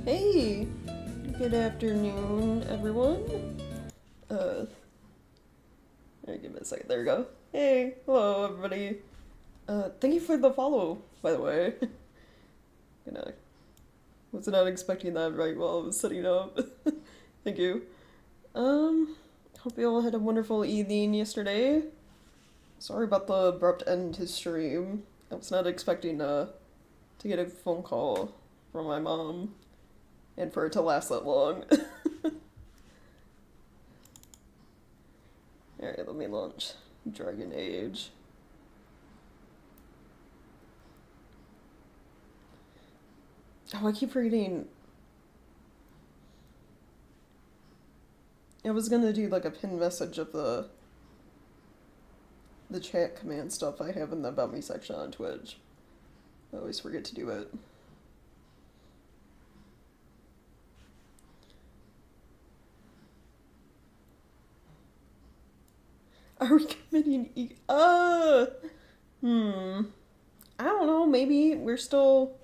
Hey! Good afternoon, everyone. Give me a second. There we go. Hey! Hello, everybody. Thank you for the follow, by the way. Was not expecting that right while I was setting up. Thank you. Hope you all had a wonderful evening yesterday. Sorry about the abrupt end to stream. I was not expecting, to get a phone call from my mom and for it to last that long. Alright, let me launch Dragon Age. Oh, I keep forgetting. I was gonna do like a pin message of the chat command stuff I have in the About Me section on Twitch. I always forget to do it. Are we committing I don't know, maybe we're still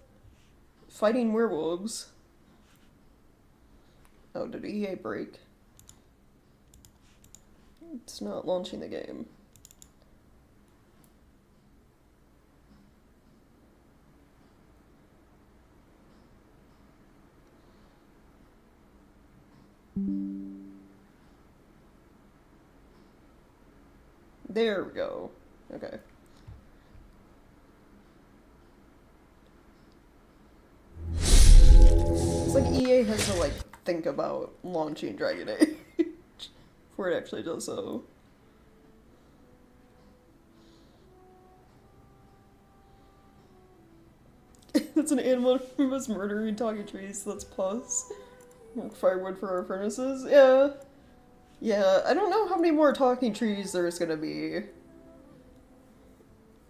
fighting werewolves. Oh, did EA break? It's not launching the game. There we go. Okay. It's like EA has to like think about launching Dragon Age before it actually does so. That's an animal who was murdering talking trees, so that's plus. Firewood for our furnaces? Yeah. Yeah, I don't know how many more talking trees there's gonna be.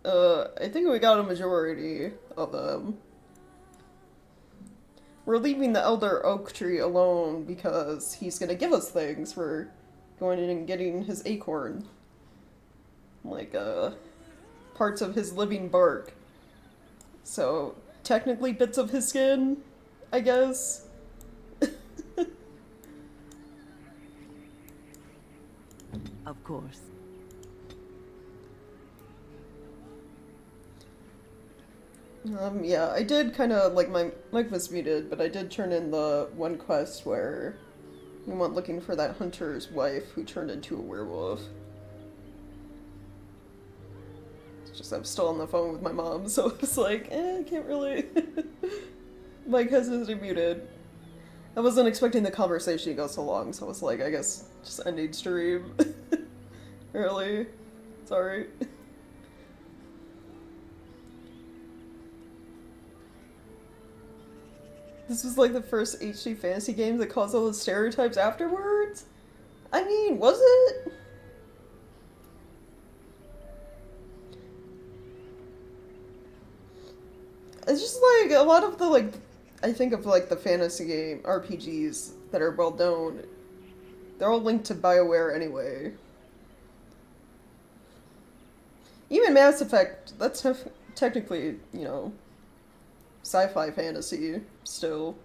I think we got a majority of them. We're leaving the elder oak tree alone because he's gonna give us things for going in and getting his acorn. Like, parts of his living bark. So, technically bits of his skin, I guess. Of course. Yeah, I did kind of, like, my mic was muted, but I did turn in the one quest where we went looking for that hunter's wife who turned into a werewolf. It's just I'm still on the phone with my mom, so it's like, I can't really... Mic has been muted. I wasn't expecting the conversation to go so long, so I was like, I guess just ending stream early. Sorry. This was like the first HD fantasy game that caused all the stereotypes afterwards? I mean, was it? It's just like a lot of the like, I think of like the fantasy game RPGs that are well known. They're all linked to BioWare anyway. Even Mass Effect, that's technically, you know, sci-fi fantasy still.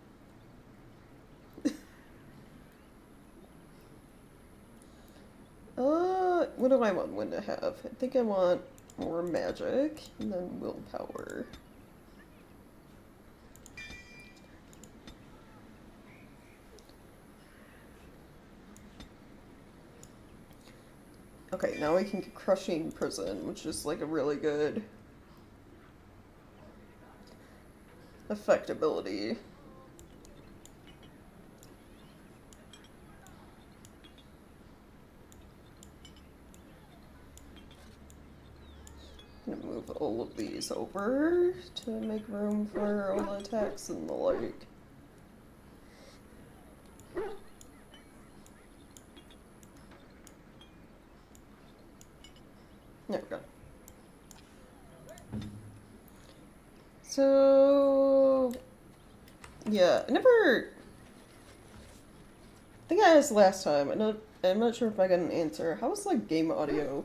What do I want one to have? I think I want more magic and then willpower. Okay, now we can get Crushing Prison, which is like a really good effect ability. I'm gonna move all of these over to make room for all the attacks and the like. There we go. So, yeah, I think I asked last time, I'm not sure if I got an answer. How was, like, game audio?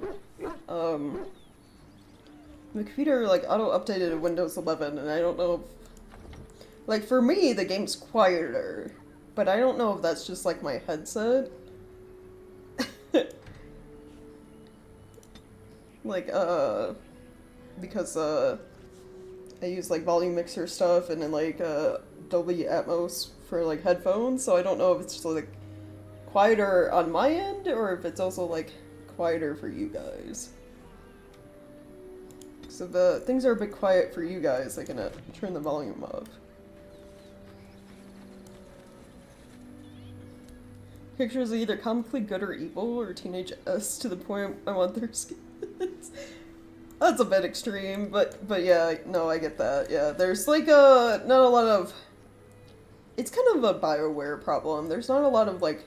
The computer, like, auto-updated to Windows 11, and I don't know Like, for me, the game's quieter. But I don't know if that's just, like, my headset. Like, because, I use, like, volume mixer stuff and then, like, Dolby Atmos for, like, headphones, so I don't know if it's just, like, quieter on my end, or if it's also, like, quieter for you guys. So if things are a bit quiet for you guys, I can turn the volume up. Pictures are either comically good or evil, or teenage S to the point I want their skins. That's a bit extreme, but yeah, no, I get that. Yeah, there's like not a lot of. It's kind of a BioWare problem. There's not a lot of like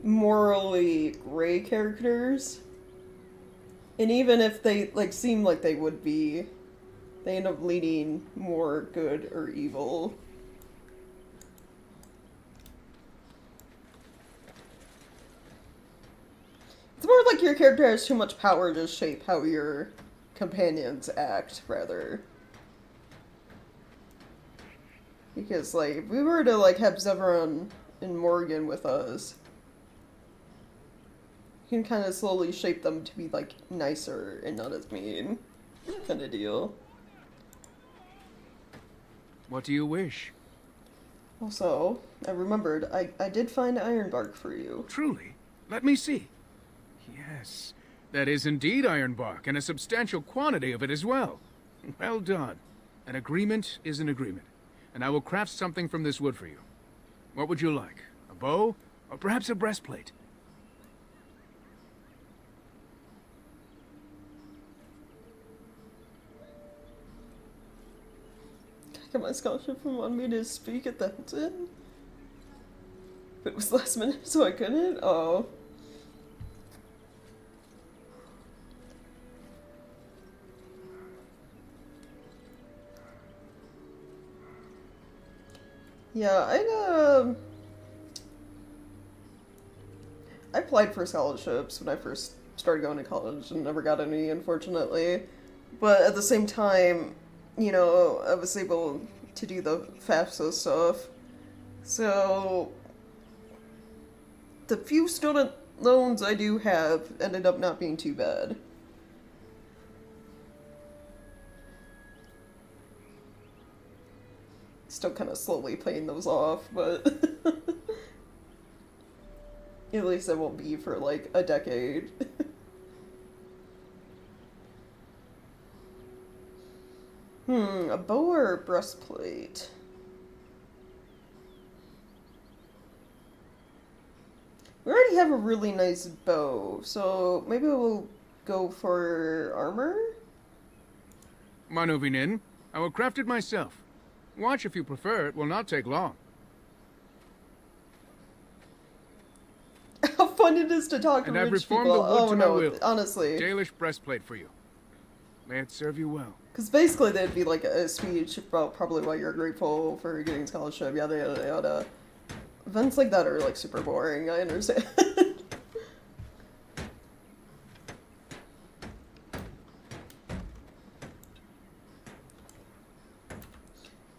morally gray characters, and even if they like seem like they would be, they end up leaning more good or evil. It's more like your character has too much power to shape how your companions act, rather. Because, like, if we were to, like, have Zevran and Morgan with us, you can kind of slowly shape them to be, like, nicer and not as mean. Kind of deal. What do you wish? Also, I remembered, I did find ironbark for you. Truly? Let me see. Yes, that is indeed ironbark, and a substantial quantity of it as well. Well done. An agreement is an agreement, and I will craft something from this wood for you. What would you like? A bow? Or perhaps a breastplate? I got my scholarship from wanting me to speak at the Hilton. But it was last minute, so I couldn't? Oh. Yeah, I applied for scholarships when I first started going to college and never got any, unfortunately. But at the same time, you know, I was able to do the FAFSA stuff. So, the few student loans I do have ended up not being too bad. Still kind of slowly paying those off, but at least it won't be for like a decade. A bow or a breastplate? We already have a really nice bow, so maybe we'll go for armor? Moving in. I will craft it myself. Watch if you prefer, it will not take long. How fun it is to talk to And I've rich reformed people. the wood Oh to my no, will. honestly. Dalish breastplate for you. May it serve you well. Because basically there'd be like a speech about probably why you're grateful for getting scholarship, yada yada yada. Events like that are like super boring, I understand.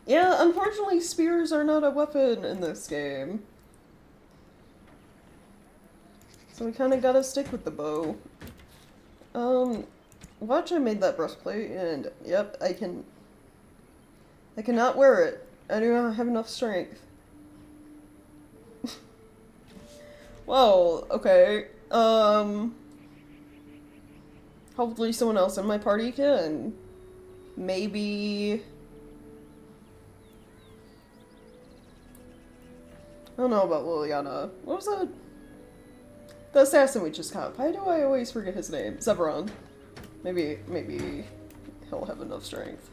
Yeah, unfortunately spears are not a weapon in this game. So we kind of gotta stick with the bow. Watch, I made that breastplate, and yep, I cannot wear it. I do not have enough strength. Well, okay. Hopefully someone else in my party can. Maybe. I don't know about Liliana. What was that? The assassin we just caught. Why do I always forget his name? Zevran. Maybe he'll have enough strength.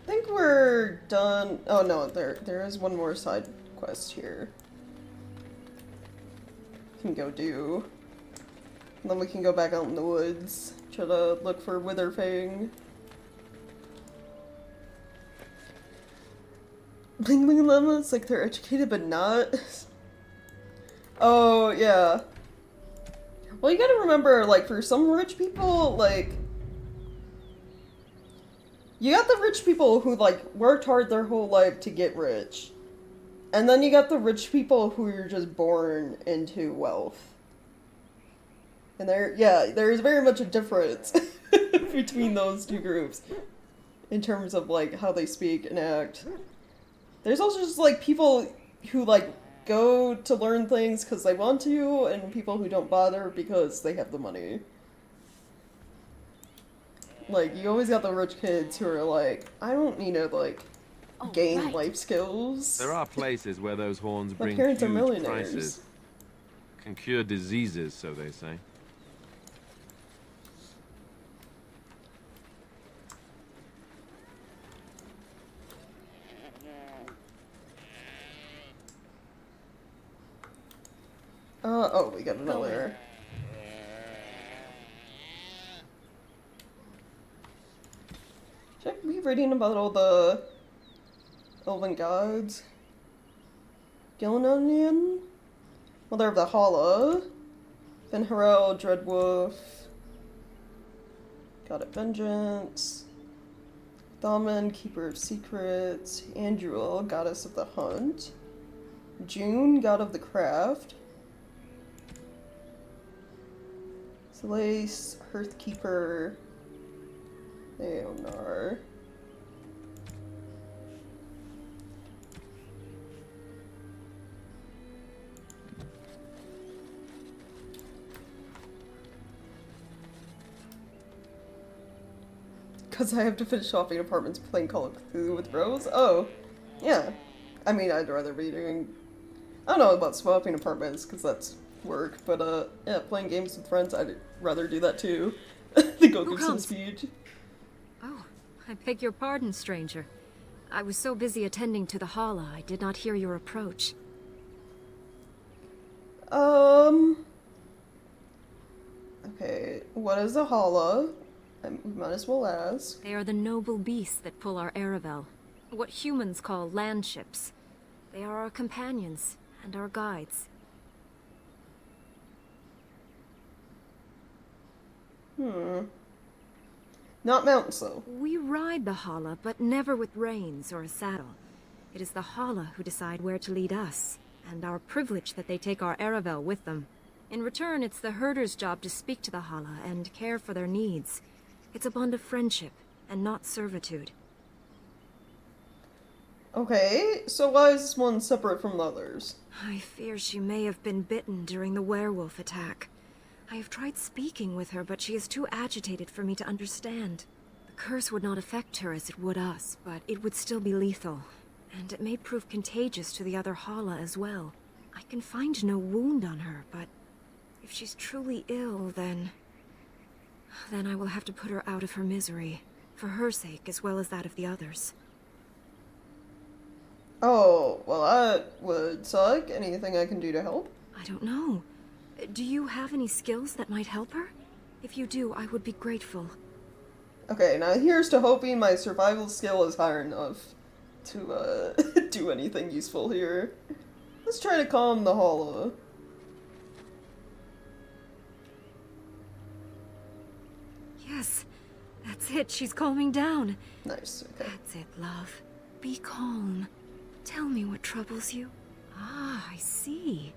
I think we're done. Oh no, there is one more side quest here. We can go do. And then we can go back out in the woods. Try to look for Witherfang. Bling Bling Llama, it's like they're educated but not. Oh, yeah. Well, you gotta remember, like, for some rich people, like, you got the rich people who, like, worked hard their whole life to get rich. And then you got the rich people who are just born into wealth. And there's very much a difference between those two groups in terms of, like, how they speak and act. There's also just, like, people who, like, go to learn things because they want to, and people who don't bother because they have the money. Like, you always got the rich kids who are like, I don't need to, like, gain life skills. There are places where those horns My bring parents are huge millionaires. prices. Can cure diseases, so they say. Oh, we got another. Should I be reading about all the elven gods? Gilnanian? Mother of the Hala. Fenharel, Dreadwolf. God of Vengeance. Thalman, Keeper of Secrets. Andruel, Goddess of the Hunt. June, God of the Craft. Selace, Hearthkeeper, Leonar. Because I have to finish shopping apartments playing Call of Cthulhu with bros? Oh, yeah. I mean, I'd rather be doing... I don't know about swapping apartments, because that's work, but yeah, playing games with friends, I'd rather do that too. Than go through some speed. Oh, I beg your pardon, stranger. I was so busy attending to the Hala, I did not hear your approach. Okay, what is a Hala? We might as well ask. They are the noble beasts that pull our Aravel. What humans call landships. They are our companions and our guides. Not mountains, though. We ride the Hala, but never with reins or a saddle. It is the Hala who decide where to lead us, and our privilege that they take our Aravel with them. In return, it's the herder's job to speak to the Hala and care for their needs. It's a bond of friendship, and not servitude. Okay, so why is this one separate from the others? I fear she may have been bitten during the werewolf attack. I have tried speaking with her, but she is too agitated for me to understand. The curse would not affect her as it would us, but it would still be lethal. And it may prove contagious to the other Hala as well. I can find no wound on her, but if she's truly ill, then I will have to put her out of her misery. For her sake, as well as that of the others. Oh, well that would suck. Anything I can do to help? I don't know. Do you have any skills that might help her? If you do, I would be grateful. Okay, now here's to hoping my survival skill is high enough to, do anything useful here. Let's try to calm the Hala. Yes, that's it. She's calming down. Nice, okay. That's it, love. Be calm. Tell me what troubles you. Ah, I see.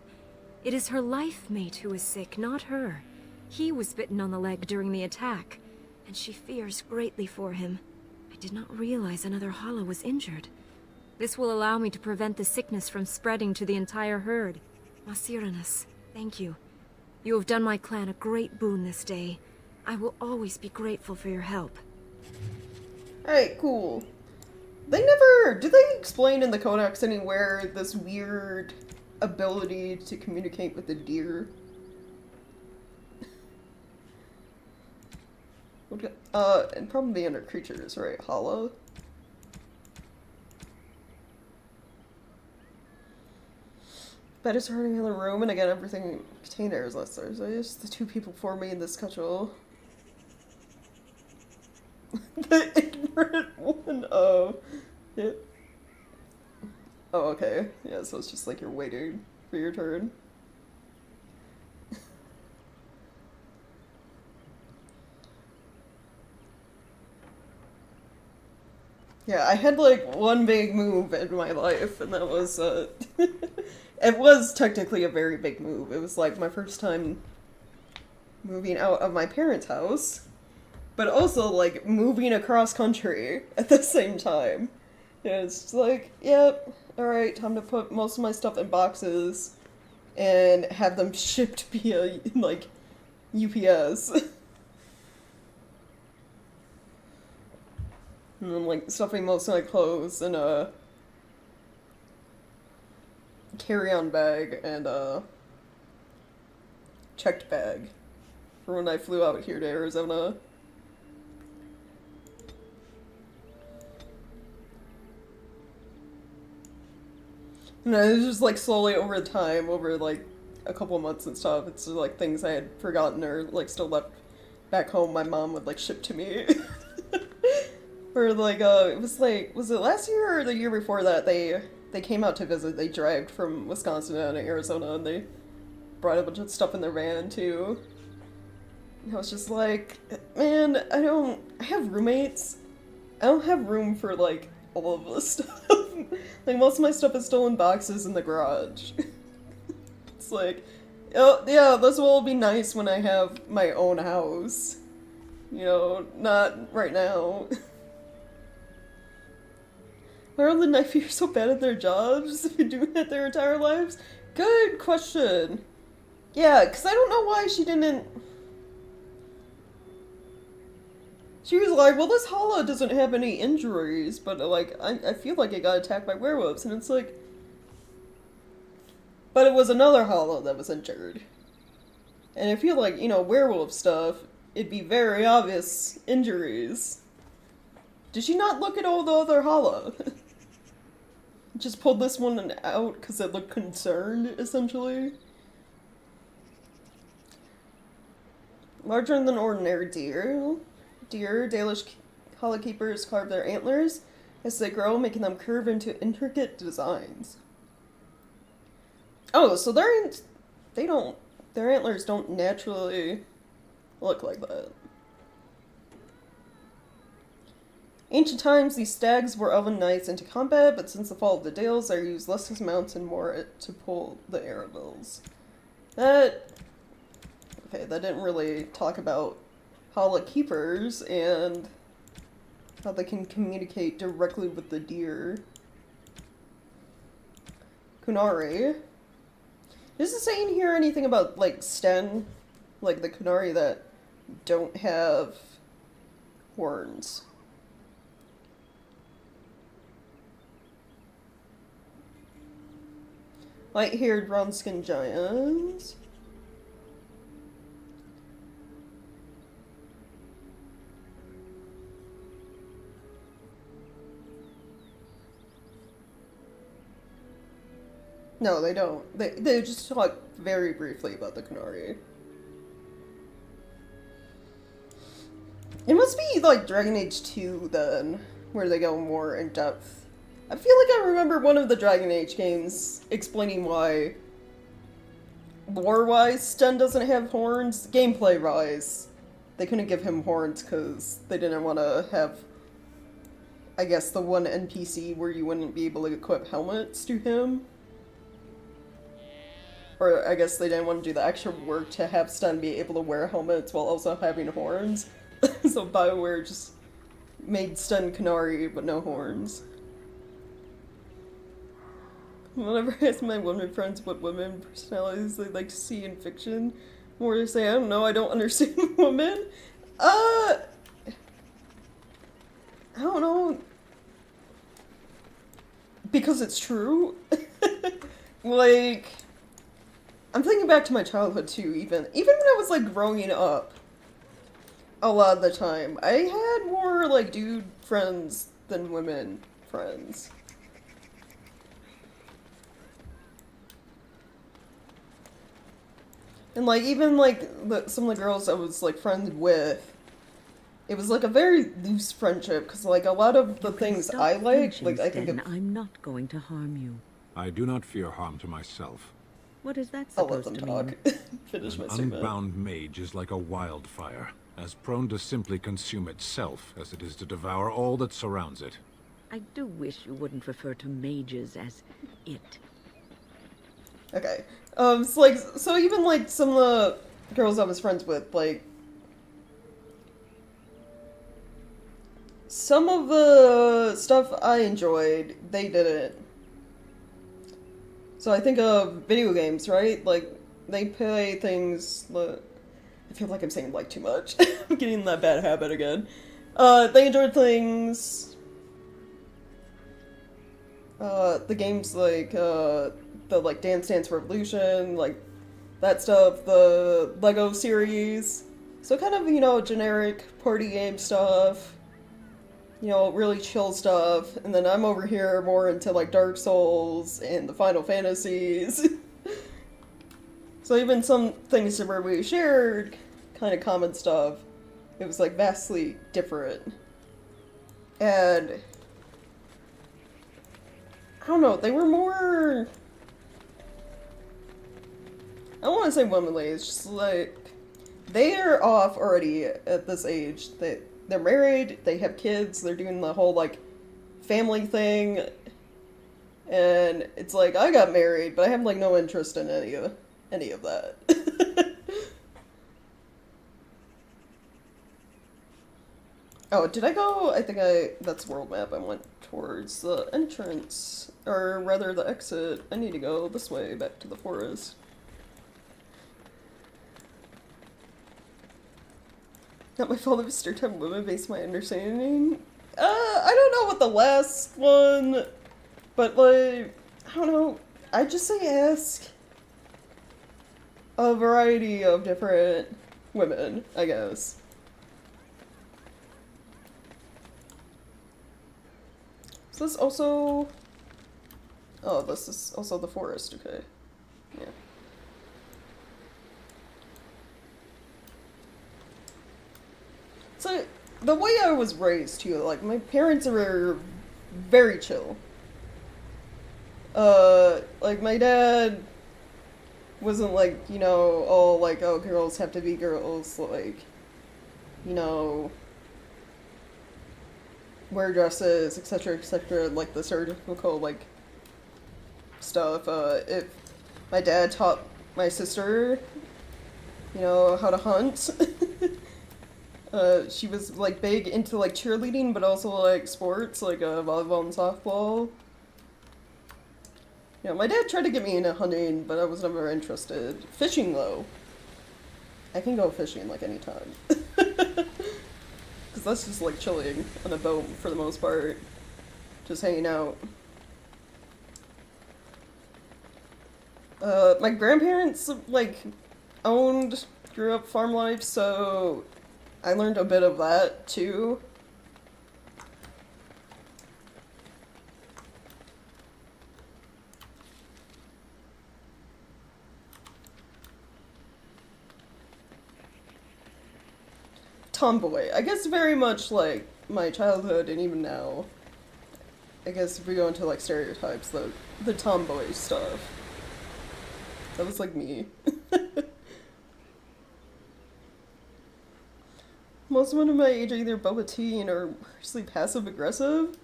It is her life mate who is sick, not her. He was bitten on the leg during the attack, and she fears greatly for him. I did not realize another Hala was injured. This will allow me to prevent the sickness from spreading to the entire herd. Masiranus, thank you. You have done my clan a great boon this day. I will always be grateful for your help. Alright, cool. Did they explain in the Codex anywhere this weird ability to communicate with the deer? And probably under creatures, right? Hollow? Bed is hurting in the room, and again, everything containers less Thursdays. The two people for me in this schedule. The ignorant one. Oh. Yeah. Oh, okay. Yeah, so it's just like you're waiting for your turn. Yeah, I had like one big move in my life, and that was it was technically a very big move. It was like my first time moving out of my parents' house, but also like moving across country at the same time. Yeah, it's just like, yep, alright, time to put most of my stuff in boxes and have them shipped via like UPS. And then like stuffing most of my clothes in a carry-on bag and a checked bag for when I flew out here to Arizona. And it was just like slowly over time, over like a couple of months and stuff, it's just like things I had forgotten or like still left back home my mom would like ship to me. Or like it was like, was it last year or the year before that they came out to visit. They drove from Wisconsin down to Arizona and they brought a bunch of stuff in their van too. And I was just like, man, I have roommates. I don't have room for like all of this stuff. Like most of my stuff is still in boxes in the garage. It's like, oh yeah, this will be nice when I have my own house. You know, not right now. Why are the Knifeers so bad at their jobs? They've been doing it their entire lives? Good question. Yeah, because I don't know why she didn't... She was like, well, this Hala doesn't have any injuries, but like, I feel like it got attacked by werewolves, and it's like... But it was another Hala that was injured. And I feel like, you know, werewolf stuff, it'd be very obvious injuries. Did she not look at all the other Hala? Just pulled this one out because it looked concerned, essentially. Larger than ordinary deer. Dalish Hala keepers carve their antlers as they grow, making them curve into intricate designs. Oh, so their antlers don't naturally look like that. Ancient times, these stags were elven knights into combat, but since the fall of the Dales, they used less as mounts and more to pull the Arabils. Okay, that didn't really talk about Hala keepers and how they can communicate directly with the deer. Kunari. Does it say in here anything about, like, Sten? Like, the Kunari that don't have horns? Light-haired, brown-skinned giants. No, they don't. They just talk very briefly about the Kunari. It must be like Dragon Age 2 then, where they go more in depth. I feel like I remember one of the Dragon Age games explaining why, lore-wise, Sten doesn't have horns. Gameplay-wise, they couldn't give him horns because they didn't want to have, I guess, the one NPC where you wouldn't be able to equip helmets to him. Or I guess they didn't want to do the extra work to have Sten be able to wear helmets while also having horns. So BioWare just made Sten Kunari but no horns. Whenever I ask my women friends what women personalities they like to see in fiction, more to say, I don't know, I don't understand women. I don't know. Because it's true. Like, I'm thinking back to my childhood too, even when I was like growing up. A lot of the time, I had more like dude friends than women friends. And like even like some of the girls I was like friends with, it was like a very loose friendship because like a lot of the things I like I think of. I'm not going to harm you. I do not fear harm to myself. What is that I'll let supposed them to talk. mean? Finish my An statement. unbound mage is like a wildfire, as prone to simply consume itself as it is to devour all that surrounds it. I do wish you wouldn't refer to mages as it. Okay. So even, like, some of the girls I was friends with, like, some of the stuff I enjoyed, they didn't. So I think of video games, right? Like, they play things, I feel like I'm saying, like, too much. I'm getting in that bad habit again. They enjoyed things, the games like, the, like, Dance Dance Revolution, like, that stuff, the Lego series. So kind of, you know, generic party game stuff. You know, really chill stuff. And then I'm over here more into, like, Dark Souls and the Final Fantasies. So even some things where we shared kind of common stuff, it was, like, vastly different. And I don't know, they were more, I don't want to say womanly, it's just like, they are off already at this age. They're married, they have kids, they're doing the whole, like, family thing, and it's like, I got married, but I have, like, no interest in any of that. Oh, did I go? I think that's world map. I went towards the entrance, or rather the exit. I need to go this way, back to the forest. Not my fault if Mr. Time women based my understanding. I don't know what the last one, but, like, I don't know. I just say ask a variety of different women, I guess. So this also... Oh, this is also the forest, okay. Yeah. So, the way I was raised, too, like, my parents were very chill. Like, my dad wasn't like, you know, all like, oh, girls have to be girls, like, you know, wear dresses, etc., like the stereotypical, like, stuff. If my dad taught my sister, you know, how to hunt, she was, like, big into, like, cheerleading, but also, like, sports, like, volleyball and softball. Yeah, my dad tried to get me into hunting, but I was never interested. Fishing, though. I can go fishing, like, anytime. Because that's just, like, chilling on a boat, for the most part. Just hanging out. My grandparents, like, grew up farm life, so I learned a bit of that, too. Tomboy. I guess very much like my childhood and even now. I guess if we go into, like, stereotypes, the tomboy stuff. That was like me. Most women my age are either boba teen or mostly passive aggressive.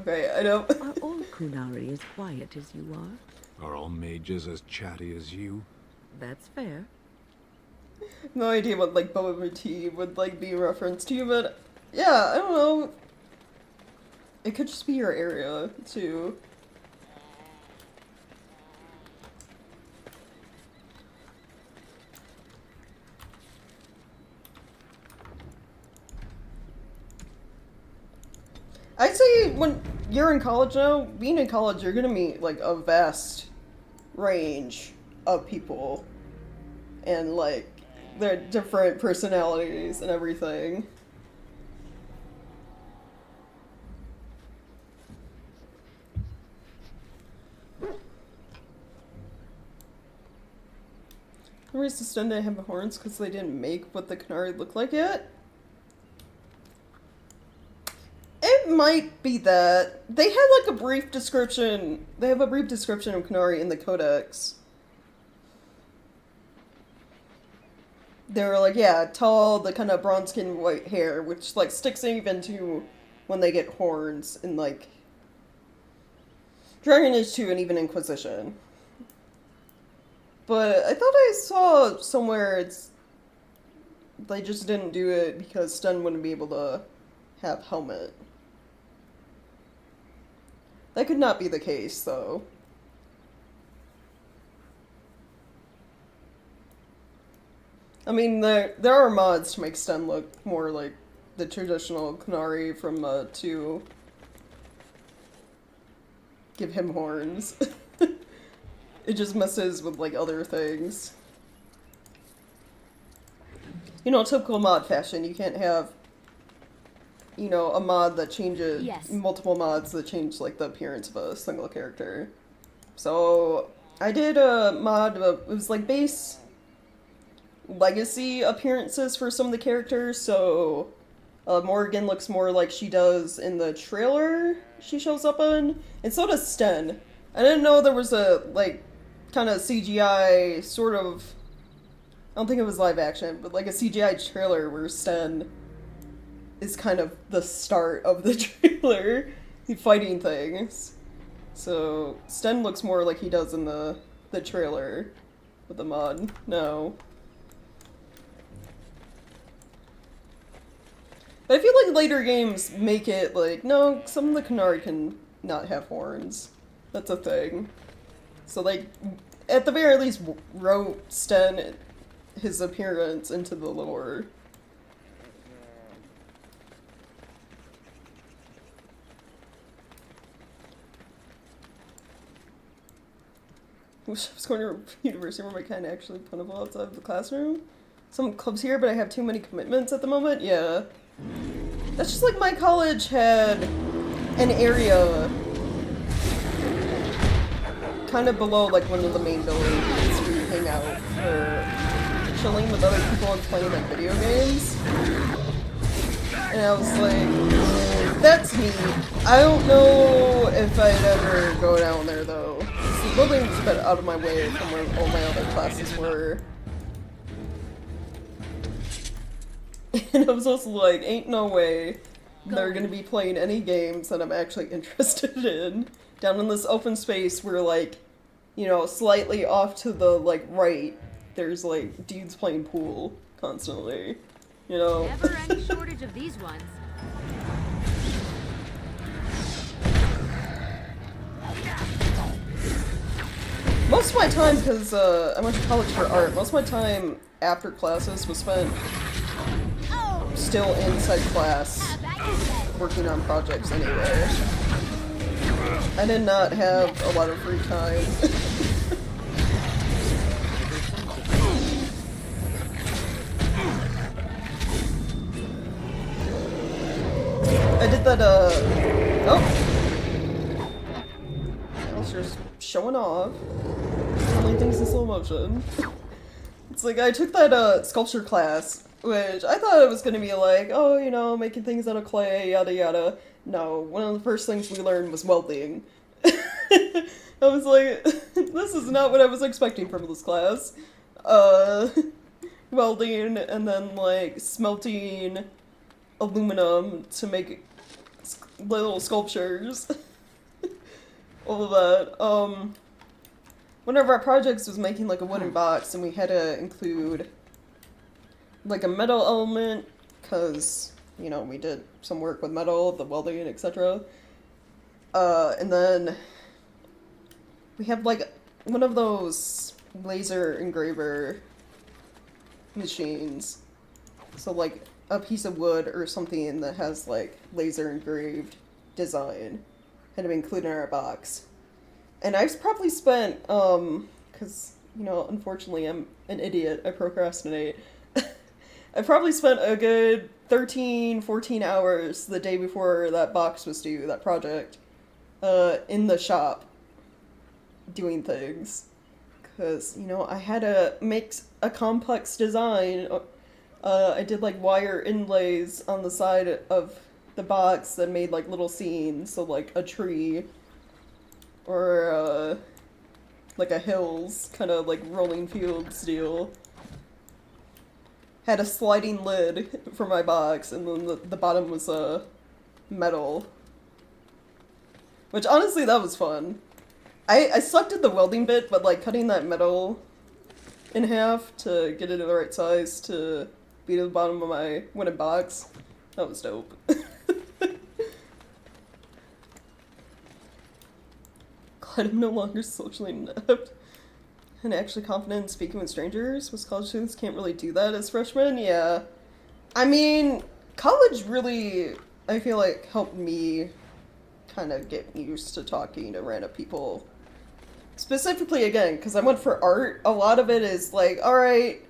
Okay, I know. Are all Kunari as quiet as you are? Are all mages as chatty as you? That's fair. No idea what, like, boba tea would, like, be a reference to, but yeah, I don't know. It could just be your area, too. I'd say when you're in college now, being in college, you're gonna meet, like, a vast range of people. And, like, their different personalities and everything. The reason Stun didn't have the horns because they didn't make what the Canary looked like yet. It might be that. They had, like, a brief description. They have a brief description of Canary in the Codex. they were like, yeah, tall, the kind of bronze skin, white hair, which like sticks even to when they get horns in like Dragon Age 2 and even Inquisition. But I thought I saw somewhere they just didn't do it because Sten wouldn't be able to have helmet. That could not be the case, though. I mean, there are mods to make Sten look more like the traditional Qunari from 2. Give him horns. It just messes with, like, other things. You know, typical mod fashion, you can't have, you know, a mod that changes, multiple mods that change, like, the appearance of a single character. So, I did a mod, it was, like, base legacy appearances for some of the characters, so Morrigan looks more like she does in the trailer she shows up in, and so does Sten. I didn't know there was a, like, kind of CGI sort of, I don't think it was live action, but like a CGI trailer where Sten is kind of the start of the trailer, fighting things. So Sten looks more like he does in the trailer with the mod. No. But I feel like later games make it like, no, some of the Qunari can not have horns. That's a thing. So, like, at the very least, wrote Sten, his appearance, into the lore. I wish I was going to a university where I can actually plentiful outside of the classroom. Some clubs here, but I have too many commitments at the moment. Yeah. That's just like my college had an area kind of below like one of the main buildings where you hang out for chilling with other people and playing like video games. And I was like, that's neat. I don't know if I'd ever go down there though. The building's a bit out of my way from where all my other classes were. And I was also like, ain't no way they're gonna be playing any games that I'm actually interested in. Down in this open space where, like, you know, slightly off to the, like, right, there's, like, dudes playing pool constantly. You know? Never any shortage of these ones. Most of my time, because I went to college for art, most of my time after classes was spent still inside class working on projects anyway. I did not have a lot of free time. I did that, oh! I was just showing off. Only things in slow motion. It's like, I took that, sculpture class, which I thought it was gonna be like, oh, you know, making things out of clay, yada yada. No, one of the first things we learned was welding. I was like, this is not what I was expecting from this class. Welding and then, like, smelting aluminum to make little sculptures. All of that. One of our projects was making, like, a wooden box, and we had to include, like, a metal element, because, you know, we did some work with metal, the welding, etc. And then we have, like, one of those laser engraver machines. So, like, a piece of wood or something that has, like, laser engraved design had to be included in our box. And I've probably spent, because, you know, unfortunately I'm an idiot, I procrastinate. I probably spent a good 13, 14 hours the day before that box was due, that project, in the shop, doing things. Because, you know, I had to make a complex design. I did, like, wire inlays on the side of the box that made, like, little scenes, so, like, a tree, or, like a hills, kind of, like, rolling fields deal. had a sliding lid for my box, and then the bottom was metal. Which, honestly, that was fun. I sucked at the welding bit, but, like, cutting that metal in half to get it to the right size to be to the bottom of my wooden box, that was dope. Glad I'm no longer socially inept and actually confident in speaking with strangers. Most college students can't really do that as freshmen, yeah. I mean, college really, I feel like, helped me kind of get used to talking to random people. Specifically, again, because I went for art, a lot of it is like, alright,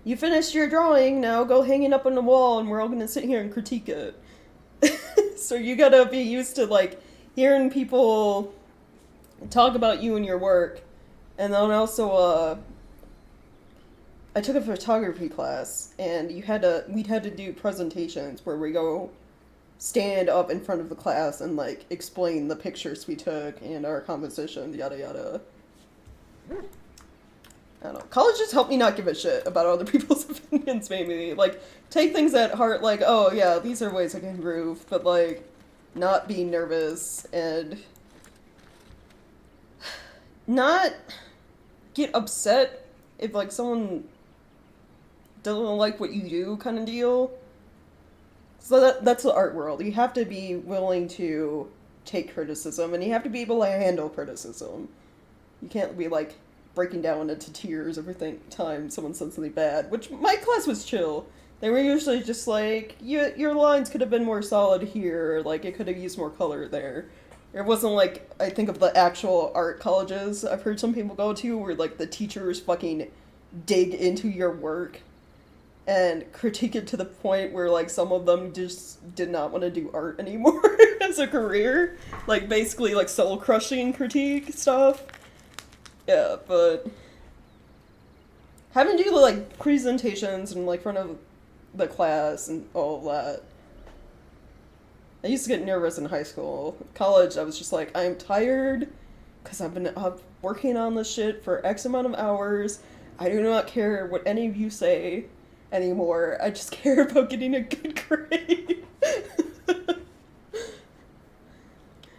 you finished your drawing, now go hang it up on the wall and we're all gonna sit here and critique it. So you gotta be used to, like, hearing people talk about you and your work. And then also, I took a photography class, and we'd had to do presentations where we go stand up in front of the class and, like, explain the pictures we took and our compositions, yada yada. I don't know. College just helped me not give a shit about other people's opinions, maybe. Like, take things at heart, like, oh yeah, these are ways I can improve, but, like, not be nervous and not get upset if, like, someone doesn't like what you do kind of deal. So that's the art world. You have to be willing to take criticism, and you have to be able to handle criticism. You can't be, like, breaking down into tears every time someone says something bad, which my class was chill. They were usually just like, your lines could have been more solid here, like, it could have used more color there. It wasn't like, I think of the actual art colleges I've heard some people go to, where, like, the teachers fucking dig into your work and critique it to the point where, like, some of them just did not want to do art anymore as a career. Like, basically, like, soul-crushing critique stuff. Yeah, but having to do, like, presentations in, like, front of the class and all of that. I used to get nervous in high school. College, I was just like, I am tired because I've been up working on this shit for X amount of hours. I do not care what any of you say anymore. I just care about getting a good grade.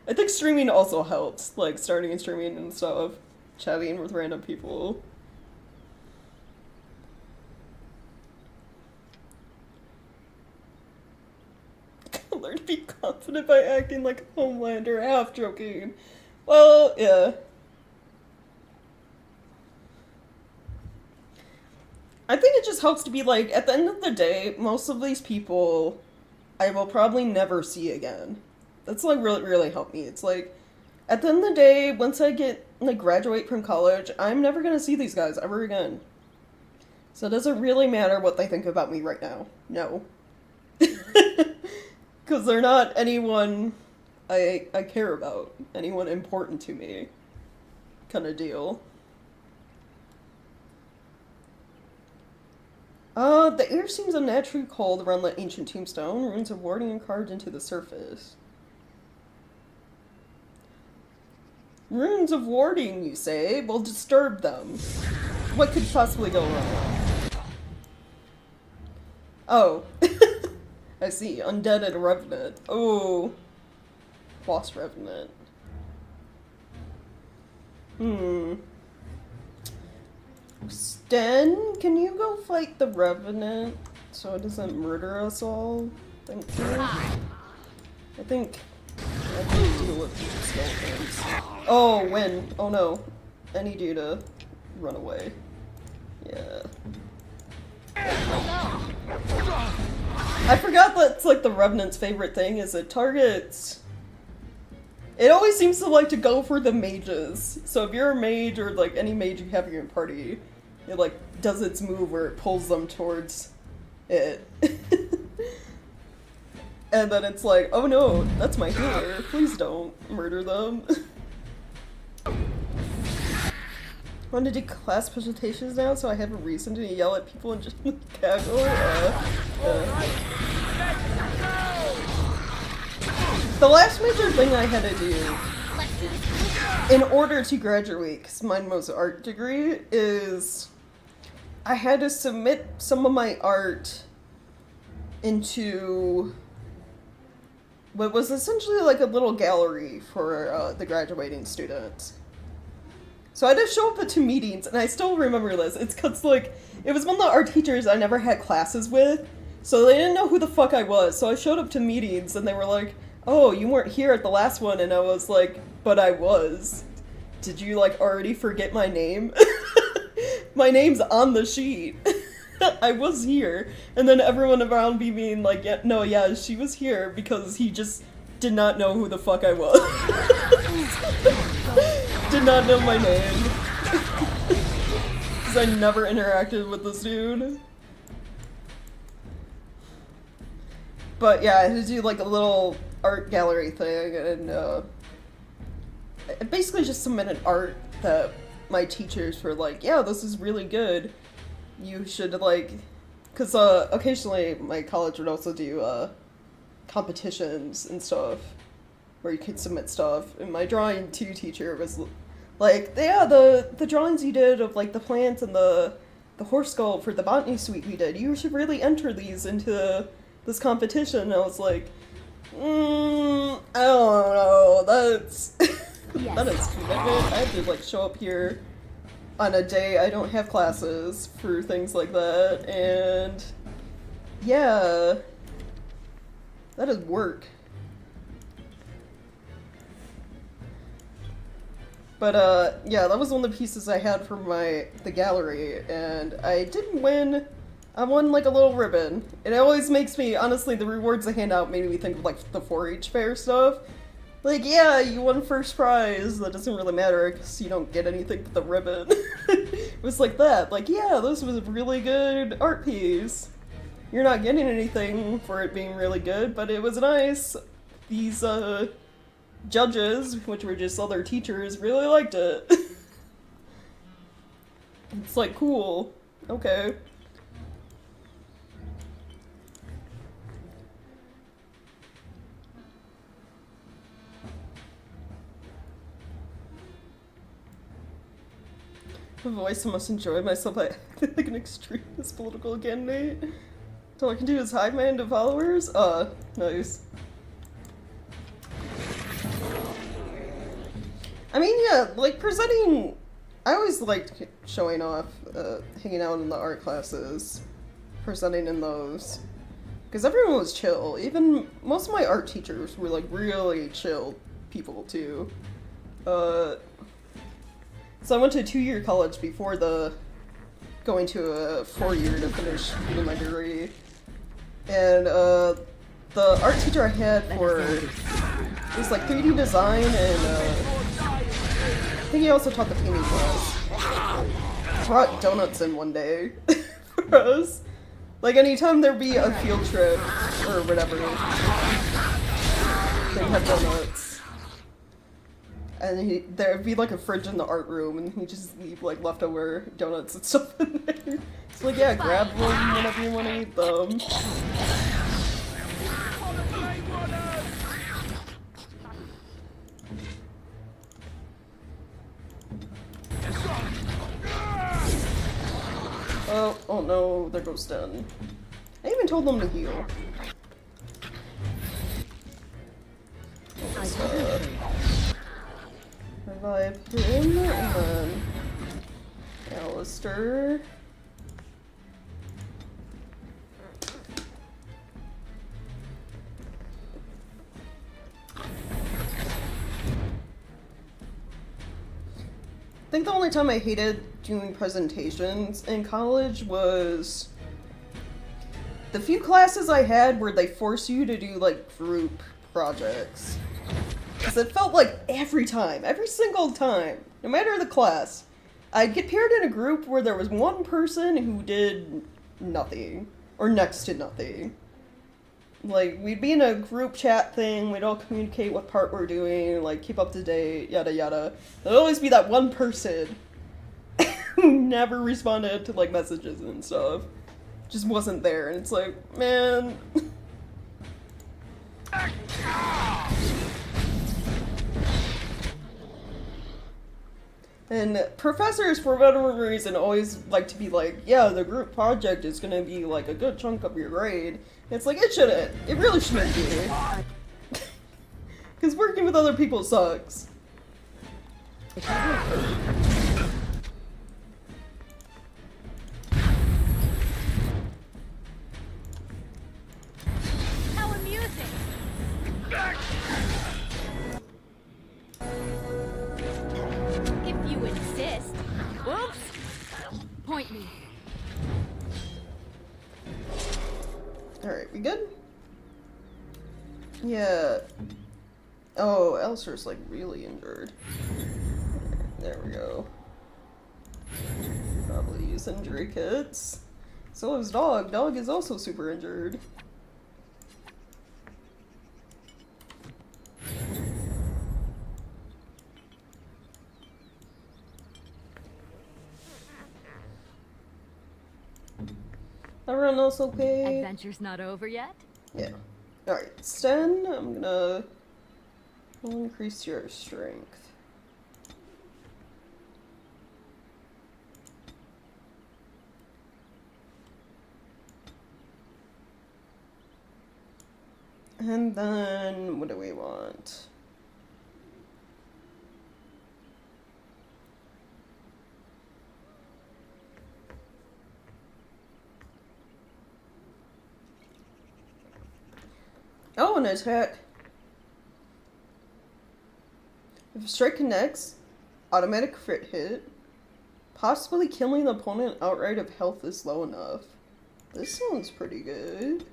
I think streaming also helps, like starting and streaming and stuff, chatting with random people. Learn to be confident by acting like a Homelander, half joking. Well, yeah. I think it just helps to be like, at the end of the day, most of these people I will probably never see again. That's like really, really helped me. It's like, at the end of the day, once I get, like, graduate from college, I'm never gonna see these guys ever again. So it doesn't really matter what they think about me right now. No. Because they're not anyone I care about. Anyone important to me. Kind of deal. The air seems unnaturally cold around the ancient tombstone. Runes of warding are carved into the surface. Runes of warding, you say, will disturb them. What could possibly go wrong? Oh. I see. Undead and Revenant. Oh. Boss Revenant. Sten, can you go fight the Revenant so it doesn't murder us all? Thank you. I think I can deal with skeletons. Oh, when? Oh no. I need you to run away. Yeah. I forgot that's like the Revenant's favorite thing is it targets... It always seems to like to go for the mages. So if you're a mage or like any mage you have in your party, it like does its move where it pulls them towards it. And then it's like, oh no, that's my healer. Please don't murder them. Want to do class presentations now so I have a reason to yell at people and just cackle? The last major thing I had to do in order to graduate, because mine was an art degree, is I had to submit some of my art into what was essentially like a little gallery for the graduating students. So I had to show up to meetings, and I still remember this. It's because, like, it was one of the art teachers I never had classes with, so they didn't know who the fuck I was. So I showed up to meetings, and they were like, oh, you weren't here at the last one, and I was like, but I was. Did you, like, already forget my name? My name's on the sheet. I was here. And then everyone around me being like, yeah, no, yeah, she was here because he just did not know who the fuck I was. Did not know my name. Because I never interacted with this dude. But yeah, I had to do like a little art gallery thing, and I basically just submitted art that my teachers were like, yeah, this is really good. You should, like, because occasionally my college would also do competitions and stuff where you could submit stuff, and my drawing 2 teacher was like, yeah, the drawings you did of like the plants and the horse skull for the botany suite we did, you should really enter these into this competition. And I was like, I don't know, that's Yes. that is commitment. I have to like show up here on a day I don't have classes for things like that, and yeah, that is work. But yeah, that was one of the pieces I had for the gallery, and I didn't win. I won like a little ribbon. It always makes me, honestly, the rewards they hand out made me think of like the 4-H fair stuff. Like, yeah, you won first prize. That doesn't really matter because you don't get anything but the ribbon. It was like that. Like, yeah, this was a really good art piece. You're not getting anything for it being really good, but it was nice. These judges, which were just other teachers, really liked it. It's like, cool. Okay. The voice, I must enjoy myself. I act like an extremist political candidate. So all I can do is hide my end of followers? Nice. I mean, yeah, like, presenting... I always liked showing off, hanging out in the art classes, presenting in those. Because everyone was chill. Even most of my art teachers were, like, really chill people, too. So I went to a 2-year college before going to a 4-year to finish getting my degree. And, the art teacher I had for... It was, like, 3D design, and, I think he also taught the painting class. He brought donuts in one day for us. Like, anytime there'd be a field trip, or whatever, they'd have donuts. And there'd be, like, a fridge in the art room, and he'd just leave, like, leftover donuts and stuff in there. It's like, yeah, grab them whenever you want to eat them. Oh no, there goes Den. I even told them to heal. Revive him, and then Alistair. I think the only time I hated doing presentations in college was the few classes I had where they force you to do, like, group projects. Because it felt like every single time, no matter the class, I'd get paired in a group where there was one person who did nothing, or next to nothing. Like, we'd be in a group chat thing, we'd all communicate what part we're doing, like, keep up to date, yada yada. There'd always be that one person who never responded to, like, messages and stuff. Just wasn't there, and it's like, man... And professors, for whatever reason, always like to be like, yeah, the group project is gonna be like a good chunk of your grade. And it's like, it shouldn't. It really shouldn't be. Because working with other people sucks. How amusing! If you insist. Whoops! Point me. Alright, we good? Yeah. Oh, Alistair's like really injured. There we go. Probably use injury kits. So is Dog. Dog is also super injured. Everyone else okay? Adventure's not over yet? Yeah. Alright, Sten, I'm gonna increase your strength. And then, what do we want? Oh, an attack. If a strike connects, automatic crit hit. Possibly killing the opponent outright if health is low enough. This sounds pretty good.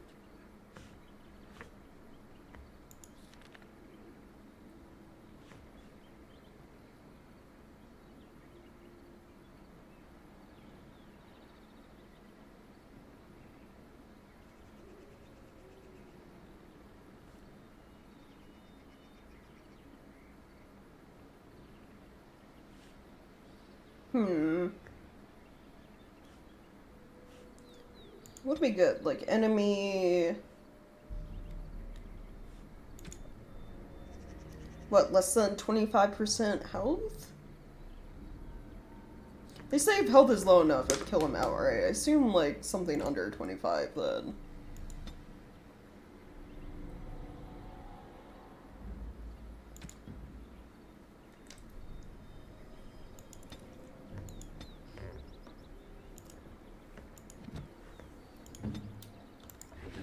Would be good, like enemy. What, less than 25% health? They say if health is low enough, it'd kill him outright. I assume like something under 25 then.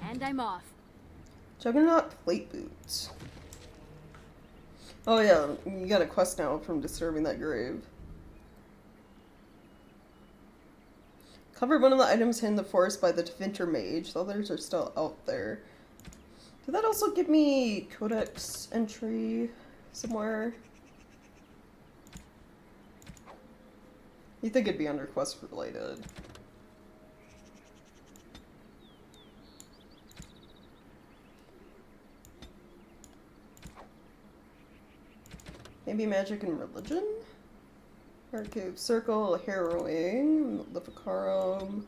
And I'm off. Juggernaut plate boots. Oh yeah, you got a quest now from disturbing that grave. Covered one of the items hidden in the forest by the Devinter Mage. The others are still out there. Did that also give me codex entry somewhere? You think it'd be under quest related. Maybe magic and religion? Arcade circle, harrowing, Lificarum.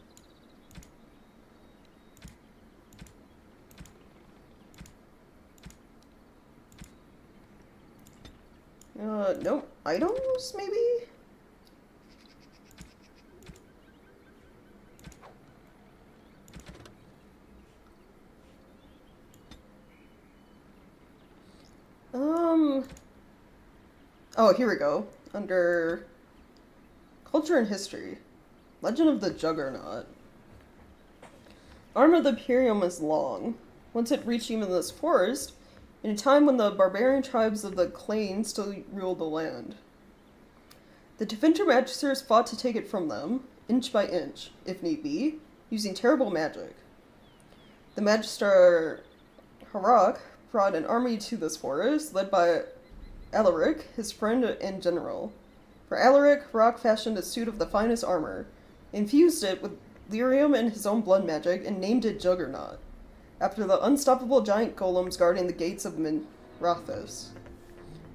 Nope. Items, maybe? Oh, here we go. Under Culture and History. Legend of the Juggernaut. Arm of the Imperium is long. Once it reached even this forest, in a time when the barbarian tribes of the Clane still ruled the land. The Devinter Magisters fought to take it from them, inch by inch, if need be, using terrible magic. The Magister Harak brought an army to this forest, led by Alaric, his friend and general. For Alaric, Harak fashioned a suit of the finest armor, infused it with lyrium and his own blood magic, and named it Juggernaut, after the unstoppable giant golems guarding the gates of Minrathous.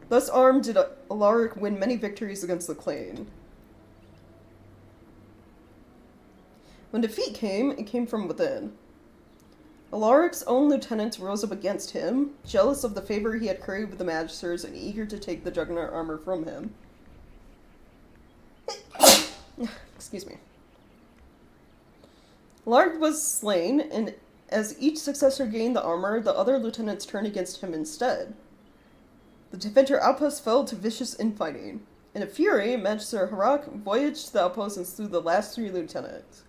Thus armed did Alaric win many victories against the Clane. When defeat came, it came from within. Alaric's own lieutenants rose up against him, jealous of the favor he had curried with the Magisters and eager to take the Juggernaut armor from him. Excuse me. Larg was slain, and as each successor gained the armor, the other lieutenants turned against him instead. The defender outpost fell to vicious infighting. In a fury, Magister Harak voyaged to the outpost and slew the last 3 lieutenants.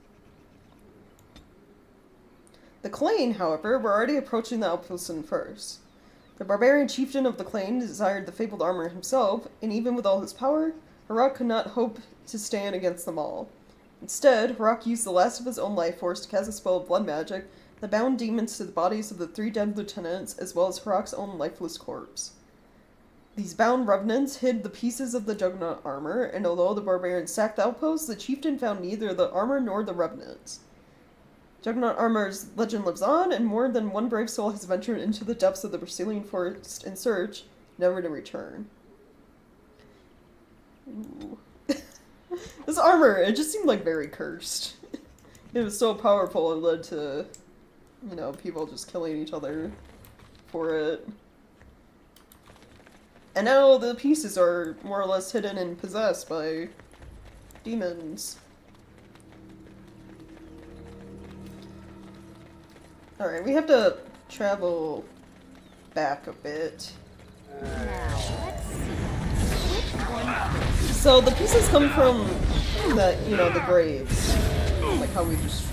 The Clane, however, were already approaching the outpost in first. The barbarian chieftain of the Clane desired the fabled armor himself, and even with all his power, Harak could not hope to stand against them all. Instead, Harak used the last of his own life force to cast a spell of blood magic that bound demons to the bodies of the 3 dead lieutenants, as well as Harak's own lifeless corpse. These bound revenants hid the pieces of the Juggernaut armor, and although the barbarian sacked the outpost, the chieftain found neither the armor nor the revenants. Juggernaut armor's legend lives on, and more than one brave soul has ventured into the depths of the Brazilian forest in search, never to return. Ooh. This armor, it just seemed like very cursed. It was so powerful, it led to, you know, people just killing each other for it. And now the pieces are more or less hidden and possessed by demons. Alright, we have to travel back a bit. So the pieces come from the, you know, the graves. Like how we just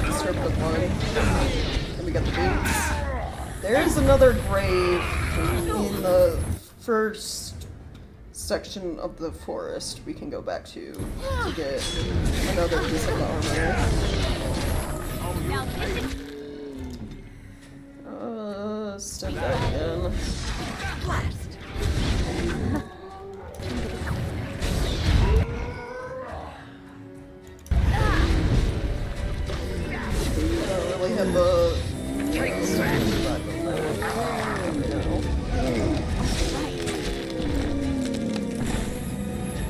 disturbed the one. And we got the boots. There's another grave in the first section of the forest we can go back to get another piece of the armor. Step back again. Blast. I don't really have the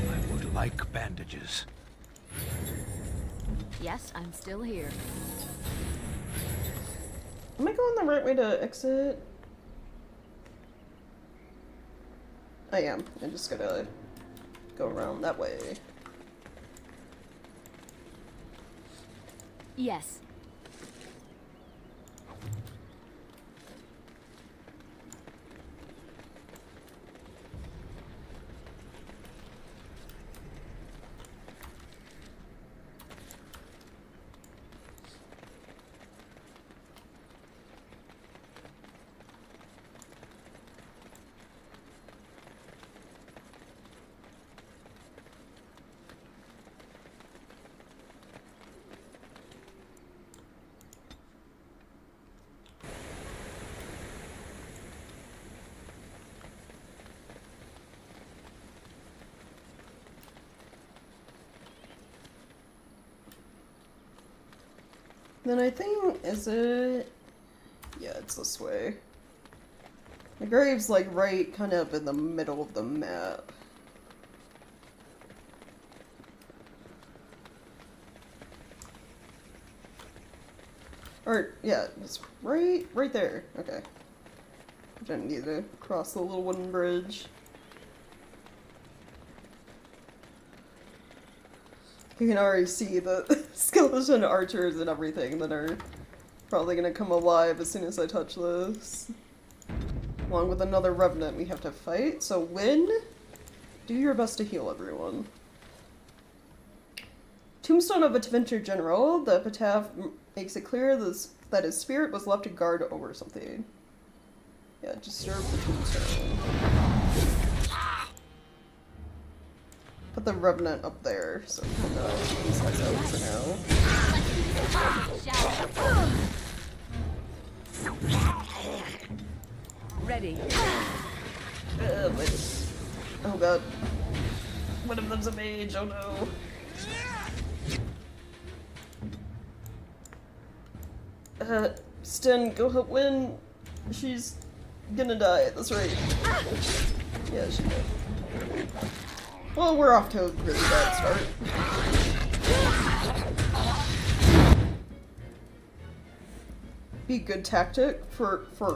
I would like bandages. Yes, I'm still here. Am I going the right way to exit? I am. I just gotta go around that way. Yes. Then I think, is it... Yeah, it's this way. The grave's like right kind of in the middle of the map. Or, yeah, it's right there. Okay. I didn't need to cross the little wooden bridge. You can already see the skeleton archers and everything that are probably gonna come alive as soon as I touch this. Along with another revenant we have to fight. So Win, do your best to heal everyone. Tombstone of Adventure General. The epitaph makes it clear that his spirit was left to guard over something. Yeah, disturb the tombstone. Put the revenant up there, so we can keep these guys out for now. Ready. Wait. Oh god. One of them's a mage, oh no. Sten, go help Win. She's gonna die at this rate. Yeah, she did. Well, we're off to a really bad start. Be good tactic for what?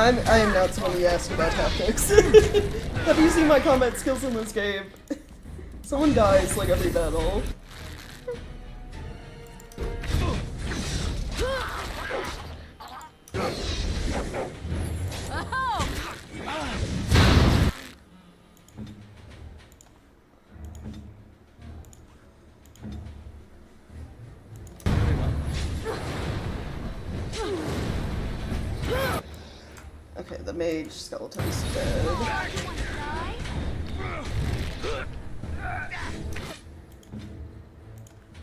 I am not someone you ask about tactics. Have you seen my combat skills in this game? Someone dies like every battle. Okay, the mage skeleton's dead.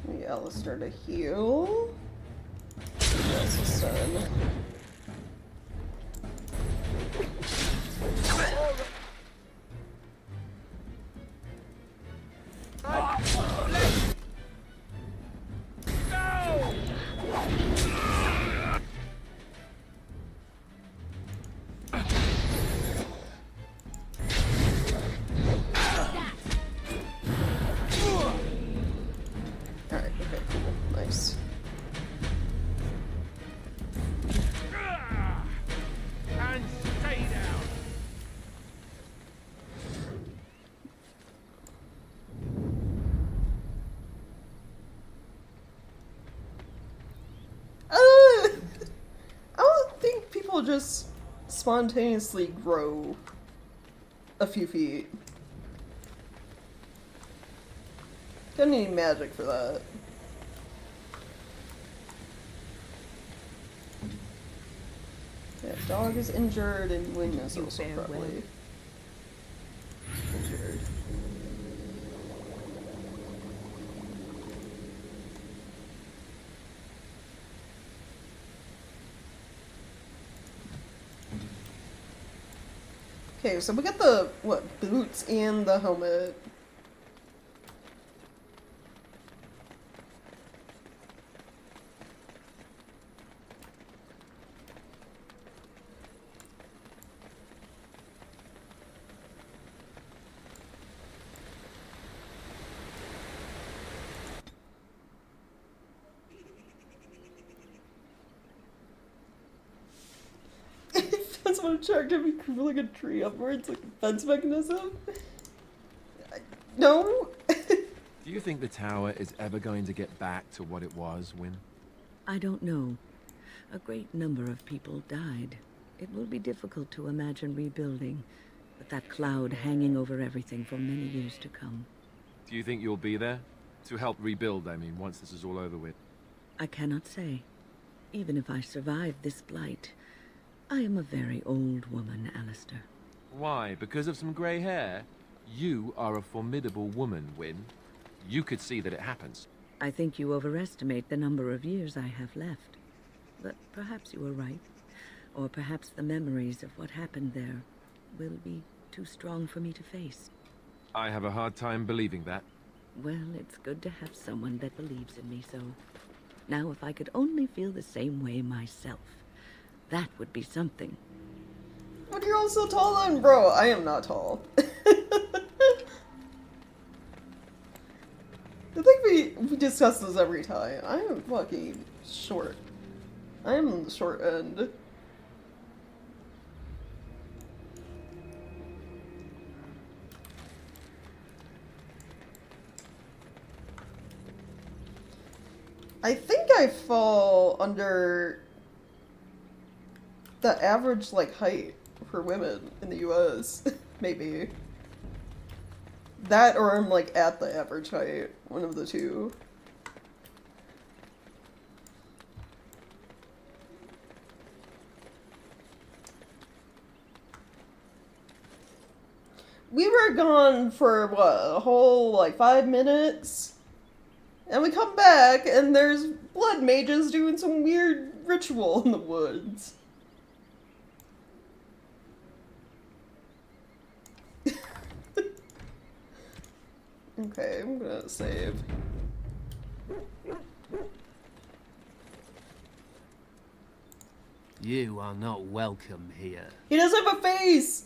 Need Alistair to heal. That's his son. Alright, okay, cool. Nice. And stay down. I don't think people just spontaneously grow a few feet. Don't need magic for that. Yeah, dog is injured and Wynn is You also fare probably injured. Okay, so we got the, what, boots and the helmet. That's what I'm trying to be like a tree upwards, like a fence mechanism. No? Do you think the tower is ever going to get back to what it was, Win? I don't know. A great number of people died. It will be difficult to imagine rebuilding, with that cloud hanging over everything for many years to come. Do you think you'll be there? To help rebuild, I mean, once this is all over with. I cannot say. Even if I survive this blight, I am a very old woman, Alistair. Why? Because of some grey hair? You are a formidable woman, Win. You could see that it happens. I think you overestimate the number of years I have left. But perhaps you are right. Or perhaps the memories of what happened there will be too strong for me to face. I have a hard time believing that. Well, it's good to have someone that believes in me, so... Now, if I could only feel the same way myself, that would be something. But you're all so tall then, bro. I am not tall. I think we discuss this every time. I am fucking short. I am on the short end. I think I fall under the average, like, height for women in the US. Maybe. That or I'm, like, at the average height. One of the two. We were gone for, what, a whole, like, 5 minutes? And we come back, and there's blood mages doing some weird ritual in the woods. Okay, I'm gonna save. You are not welcome here. He doesn't have a face!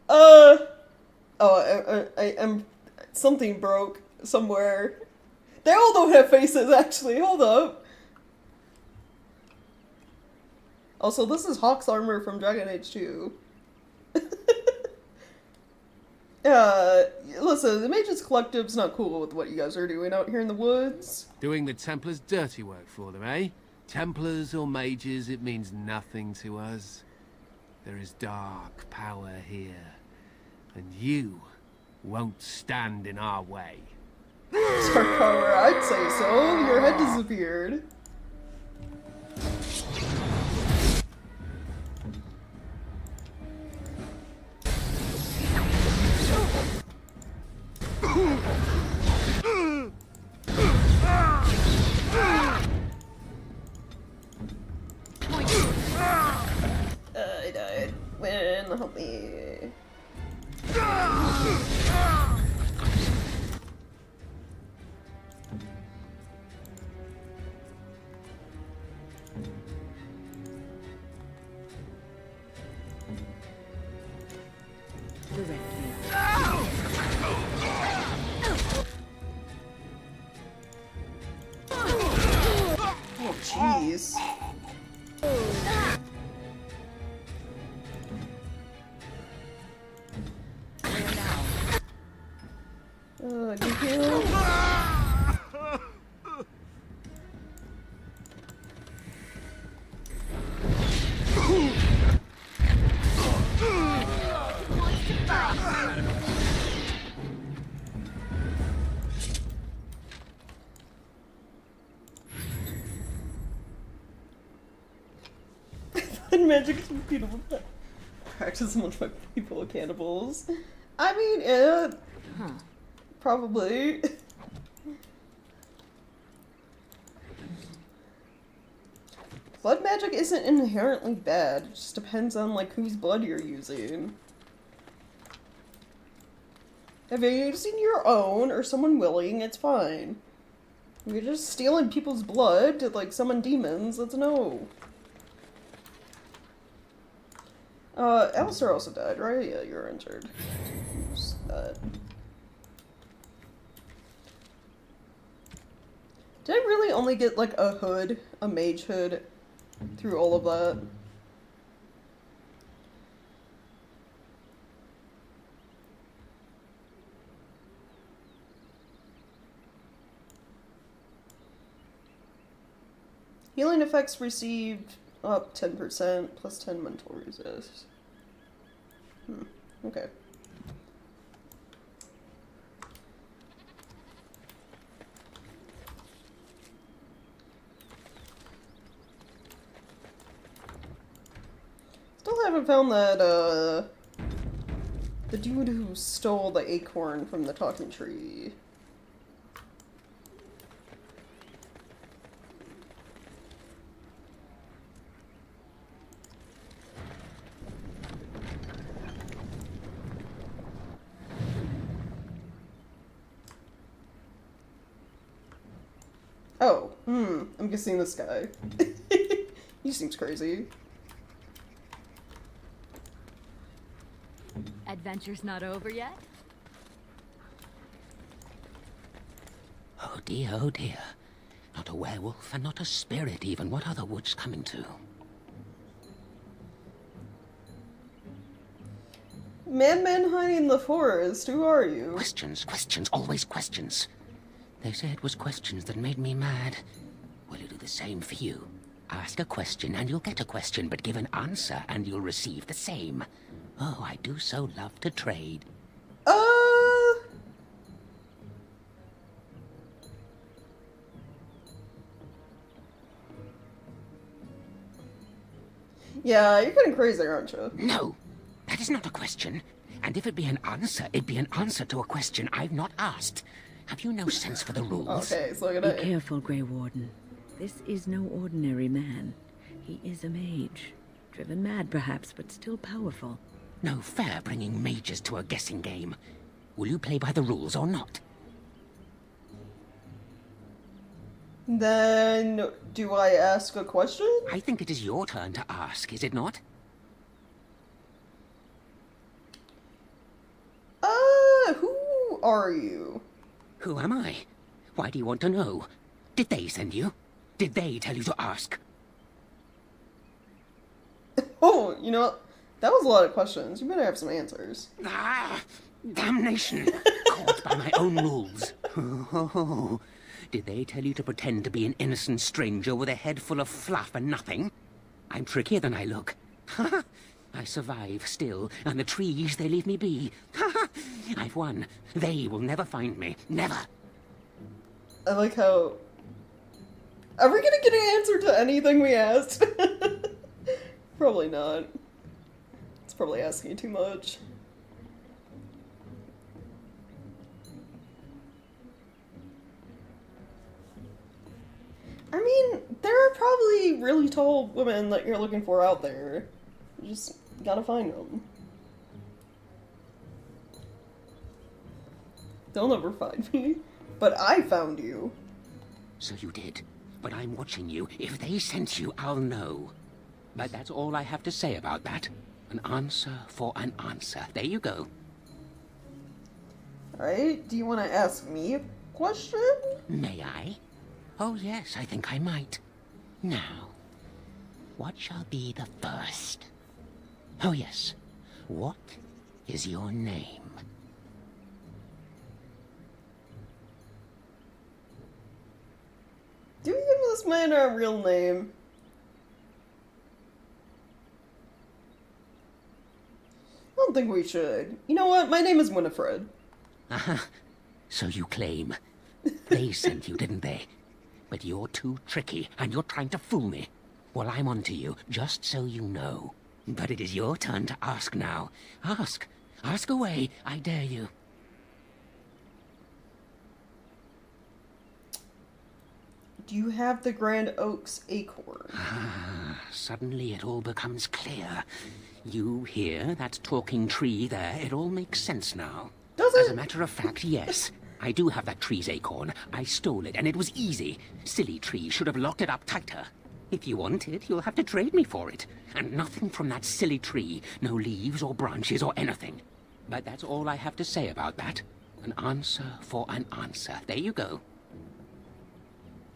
Oh, I'm... Something broke somewhere. They all don't have faces, actually. Hold up. Also, this is Hawk's armor from Dragon Age 2. Listen, the Mages Collective's not cool with what you guys are doing out here in the woods. Doing the Templars' dirty work for them, eh? Templars or mages, it means nothing to us. There is dark power here, and you won't stand in our way. Dark power, I'd say so. Your head disappeared. I died. Win, help me. Direct me. Oh, jeez. You heal? Magic is beautiful. Practice among my people cannibals. I mean, yeah. Probably. Blood magic isn't inherently bad. It just depends on, like, whose blood you're using. If you're using your own or someone willing, it's fine. If you're just stealing people's blood to, like, summon demons, that's a no. Alistair also died, right? Yeah, you were injured. Who's that? Did I really only get, like, a hood, a mage hood, through all of that? Healing effects received up 10%, plus 10 mental resist. Okay. Still haven't found that, the dude who stole the acorn from the talking tree. Oh, I'm guessing this guy. He seems crazy. Adventure's not over yet? Oh dear, oh dear. Not a werewolf and not a spirit even. What are the woods coming to? Man hiding in the forest, who are you? Questions, questions, always questions. They say it was questions that made me mad. Will you do the same for you? Ask a question and you'll get a question, but give an answer and you'll receive the same. Oh, I do so love to trade. Yeah, you're getting crazy, aren't you? No, that is not a question. And if it be an answer, it'd be an answer to a question I've not asked. Have you no sense for the rules? Okay, so I'm Be gonna... careful, Grey Warden. This is no ordinary man. He is a mage. Driven mad, perhaps, but still powerful. No fair bringing mages to a guessing game. Will you play by the rules or not? Then, do I ask a question? I think it is your turn to ask, is it not? Who are you? Who am I? Why do you want to know? Did they send you? Did they tell you to ask? You know, that was a lot of questions. You better have some answers. Ah, damnation! Caught by my own rules. Oh, did they tell you to pretend to be an innocent stranger with a head full of fluff and nothing? I'm trickier than I look. I survive still, and the trees, they leave me be. I've won. They will never find me. Never. I like how... Are we gonna get an answer to anything we asked? Probably not. It's probably asking too much. I mean, there are probably really tall women that you're looking for out there. You just gotta find them. They'll never find me. But I found you. So you did. But I'm watching you. If they sent you, I'll know. But that's all I have to say about that. An answer for an answer. There you go. Alright, do you want to ask me a question? May I? Oh, yes, I think I might. Now, what shall be the first? Oh, yes. What is your name? Do we give this man a real name? I don't think we should. You know what? My name is Winifred. Uh-huh. So you claim. They sent you, didn't they? But you're too tricky, and you're trying to fool me. Well, I'm on to you, just so you know. But it is your turn to ask now. Ask. Ask away, I dare you. Do you have the Grand Oaks acorn? Suddenly it all becomes clear. You hear that talking tree there? It all makes sense now. Does As it? a matter of fact, yes. I do have that tree's acorn. I stole it, and it was easy. Silly tree should have locked it up tighter. If you want it, you'll have to trade me for it. And nothing from that silly tree. No leaves or branches or anything. But that's all I have to say about that. An answer for an answer. There you go.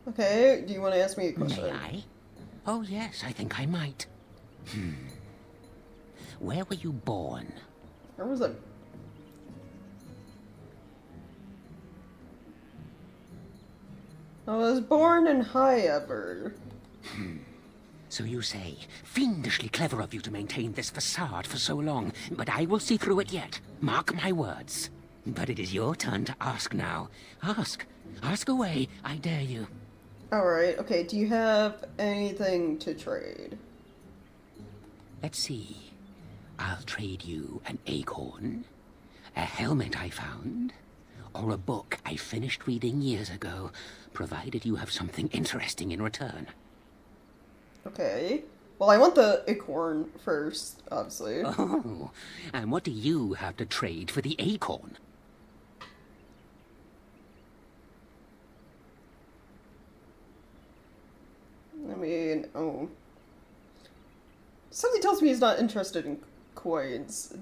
Okay, do you want to ask me a question? May I? Oh, yes, I think I might. Where were you born? Where was I? I was born in High-Ever. So you say. Fiendishly clever of you to maintain this facade for so long, but I will see through it yet. Mark my words. But it is your turn to ask now. Ask. Ask away, I dare you. Alright, okay, do you have anything to trade? Let's see. I'll trade you an acorn, a helmet I found, or a book I finished reading years ago, provided you have something interesting in return. Okay. Well, I want the acorn first, obviously. Oh, and what do you have to trade for the acorn? I mean, oh. Something tells me he's not interested in coins.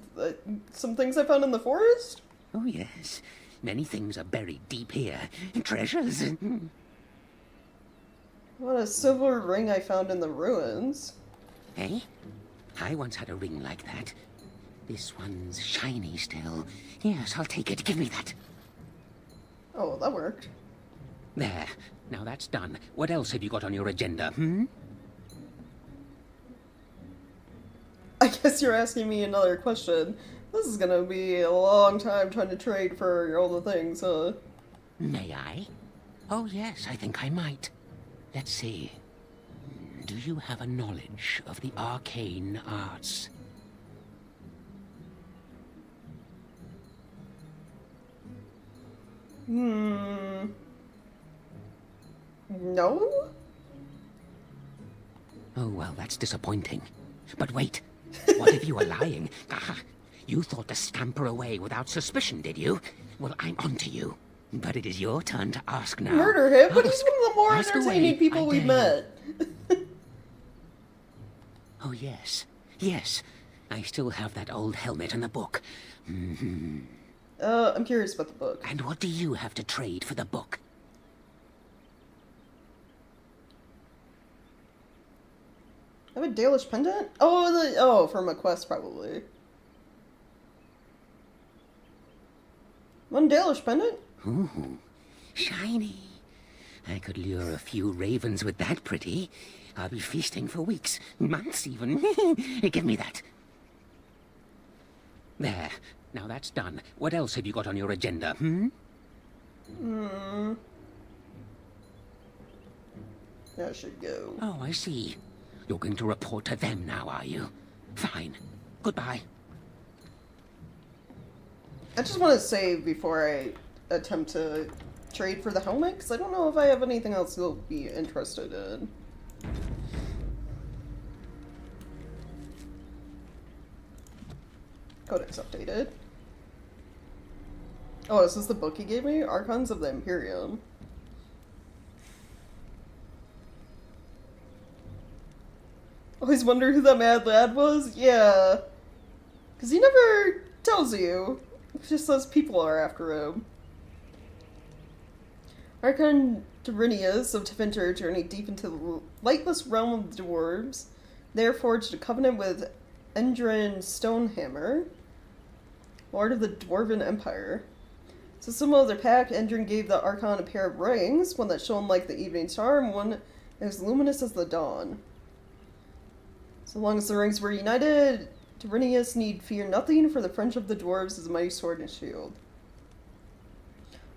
Some things I found in the forest? Oh, yes. Many things are buried deep here. Treasures. What a silver ring I found in the ruins. Eh? I once had a ring like that. This one's shiny still. Yes, I'll take it. Give me that. Oh, that worked. There. Now that's done. What else have you got on your agenda, I guess you're asking me another question. This is gonna be a long time trying to trade for all the things, huh? May I? Oh, yes, I think I might. Let's see. Do you have a knowledge of the arcane arts? No? Oh, well, that's disappointing. But wait. What if you were lying? Ah, you thought to scamper away without suspicion, did you? Well, I'm onto you. But it is your turn to ask now. Murder him? But he's Ask. one of the more Ask entertaining away, people I we've dare met. Oh, yes. Yes. I still have that old helmet and the book. I'm curious about the book. And what do you have to trade for the book? I have a Dalish pendant? Oh, from a quest, probably. One Dalish pendant? Ooh, shiny. I could lure a few ravens with that pretty. I'll be feasting for weeks, months even. Give me that. There. Now that's done. What else have you got on your agenda, That should go. Oh, I see. You're going to report to them now, are you? Fine. Goodbye. I just want to save before I attempt to trade for the helmet, because I don't know if I have anything else you'll be interested in. Codex updated. Oh, is this the book he gave me? Archons of the Imperium. Always wonder who that mad lad was? Yeah. Because he never tells you. He just says people are after him. Archon Dorinius of Tevinter journeyed deep into the lightless realm of the dwarves. There forged a covenant with Endrin Stonehammer, Lord of the Dwarven Empire. As a symbol of their pact, Endrin gave the Archon a pair of rings, one that shone like the evening star and one as luminous as the dawn. So long as the rings were united, Dorinius need fear nothing, for the friendship of the dwarves is a mighty sword and shield.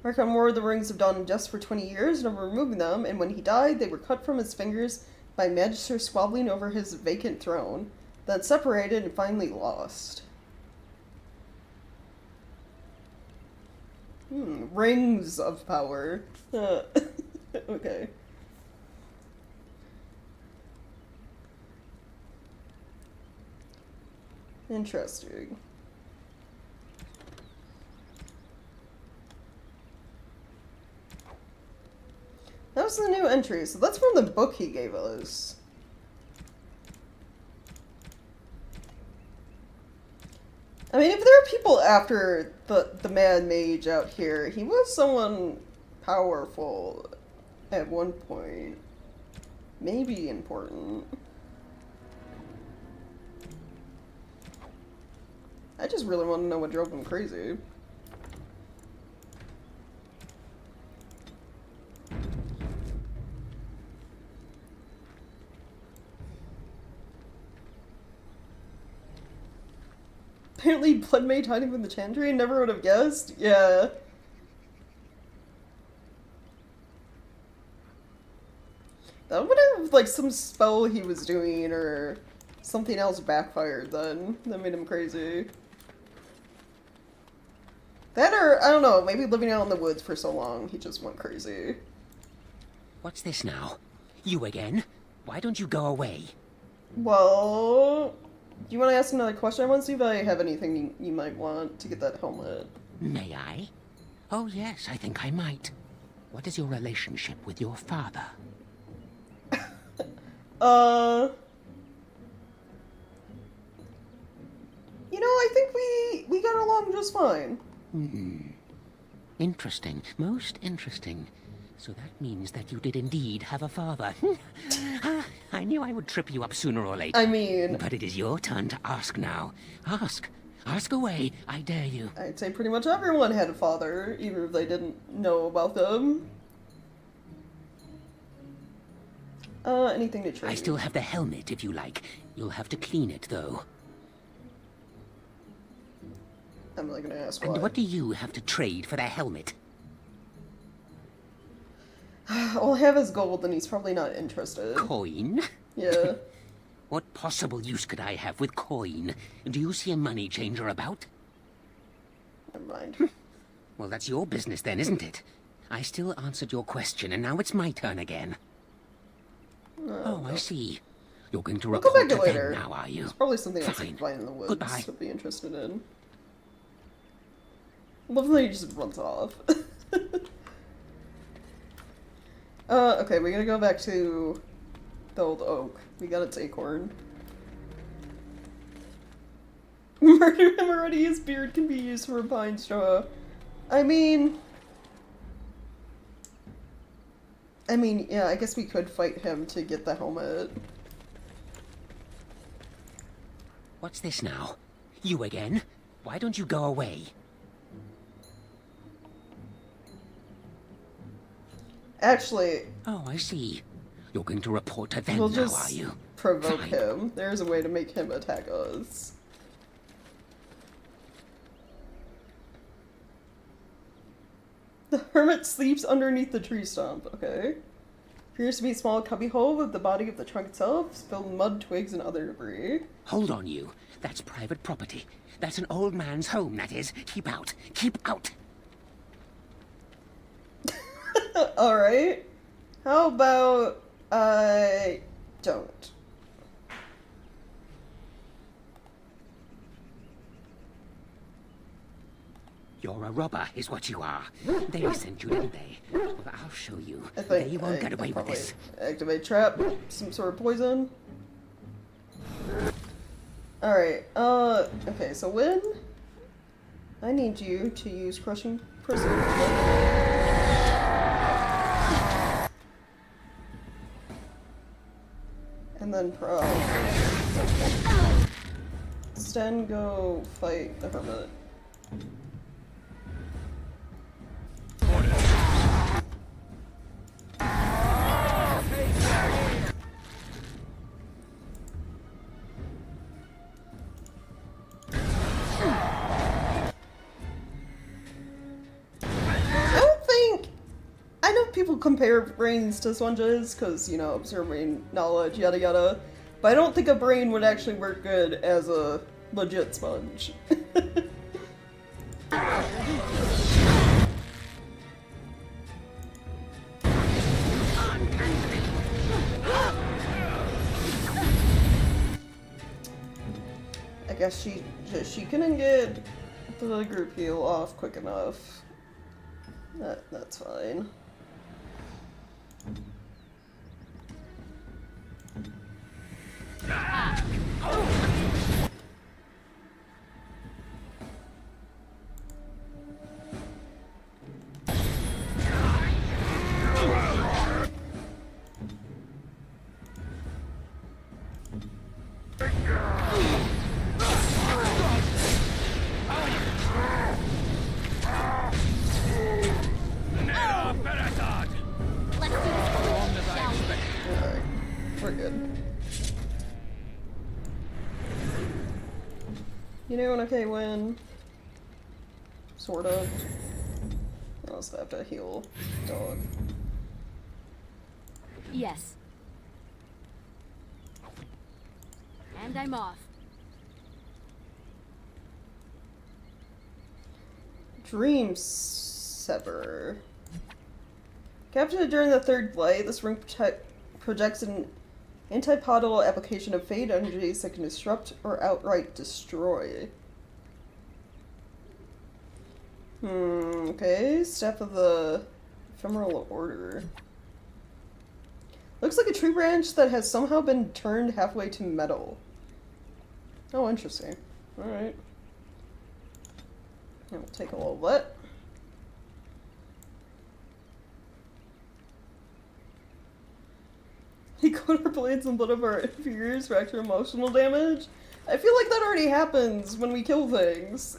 Archon wore the rings of dawn just for 20 years, never removing them, and when he died, they were cut from his fingers by a magister squabbling over his vacant throne, then separated and finally lost. Rings of power. Okay. Interesting. That was the new entry, so that's from the book he gave us. I mean, if there are people after the Mad Mage out here, he was someone powerful at one point. Maybe important. I just really want to know what drove him crazy. Apparently blood mage hiding from the Chandri, never would have guessed. Yeah. I wonder if like some spell he was doing or something else backfired then. That made him crazy. That or, I don't know, maybe living out in the woods for so long, he just went crazy. What's this now? You again? Why don't you go away? Well, do you want to ask another question? I want to see if I have anything you might want to get that helmet. May I? Oh yes, I think I might. What is your relationship with your father? You know, I think we got along just fine. Interesting. Most interesting. So that means that you did indeed have a father. I knew I would trip you up sooner or later. I mean... But it is your turn to ask now. Ask. Ask away. I dare you. I'd say pretty much everyone had a father, even if they didn't know about them. Anything to trade? I still have the helmet, if you like. You'll have to clean it, though. I'm really gonna ask why. And what do you have to trade for the helmet? All I have is gold, and he's probably not interested. Coin? Yeah. What possible use could I have with coin? Do you see a money changer about? Never mind. Well, that's your business then, isn't it? I still answered your question, and now it's my turn again. Oh, I see. You're going to We'll come report back to to later. them now, are you? There's probably something else I Fine. can find in the woods Goodbye. to be interested in. Love that he just runs off. Okay, we gotta go back to the old oak. We got its acorn. Murder him already, his beard can be used for pine straw. I mean, yeah, I guess we could fight him to get the helmet. What's this now? You again? Why don't you go away? Actually, Oh, I see. You're going to report to them we'll now, are just you? provoke Fine. him. There's a way to make him attack us. The hermit sleeps underneath the tree stump. Okay. Appears to be a small cubbyhole with the body of the trunk itself, filled with mud, twigs, and other debris. Hold on, you. That's private property. That's an old man's home, that is. Keep out. Keep out. Alright. How about I don't? You're a robber, is what you are. They sent you, didn't they? Well, I'll show you. I think They won't I get away with probably this. activate trap, some sort of poison. Alright, okay, so when I need you to use crushing precision. And then pro. Sten, go fight the hermit. I know people compare brains to sponges because, you know, absorbing knowledge, yada yada, but I don't think a brain would actually work good as a legit sponge. I guess she couldn't get the group heal off quick enough. That's fine. We're good. You know an okay win? Sort of. I also have to heal dog. Yes. And I'm off. Dream Sever. Captured during the third light, this ring projects an antipodal application of fade energies that can disrupt or outright destroy. Okay. Staff of the Ephemeral Order. Looks like a tree branch that has somehow been turned halfway to metal. Oh, interesting. Alright. We'll take a little bit. He coat our blades in blood of our inferiors for extra emotional damage. I feel like that already happens when we kill things.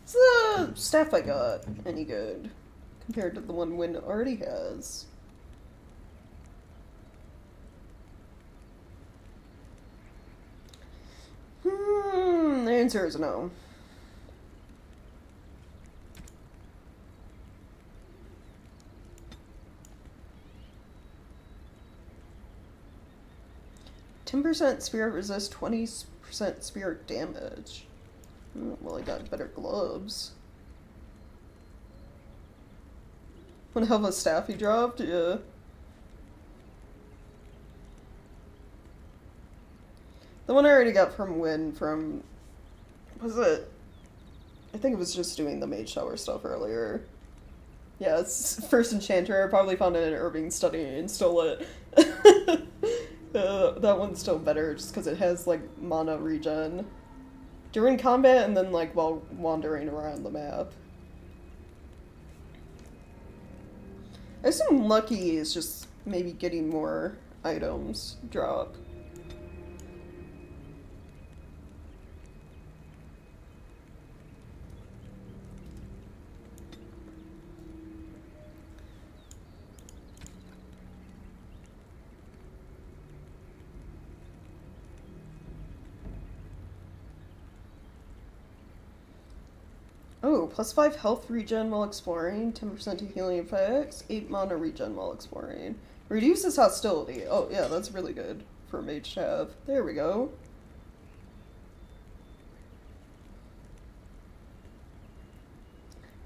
Is the staff I got any good compared to the one Wynn already has? The answer is no. %, spirit resist 20% spirit damage. Well, I got better gloves. Wanna have a staff he dropped? Yeah. The one I already got from Wynn from... Was it? I think it was just doing the mage shower stuff earlier. Yeah, it's first enchanter. I probably found it in Irving study and stole it. That one's still better just because it has like mana regen during combat and then like while wandering around the map. I assume lucky is just maybe getting more items drop. Oh, plus 5 health regen while exploring, 10% to healing effects, 8 mana regen while exploring. Reduces hostility. Oh, yeah, that's really good for a mage to have. There we go.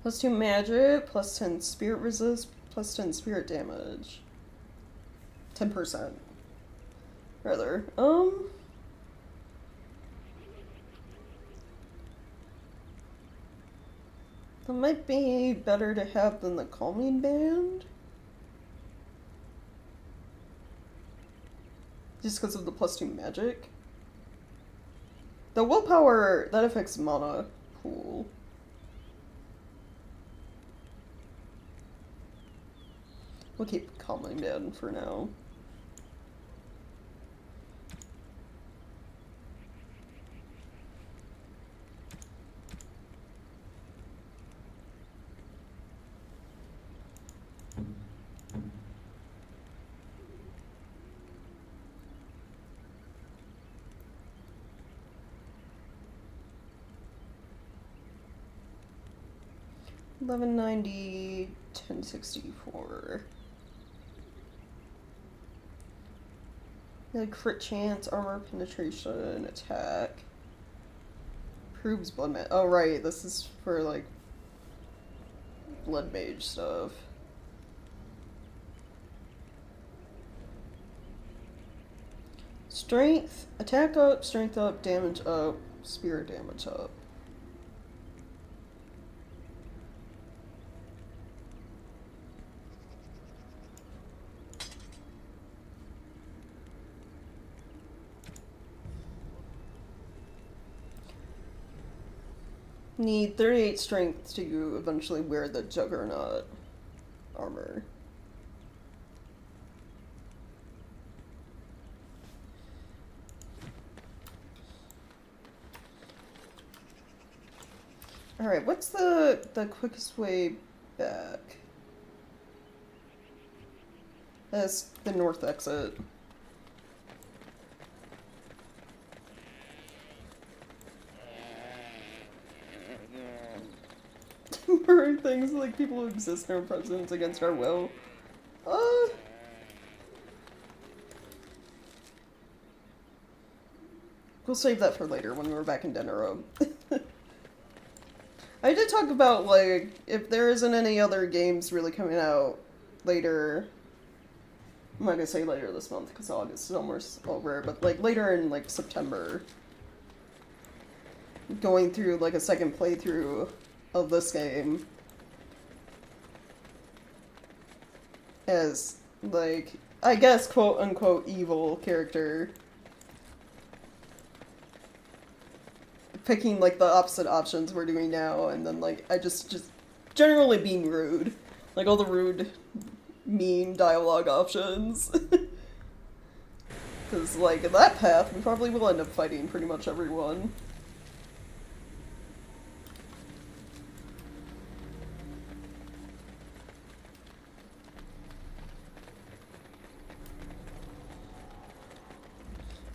Plus 2 magic, plus 10 spirit resist, plus 10 spirit damage. 10%. Rather. That might be better to have than the calming band. Just because of the plus 2 magic. The willpower, that affects mana pool. We'll keep calming band for now. $11.90, $10.64. Like crit chance, armor penetration, attack. Proves blood mage. Oh right, this is for like blood mage stuff. Strength, attack up, strength up, damage up, spirit damage up. Need 38 strength to eventually wear the Juggernaut armor. Alright, what's the quickest way back? That's the north exit. More things like people who exist in our presence against our will. We'll save that for later when we're back in Denerim. I did talk about, like, if there isn't any other games really coming out later. I'm not gonna say later this month because August is almost over, but like later in like September. Going through like a second playthrough of this game as like, I guess, quote unquote evil character. Picking like the opposite options we're doing now, and then like I just generally being rude. Like all the rude, mean dialogue options. Because like in that path we probably will end up fighting pretty much everyone.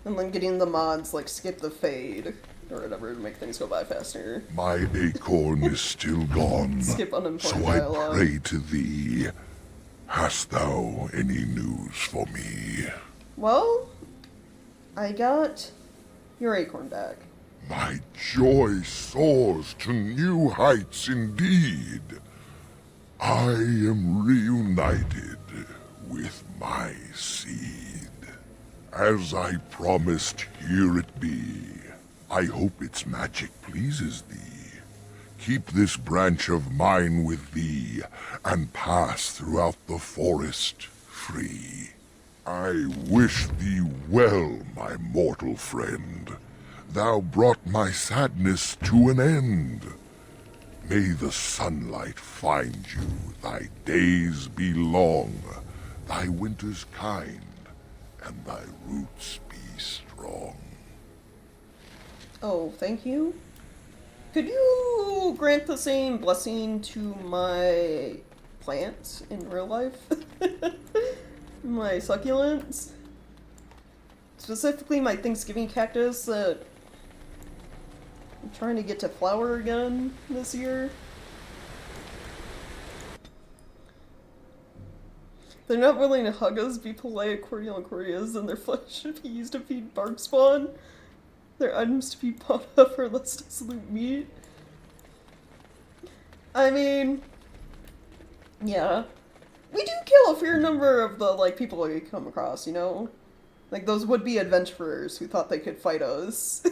And then getting the mods like skip the fade or whatever to make things go by faster. My acorn is still gone, Skip so unimportant I dialogue. pray to thee. Hast thou any news for me? Well, I got your acorn back. My joy soars to new heights indeed. I am reunited with my seed. As I promised, here it be. I hope its magic pleases thee. Keep this branch of mine with thee, and pass throughout the forest free. I wish thee well, my mortal friend. Thou brought my sadness to an end. May the sunlight find you, thy days be long, thy winters kind, and thy roots be strong. Oh, thank you. Could you grant the same blessing to my plants in real life? My succulents? Specifically my Thanksgiving cactus that I'm trying to get to flower again this year. They're not willing to hug us, be polite, cordial and courteous, and their flesh should be used to feed bark spawn. Their items to be bought up for less dissolute meat. I mean, yeah. We do kill a fair number of the, like, people we come across, you know? Like, those would-be adventurers who thought they could fight us.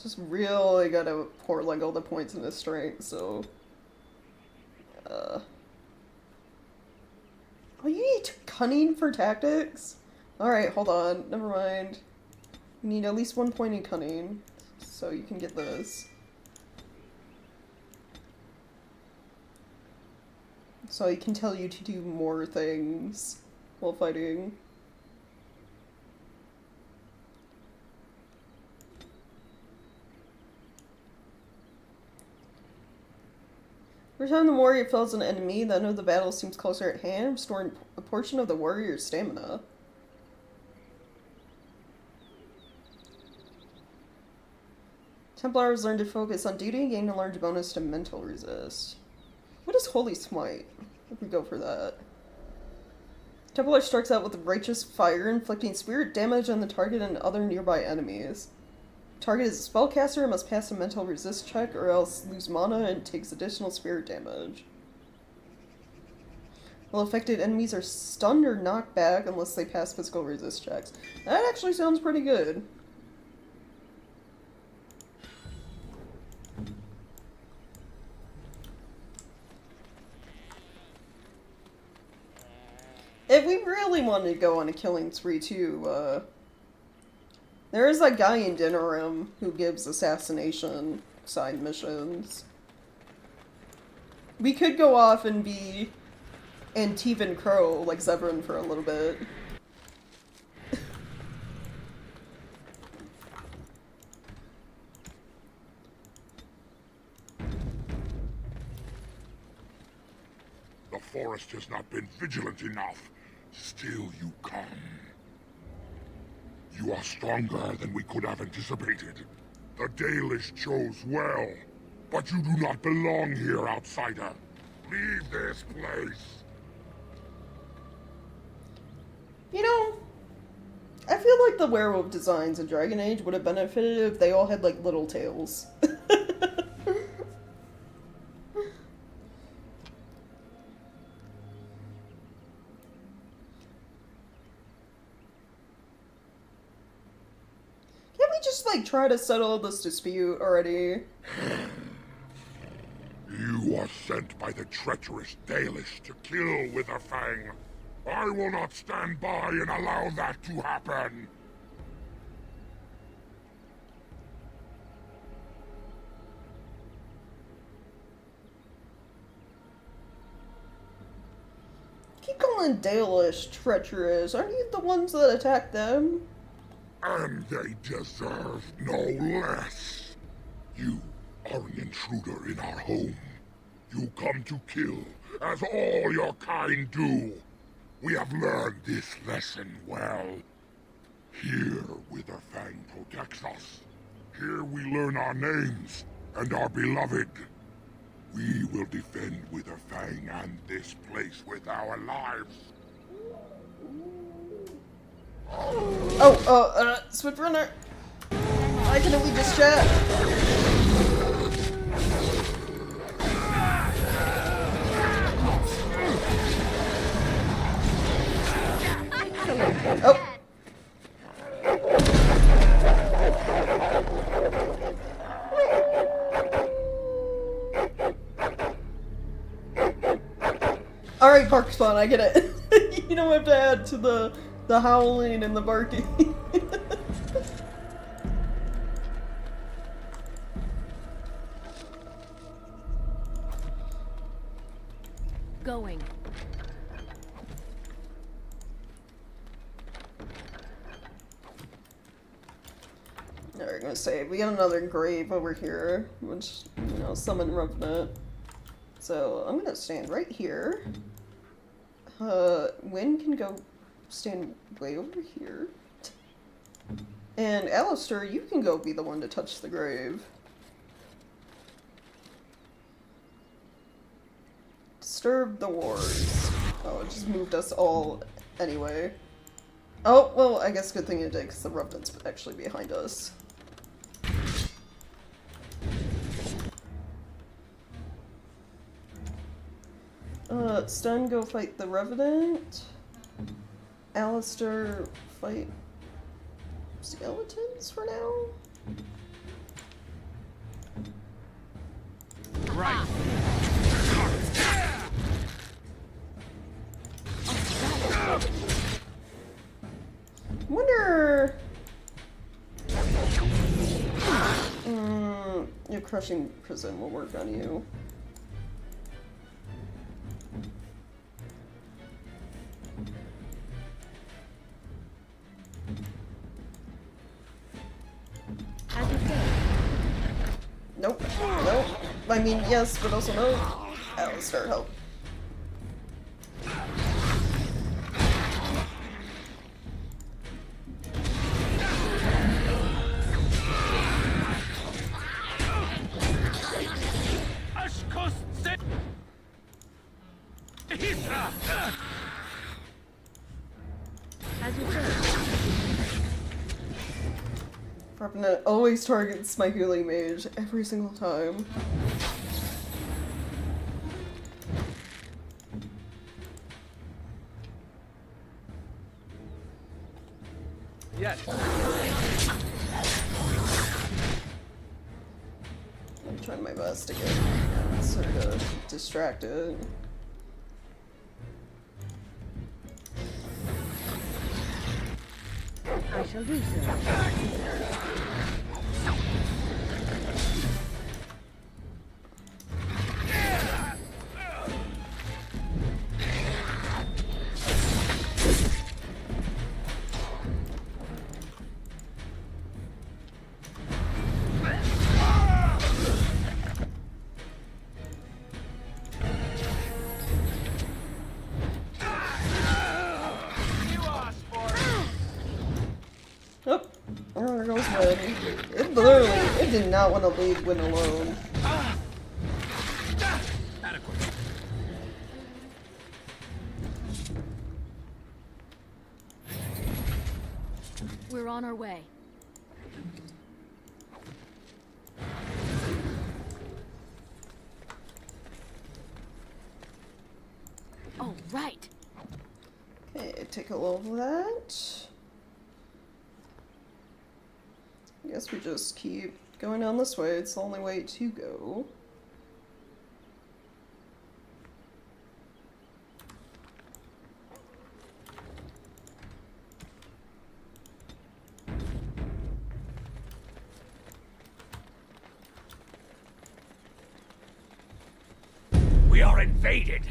Just really gotta pour, like, all the points into strength, so... Oh, you need cunning for tactics? Alright, hold on. Never mind. You need at least 1 point in cunning, so you can get this. So he can tell you to do more things while fighting. Every time the warrior fells an enemy, the end of the battle seems closer at hand, restoring a portion of the warrior's stamina. Templars learn to focus on duty and gain a large bonus to mental resist. What is Holy Smite? If we go for that. Templar strikes out with righteous fire, inflicting spirit damage on the target and other nearby enemies. Target is a spellcaster and must pass a mental resist check or else lose mana and takes additional spirit damage. Well, affected enemies are stunned or knocked back unless they pass physical resist checks. That actually sounds pretty good. If we really wanted to go on a killing spree too, there is that guy in Dinnerim who gives assassination side missions. We could go off and be Antivan Crow like Zevran for a little bit. The forest has not been vigilant enough. Still you come. You are stronger than we could have anticipated. The Dalish chose well. But you do not belong here, outsider. Leave this place. You know, I feel like the werewolf designs in Dragon Age would have benefited if they all had, like, little tails. Can't we just, like, try to settle this dispute already? You are sent by the treacherous Dalish to kill Witherfang. I will not stand by and allow that to happen. Keep calling Dalish treacherous. Aren't you the ones that attacked them? And they deserve no less. You are an intruder in our home. You come to kill, as all your kind do. We have learned this lesson well. Here, Witherfang protects us. Here we learn our names and are beloved. We will defend Witherfang and this place with our lives. Oh, Swift Runner! Why can't we just chat? Oh! Alright, Park Spawn, I get it. You don't have to add to the The howling and the barking. Going. Alright, I'm gonna say, we got another grave over here, which, you know, summon Revenant. So, I'm gonna stand right here. Wynn can go stand way over here. And Alistair, you can go be the one to touch the grave. Disturb the wars. Oh, it just moved us all anyway. Oh, well, I guess good thing it did, because the Revenant's actually behind us. Stun, go fight the Revenant. Alistair, fight skeletons for now? Right. Wonder... your crushing prison will work on you. Nope. Nope. I mean, yes, but also no. Alistair, help. Revenant always targets my healing mage every single time. Yes. I'm trying my best to get sort of distracted. I shall do so. Oh, there goes Wynn. It literally, it did not want to leave Wynn alone. We're on our way. Oh, right. Okay, take a load of that. I guess we just keep going down this way. It's the only way to go. We are invaded!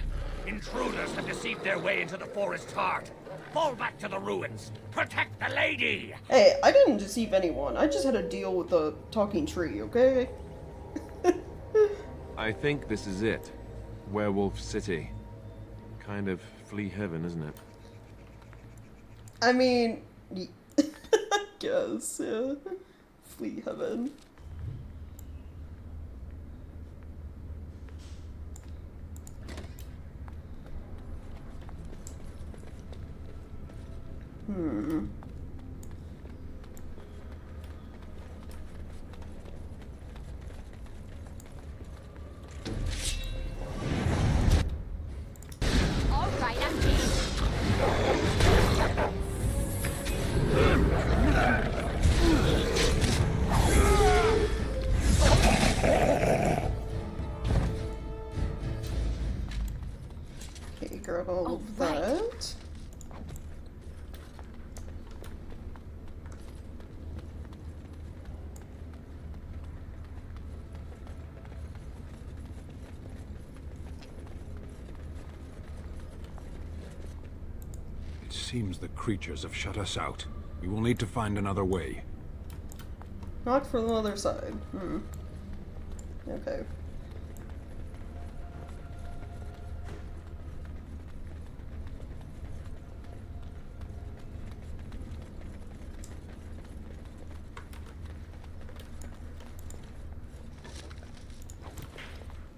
Intruders have deceived their way into the forest's heart. Fall back to the ruins. Protect the lady! Hey, I didn't deceive anyone. I just had to deal with the talking tree, okay? I think this is it. Werewolf City. Kind of flea heaven, isn't it? I mean, I guess, yeah. Flea heaven. All right, I'm game. Okay, grab all of that. seems the creatures have shut us out. We will need to find another way. Not from the other side. Okay.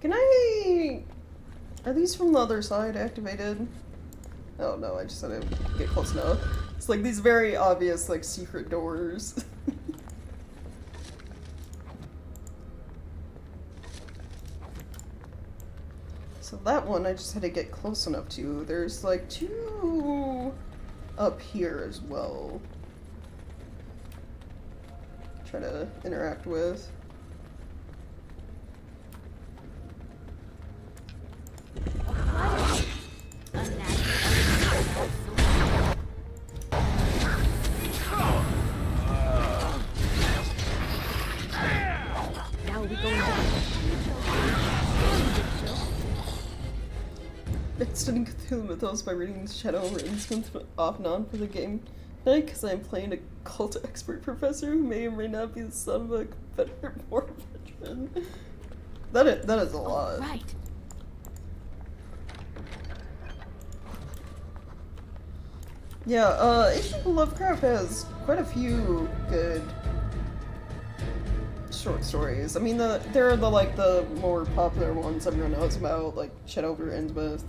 Can I... Are these from the other side activated? Oh no, I just had to get close enough. It's like these very obvious, like, secret doors. So that one I just had to get close enough to. There's like 2 up here as well. Try to interact with. Studying Cthulhu Mythos by reading Shadow over Instance off and on for the game tonight because I'm playing a cult expert professor who may or may not be the son of a Confederate war veteran. That is a lot. Right. Yeah, H.P. Lovecraft has quite a few good short stories. I mean, there are the more popular ones everyone knows about, like Shadow over Innsmouth.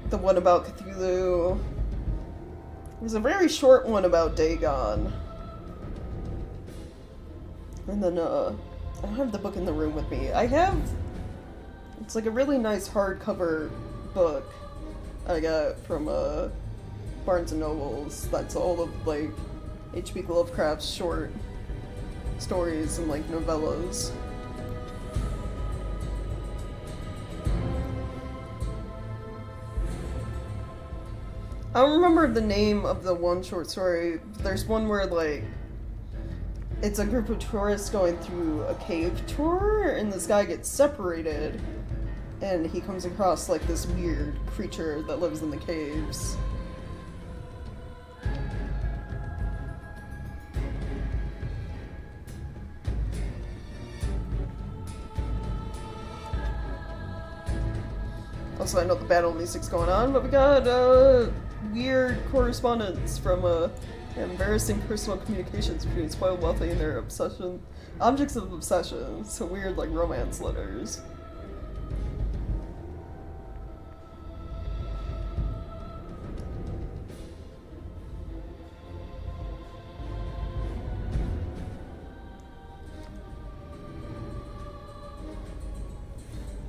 The one about Cthulhu. There's a very short one about Dagon. And then, I don't have the book in the room with me. I have... It's like a really nice hardcover book I got from, Barnes & Nobles. That's all of, like, H.P. Lovecraft's short stories and, like, novellas. I don't remember the name of the one short story. There's one where, like, it's a group of tourists going through a cave tour, and this guy gets separated, and he comes across, like, this weird creature that lives in the caves. Also, I know the battle music's going on, but we got, weird correspondence from embarrassing personal communications between spoiled wealthy and their objects of obsession. So weird, like, romance letters.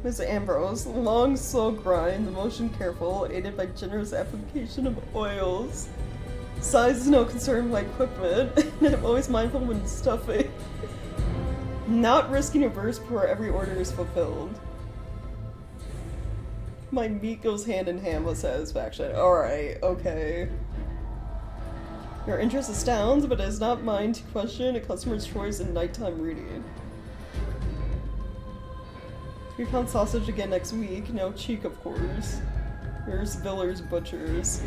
Miss Ambrose, long, slow grind, the motion careful, aided by generous application of oils. Size is no concern by equipment, and I'm always mindful when stuffing. Not risking a burst before every order is fulfilled. My meat goes hand in hand with satisfaction. Alright, okay. Your interest astounds, but it is not mine to question a customer's choice in nighttime reading. 3-pound sausage again next week. No cheek, of course. Here's Villar's Butchers.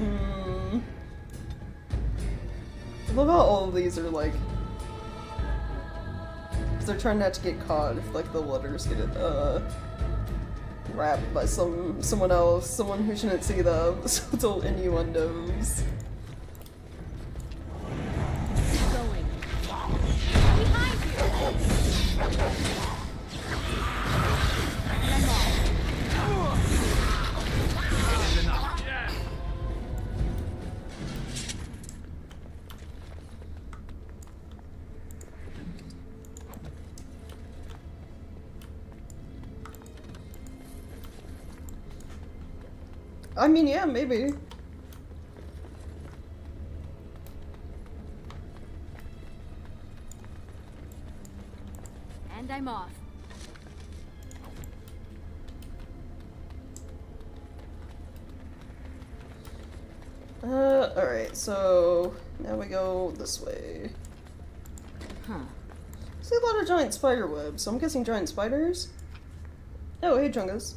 I love how all of these are like... Because they're trying not to get caught if, like, the letters get wrapped by someone else, someone who shouldn't see them. So it's all innuendos. Going. Behind you! I mean, yeah, maybe. And I'm off. Alright, so now we go this way. Huh. See a lot of giant spider webs, so I'm guessing giant spiders? Oh, hey, Chungus.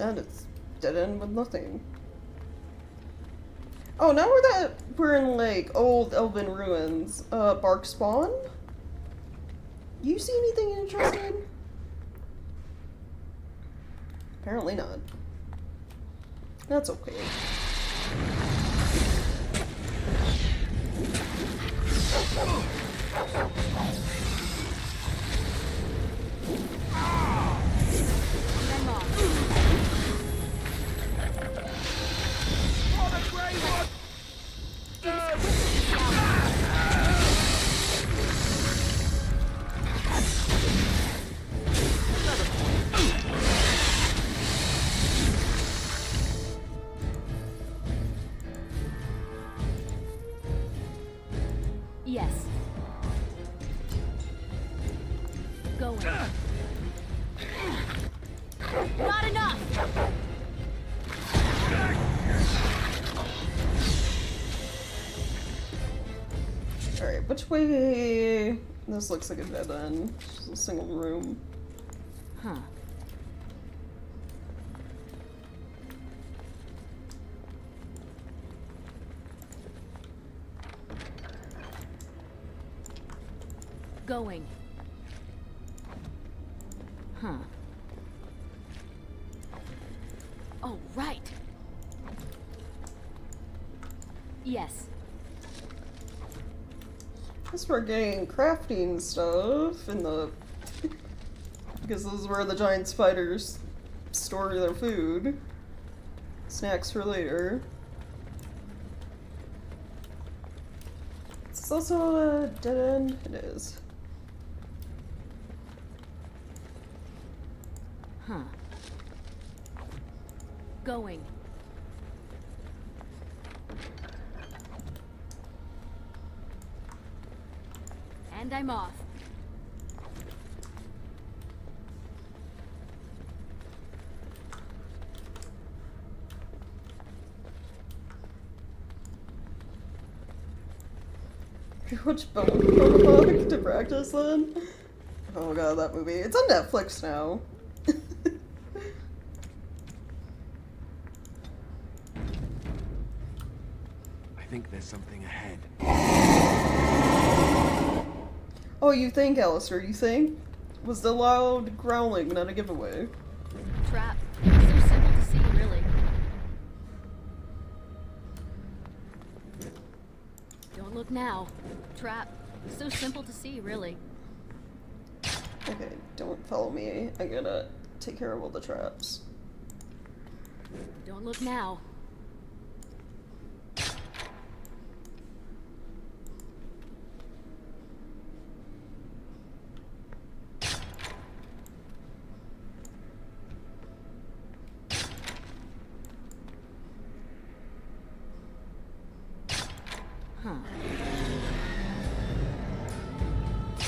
And it's dead end with nothing. Oh, now we're in like old elven ruins. Bark spawn? You see anything interesting? Apparently not. That's okay. Yes. Going. Not enough! Alright, which way? This looks like a dead end. Just a single room. Huh. Going. Huh. Oh, right. Yes. Guess we're getting crafting stuff in the... because this is where the giant spiders store their food. Snacks for later. It's also a dead end. It is. Huh. Going. And I'm off. Which bone to practice then? Oh god, that movie. It's on Netflix now. I think there's something ahead. Oh, you think, Alistair, you think? Was the loud growling not a giveaway? Trap. So simple to see, really. Don't look now. Trap. So simple to see, really. Okay, don't follow me. I gotta take care of all the traps. Don't look now. Huh.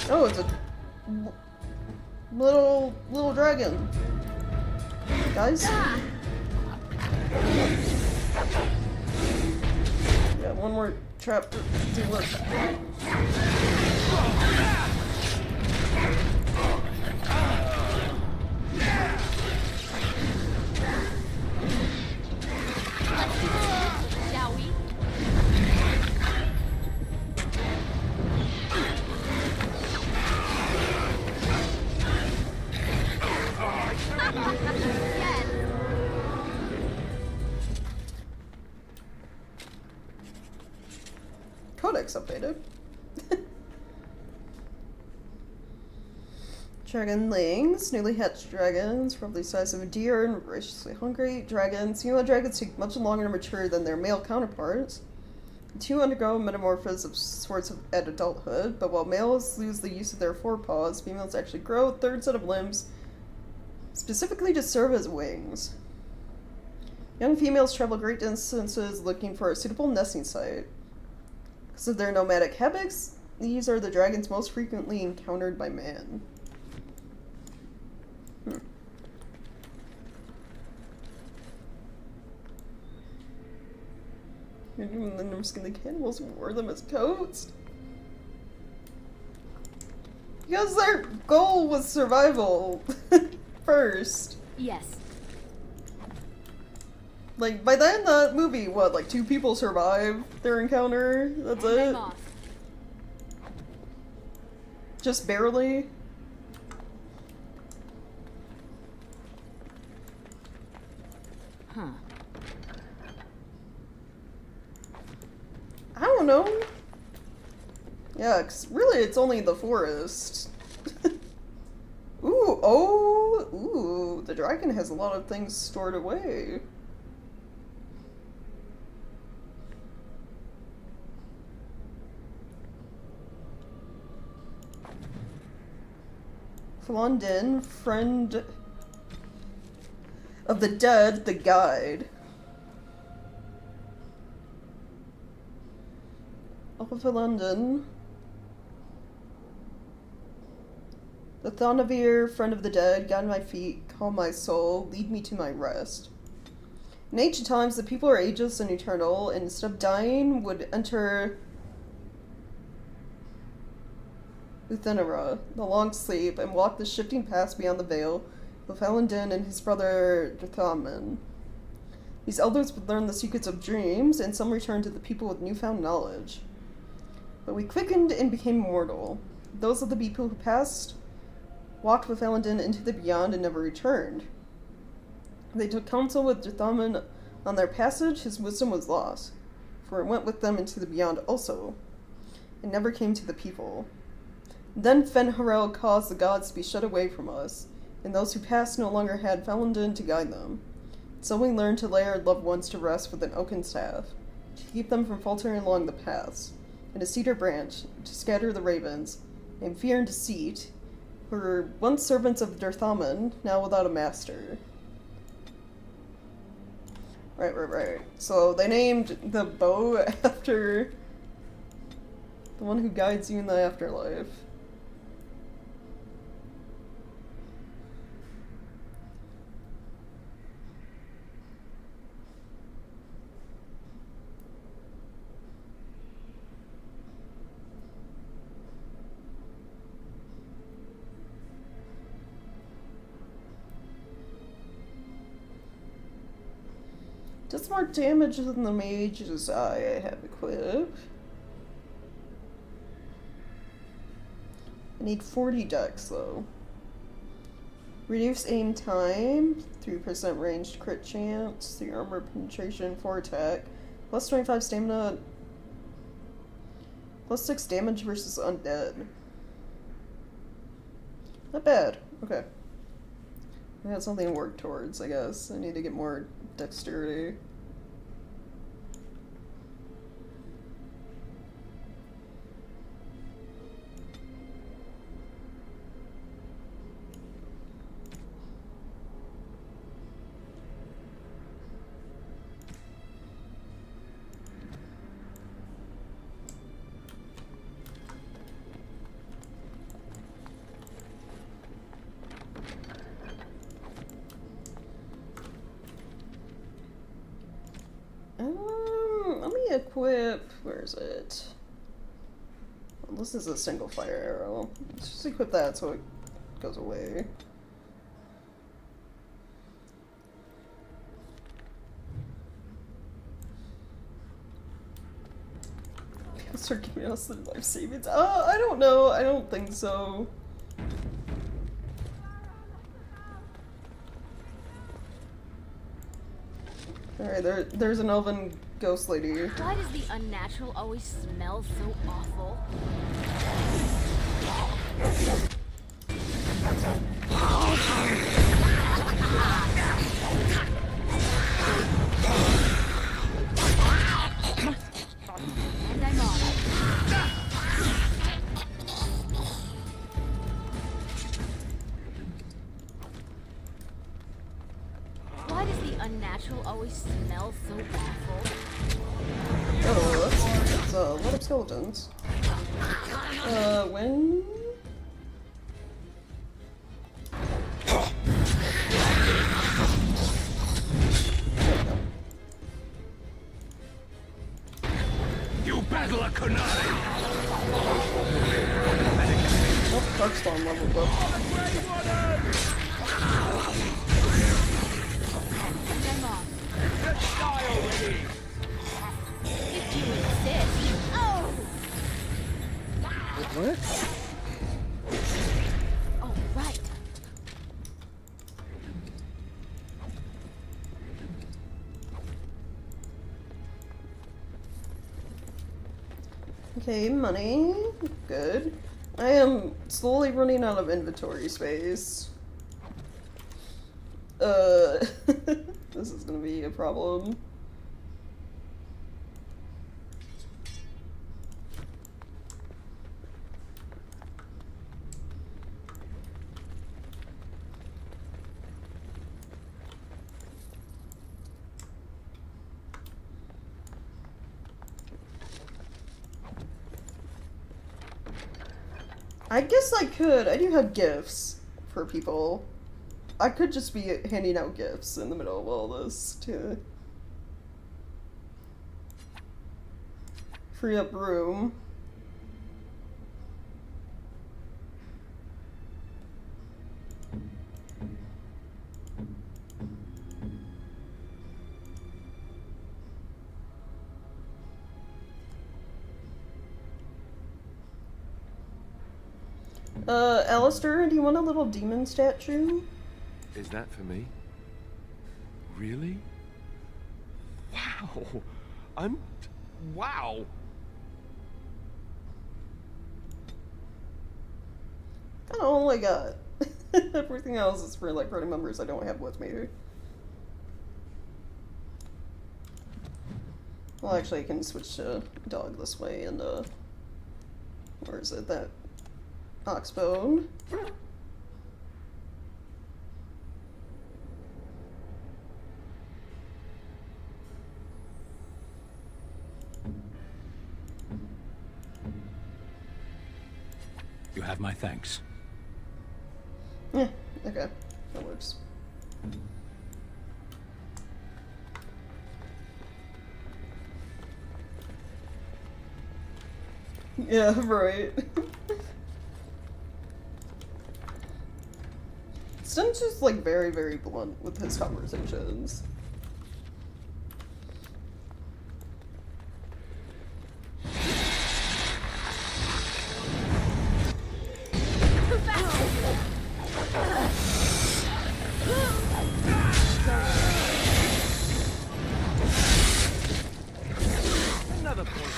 Oh, it's a little dragon. Guys? Yeah, one more trap to look. Shall we? Yes. Codex updated. Dragonlings, newly hatched dragons, roughly the size of a deer and voraciously hungry. Dragons, female dragons take much longer to mature than their male counterparts. The two undergo metamorphosis of sorts at adulthood, but while males lose the use of their forepaws, females actually grow a third set of limbs, specifically to serve as wings. Young females travel great distances looking for a suitable nesting site. Because of their nomadic habits, these are the dragons most frequently encountered by man. And then I'm skin the cannibals wore them as coats. Because their goal was survival first. Yes. Like, by the end of that movie, what, like 2 people survive their encounter? That's And I'm it? off. Just barely? Huh. I don't know. Yeah, 'cause really it's only the forest. Ooh, oh, ooh, the dragon has a lot of things stored away. London, friend of the dead, the guide. Of London. The Thonavir, friend of the dead, guide my feet, calm my soul, lead me to my rest. In ancient times, the people are ageless and eternal, and instead of dying, would enter Uthenera, the long sleep, and walk the shifting paths beyond the veil with Elendin and his brother Drathaman. These elders would learn the secrets of dreams, and some returned to the people with newfound knowledge. But we quickened and became mortal. Those of the people who passed walked with Elendin into the beyond and never returned. They took counsel with Drathaman on their passage. His wisdom was lost, for it went with them into the beyond also, and never came to the people. Then Fen'Harel caused the gods to be shut away from us, and those who passed no longer had Felindin to guide them. So we learned to lay our loved ones to rest with an oaken staff, to keep them from faltering along the paths, and a cedar branch, to scatter the ravens, and fear and deceit, who were once servants of Drathaman, now without a master. Right. So they named the bow after the one who guides you in the afterlife. Does more damage than the mage's eye I have equipped. I need 40 dex though. Reduce aim time, 3% ranged crit chance, 3 armor penetration, 4 attack, plus 25 stamina, plus 6 damage versus undead. Not bad. Okay. I got something to work towards, I guess. I need to get more dexterity. Let me equip, where is it? Well, this is a single fire arrow. Let's just equip that so it goes away. People start giving us the life savings. I don't know. I don't think so. Alright, there's an elven ghost lady. Why does the unnatural always smell so awful? And I'm off. Why does the unnatural always smell so awful? Oh, that's a lot of skeletons. When? You battle a Kunai! Oh, Darkstorm leveled up. And I'm off. Die already! If you insist. Oh! It works. All right. Okay, money. Good. I am slowly running out of inventory space. This is gonna be a problem. I guess I could. I do have gifts for people. I could just be handing out gifts in the middle of all this to free up room. Alistair, do you want a little demon statue? Is that for me? Really? Wow. Wow. Kind of all I got. Everything else is for like party members I don't have with me. Well, actually, I can switch to dog this way and where is it? That oxbone. You have my thanks. Yeah, okay. That works. Yeah, right. Stem's just like very, very blunt with his conversations. Another point.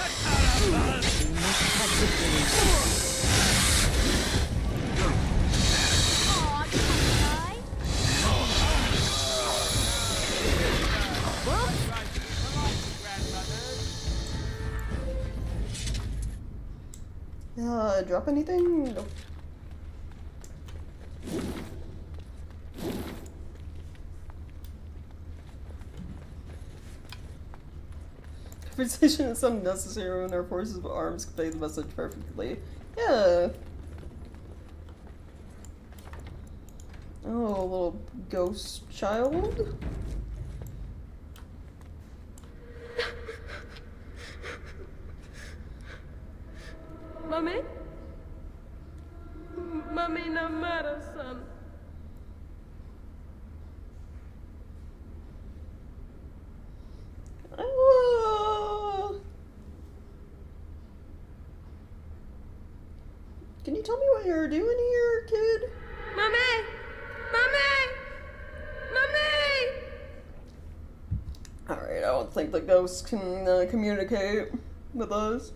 Drop anything? Nope. Conversation is unnecessary when our forces of arms convey the message perfectly. Yeah. Oh, a little ghost child. Mami? Mami Namara-san. Can you tell me what you're doing here, kid? Mami! Mami! Mami! Alright, I don't think the ghosts can communicate with us.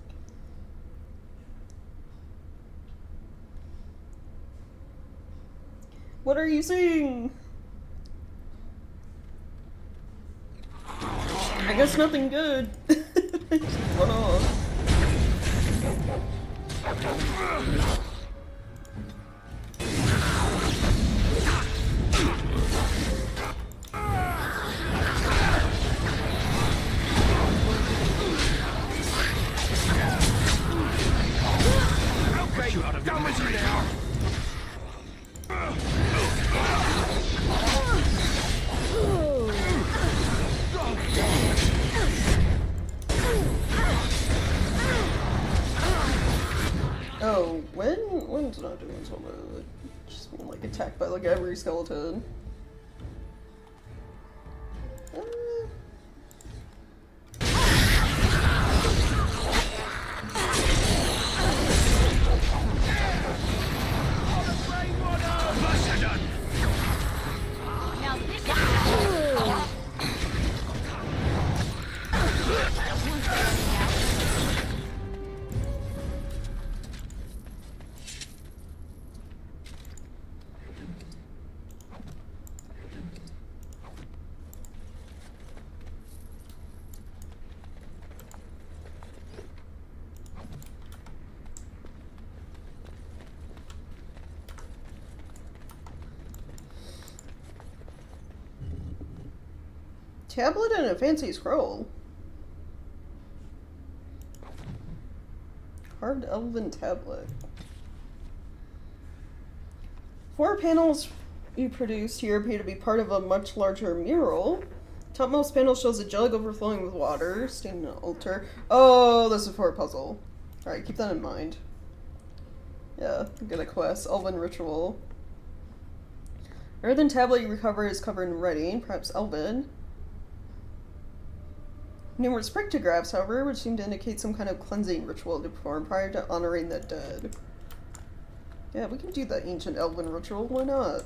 What are you seeing? I guess nothing good. Just run off. Okay, you out of your misery now. Oh, when's not doing so much? Just being like attacked by like every skeleton. Tablet and a fancy scroll. Carved elven tablet. 4 panels you produced here appear to be part of a much larger mural. Topmost panel shows a jug overflowing with water, standing on an altar. Oh, this is for a puzzle. Alright, keep that in mind. Yeah, get a quest. Elven ritual. Earthen tablet you recover is covered in writing, perhaps elven. Numerous pictographs, however, which seem to indicate some kind of cleansing ritual to perform prior to honoring the dead. Yeah, we can do the ancient elven ritual, why not?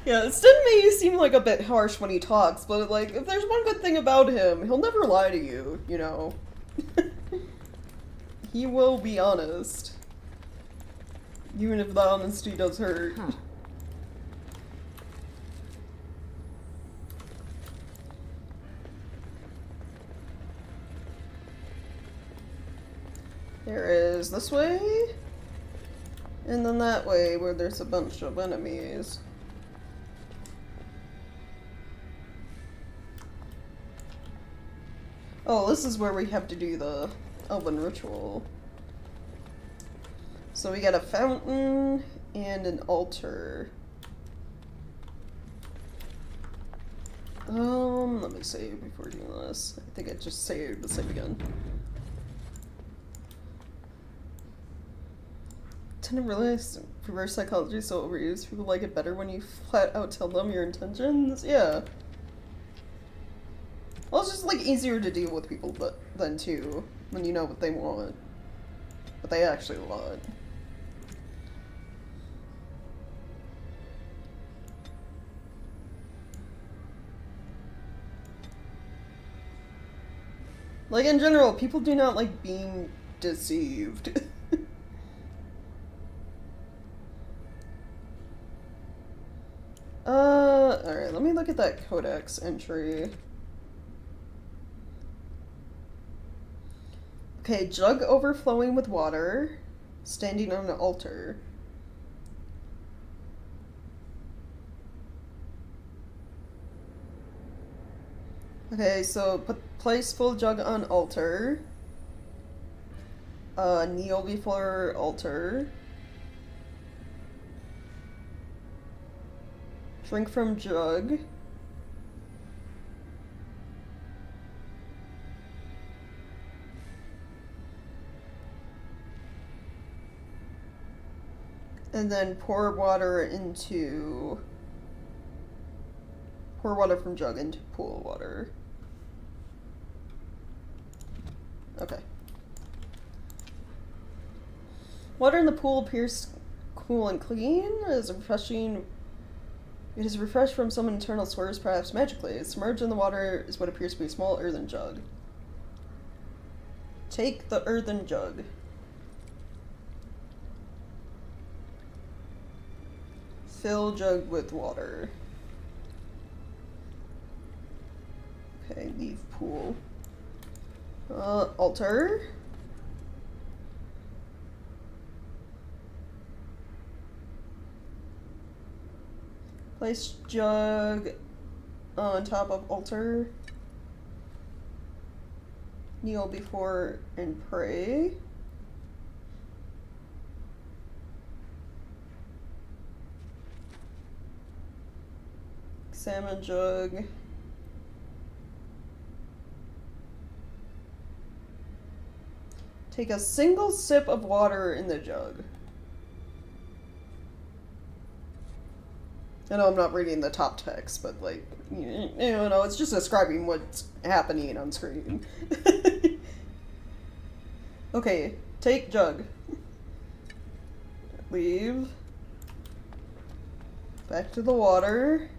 Yeah, Sten may seem like a bit harsh when he talks, but like, if there's one good thing about him, he'll never lie to you, you know? He will be honest. Even if the honesty does hurt. Huh. There is this way, and then that way where there's a bunch of enemies. Oh, this is where we have to do the elven ritual. So we got a fountain and an altar. Let me save before doing this. I think I just saved the save again. Tend to realize reverse psychology is so overused. People like it better when you flat out tell them your intentions. Yeah. Well, it's just like easier to deal with people than too when you know what they want, what they actually want. Like in general, people do not like being deceived. Alright, let me look at that codex entry. Okay, jug overflowing with water, standing on an altar. Okay, so place full jug on altar. Kneel before altar. Drink from jug. And then pour water from jug into pool water. Okay. Water in the pool appears cool and clean. It is refreshed from some internal source, perhaps magically. Submerged in the water is what appears to be a small earthen jug. Take the earthen jug. Fill jug with water. Okay, leave pool. Altar. Place jug on top of altar. Kneel before and pray. Examine jug. Take a single sip of water in the jug. I know I'm not reading the top text, but like, you know, it's just describing what's happening on screen. Okay, take jug. Leave. Back to the water.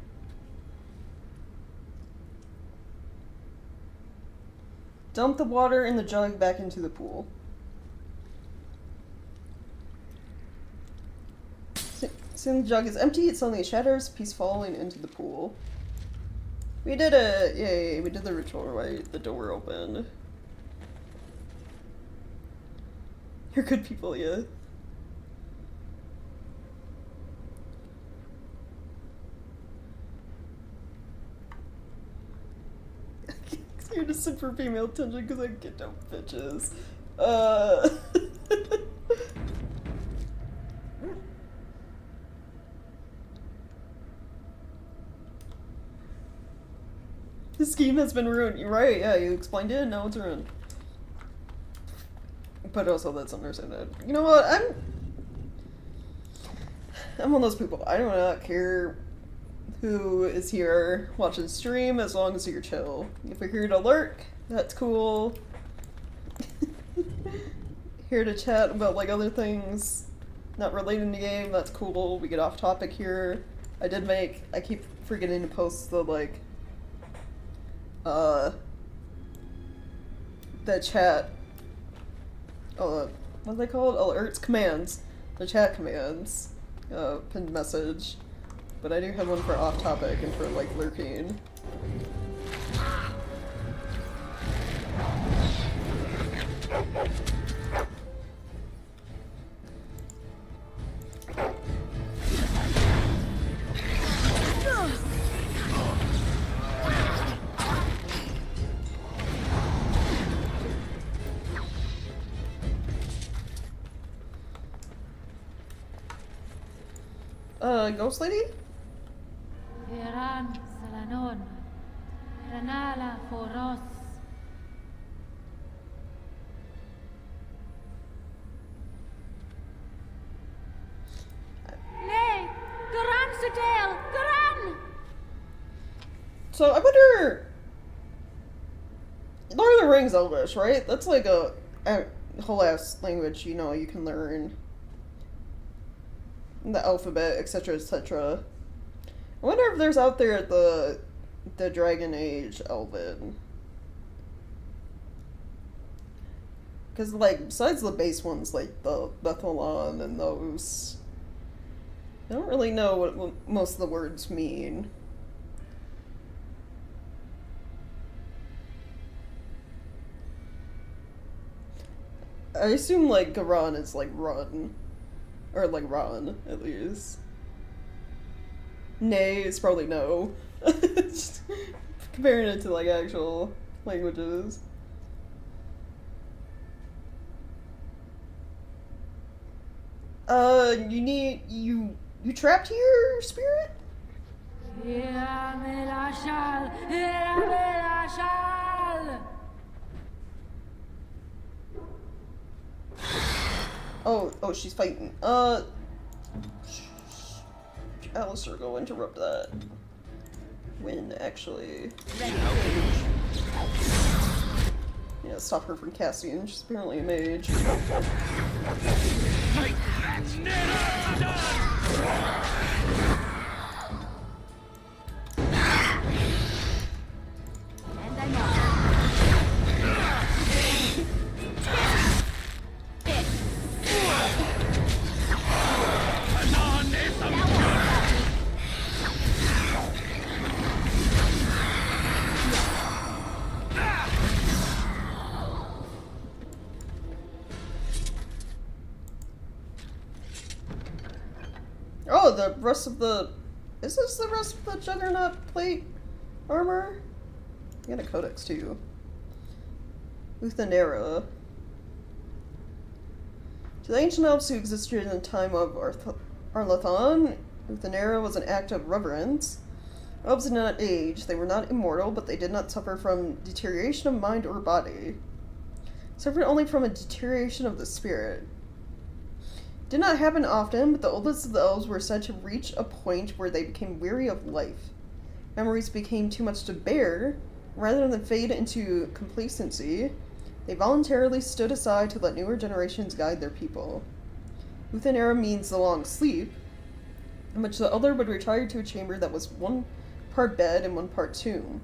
Dump the water in the jug back into the pool. Soon the jug is empty, it suddenly shatters, piece falling into the pool. We did it! Yay, we did the ritual right. The door opened. You're good people, yeah. You're just sit for female attention because I get no bitches. The scheme has been ruined. You're right, yeah, you explained it, now it's ruined. But also, that's understandable. You know what, I'm one of those people. I do not care who is here watching stream as long as you're chill. If you're here to lurk, that's cool. Here to chat about like other things not relating to the game, that's cool. We get off topic here. I keep forgetting to post the like the chat what are they called? Alerts? Commands. The chat commands. Pinned message. But I do have one for off topic and for like lurking. Ghost lady? Iran Salanon. Ranala Foros. Nay! Garan Sudale! Garan! So I wonder, Lord of the Rings Elvish, right? That's like a whole ass language, you know, you can learn. The alphabet, etc., etc. I wonder if there's out there the Dragon Age Elven. Because, like, besides the base ones, like the Bethalon and those, I don't really know what most of the words mean. I assume, like, Garan is, like, run. Or, like, Ron, at least. Nay is probably no. Just comparing it to, like, actual languages. You trapped your spirit? Oh, she's fighting. Alistair, go interrupt that. When, actually. Yeah, stop her from casting. She's apparently a mage. Oh, the rest of the... Is this the rest of the Juggernaut plate armor? I got a codex, too. Uthanera. To the ancient elves who existed in the time of Arlathon, Uthanera was an act of reverence. Elves did not age. They were not immortal, but they did not suffer from deterioration of mind or body. Suffered only from a deterioration of the spirit. Did not happen often, but the oldest of the elves were said to reach a point where they became weary of life. Memories became too much to bear. Rather than fade into complacency, they voluntarily stood aside to let newer generations guide their people. Uthanera means the long sleep, in which the elder would retire to a chamber that was one part bed and one part tomb.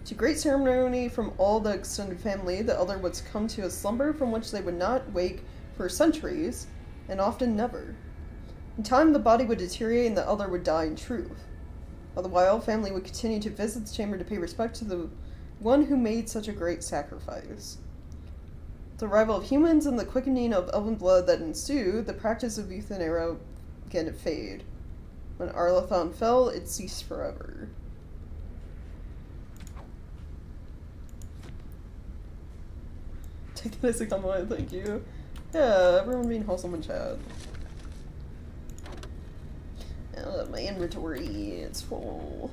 To great ceremony from all the extended family, the elder would succumb to a slumber from which they would not wake for centuries, and often never. In time, the body would deteriorate and the elder would die in truth. While the Weil family would continue to visit the chamber to pay respect to the one who made such a great sacrifice. The arrival of humans and the quickening of elven blood that ensued, the practice of euthanasia began to fade. When Arlathon fell, it ceased forever. Take the basic on thank you. Yeah, everyone being wholesome in chat. My inventory is full.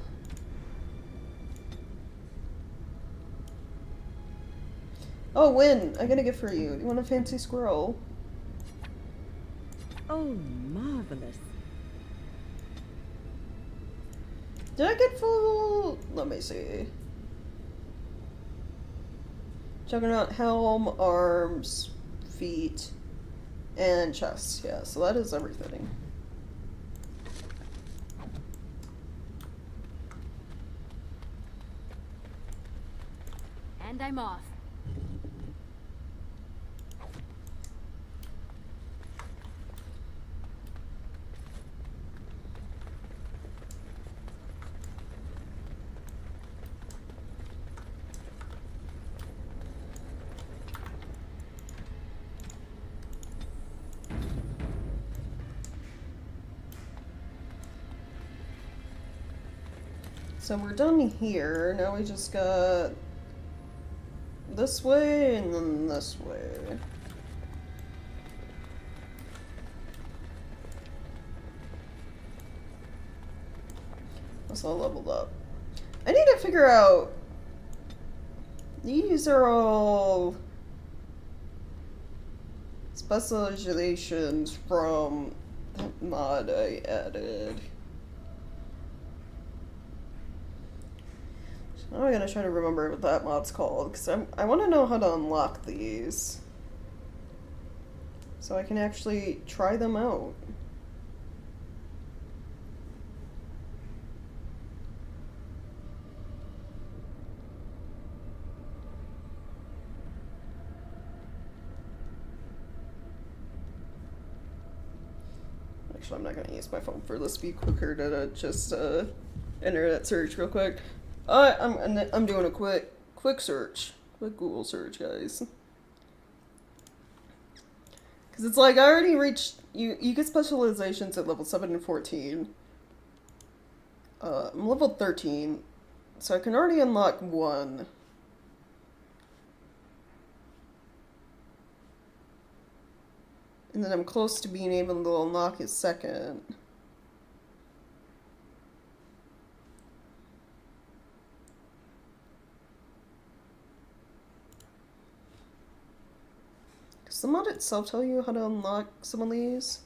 Oh, Win! I got a gift for you. You want a fancy squirrel? Oh, marvelous. Did I get full? Let me see. Juggernaut helm, arms, feet, and chest. Yeah, so that is everything. And I'm off. So we're done here. Now we just got this way and then this way. That's all leveled up. I need to figure out. These are all specializations from that mod I added. Now I gotta try to remember what that mod's called, because I want to know how to unlock these. So I can actually try them out. Actually, I'm not gonna use my phone for this. Be quicker to just internet search real quick. I'm doing a quick search, quick Google search, guys. Because it's like I already reached you get specializations at level 7 and 14. I'm level 13, so I can already unlock one. And then I'm close to being able to unlock his second. Does the mod itself tell you how to unlock some of these?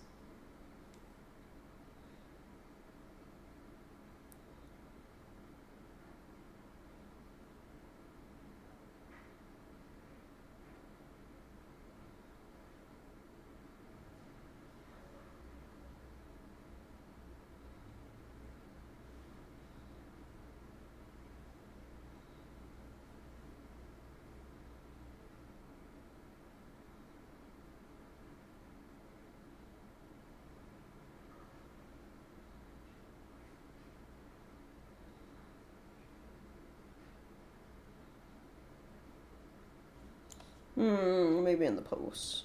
Maybe in the post.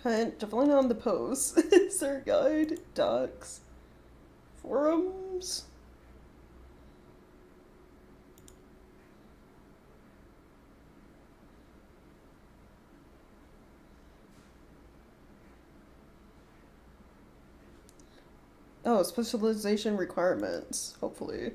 Okay, definitely not on the post. Sir Guide, docs, forums. Oh, specialization requirements, hopefully.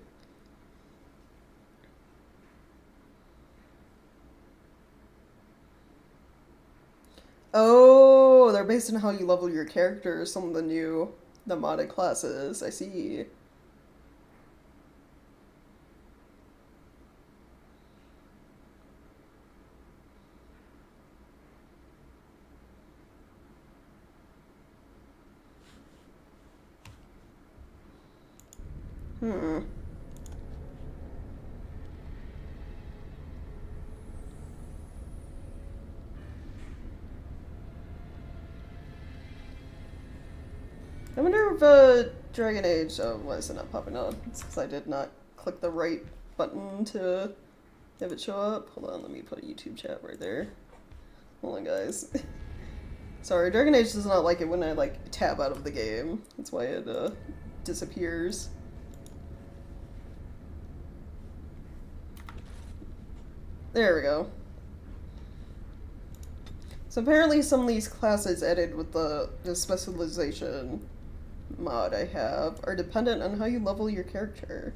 Oh, they're based on how you level your character, some of the modded classes. I see. Hmm. I wonder if Dragon Age, oh, why is it not popping up? It's because I did not click the right button to have it show up. Hold on, let me put a YouTube chat right there. Hold on, guys. Sorry, Dragon Age does not like it when I, like, tab out of the game. That's why it, disappears. There we go. So apparently some of these classes added with the specialization mod I have are dependent on how you level your character.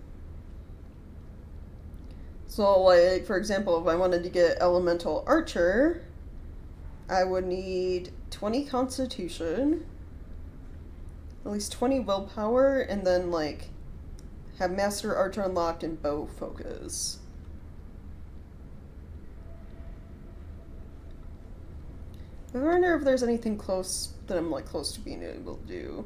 So, like, for example, if I wanted to get Elemental Archer, I would need 20 Constitution, at least 20 Willpower, and then, like, have Master Archer unlocked and Bow Focus. I wonder if there's anything close that I'm, like, close to being able to do.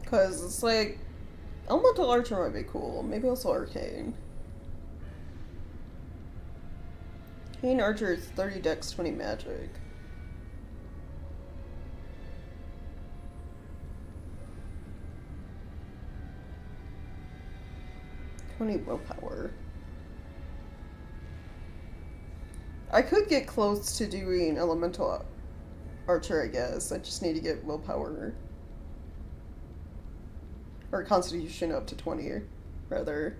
Because it's like, Elemental Archer might be cool. Maybe also Arcane. Arcane Archer is 30 Dex, 20 Magic. Willpower. I could get close to doing Elemental Archer, I guess. I just need to get Willpower. Or Constitution up to 20, rather.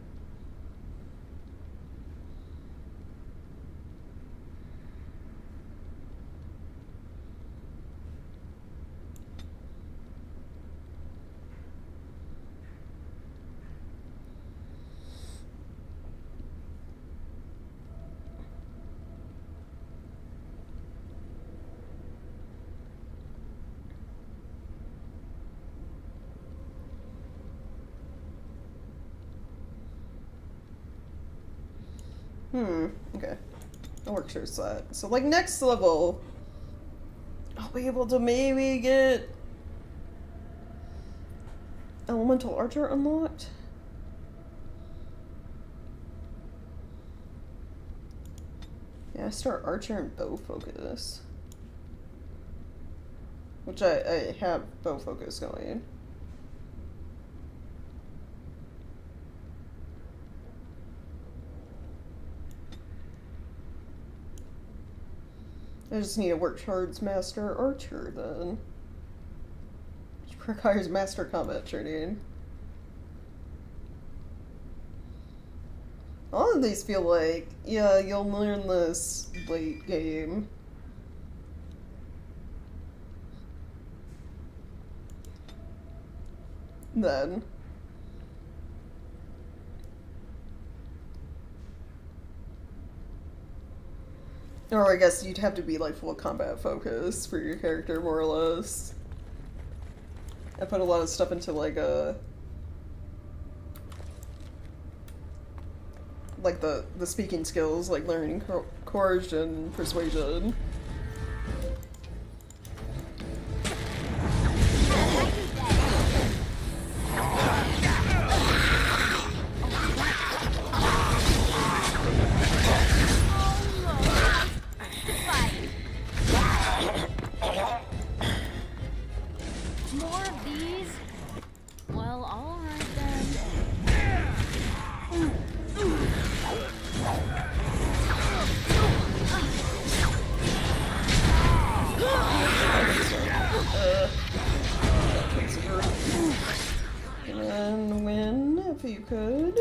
Okay. That works for that. So, like, next level, I'll be able to maybe get Elemental Archer unlocked? Yeah, start Archer and Bow Focus. Which I have Bow Focus going. I just need to work towards Master Archer then. Which requires Master Combat training. All of these feel like, yeah, you'll learn this late game. Then. Or I guess you'd have to be like full combat focus for your character, more or less. I put a lot of stuff into like the speaking skills, like learning coercion, persuasion. again, Win, if you could.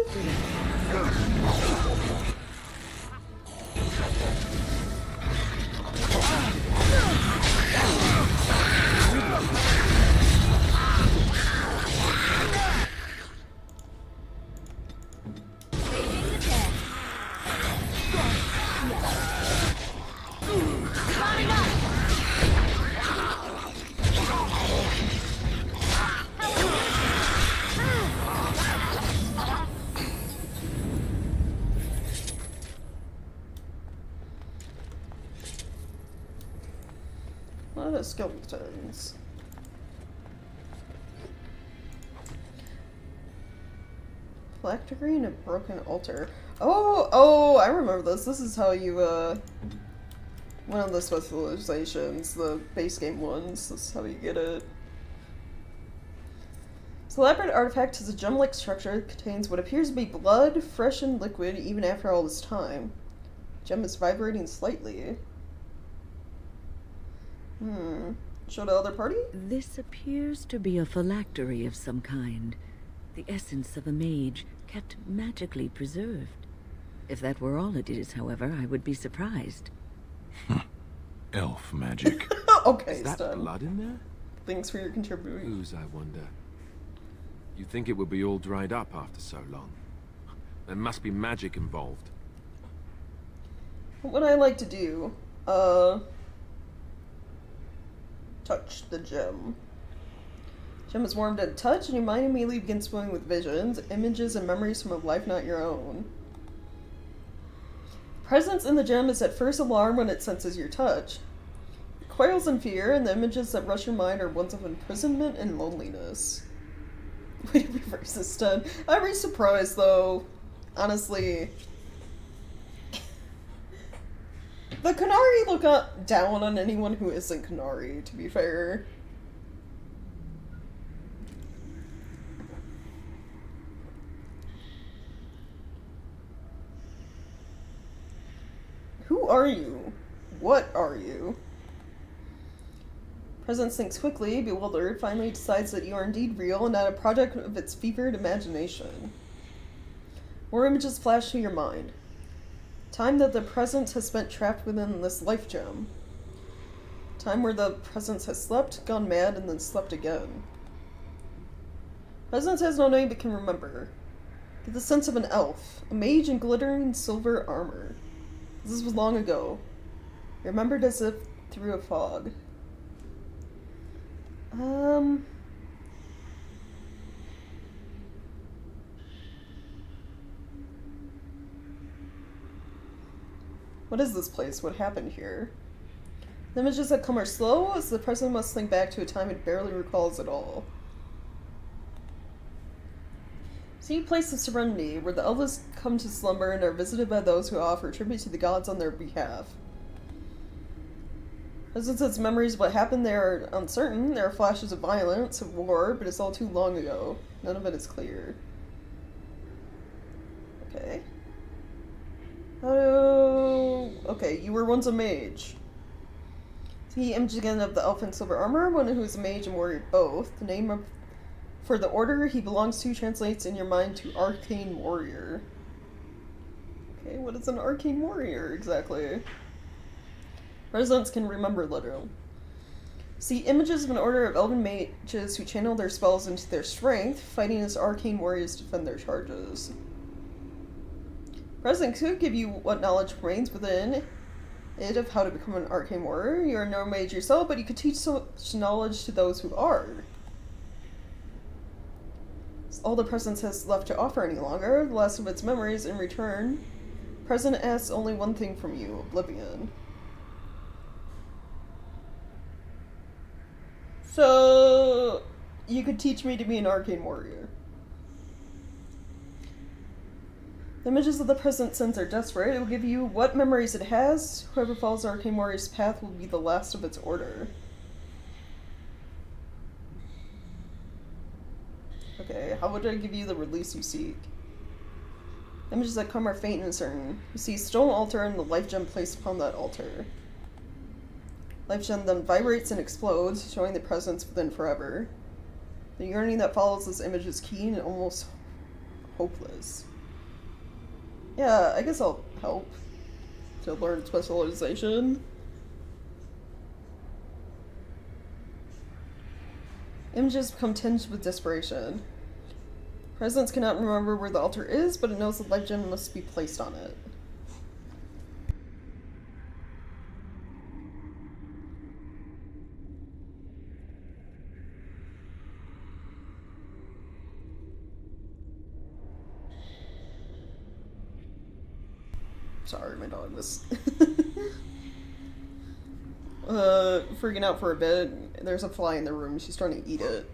A lot of skeletons. Black degree and a broken altar. Oh, I remember this. This is how you, one of the specializations, the base game ones. This is how you get it. This elaborate artifact has a gem-like structure that contains what appears to be blood, fresh and liquid, even after all this time. Gem is vibrating slightly. Show the other party? This appears to be a phylactery of some kind. The essence of a mage, kept magically preserved. If that were all it is, however, I would be surprised. Elf magic. Okay, Is that Stun. blood in there? Thanks for your contribution. Whose, I wonder? You'd think it would be all dried up after so long. There must be magic involved. What I like to do, touch the gem. Gem is warmed at touch, and your mind immediately begins swimming with visions, images, and memories from a life not your own. Presence in the gem is at first alarmed when it senses your touch. It coils in fear, and the images that rush your mind are ones of imprisonment and loneliness. Way to reverse this, Stun. I'd be surprised, though. Honestly. The Qunari look down on anyone who isn't Qunari, to be fair. Who are you? What are you? Presence thinks quickly, bewildered, finally decides that you are indeed real and not a product of its fevered imagination. More images flash through your mind. Time that the presence has spent trapped within this life gem. Time where the presence has slept, gone mad, and then slept again. Presence has no name but can remember. Get the sense of an elf, a mage in glittering silver armor. This was long ago. Remembered as if through a fog. What is this place? What happened here? The images that come are slow, as the person must think back to a time it barely recalls at all. See Place of Serenity, where the elves come to slumber and are visited by those who offer tribute to the gods on their behalf. As it says memories of what happened there are uncertain, there are flashes of violence, of war, but it's all too long ago. None of it is clear. Okay. Okay, you were once a mage. See image again of the elf in silver armor, one who is a mage and warrior both. The name for the order he belongs to translates in your mind to arcane warrior. Okay, what is an arcane warrior exactly? Residents can remember literal. See images of an order of elven mages who channel their spells into their strength, fighting as arcane warriors to defend their charges. President could give you what knowledge remains within it of how to become an arcane warrior. You are no mage yourself, but you could teach such knowledge to those who are. It's all the presence has left to offer any longer, the last of its memories. In return, Present asks only one thing from you, oblivion. So, you could teach me to be an arcane warrior. The images of the present sense are desperate. It will give you what memories it has. Whoever follows the arcane warrior's path will be the last of its order. Okay, how would I give you the release you seek? Images that come are faint and uncertain. You see a stone altar and the life gem placed upon that altar. Life gem then vibrates and explodes, showing the presence within forever. The yearning that follows this image is keen and almost hopeless. Yeah, I guess I'll help to learn specialization. Images become tinged with desperation. Presence cannot remember where the altar is, but it knows the legend must be placed on it. Sorry, my dog was freaking out for a bit. There's a fly in the room. She's trying to eat it.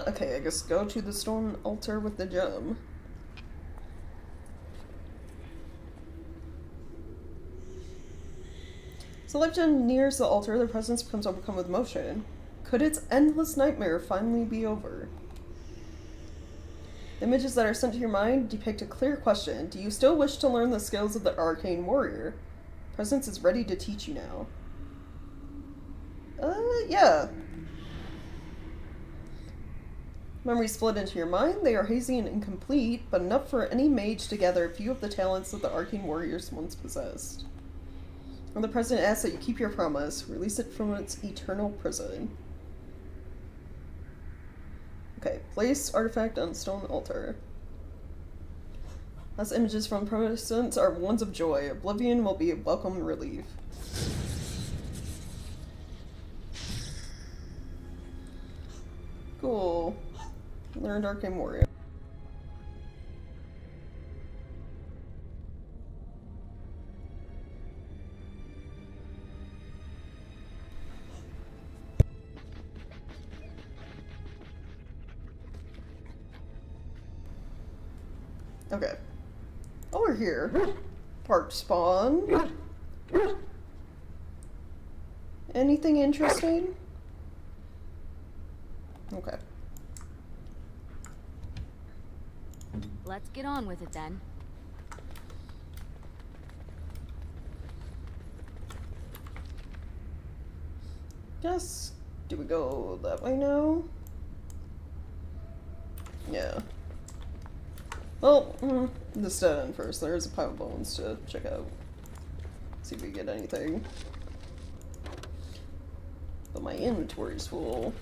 Okay, I guess go to the stone altar with the gem. As the legend nears the altar, the presence becomes overcome with motion. Could its endless nightmare finally be over? The images that are sent to your mind depict a clear question. Do you still wish to learn the skills of the arcane warrior? Presence is ready to teach you now. Yeah. Memories split into your mind. They are hazy and incomplete, but enough for any mage to gather a few of the talents that the arcane warriors once possessed. And the present asks that you keep your promise. Release it from its eternal prison. Okay, place artifact on stone altar. Last images from presence are ones of joy. Oblivion will be a welcome relief. Cool. Learned arcane warrior. Okay. Oh, we're here. Park spawn. Anything interesting? Okay. Let's get on with it then. Guess, do we go that way now? Yeah. Well, this dead end first. There's a pile of bones to check out. See if we get anything. But my inventory's full.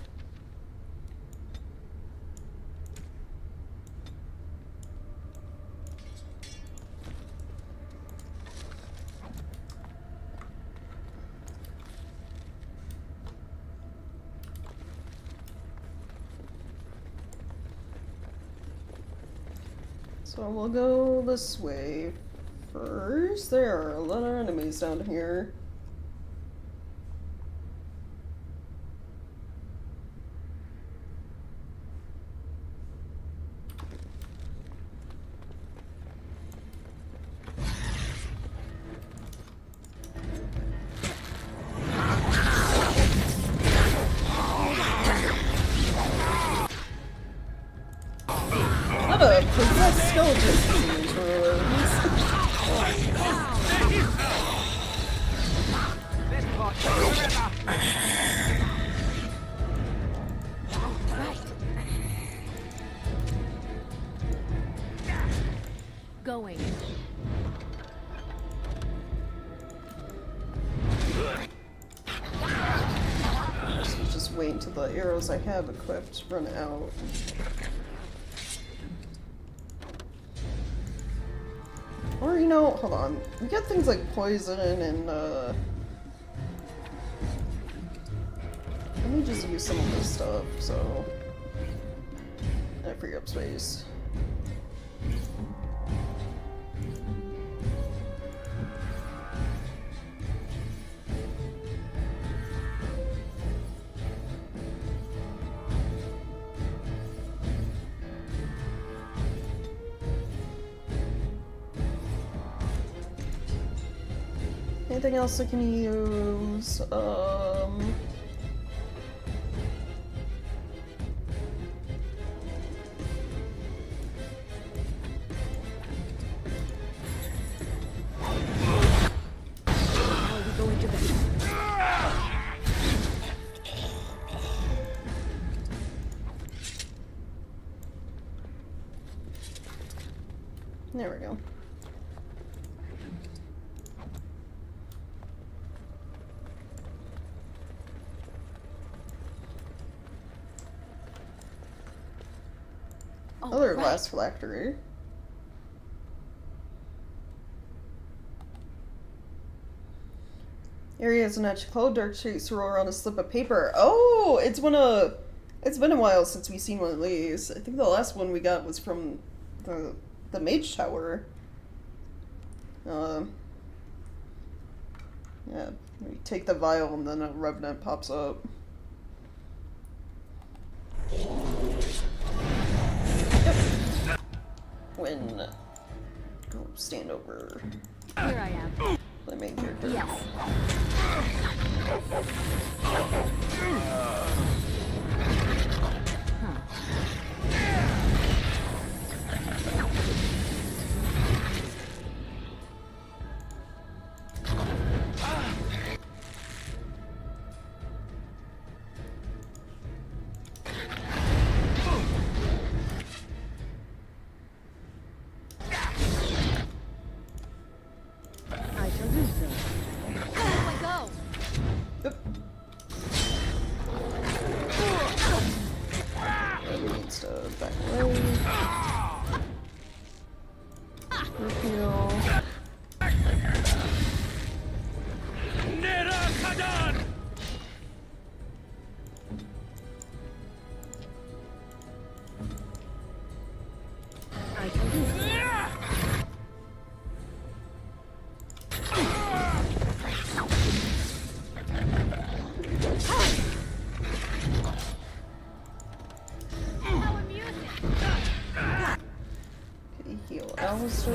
So we'll go this way first. There are a lot of enemies down here. Going. So just wait until the arrows I have equipped run out. Or, you know, hold on. We got things like poison and, let me just use some of this stuff, so... I free up space. Anything else I can use? There we go. Other glass phylactery. Areas in etched clothes, dark streets roll around a slip of paper. Oh, it's been a while since we've seen one of these. I think the last one we got was from the Mage Tower. Yeah, we take the vial and then a revenant pops up. Yep. When go stand over. Here I am. The main character. Yes. I shall do so. Let go. Yep. Everybody needs to back away. Repeal. I shall do so. How amusing. Okay, heal Alistair.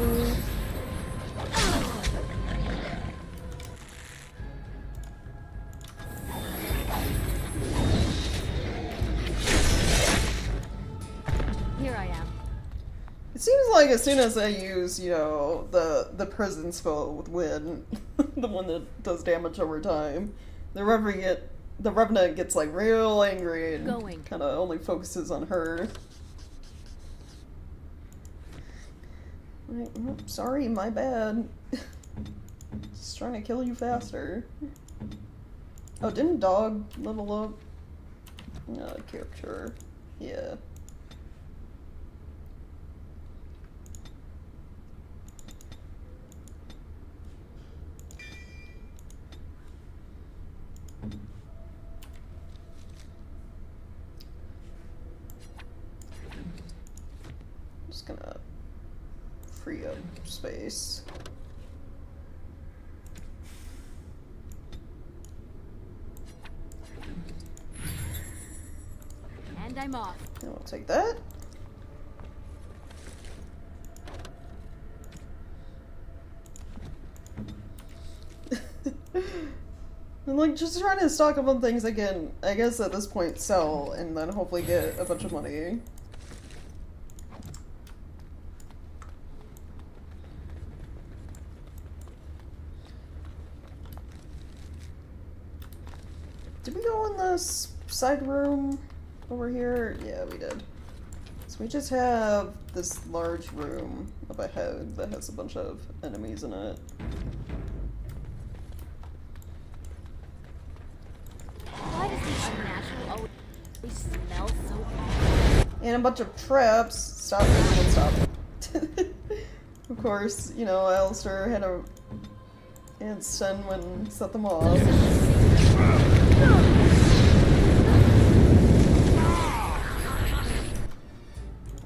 Here I am. It seems like as soon as I use, you know, the prison spell with Win, the one that does damage over time, the Revenant gets like real angry and Going. kind of only focuses on her. Right, oh, sorry, my bad. Just trying to kill you faster. Oh, didn't Dog level up? Character. Yeah. Just gonna free up space. And I'm off. And we'll take that. I'm like just trying to stock up on things I can, I guess at this point, sell and then hopefully get a bunch of money. Did we go in this side room over here? Yeah, we did. So we just have this large room up ahead that has a bunch of enemies in it. Why does the unnatural always smell so bad? And a bunch of traps. Stop, everyone stop. Of course, you know, Alistair had Senwin set them off.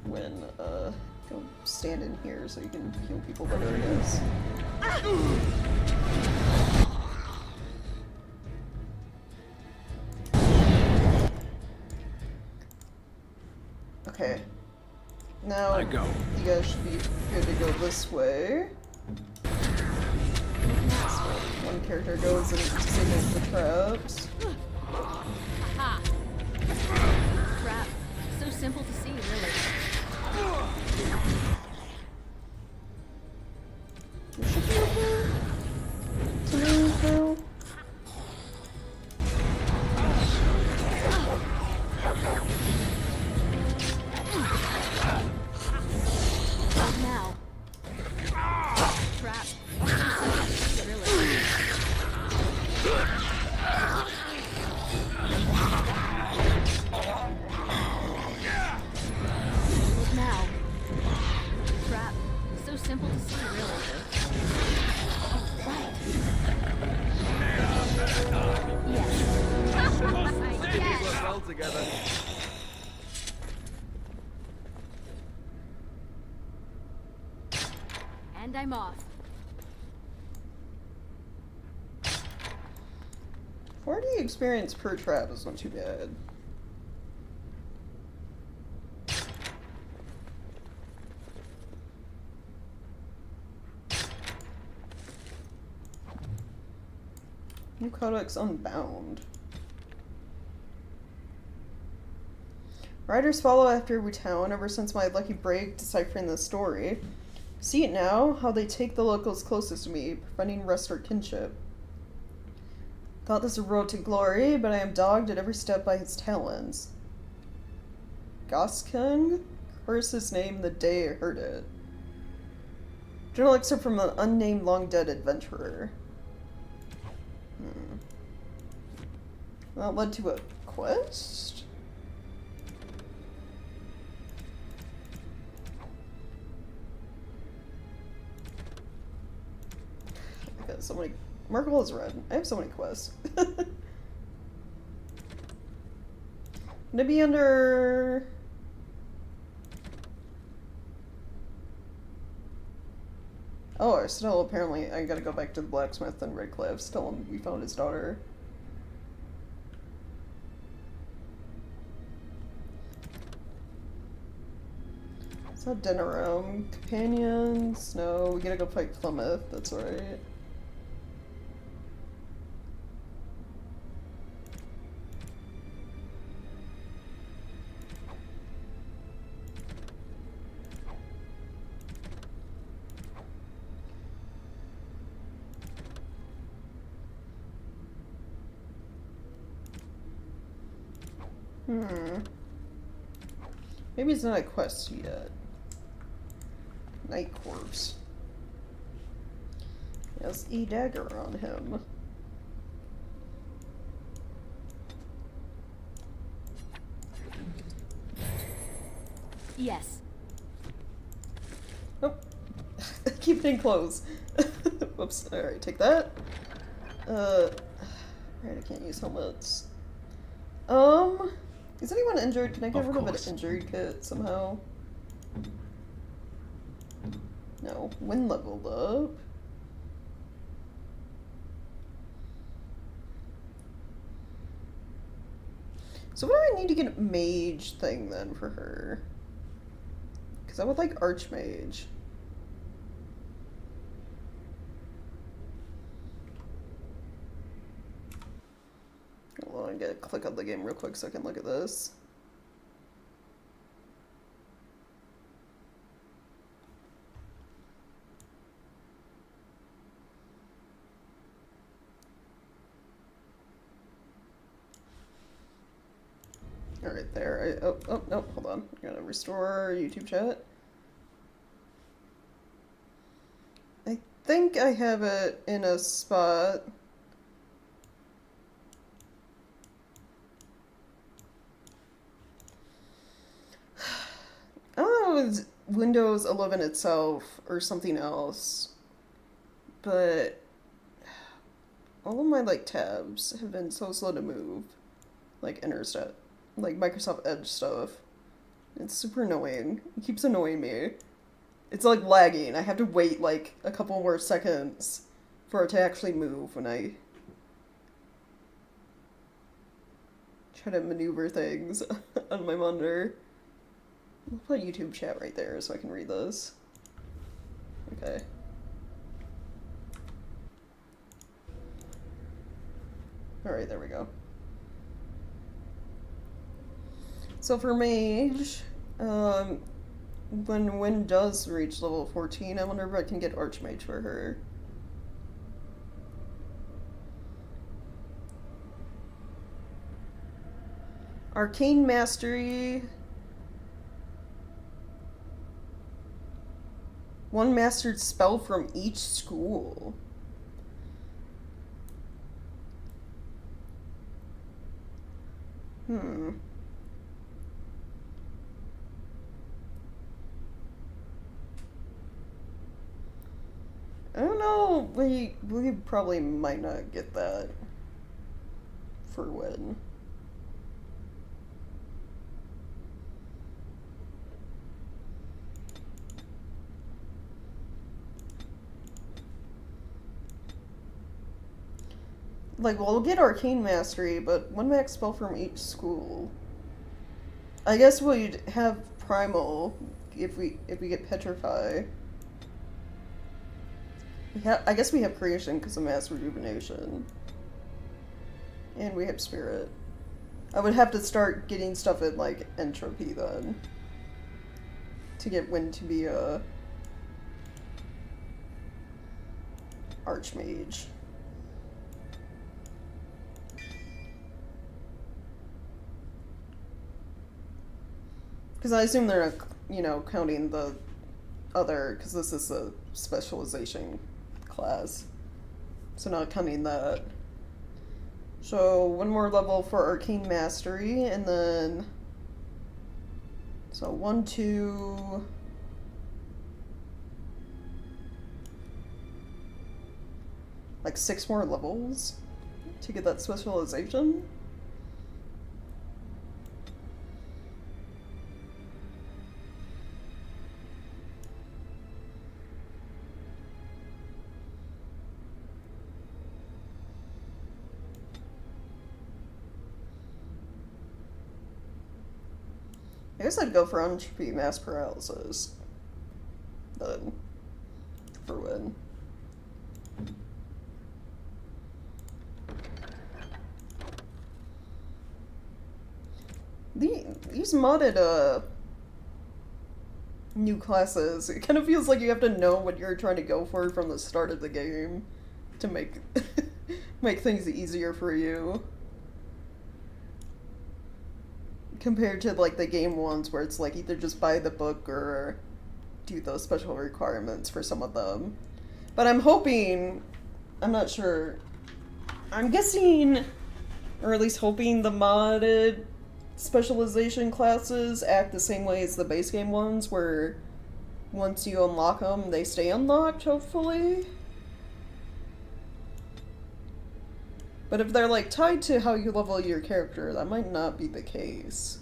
When, go stand in here so you can heal people better, I guess. Okay. Now, you guys should be good to go this way. So one character goes and disables the traps. Aha! Trap. So simple to see, really. You should be able to move now. Now. I'm off. 40 experience per trap is not too bad. New Codex Unbound. Riders follow after Wutown ever since my lucky break deciphering the story. See it now, how they take the locals closest to me, preventing rest or kinship. Thought this was a road to glory, but I am dogged at every step by his talons. Goskung? Cursed his name the day I heard it. Journal excerpt from an unnamed long-dead adventurer. That led to a quest? I got so many. Merkel is red. I have so many quests. Gonna be under. Oh, still apparently I gotta go back to the blacksmith in Redcliffe. Still, we found his daughter. It's not dinner room. Companions? No, we gotta go fight Plymouth. That's right. Maybe it's not a quest yet. Night Corpse. He has E-Dagger on him. Yes. Nope. Keep it close. Whoops. Alright, take that. Alright, I can't use helmets. Is anyone injured? Can I get rid of an injured kit somehow? No. Wind leveled up. So what do I need to get a mage thing then for her? Because I would like Archmage. Hold on, I gotta click on the game real quick so I can look at this. Alright, there. Oh, no, hold on. I gotta restore YouTube chat. I think I have it in a spot. I don't know if it's Windows 11 itself or something else, but all of my like tabs have been so slow to move, like Interstat, like Microsoft Edge stuff. It's super annoying. It keeps annoying me. It's like lagging. I have to wait like a couple more seconds for it to actually move when I try to maneuver things on my monitor. I'll put YouTube chat right there so I can read this. Okay. Alright, there we go. So for Mage, when Wynn does reach level 14, I wonder if I can get Archmage for her. Arcane Mastery. One mastered spell from each school. I don't know. We probably might not get that for Win. Like, we'll get Arcane Mastery, but one max spell from each school. I guess we'd have Primal if we get Petrify. I guess we have Creation because of Mass Rejuvenation. And we have Spirit. I would have to start getting stuff at, like, Entropy then. To get Wind to be a Archmage. Because I assume they're not, you know, counting the other, because this is a specialization class. So not counting that. So one more level for Arcane Mastery, and then... So 1, 2... Like 6 more levels to get that specialization. I guess I'd go for Entropy Mass Paralysis. Then. For win. These modded, new classes, it kind of feels like you have to know what you're trying to go for from the start of the game to make, make things easier for you. Compared to, like, the game ones where it's, like, either just buy the book or do those special requirements for some of them. But I'm hoping, I'm not sure, I'm guessing, or at least hoping the modded specialization classes act the same way as the base game ones, where once you unlock them, they stay unlocked, hopefully. But if they're, like, tied to how you level your character, that might not be the case.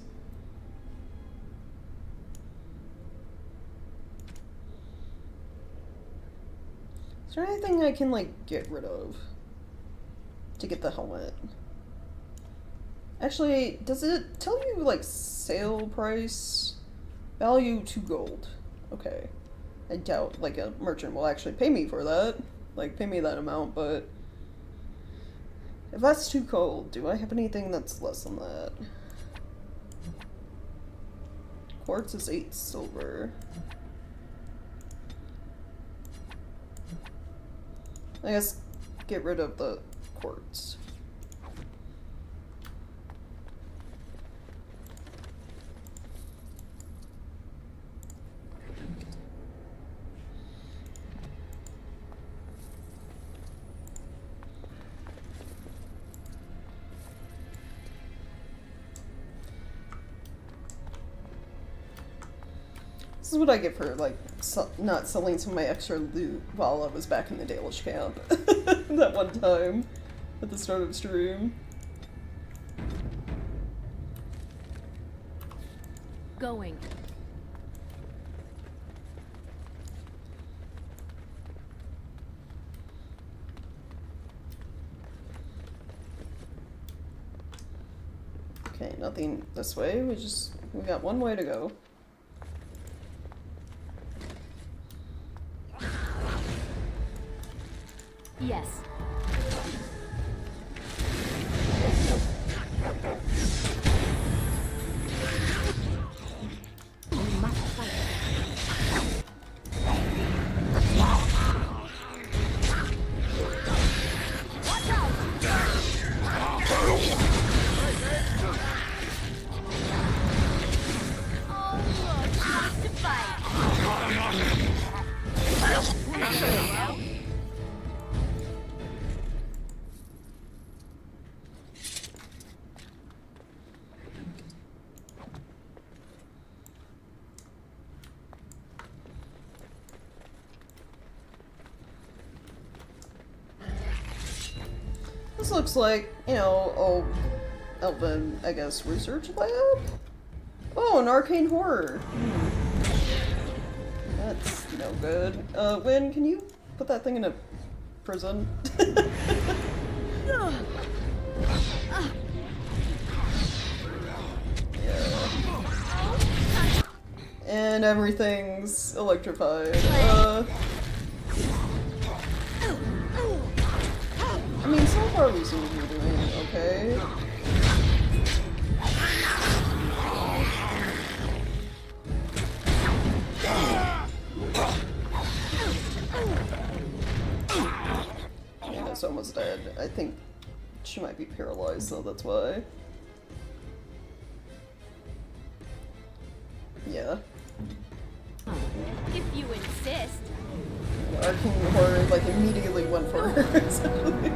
Is there anything I can, like, get rid of to get the helmet? Actually, does it tell you, like, sale price? Value 2 gold. Okay. I doubt, like, a merchant will actually pay me for that. Like, pay me that amount, but... If that's too cold, do I have anything that's less than that? Quartz is 8 silver. I guess get rid of the quartz. This is what I get for, like, not selling some of my extra loot while I was back in the Dalish camp. That one time at the start of stream. Going. Okay, nothing this way. We got one way to go. Yes. We must fight. Watch out! Oh, look, wants to fight. This looks like, you know, old Elven, I guess, research lab? Oh, an arcane horror. That's no good. Wynn, can you put that thing in a prison? And everything's electrified. I mean, so far we seem to be doing okay. It's almost dead. I think she might be paralyzed, so that's why. Yeah. If you insist. Our King Horror, like, immediately went for her, essentially.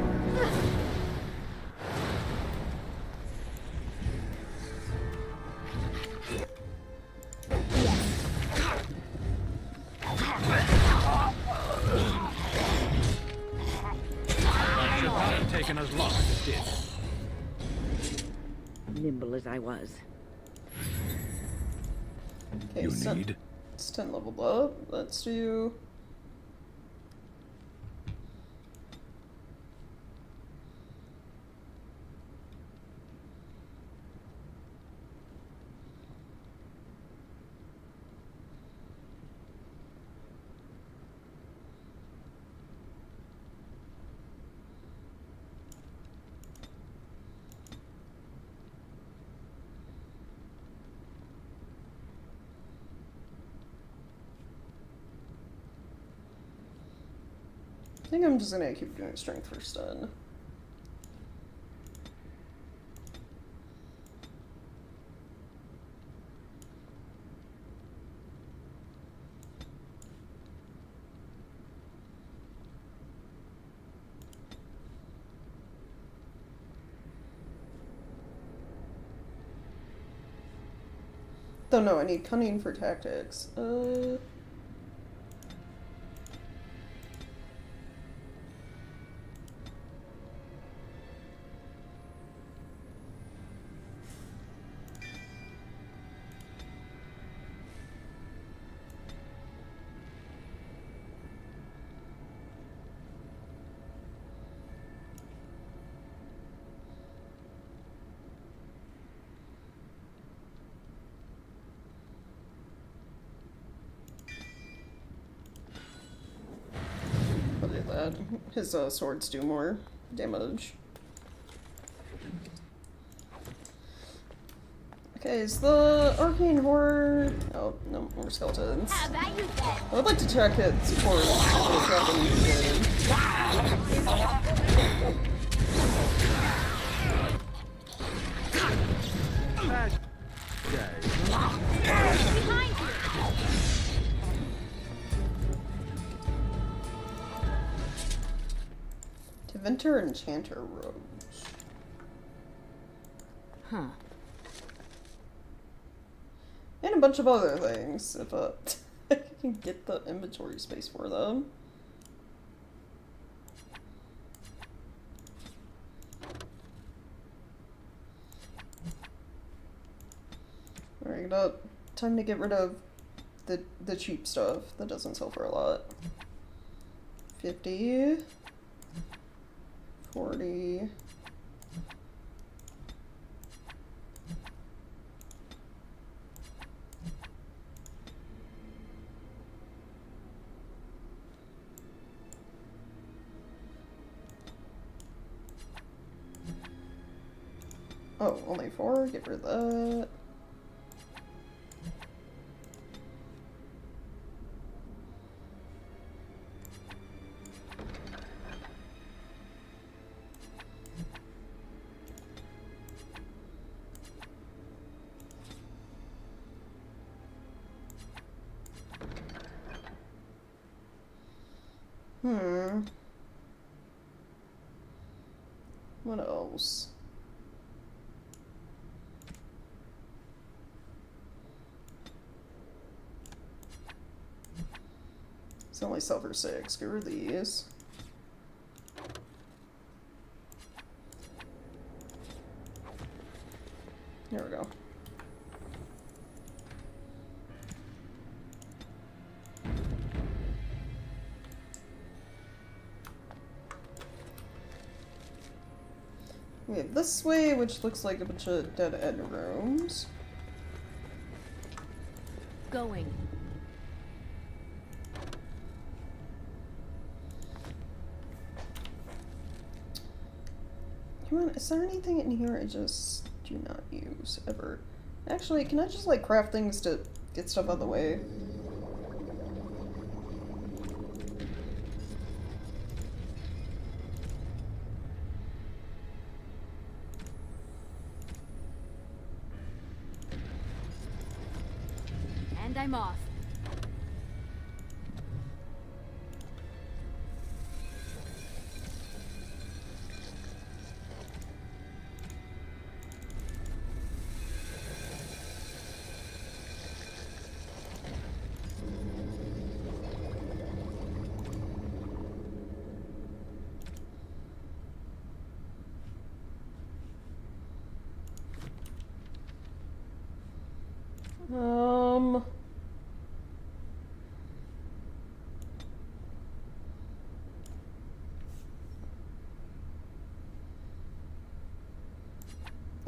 That should not have taken as long as it did. Nimble as I was. Okay, You need? It's 10 leveled up. Let's do... I think I'm just gonna keep doing strength for stun. Don't know, I need cunning for tactics. I'll do that. His swords do more damage. Okay, is the Arcane Horror... Oh, no, more skeletons. I would like to check its force before dropping Deventer Enchanter Rose. Huh. And a bunch of other things, if I can get the inventory space for them. Alright, time to get rid of the cheap stuff that doesn't sell for a lot. 50, 40. Oh, only 4? Get rid of that. What else? It's only sell for 6. Get rid of these. There we go. We have this way, which looks like a bunch of dead-end rooms. Going. Come on, is there anything in here I just do not use, ever? Actually, can I just, like, craft things to get stuff out of the way? And I'm off.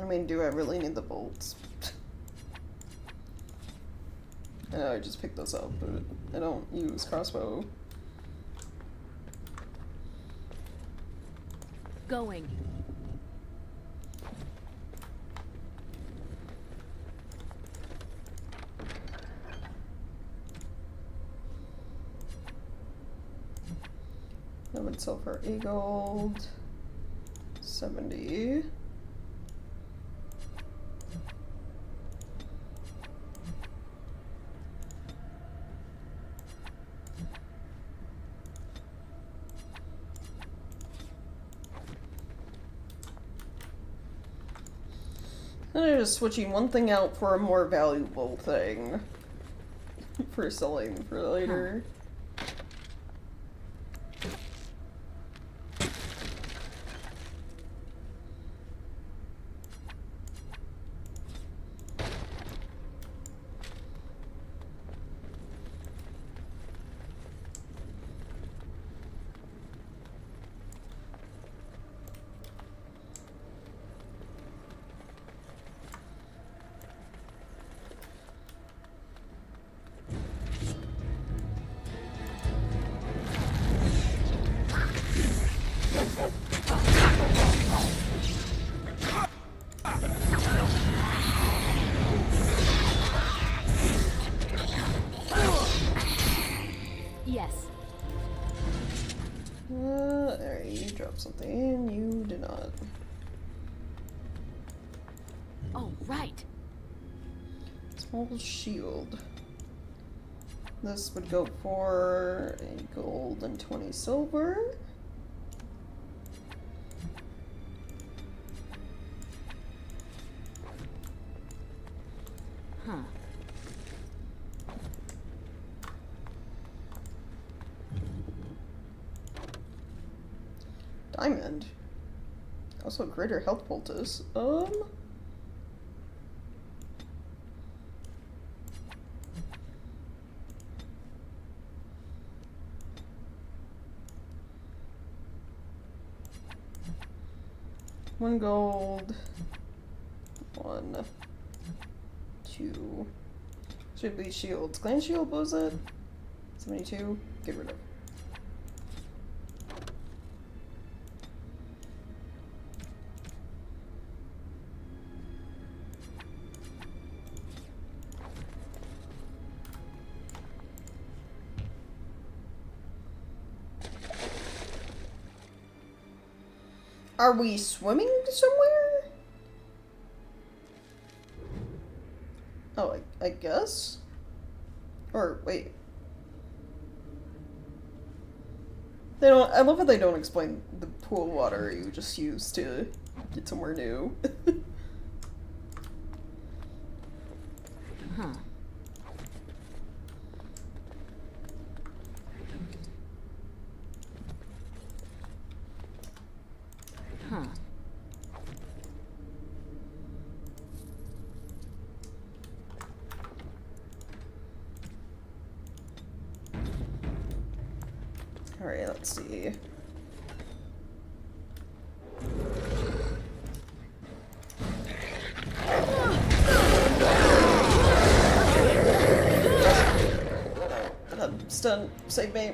I mean, do I really need the bolts? I know I just picked those up, but I don't use crossbow. Going. I would sell for 8 gold. 70. And I'm just switching one thing out for a more valuable thing for selling for later. There, you dropped something. You did not. Oh, right. Small shield. This would go for a gold and 20 silver. Huh. Diamond. Also greater health poultice. One gold. 1, 2. Should be shields. Clan shield, what was it? 72? Get rid of. Are we swimming somewhere? Oh, I guess? Or, wait. They don't- I love how they don't explain the pool water you just use to get somewhere new. Huh. Huh. Alright, let's see. done. Save me.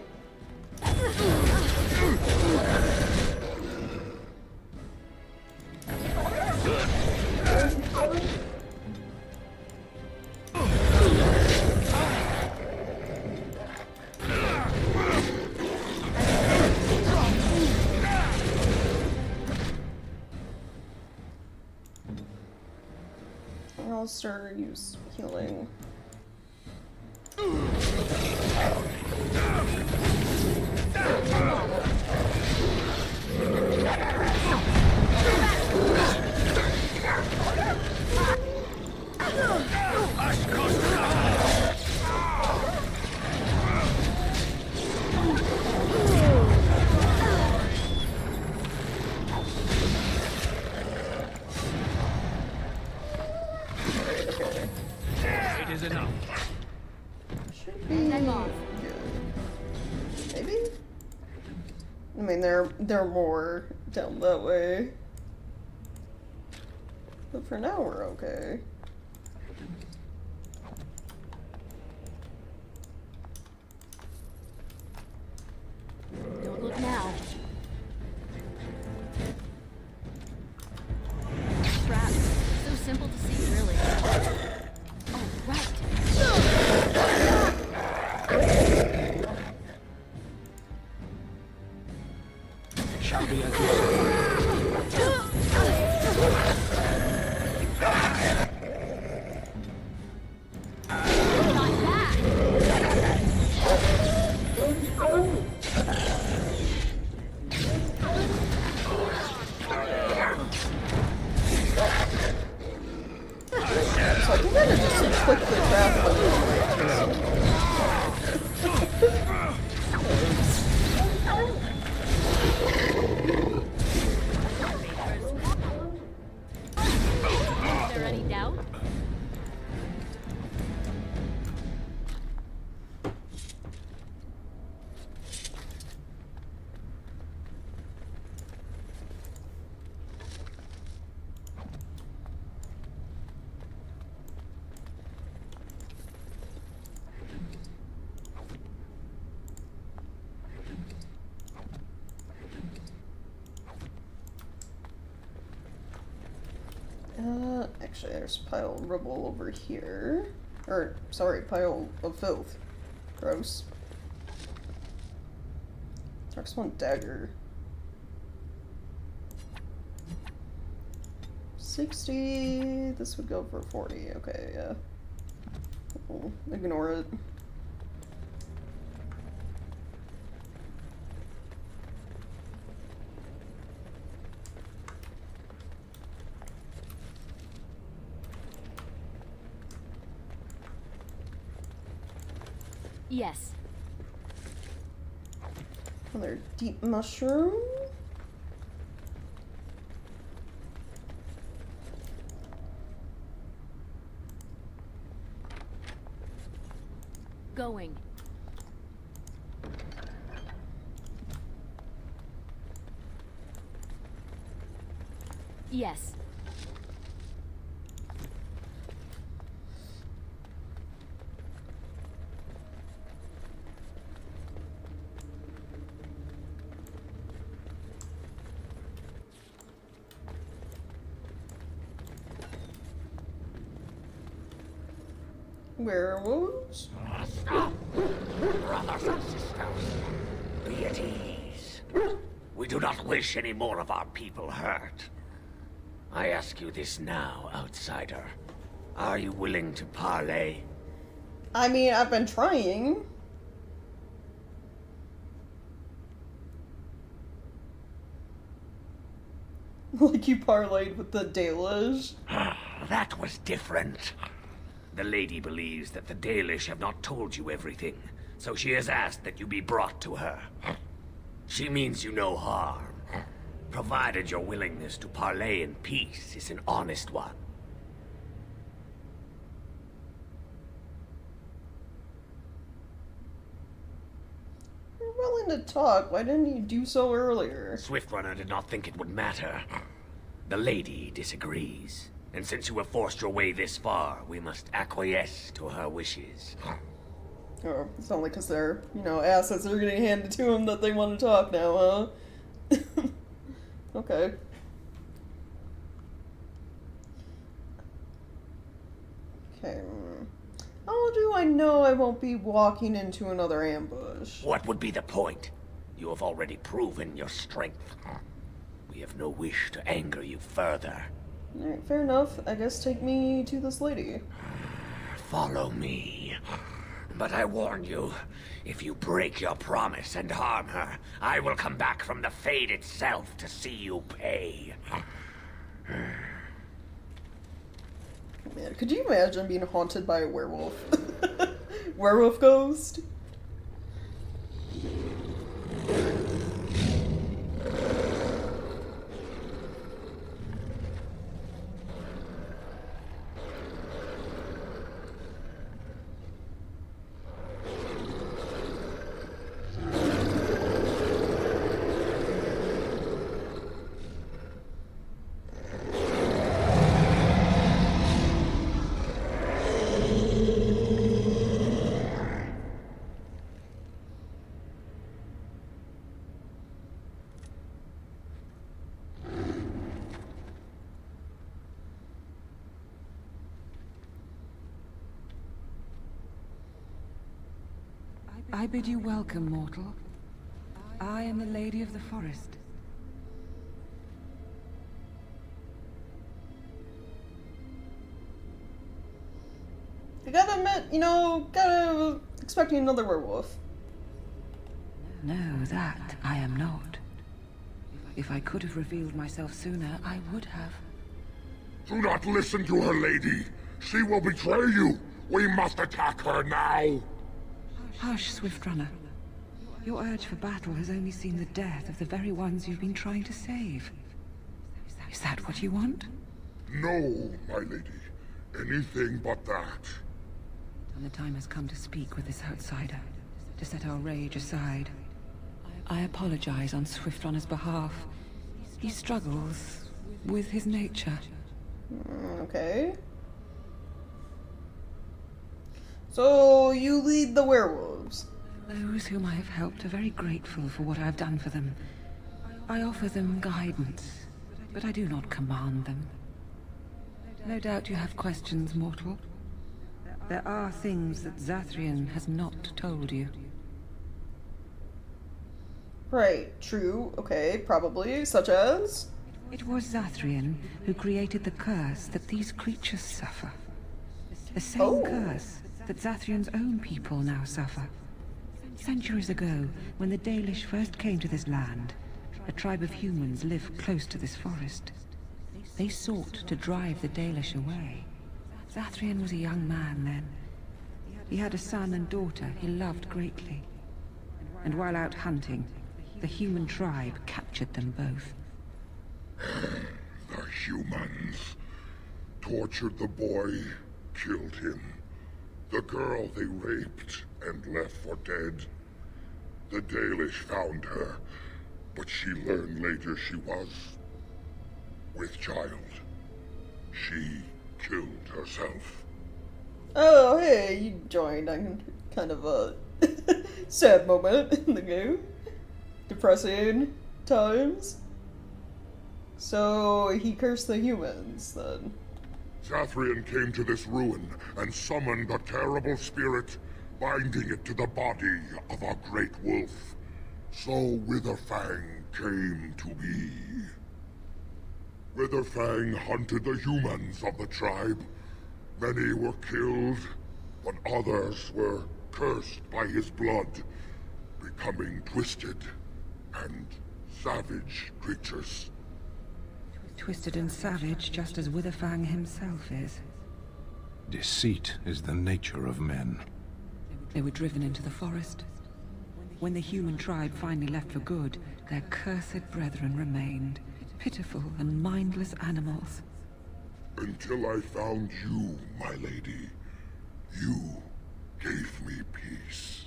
I'll start use healing. It is enough. Should be good. Maybe? I mean, there are more down that way. But for now, we're okay. Don't look now. Trap. So simple to see, really. Oh, right. Shall be as you say. So I can kind of just click the trap button. Is there any doubt? Actually, there's a pile of rubble over here. Or, sorry, pile of filth. Gross. I just want dagger. 60. This would go for 40. Okay, yeah. We'll ignore it. Yes. Another deep mushroom. Going. Yes. Werewolves? Brothers and sisters, be at ease. We do not wish any more of our people hurt. I ask you this now, outsider. Are you willing to parley? I mean, I've been trying. Like you parlayed with the Dalish. That was different. The lady believes that the Dalish have not told you everything, so she has asked that you be brought to her. She means you no harm, provided your willingness to parley in peace is an honest one. You're willing to talk. Why didn't you do so earlier? Swiftrunner did not think it would matter. The lady disagrees. And since you have forced your way this far, we must acquiesce to her wishes. Or it's only because they're, assets are getting handed to them that they want to talk now, huh? Okay. Okay. How do I know I won't be walking into another ambush? What would be the point? You have already proven your strength. We have no wish to anger you further. Alright, fair enough. I guess take me to this lady. Follow me. But I warn you, if you break your promise and harm her, I will come back from the Fade itself to see you pay. Man, could you imagine being haunted by a werewolf? Werewolf ghost? I bid you welcome, mortal. I am the Lady of the Forest. I gotta admit, gotta expecting another werewolf. No, that I am not. If I could have revealed myself sooner, I would have. Do not listen to her, lady. She will betray you. We must attack her now. Hush, Swift Runner. Your urge for battle has only seen the death of the very ones you've been trying to save. Is that what you want? No, my lady. Anything but that. And the time has come to speak with this outsider, to set our rage aside. I apologize on Swift Runner's behalf. He struggles with his nature. Okay. So, you lead the werewolves. Those whom I have helped are very grateful for what I have done for them. I offer them guidance, but I do not command them. No doubt you have questions, mortal. There are things that Zathrian has not told you. Right, true, okay, probably, such as? It was Zathrian who created the curse that these creatures suffer. The same curse that Zathrian's own people now suffer. Centuries ago, when the Dalish first came to this land, a tribe of humans lived close to this forest. They sought to drive the Dalish away. Zathrian was a young man then. He had a son and daughter he loved greatly. And while out hunting, the human tribe captured them both. The humans tortured the boy, killed him. The girl they raped and left for dead. The Dalish found her, but she learned later she was with child. She killed herself. Oh, hey, you joined on kind of a sad moment in the game. Depressing times. So, he cursed the humans, then. Zathrian came to this ruin and summoned a terrible spirit, binding it to the body of a great wolf. So Witherfang came to be. Witherfang hunted the humans of the tribe. Many were killed, but others were cursed by his blood, becoming twisted and savage creatures. Twisted and savage, just as Witherfang himself is. Deceit is the nature of men. They were driven into the forest. When the human tribe finally left for good, their cursed brethren remained, pitiful and mindless animals. Until I found you, my lady. You gave me peace.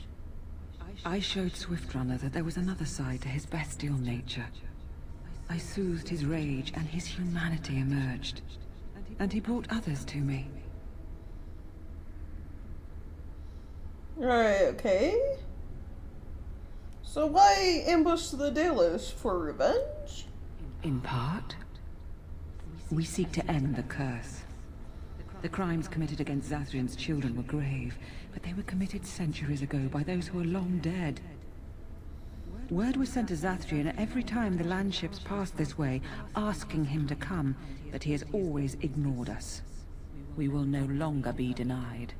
I showed Swiftrunner that there was another side to his bestial nature. I soothed his rage, and his humanity emerged. And he brought others to me. Right, okay. So why ambush the Dalish? For revenge? In part, we seek to end the curse. The crimes committed against Zathrian's children were grave, but they were committed centuries ago by those who are long dead. Word was sent to Zathrian every time the landships passed this way, asking him to come, but he has always ignored us. We will no longer be denied.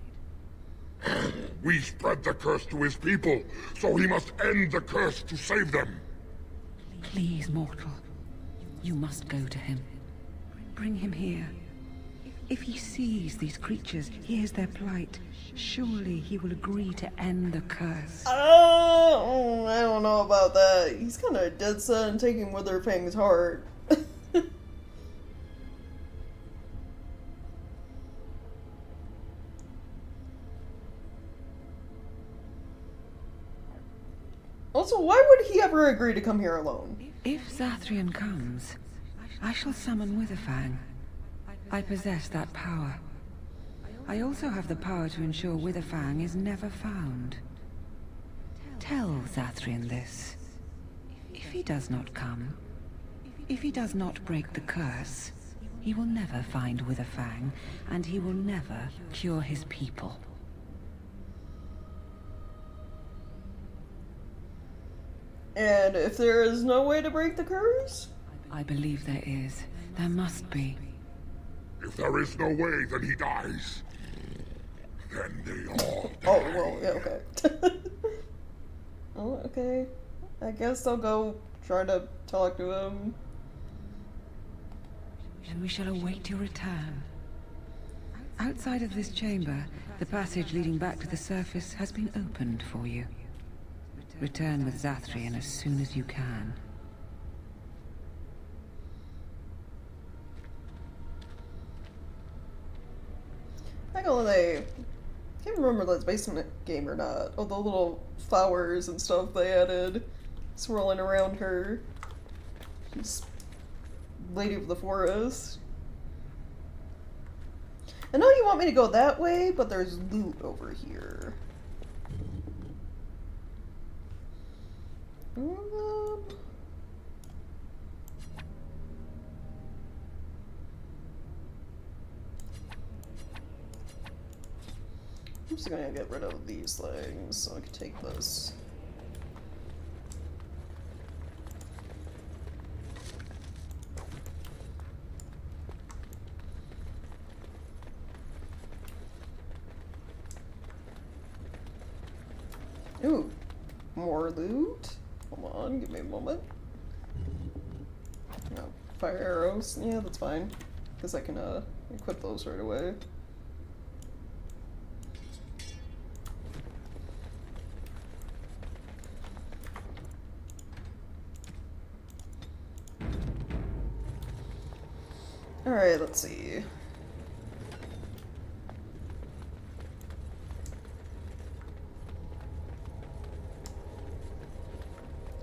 We spread the curse to his people, so he must end the curse to save them. Please, mortal. You must go to him. Bring him here. If he sees these creatures, hears their plight, surely he will agree to end the curse. I don't know about that. He's kind of dead set on taking Witherfang's heart. Also, why would he ever agree to come here alone? If Zathrian comes, I shall summon Witherfang. I possess that power. I also have the power to ensure Witherfang is never found. Tell Zathrian this. If he does not come, if he does not break the curse, he will never find Witherfang, and he will never cure his people. And if there is no way to break the curse? I believe there is. There must be. If there is no way, then he dies. Then they all die. Oh, well, yeah, okay. Oh, okay. I guess I'll go try to talk to him. Then we shall await your return. Outside of this chamber, the passage leading back to the surface has been opened for you. Return with Zathrian as soon as you can. I can't remember if that's based on a game or not. Oh, the little flowers and stuff they added swirling around her. She's Lady of the Forest. I know you want me to go that way, but there's loot over here. I'm just gonna get rid of these things so I can take this. Ooh, more loot? Hold on, give me a moment. No, fire arrows. Yeah, that's fine. Because I can equip those right away. Alright, let's see.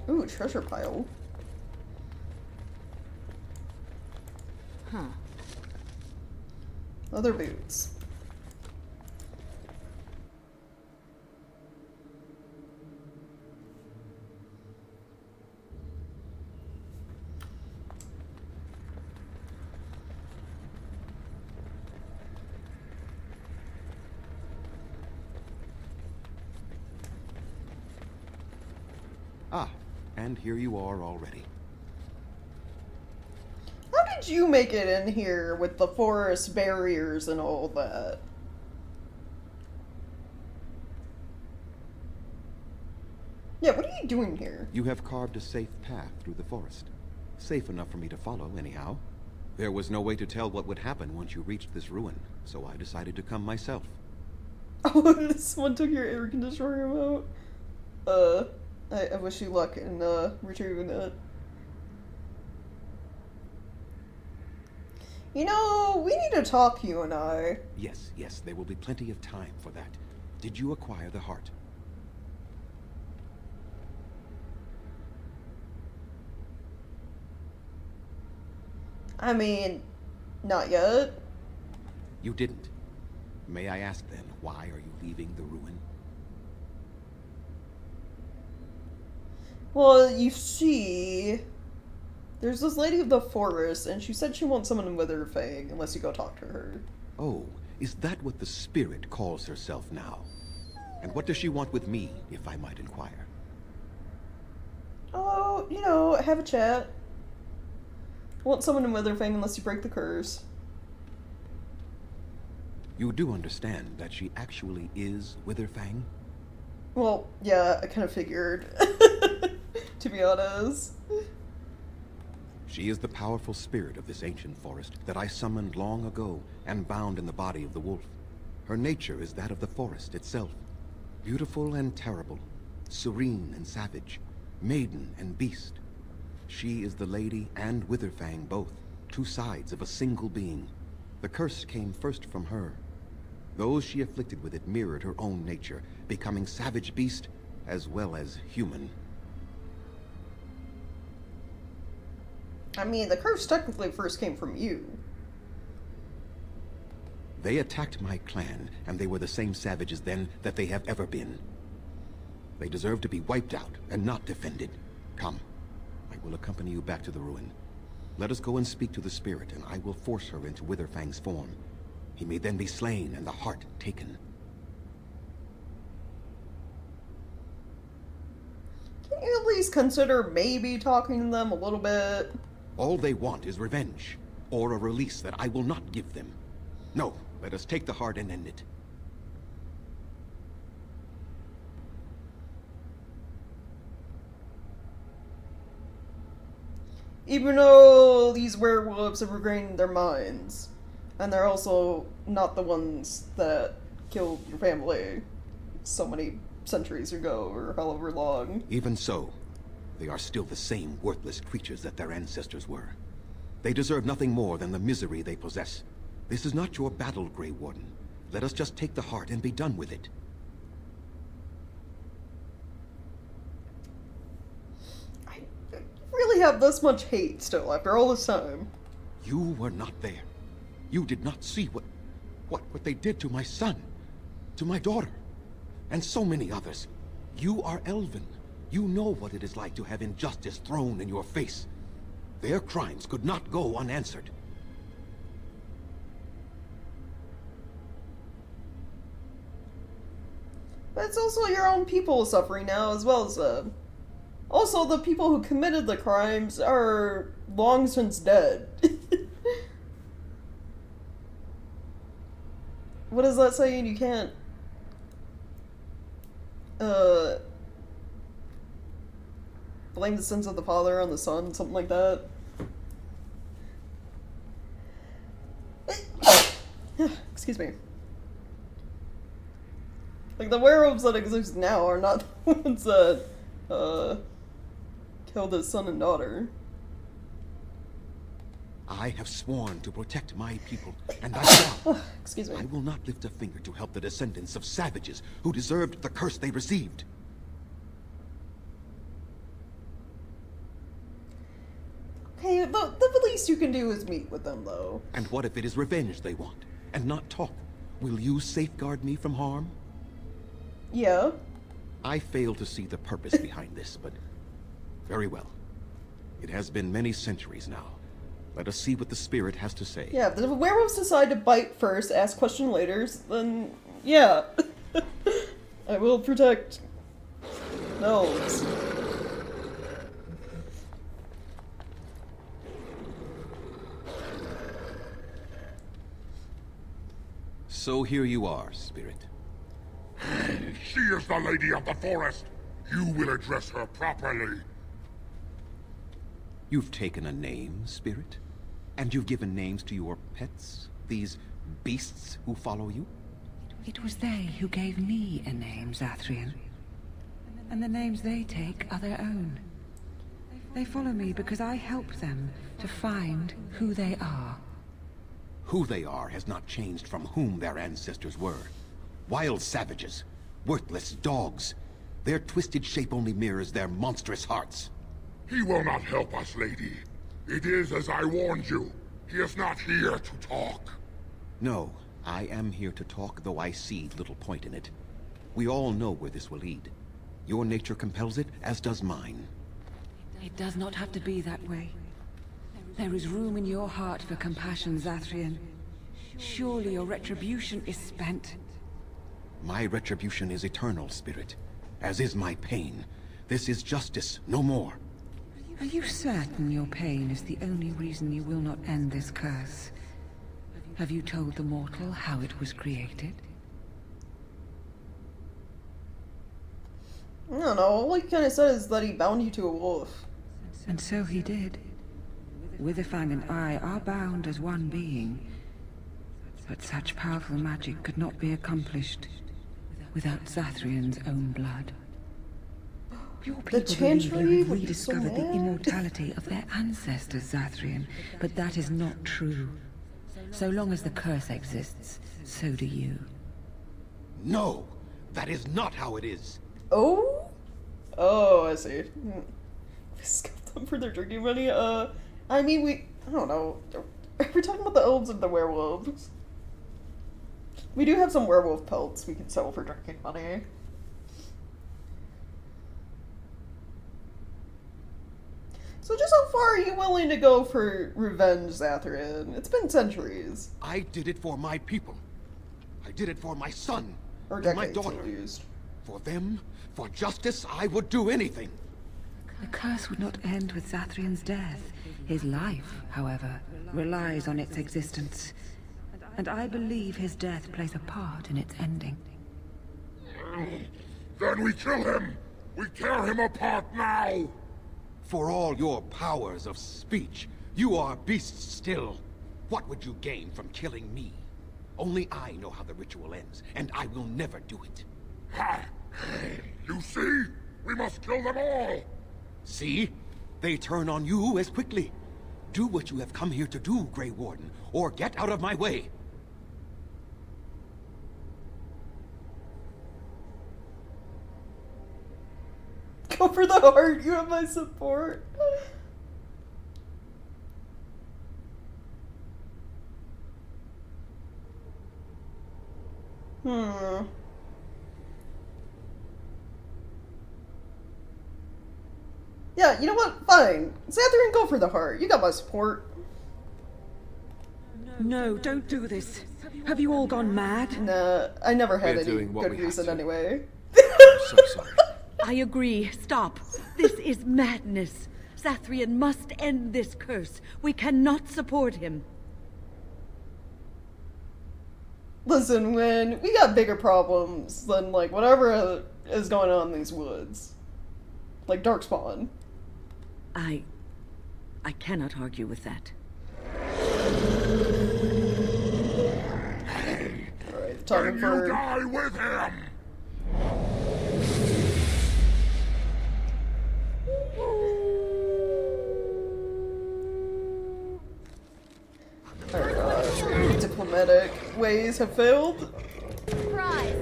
Ooh, treasure pile. Huh. Leather boots. Ah, and here you are already. How did you make it in here with the forest barriers and all that? Yeah, what are you doing here? You have carved a safe path through the forest. Safe enough for me to follow, anyhow. There was no way to tell what would happen once you reached this ruin, so I decided to come myself. Oh, someone took your air conditioner remote? I wish you luck in retrieving it. You know, we need to talk, you and I. Yes, yes, there will be plenty of time for that. Did you acquire the heart? I mean, not yet. You didn't. May I ask then, why are you leaving the ruin? Well, you see, there's this lady of the forest, and she said she wants someone in Witherfang unless you go talk to her. Oh, is that what the spirit calls herself now? And what does she want with me, if I might inquire? Oh, you know, have a chat. I want someone in Witherfang unless you break the curse. You do understand that she actually is Witherfang? Well, yeah, I kind of figured. To be honest. She is the powerful spirit of this ancient forest that I summoned long ago and bound in the body of the wolf. Her nature is that of the forest itself. Beautiful and terrible, serene and savage, maiden and beast. She is the lady and Witherfang both, two sides of a single being. The curse came first from her. Those she afflicted with it mirrored her own nature, becoming savage beast as well as human. I mean, the curse technically first came from you. They attacked my clan, and they were the same savages then that they have ever been. They deserve to be wiped out and not defended. Come, I will accompany you back to the ruin. Let us go and speak to the spirit, and I will force her into Witherfang's form. He may then be slain and the heart taken. Can you at least consider maybe talking to them a little bit? All they want is revenge, or a release that I will not give them. No, let us take the heart and end it. Even though these werewolves have regained their minds, and they're also not the ones that killed your family so many centuries ago, or however long. Even so, they are still the same worthless creatures that their ancestors were. They deserve nothing more than the misery they possess. This is not your battle, Grey Warden. Let us just take the heart and be done with it. I really have this much hate still after all this time. You were not there. You did not see what they did to my son, to my daughter, and so many others. You are Elven. You know what it is like to have injustice thrown in your face. Their crimes could not go unanswered. But it's also your own people suffering now, as well as, also the people who committed the crimes are long since dead. What is that saying? You can't, blame the sins of the father on the son, something like that. Excuse me. Like, the werewolves that exist now are not the ones that, killed his son and daughter. I have sworn to protect my people, and I shall. Excuse me. I will not lift a finger to help the descendants of savages who deserved the curse they received. Okay, the least you can do is meet with them, though. And what if it is revenge they want, and not talk? Will you safeguard me from harm? Yeah. I fail to see the purpose behind this, but very well. It has been many centuries now. Let us see what the spirit has to say. Yeah, if the werewolves decide to bite first, ask question later, then yeah. I will protect elves. So here you are, spirit. She is the lady of the forest. You will address her properly. You've taken a name, spirit? And you've given names to your pets? These beasts who follow you? It was they who gave me a name, Zathrian. And the names they take are their own. They follow me because I help them to find who they are. Who they are has not changed from whom their ancestors were. Wild savages, worthless dogs. Their twisted shape only mirrors their monstrous hearts. He will not help us, lady. It is as I warned you. He is not here to talk. No, I am here to talk, though I see little point in it. We all know where this will lead. Your nature compels it, as does mine. It does not have to be that way. There is room in your heart for compassion, Zathrian. Surely your retribution is spent. My retribution is eternal, Spirit, as is my pain. This is justice, no more. Are you certain your pain is the only reason you will not end this curse? Have you told the mortal how it was created? I don't know, all he kinda said is that he bound you to a wolf. And so he did. Witherfang and I are bound as one being. But such powerful magic could not be accomplished without Zathrian's own blood. Your people believe you have rediscovered the immortality of their ancestors, Zathrian, but that is not true. So long as the curse exists, so do you. No! That is not how it is! Oh? Oh, I see. We scalped them for their drinking money? I mean, I don't know. Are we talking about the elves and the werewolves? We do have some werewolf pelts we can sell for drinking money. So just how far are you willing to go for revenge, Zathrian? It's been centuries. I did it for my people. I did it for my son. Or and my decades, daughter. at least. For them, for justice, I would do anything. The curse would not end with Zathrian's death. His life, however, relies on its existence. And I believe his death plays a part in its ending. Then we kill him! We tear him apart now! For all your powers of speech, you are beasts still. What would you gain from killing me? Only I know how the ritual ends, and I will never do it. Ha! You see? We must kill them all! See? They turn on you as quickly. Do what you have come here to do, Grey Warden, or get out of my way. Go for the heart, you have my support. Yeah, you know what? Fine. Zathrian, go for the heart. You got my support. No, don't do this. Have you all gone mad? Nah, I never had We're any doing what good we have reason to. anyway. I'm so sorry. I agree. Stop. This is madness. Zathrian must end this curse. We cannot support him. Listen, when we got bigger problems than, like, whatever is going on in these woods. Like Darkspawn. I cannot argue with that. Alright, time for... You die with him! Diplomatic ways have failed. Surprise!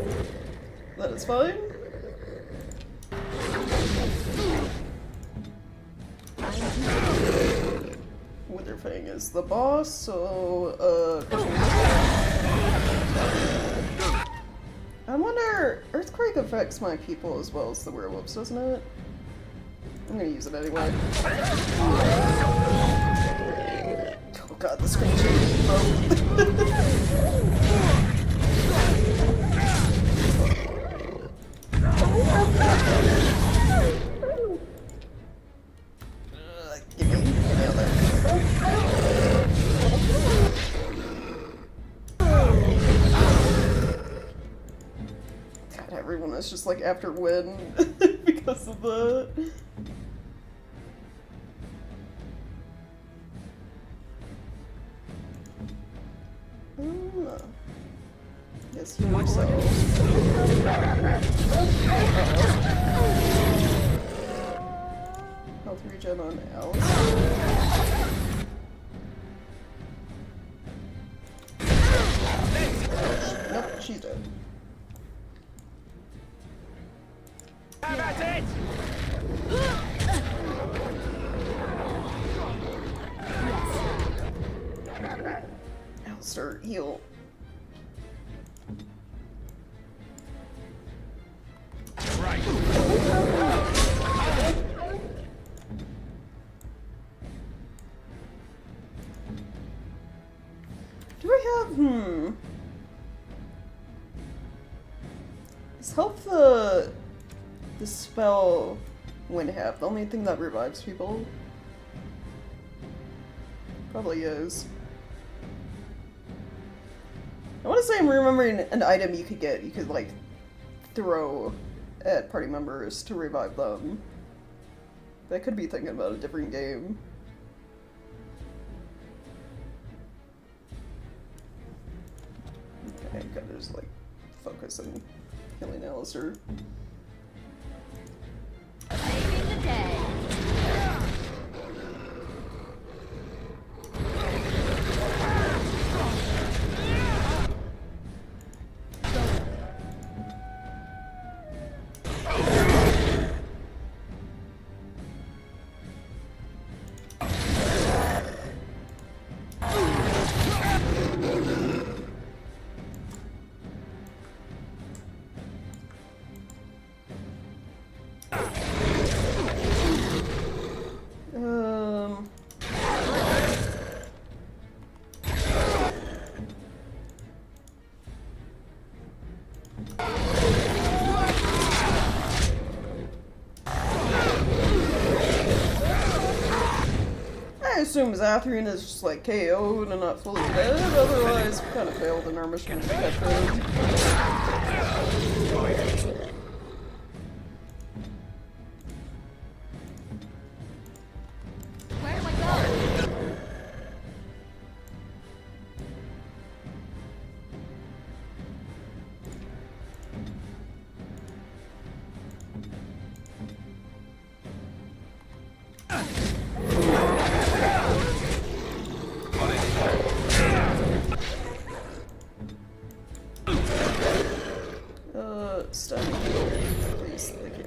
That is fine. Witherfang is the boss, so, I wonder, Earthquake affects my people as well as the werewolves, doesn't it? I'm gonna use it anyway. Oh god, the screen changed, bro. Give me other. God, everyone is just like after win because of the... Yes, you yourself. Health regen on Alice. Nope, she's dead. That's it! Alistair, heal. Right. I have, Is help the spell when half the only thing that revives people? Probably is. I want to say I'm remembering an item you could like throw at party members to revive them. But I could be thinking about a different game. Okay, gotta just like focus on killing Alistair. Saving the day. I assume Zathrian is just like KO'd and not fully dead, otherwise we kind of failed in our mission to catch him. Where do I go? Stun. Please, thank you.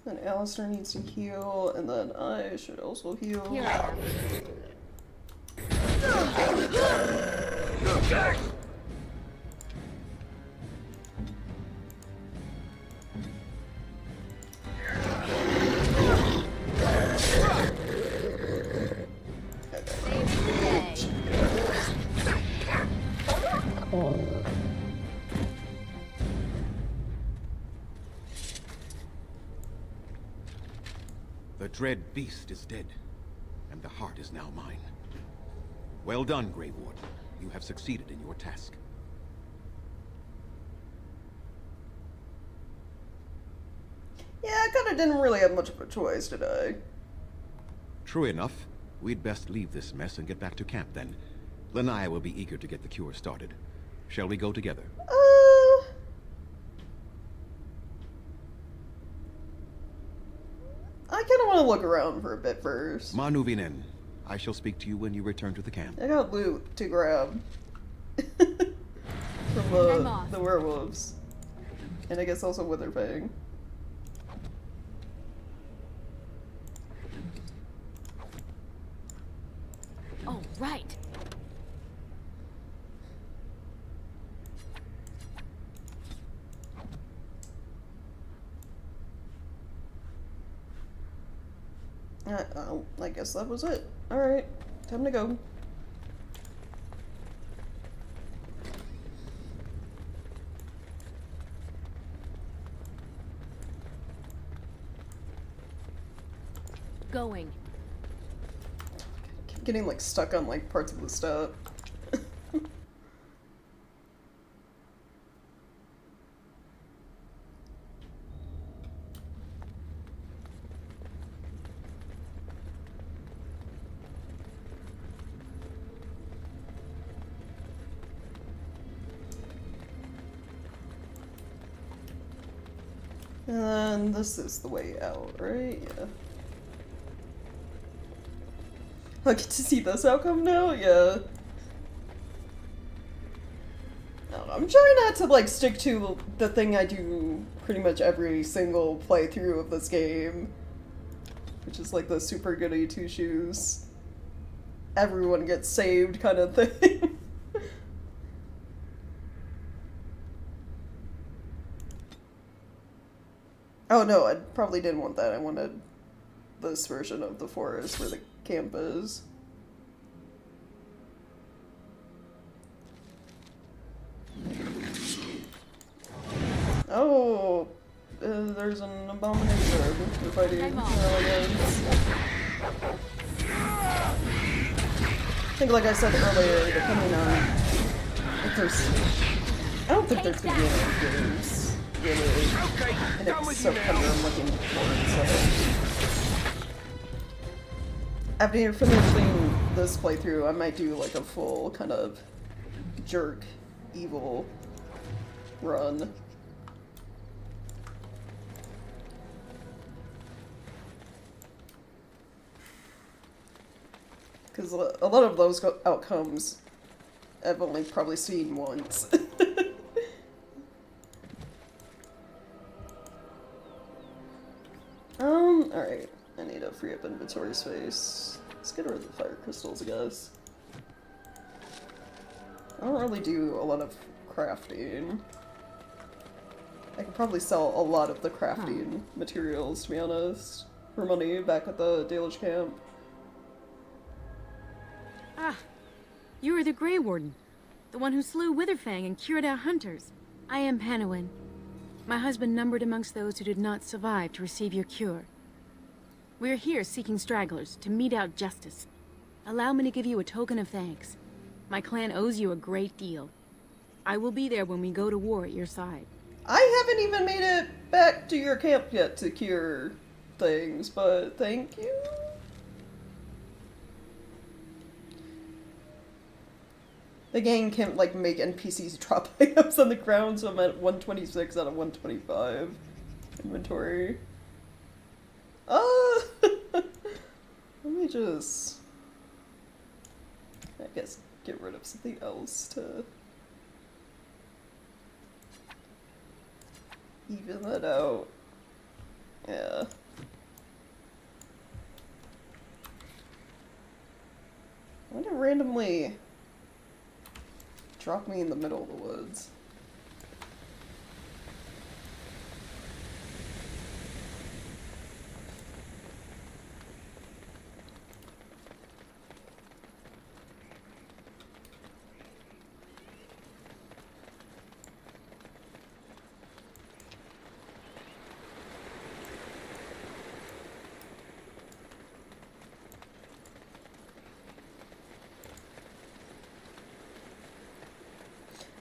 Then Alistair needs to heal, and then I should also heal. Here I am. The dread beast is dead, and the heart is now mine. Well done, Grey Warden. You have succeeded in your task. Yeah, I kinda didn't really have much of a choice today. True enough. We'd best leave this mess and get back to camp then. Lanaya will be eager to get the cure started. Shall we go together? I kinda wanna look around for a bit first. Manuvinen. I shall speak to you when you return to the camp. I got loot to grab. From the werewolves. And I guess also Witherfang. Oh, right. I guess that was it. Alright, time to go. Going. Keep getting like stuck on like parts of the step. And this is the way out, right? Yeah. I get to see this outcome now? Yeah. I'm trying not to like stick to the thing I do pretty much every single playthrough of this game. Which is like the super goody two shoes. everyone gets saved kind of thing. Oh no, I probably didn't want that. I wanted this version of the forest where the camp is. Oh, there's an abomination we're fighting. I think, like I said earlier, depending on if there's, I don't think there's gonna be any games really, and it's so kind of I'm looking forward to. After finishing this playthrough, I might do like a full kind of jerk evil run. Because a lot of those outcomes I've only probably seen once. Alright. I need to free up inventory space. Let's get rid of the fire crystals, I guess. I don't really do a lot of crafting. I could probably sell a lot of the crafting materials, to be honest, for money back at the Dalish camp. Ah, you are the Grey Warden, the one who slew Witherfang and cured our hunters. I am Panowin. My husband numbered amongst those who did not survive to receive your cure. We are here seeking stragglers to mete out justice. Allow me to give you a token of thanks. My clan owes you a great deal. I will be there when we go to war at your side. I haven't even made it back to your camp yet to cure things, but thank you. The game can't, like, make NPCs drop items on the ground, so I'm at 126 out of 125 inventory. Let me just, I guess, get rid of something else to even that out. Yeah. Why did it randomly drop me in the middle of the woods?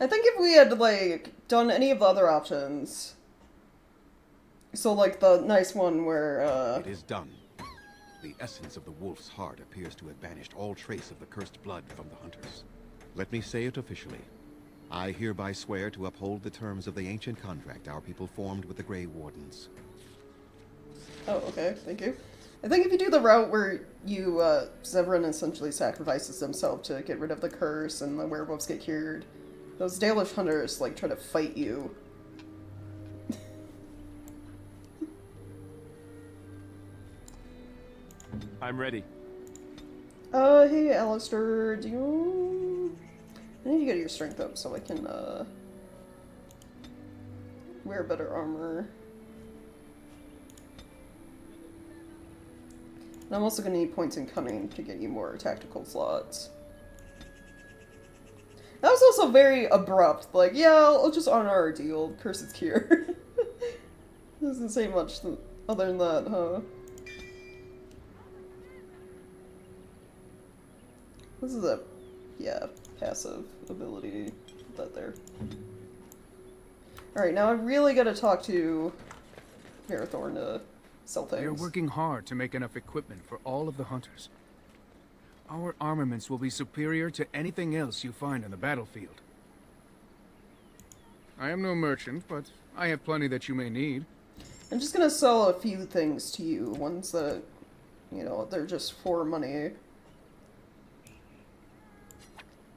I think if we had, like, done any of the other options, so, like, the nice one where, It is done. The essence of the wolf's heart appears to have banished all trace of the cursed blood from the hunters. Let me say it officially. I hereby swear to uphold the terms of the ancient contract our people formed with the Grey Wardens. Oh, okay, thank you. I think if you do the route where you, Severin essentially sacrifices himself to get rid of the curse and the werewolves get cured, those Dalish hunters, like, try to fight you. I'm ready. Hey, Alistair, do you... I need to get your strength up so I can, wear better armor. And I'm also gonna need points in cunning to get you more tactical slots. That was also very abrupt. Like, yeah, I'll just honor our deal. Curse is cured. Doesn't say much other than that, huh? This is a, yeah, passive ability. Put that there. Alright, now I really gotta talk to Marathorn to sell things. We are working hard to make enough equipment for all of the hunters. Our armaments will be superior to anything else you find on the battlefield. I am no merchant, but I have plenty that you may need. I'm just gonna sell a few things to you, ones that, you know, they're just for money.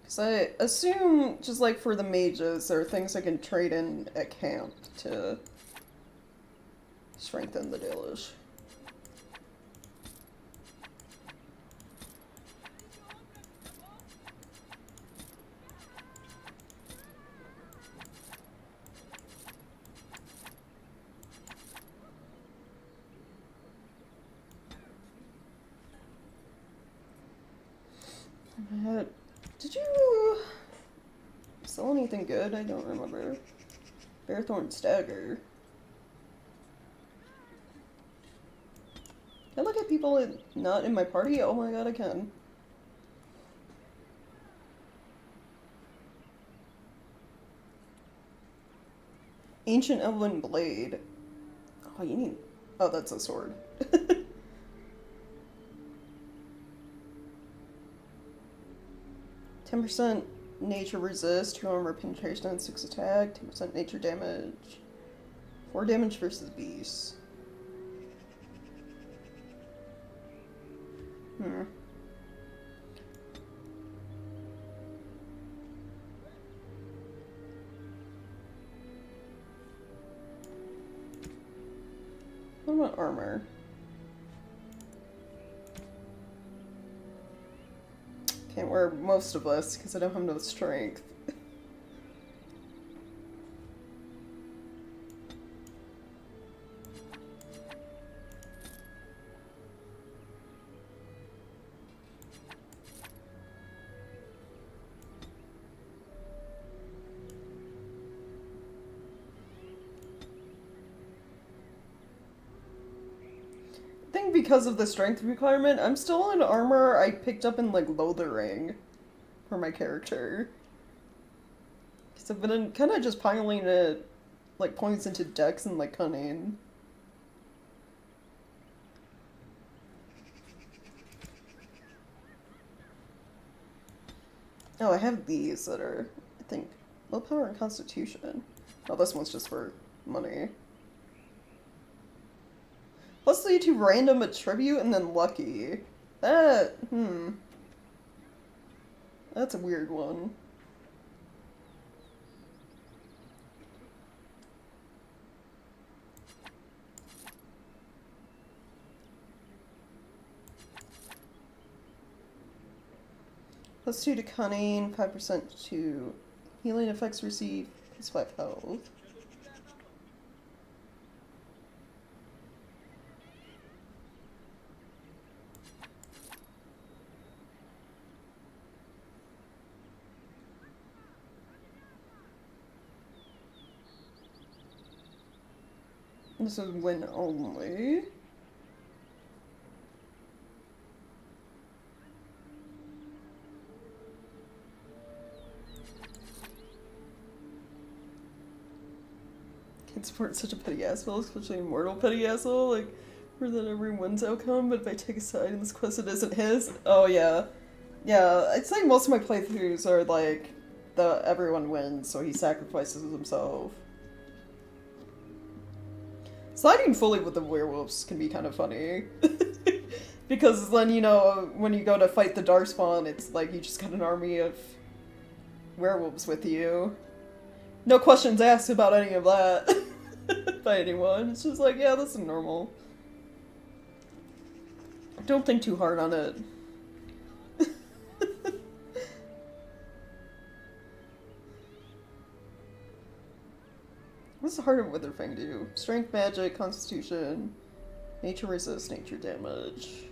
Because I assume, just like for the mages, there are things I can trade in at camp to strengthen the Dalish. Did you sell anything good? I don't remember. Bearthorn Stagger. Can I look at people not in my party? Oh my god, I can. Ancient Elven Blade. Oh, you need... Oh, that's a sword. 10% nature resist, 2 armor penetration and 6 attack, 10% nature damage. 4 damage versus beasts. What about armor? Can't wear most of this because I don't have no strength. I think because of the strength requirement, I'm still in armor I picked up in, like, Lothering for my character. Because I've been kind of just piling it, like, points into dex and, like, cunning. Oh, I have these that are, I think, willpower and constitution. Oh, this one's just for money. Plus lead to random attribute and then lucky. That, That's a weird one. Plus 2 to cunning, 5% to healing effects received, plus 5 health. This is win only. Can't support such a petty asshole, especially a mortal petty asshole. Like, for that every wins outcome, but if I take a side in this quest, it isn't his. Oh yeah, yeah. I'd say most of my playthroughs are like the everyone wins, so he sacrifices himself. Sliding fully with the werewolves can be kind of funny. Because then, you know, when you go to fight the Darkspawn, it's like you just got an army of werewolves with you. No questions asked about any of that by anyone. It's just like, yeah, this is normal. Don't think too hard on it. What's the heart of Witherfang do? Strength, magic, constitution, nature resist, nature damage.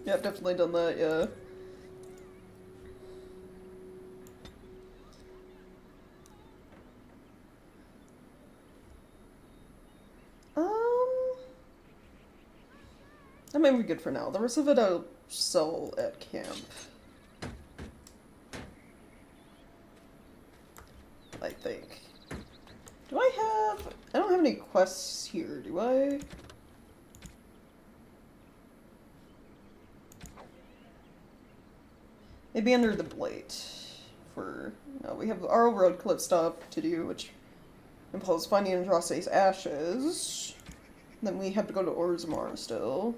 Yeah, I've definitely done that, yeah. That might be good for now. The rest of it I'll sell at camp. I think. Do I have... I don't have any quests here, do I? Maybe under the Blight. For... No, we have our road clip stop to do, which involves finding Andraste's ashes. Then we have to go to Orzammar still.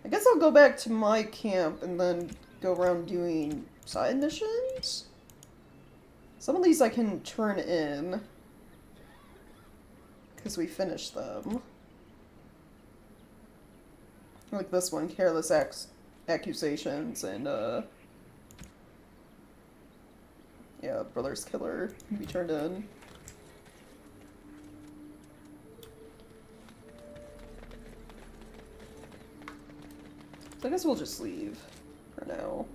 I guess I'll go back to my camp and then go around doing side missions? Some of these I can turn in, because we finished them. Like this one, Careless Accusations, and, yeah, Brother's Killer can be turned in. So I guess we'll just leave for now.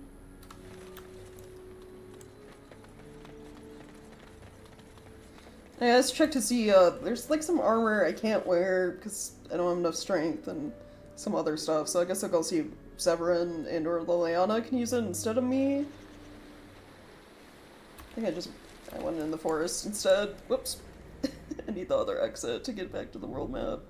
Yeah, let's check to see, there's like some armor I can't wear because I don't have enough strength and some other stuff, so I guess I'll go see if Severin and or Liliana can use it instead of me. I think I went in the forest instead. Whoops. I need the other exit to get back to the world map.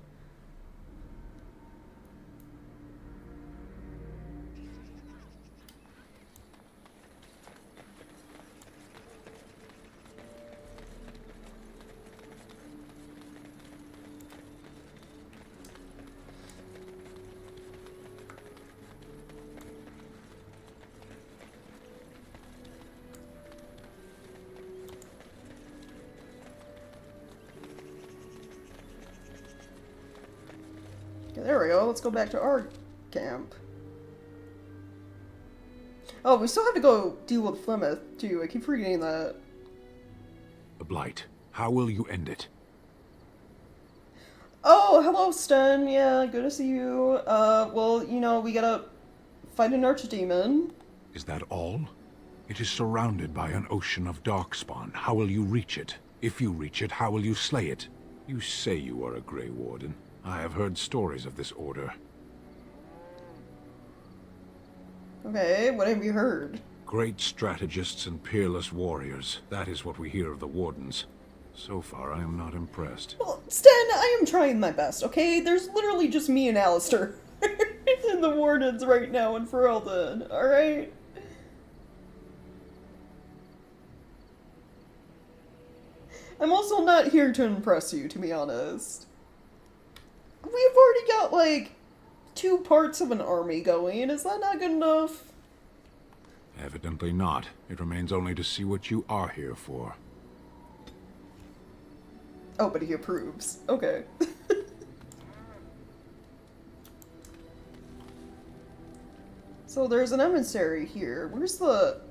There we go, let's go back to our camp. Oh, we still have to go deal with Plymouth, too. I keep forgetting that. The Blight. How will you end it? Oh, hello, Sten. Yeah, good to see you. Well, you know, we gotta fight an archdemon. Is that all? It is surrounded by an ocean of darkspawn. How will you reach it? If you reach it, how will you slay it? You say you are a Grey Warden. I have heard stories of this order. Okay, what have you heard? Great strategists and peerless warriors. That is what we hear of the Wardens. So far, I am not impressed. Well, Sten, I am trying my best, okay? There's literally just me and Alistair in the Wardens right now in Ferelden, alright? I'm also not here to impress you, to be honest. We've already got, like, 2 parts of an army going. Is that not good enough? Evidently not. It remains only to see what you are here for. Oh, but he approves. Okay. So there's an emissary here. Where's the...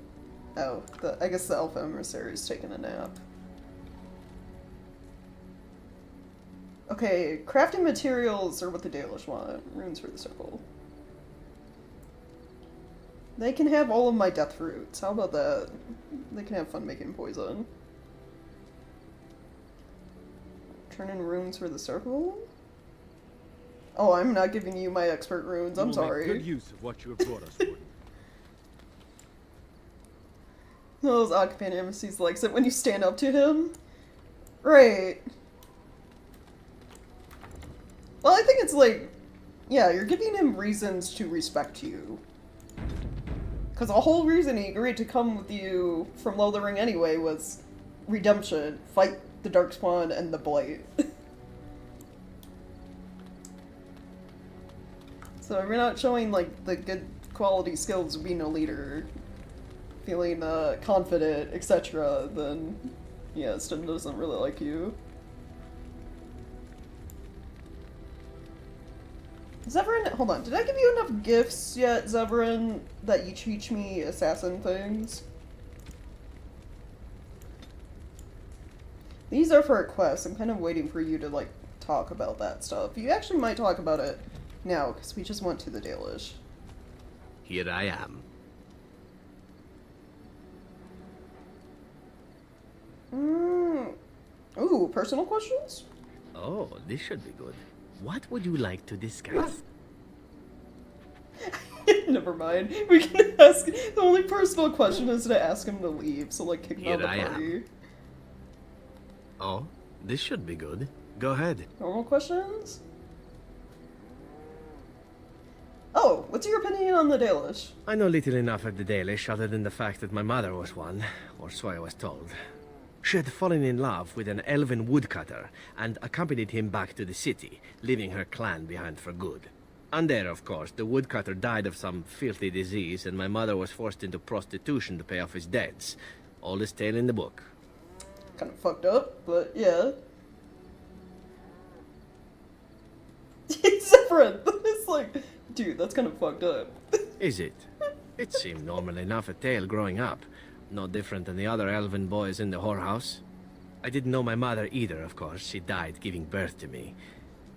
Oh, I guess the elf emissary is taking a nap. Okay, crafting materials are what the Dalish want. Runes for the circle. They can have all of my death fruits. How about that? They can have fun making poison. Turn in runes for the circle? Oh, I'm not giving you my expert runes. I'm sorry. Make good use of what you have brought us, Warden. Those occupant embassies likes it when you stand up to him. Right. Well, I think it's like, yeah, you're giving him reasons to respect you. Because the whole reason he agreed to come with you from Lothering anyway was redemption, fight the Darkspawn and the Blight. So if you're not showing, like, the good quality skills of being a leader, feeling confident, etc., then, yeah, Sten doesn't really like you. Zevran, hold on, did I give you enough gifts yet, Zevran, that you teach me assassin things? These are for a quest. I'm kind of waiting for you to, like, talk about that stuff. You actually might talk about it now, because we just went to the Dalish. Here I am. Ooh, personal questions? Oh, this should be good. What would you like to discuss? Never mind. We can ask. The only personal question is to ask him to leave, so, like, kick him out of the party. Oh, this should be good. Go ahead. Normal questions? Oh, what's your opinion on the Dalish? I know little enough of the Dalish other than the fact that my mother was one, or so I was told. She had fallen in love with an elven woodcutter and accompanied him back to the city, leaving her clan behind for good. And there, of course, the woodcutter died of some filthy disease and my mother was forced into prostitution to pay off his debts. Oldest tale in the book. Kind of fucked up, but yeah. It's different. It's like, dude, that's kind of fucked up. Is it? It seemed normal enough a tale growing up. No different than the other elven boys in the whorehouse. I didn't know my mother either, of course. She died giving birth to me.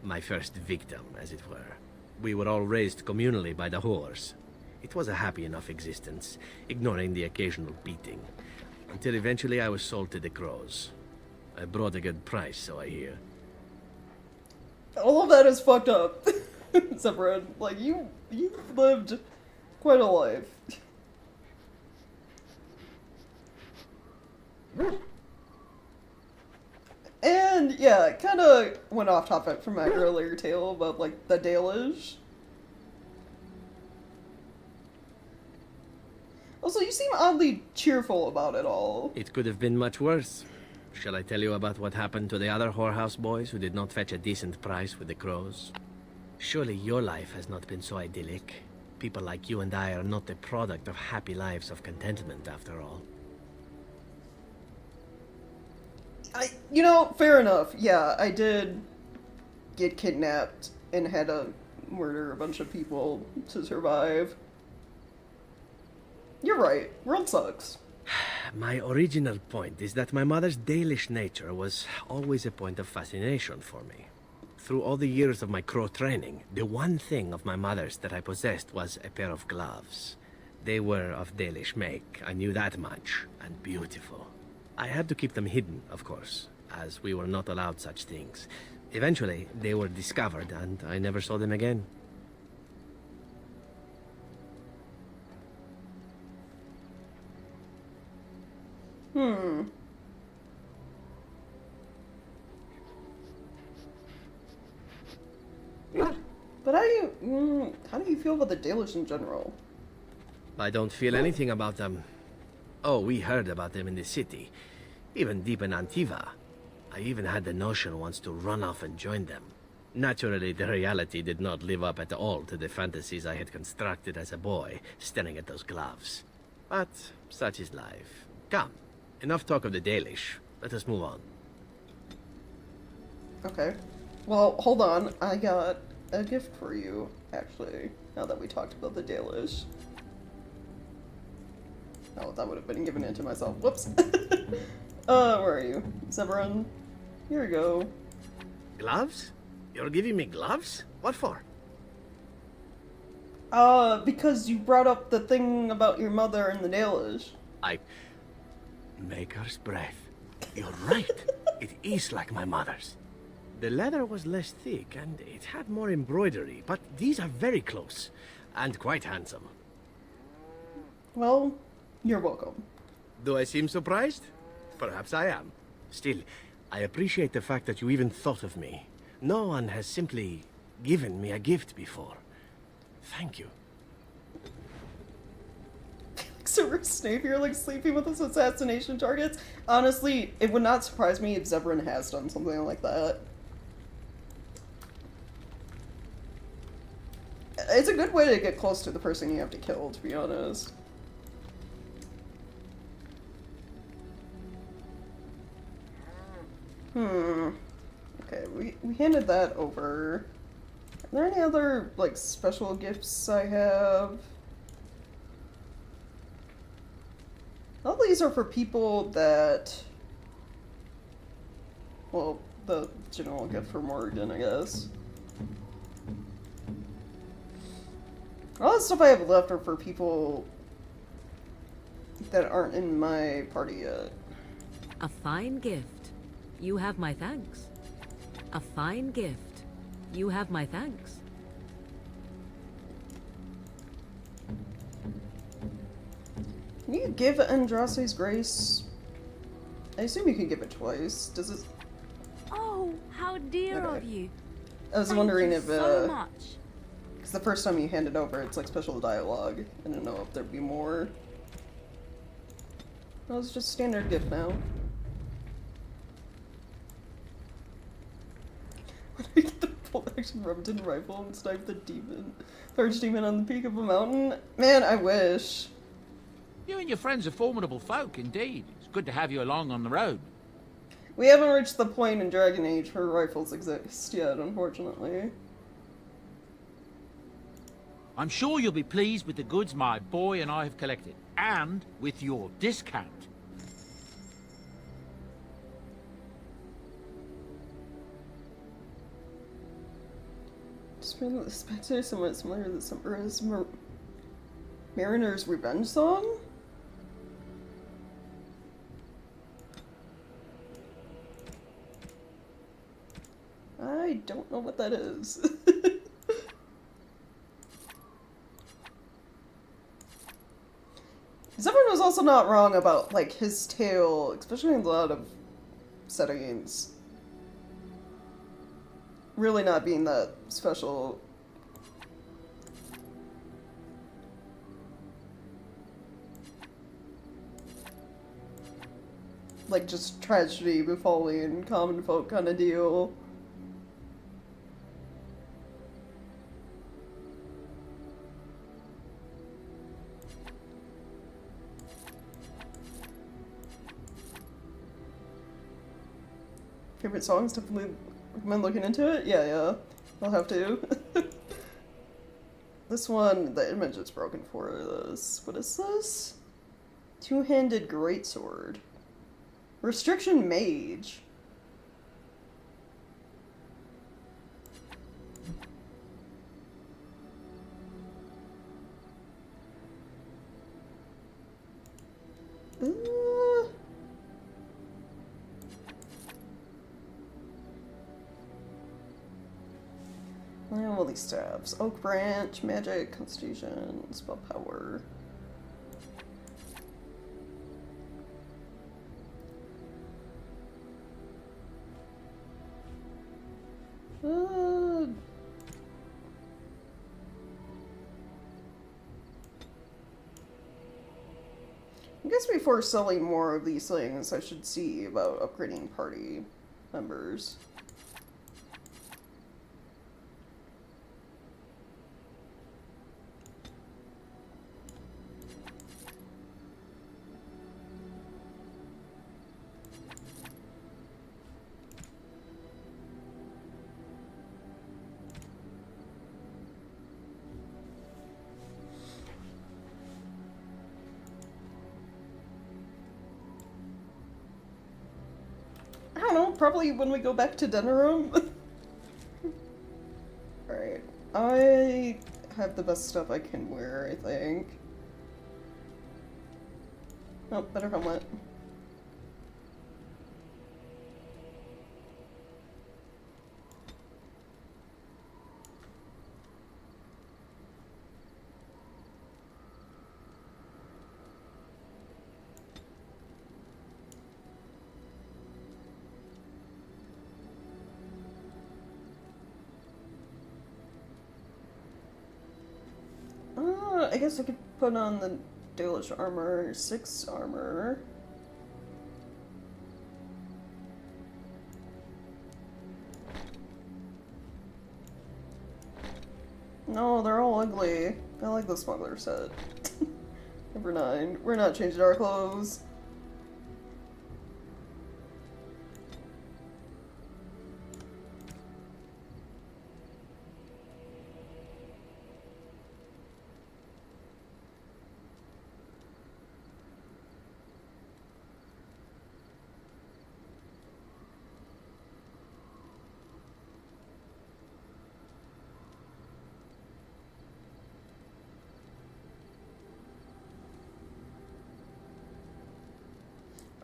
My first victim, as it were. We were all raised communally by the whores. It was a happy enough existence, ignoring the occasional beating. Until eventually I was sold to the crows. I brought a good price, so I hear. All of that is fucked up. Severin, like, you've lived quite a life. And, yeah, kind of went off topic from my earlier tale about, like, the Dalish. Also, you seem oddly cheerful about it all. It could have been much worse. Shall I tell you about what happened to the other whorehouse boys who did not fetch a decent price with the crows? Surely your life has not been so idyllic. People like you and I are not the product of happy lives of contentment, after all. You know, fair enough. Yeah, I did get kidnapped and had to murder a bunch of people to survive. You're right. World sucks. My original point is that my mother's Dalish nature was always a point of fascination for me. Through all the years of my crow training, the one thing of my mother's that I possessed was a pair of gloves. They were of Dalish make, I knew that much, and beautiful. I had to keep them hidden, of course, as we were not allowed such things. Eventually, they were discovered, and I never saw them again. But how do you feel about the Dalish in general? I don't feel anything about them. Oh, we heard about them in the city, even deep in Antiva. I even had the notion once to run off and join them. Naturally, the reality did not live up at all to the fantasies I had constructed as a boy, staring at those gloves. But such is life. Come, enough talk of the Dalish. Let us move on. Okay. Well, hold on. I got a gift for you, actually, now that we talked about the Dalish. Oh, that would have been given in to myself. Whoops. Where are you? Severin? Here we go. Gloves? You're giving me gloves? What for? Because you brought up the thing about your mother and the Dalish. Maker's breath. You're right. It is like my mother's. The leather was less thick, and it had more embroidery, but these are very close, and quite handsome. Well, you're welcome. Do I seem surprised? Perhaps I am. Still, I appreciate the fact that you even thought of me. No one has simply given me a gift before. Thank you. Severus Snape here, like, sleeping with his assassination targets? Honestly, it would not surprise me if Zebrin has done something like that. It's a good way to get close to the person you have to kill, to be honest. Okay, we handed that over. Are there any other, like, special gifts I have? All these are for people that... Well, the general gift for Morgan, I guess. All the stuff I have left are for people that aren't in my party yet. A fine gift. You have my thanks. A fine gift. You have my thanks. Can you give Andraste's Grace? I assume you can give it twice. Does it? Oh, how dear of you. I was Thank wondering you if so much. because the first time you hand it over, it's like special dialogue. I don't know if there'd be more. No, it's just standard gift now. When I get the full-action Remington rifle and snipe the demon, archdemon on the peak of a mountain, man, I wish. You and your friends are formidable folk, indeed. It's good to have you along on the road. We haven't reached the point in Dragon Age where rifles exist yet, unfortunately. I'm sure you'll be pleased with the goods my boy and I have collected, and with your discount. Spectre somewhat similar to the Summer's Mariner's Revenge song? I don't know what that is. Zephyrin was also not wrong about, like, his tale, especially in a lot of settings. Really not being that special. Like, just tragedy befalling common folk kind of deal. Favorite songs? Definitely recommend looking into it? Yeah. I'll have to. This one, the image is broken for this. What is this? Two-handed greatsword. Restriction mage. All these stabs. Oak branch, magic, constitution, spell power. I guess before selling more of these things, I should see about upgrading party members. I don't know, probably when we go back to dinner room. Alright, I have the best stuff I can wear, I think. Oh, better helmet. I guess I could put on the Dalish armor, 6 armor. No, they're all ugly. I like the smuggler set. Number 9. We're not changing our clothes.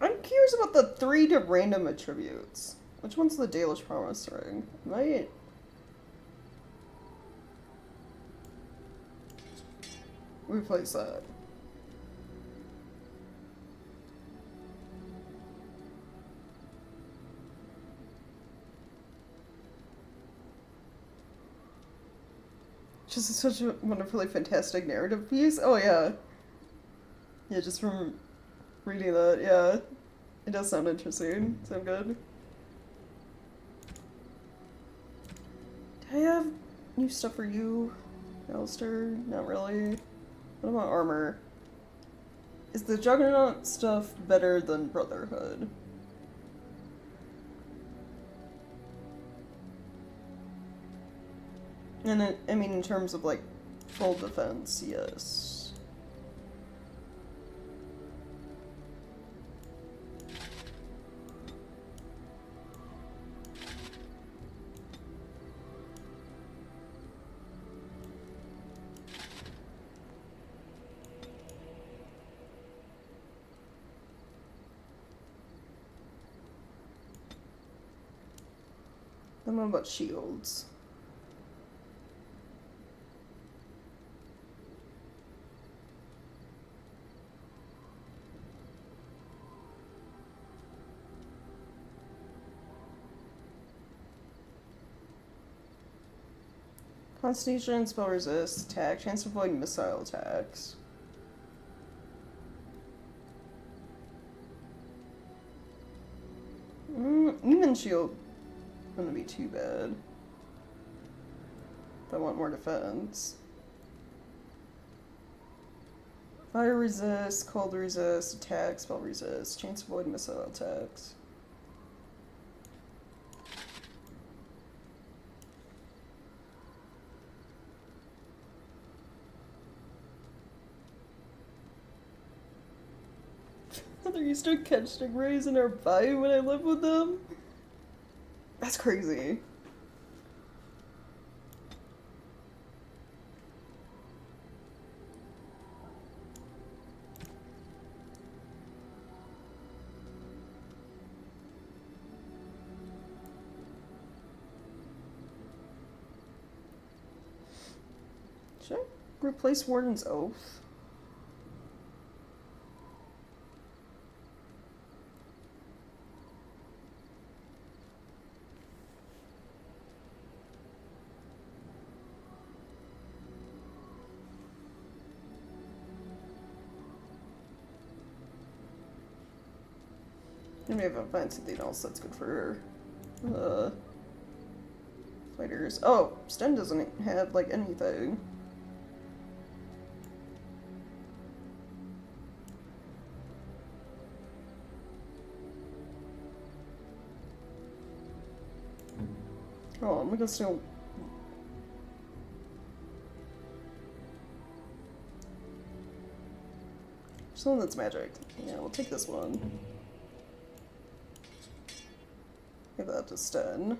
I'm curious about the 3 to random attributes. Which one's the Dalish promise ring? Might replace that. Just such a wonderfully fantastic narrative piece. Oh yeah. Yeah, just from reading that, yeah. It does sound interesting. Sound good. Do I have new stuff for you, Alistair? Not really. What about armor? Is the Juggernaut stuff better than Brotherhood? And I mean, in terms of, like, full defense, yes. Then what about shields? Constitution, spell resist, attack, chance to avoid missile attacks. Even shield wouldn't be too bad. If I want more defense. Fire resist, cold resist, attack, spell resist, chance to avoid missile attacks. They used to catch stingrays in our bayou when I lived with them. That's crazy. Should I replace Warden's Oath? And we haven't found something else that's good for fighters. Oh, Sten doesn't have like anything. Oh, I'm gonna steal. Someone that's magic. Yeah, we'll take this one. Give that to Sten.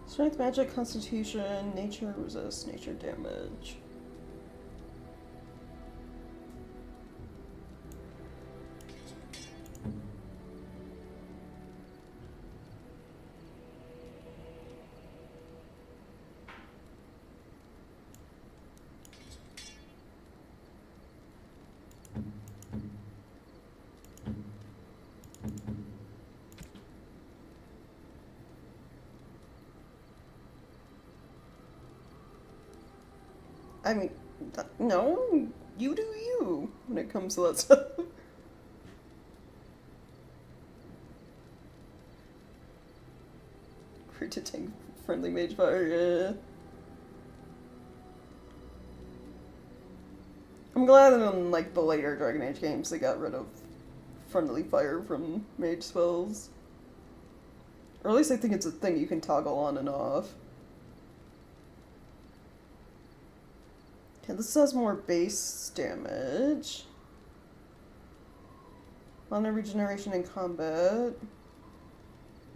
Strength, magic, constitution, nature, resist, nature damage. I mean, no, you do you when it comes to that stuff. Free to tank friendly mage fire, yeah. I'm glad that in like the later Dragon Age games they got rid of friendly fire from mage spells. Or at least I think it's a thing you can toggle on and off. Okay, this has more base damage. Mana regeneration in combat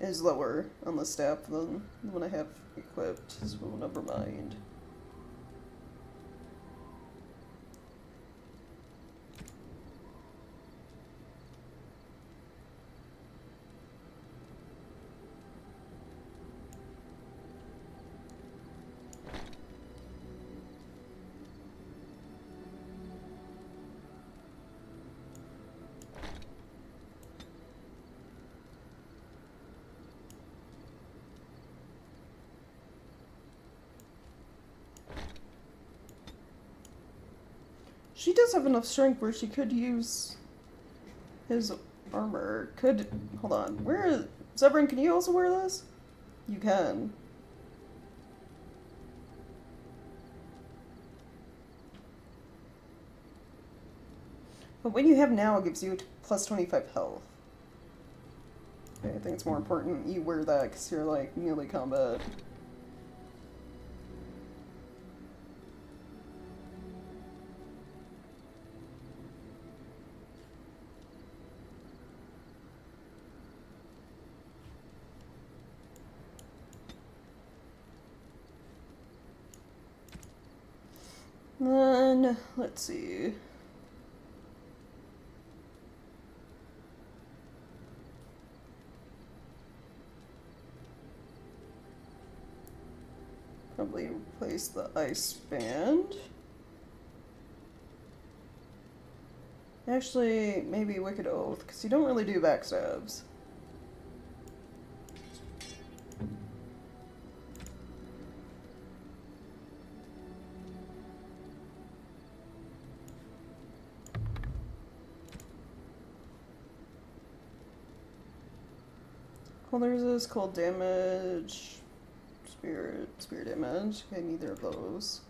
is lower on the staff than when I have equipped, so never mind. She does have enough strength where she could use his armor. Hold on. Where is... Zebrin, can you also wear this? You can. But what you have now gives you plus 25 health. Okay, I think it's more important you wear that because you're like melee combat. Then, let's see. Probably replace the ice band. Actually, maybe Wicked Oath, because you don't really do backstabs. Cold resist, cold damage, spirit damage. Okay, neither of those.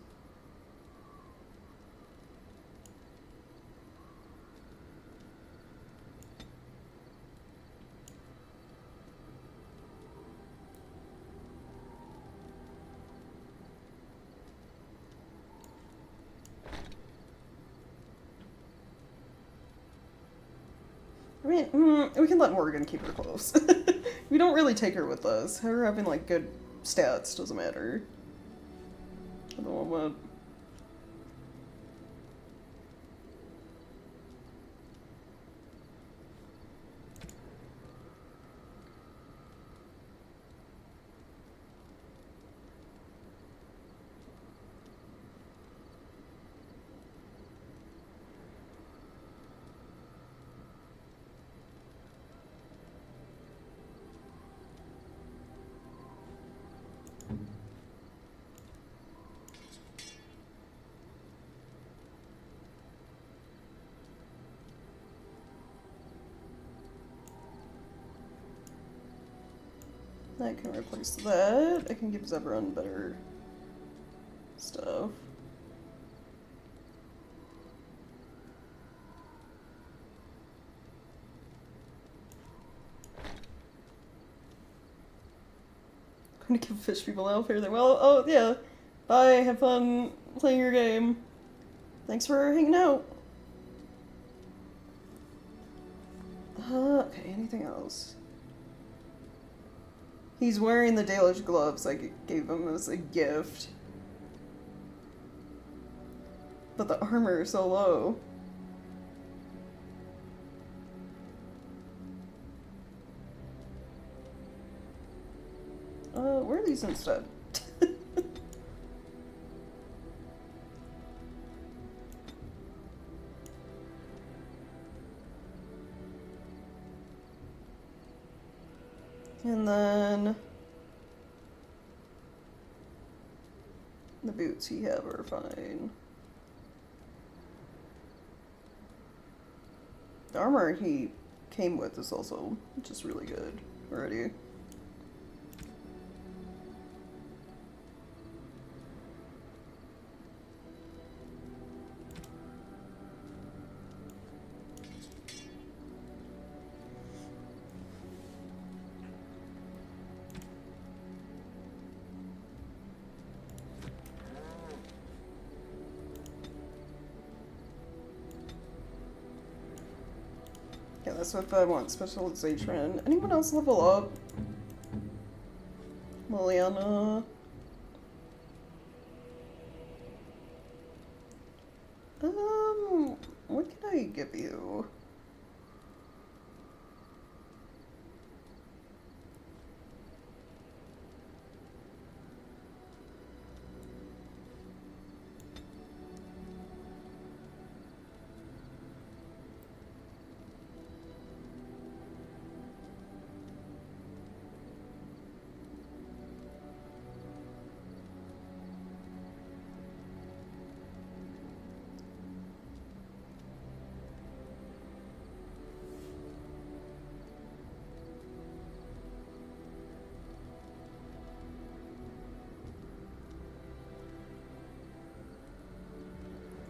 I mean, we can let Morgan keep her close. We don't really take her with us. Her having, like, good stats doesn't matter. At the moment. I can replace that. I can give Zebron better stuff. I'm gonna give fish people out here. Well, oh yeah. Bye, have fun playing your game. Thanks for hanging out. Okay, anything else? He's wearing the Dalish gloves I gave him as a gift. But the armor is so low. Where are these instead? And then the boots he have are fine. The armor he came with is also just really good already. Yeah, that's what I want, specialization. Anyone else level up? Liliana? What can I give you?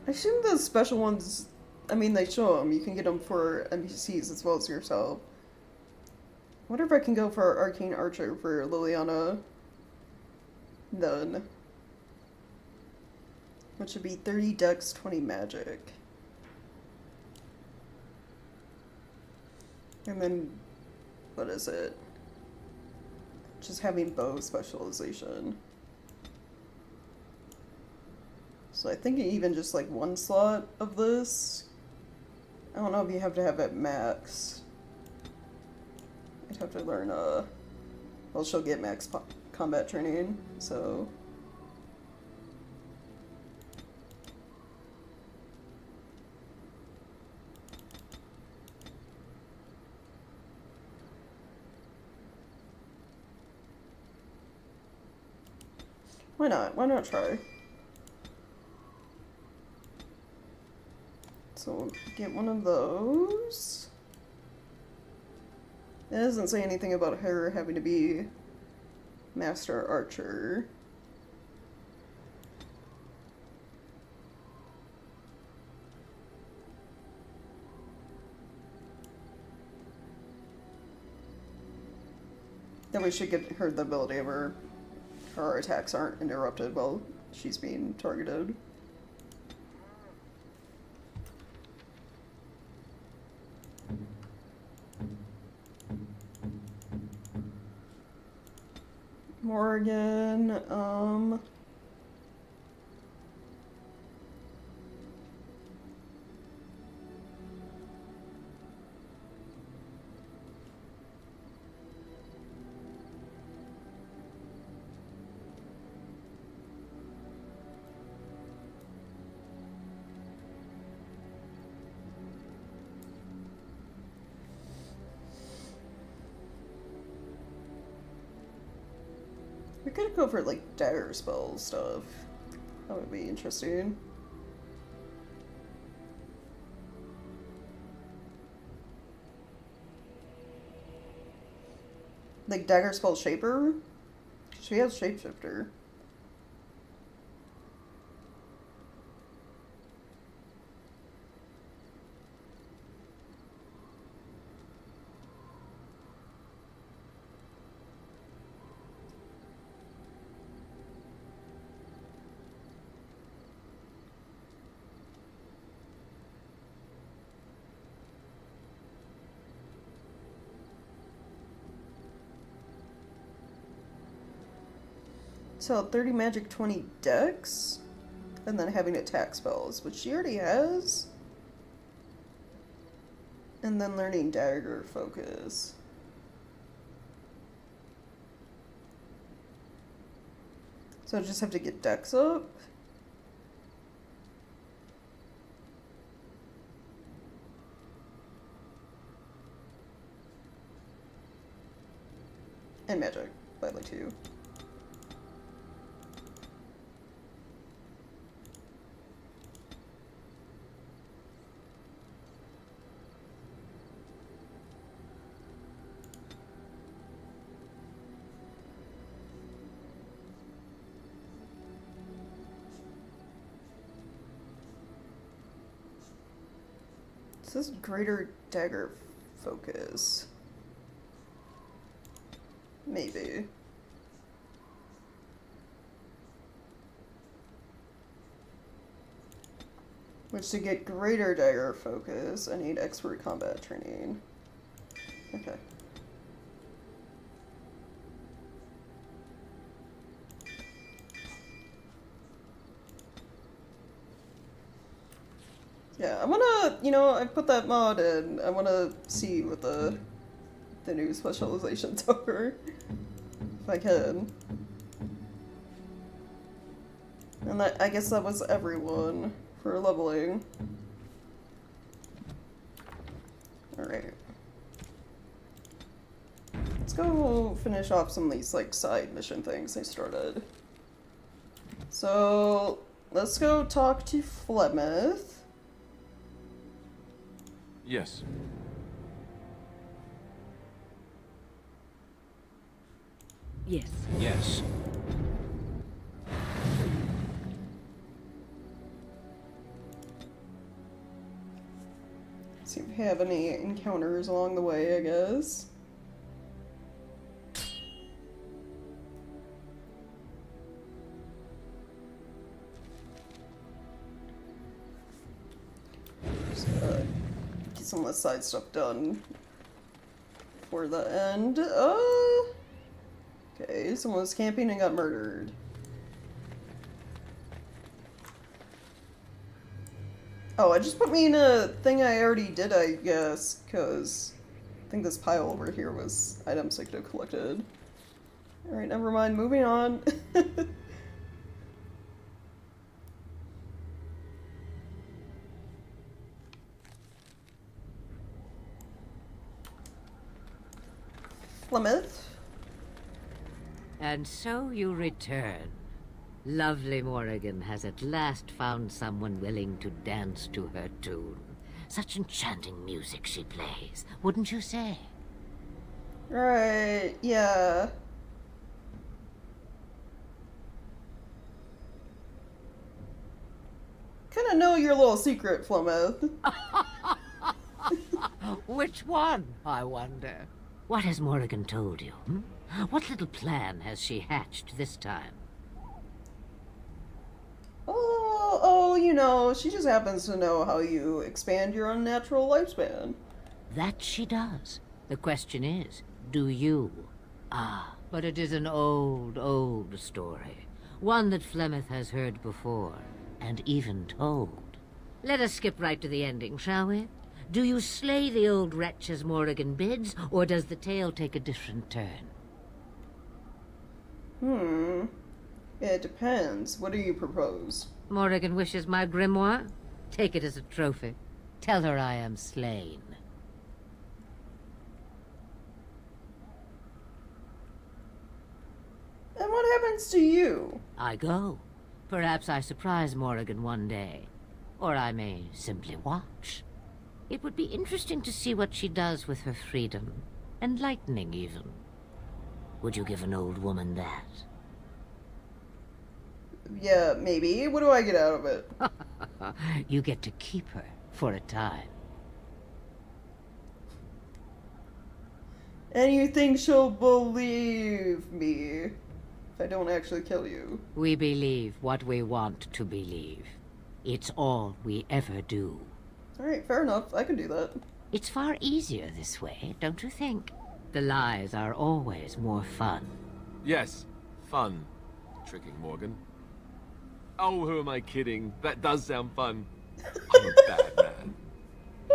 I assume the special ones, I mean, they show them. You can get them for NPCs as well as yourself. wonder if I can go for Arcane Archer for Liliana. Then. Which would be 30 Dex, 20 Magic. And then, what is it? Just having bow specialization. So I think even just like one slot of this. I don't know if you have to have it max. I'd have to learn, well, she'll get max combat training, so. Why not? Why not try? So, get one of those. It doesn't say anything about her having to be Master Archer. Then we should get her the ability of her attacks aren't interrupted while she's being targeted. Morgan, we could go for like dagger spell stuff. That would be interesting. Like dagger spell shaper? She has shapeshifter. So 30 magic, 20 dex, and then having attack spells, which she already has. And then learning dagger focus. So I just have to get dex up. And magic, by like 2. This is greater dagger focus. Maybe. Which to get greater dagger focus, I need expert combat training. Okay. Yeah, I wanna, you know, I put that mod in. I wanna see what the new specializations are, if I can. And that, I guess that was everyone for leveling. Alright. Let's go finish off some of these, like, side mission things I started. So, let's go talk to Flemeth. Yes. Yes. Yes. See if we have any encounters along the way, I guess. Get some of the side stuff done for the end. Okay, someone was camping and got murdered. Oh, it just put me in a thing I already did, I guess, because I think this pile over here was items I could have collected. Alright, never mind, moving on. Plymouth. And so you return. Lovely Morrigan has at last found someone willing to dance to her tune. Such enchanting music she plays, wouldn't you say? Right, yeah. Kinda know your little secret, Plymouth. Which one, I wonder? What has Morrigan told you? What little plan has she hatched this time? Oh, you know, she just happens to know how you expand your unnatural lifespan. That she does. The question is, do you? Ah, but it is an old, old story. One that Flemeth has heard before, and even told. Let us skip right to the ending, shall we? Do you slay the old wretch as Morrigan bids, or does the tale take a different turn? It depends. What do you propose? Morrigan wishes my grimoire? Take it as a trophy. Tell her I am slain. And what happens to you? I go. Perhaps I surprise Morrigan one day. Or I may simply watch. It would be interesting to see what she does with her freedom. Enlightening, even. Would you give an old woman that? Yeah, maybe. What do I get out of it? You get to keep her for a time. And you think she'll believe me if I don't actually kill you? We believe what we want to believe. It's all we ever do. Alright, fair enough. I can do that. It's far easier this way, don't you think? The lies are always more fun. Yes, fun. Tricking Morgan. Oh, who am I kidding? That does sound fun. I'm a bad man.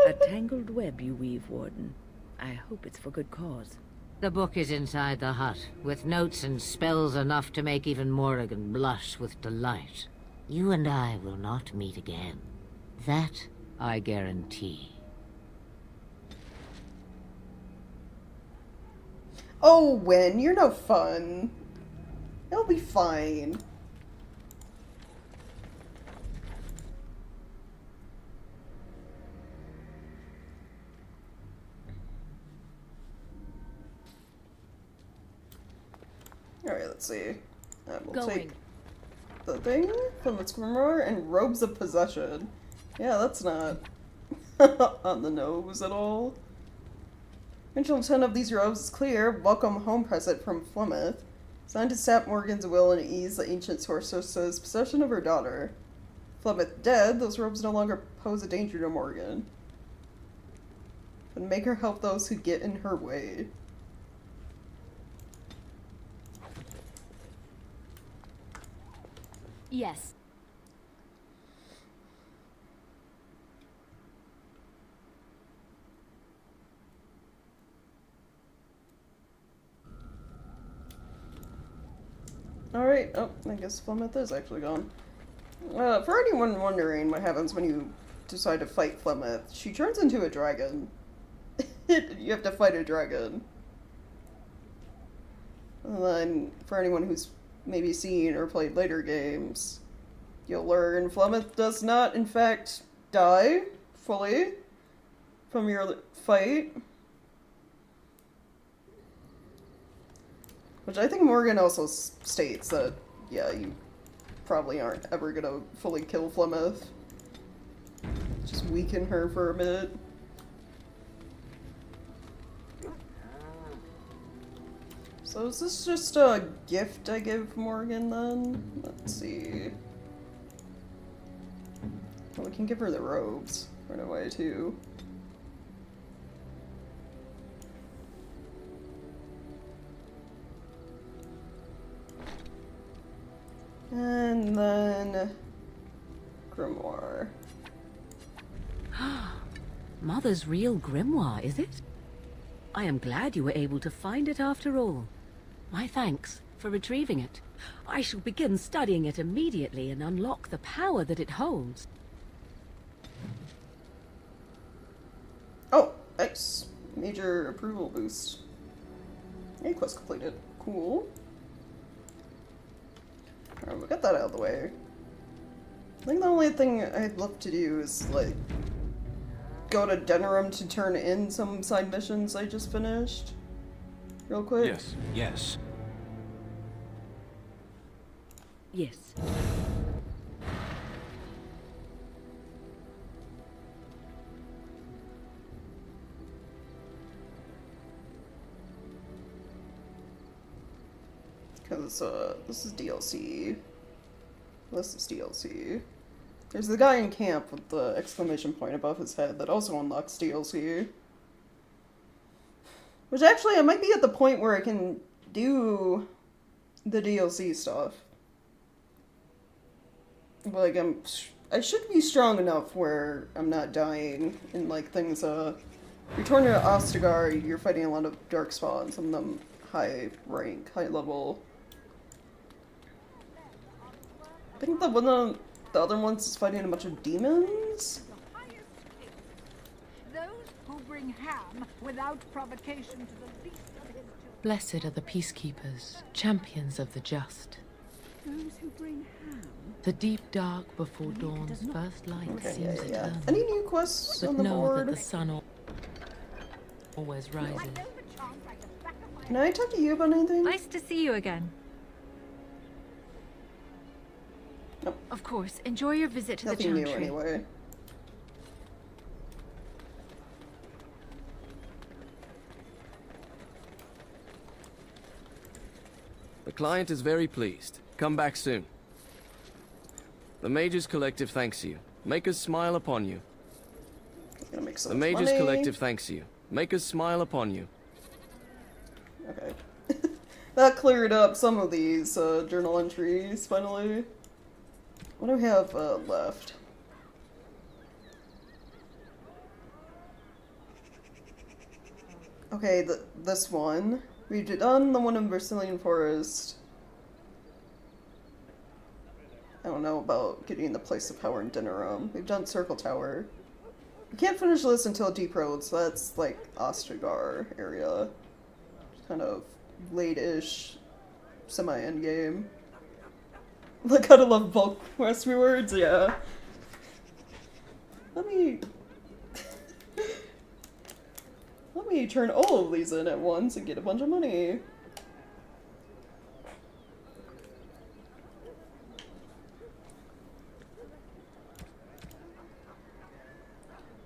A tangled web you weave, Warden. I hope it's for good cause. The book is inside the hut, with notes and spells enough to make even Morrigan blush with delight. You and I will not meet again. That I guarantee. Oh, Win, you're no fun. It'll be fine. Alright, let's see. We'll take the thing from its grimoire and robes of possession. Yeah, that's not on the nose at all. Mention 10 of these robes is clear. Welcome home present from Flemeth. Signed to sap Morgan's will and ease the ancient sorceress's possession of her daughter. Flemeth dead, those robes no longer pose a danger to Morgan. But make her help those who get in her way. Yes. Alright, oh, I guess Flemeth is actually gone. For anyone wondering what happens when you decide to fight Flemeth, she turns into a dragon. You have to fight a dragon. And then, for anyone who's maybe seen or played later games, you'll learn Flemeth does not, in fact, die fully from your fight. Which I think Morgan also states that, yeah, you probably aren't ever gonna fully kill Flemeth. Just weaken her for a bit. So is this just a gift I give Morgan then? Let's see. Well, we can give her the robes. run away too. And then grimoire. Mother's real grimoire, is it? I am glad you were able to find it after all. My thanks for retrieving it. I shall begin studying it immediately and unlock the power that it holds. Oh, nice. Major approval boost. A quest completed. Cool. Alright, we got that out of the way. I think the only thing I'd love to do is, like, go to Denerim to turn in some side missions I just finished. Real quick. Yes. Yes. Yes. Because, this is DLC. This is DLC. There's the guy in camp with the exclamation point above his head that also unlocks DLC. Which actually, I might be at the point where I can do the DLC stuff. Like, I should be strong enough where I'm not dying and, like, things, Return to Ostagar, you're fighting a lot of darkspawn, some of them high rank, high level. I think that one of the other ones is fighting a bunch of demons? Those who bring ham without provocation to the least of his children. Blessed are the peacekeepers, champions of the just. Those who bring ham. The deep dark before dawn's first light seems eternal. Any new quests But on the know board? that the sun always rises. Can I talk to you about anything? Nice to see you again. Nope. Of course. Enjoy your visit to Nothing the new chantry. anyway. The client is very pleased. Come back soon. The Mages Collective thanks you. Make us smile upon you. Gonna make so The much Mages money. Collective thanks you. Make us smile upon you. Okay. That cleared up some of these journal entries, finally. What do we have left? Okay, this one. We've done the one in Vercillion Forest. I don't know about getting the Place of Power in Denerim. We've done Circle Tower. We can't finish this until Deep Road, so that's like Ostragar area. Kind of late-ish, semi-endgame. Like, gotta love bulk quest rewards, yeah. Let me turn all of these in at once and get a bunch of money.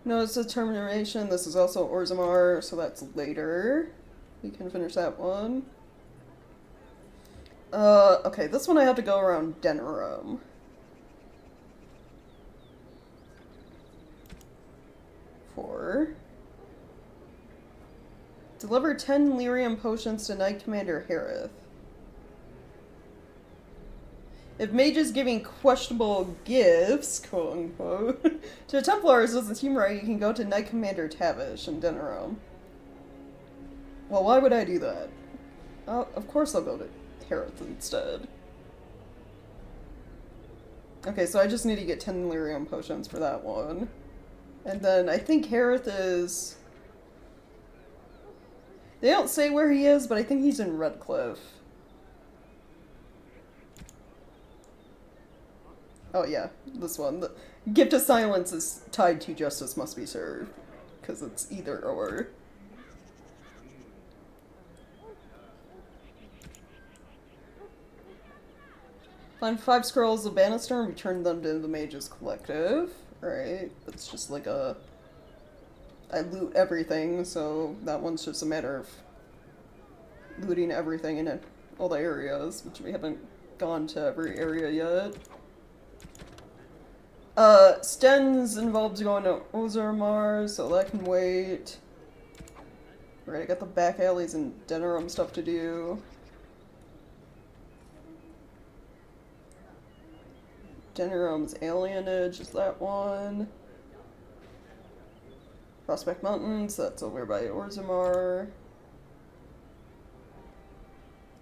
Notice determination. This is also Orzammar, so that's later. We can finish that one. Okay, this one I have to go around Denerim. Deliver 10 lyrium potions to Knight Commander Harith. If mages giving questionable gifts, quote unquote, to Templars doesn't seem right, you can go to Knight Commander Tavish in Denerim. Well, why would I do that? Of course I'll go to Harith instead. Okay, so I just need to get 10 lyrium potions for that one. And then I think Harith is... They don't say where he is, but I think he's in Redcliffe. Oh yeah, this one. The Gift of Silence is tied to Justice Must Be Served, because it's either or. Find 5 scrolls of Bannister and return them to the Mages Collective. Alright, it's just like a... I loot everything, so that one's just a matter of looting everything in all the areas, which we haven't gone to every area yet. Sten's involves going to Ozarmar, so that can wait. Right, I got the back alleys and Denerim stuff to do. Denerim's Alienage is that one. Prospect Mountains, that's over by Orzammar.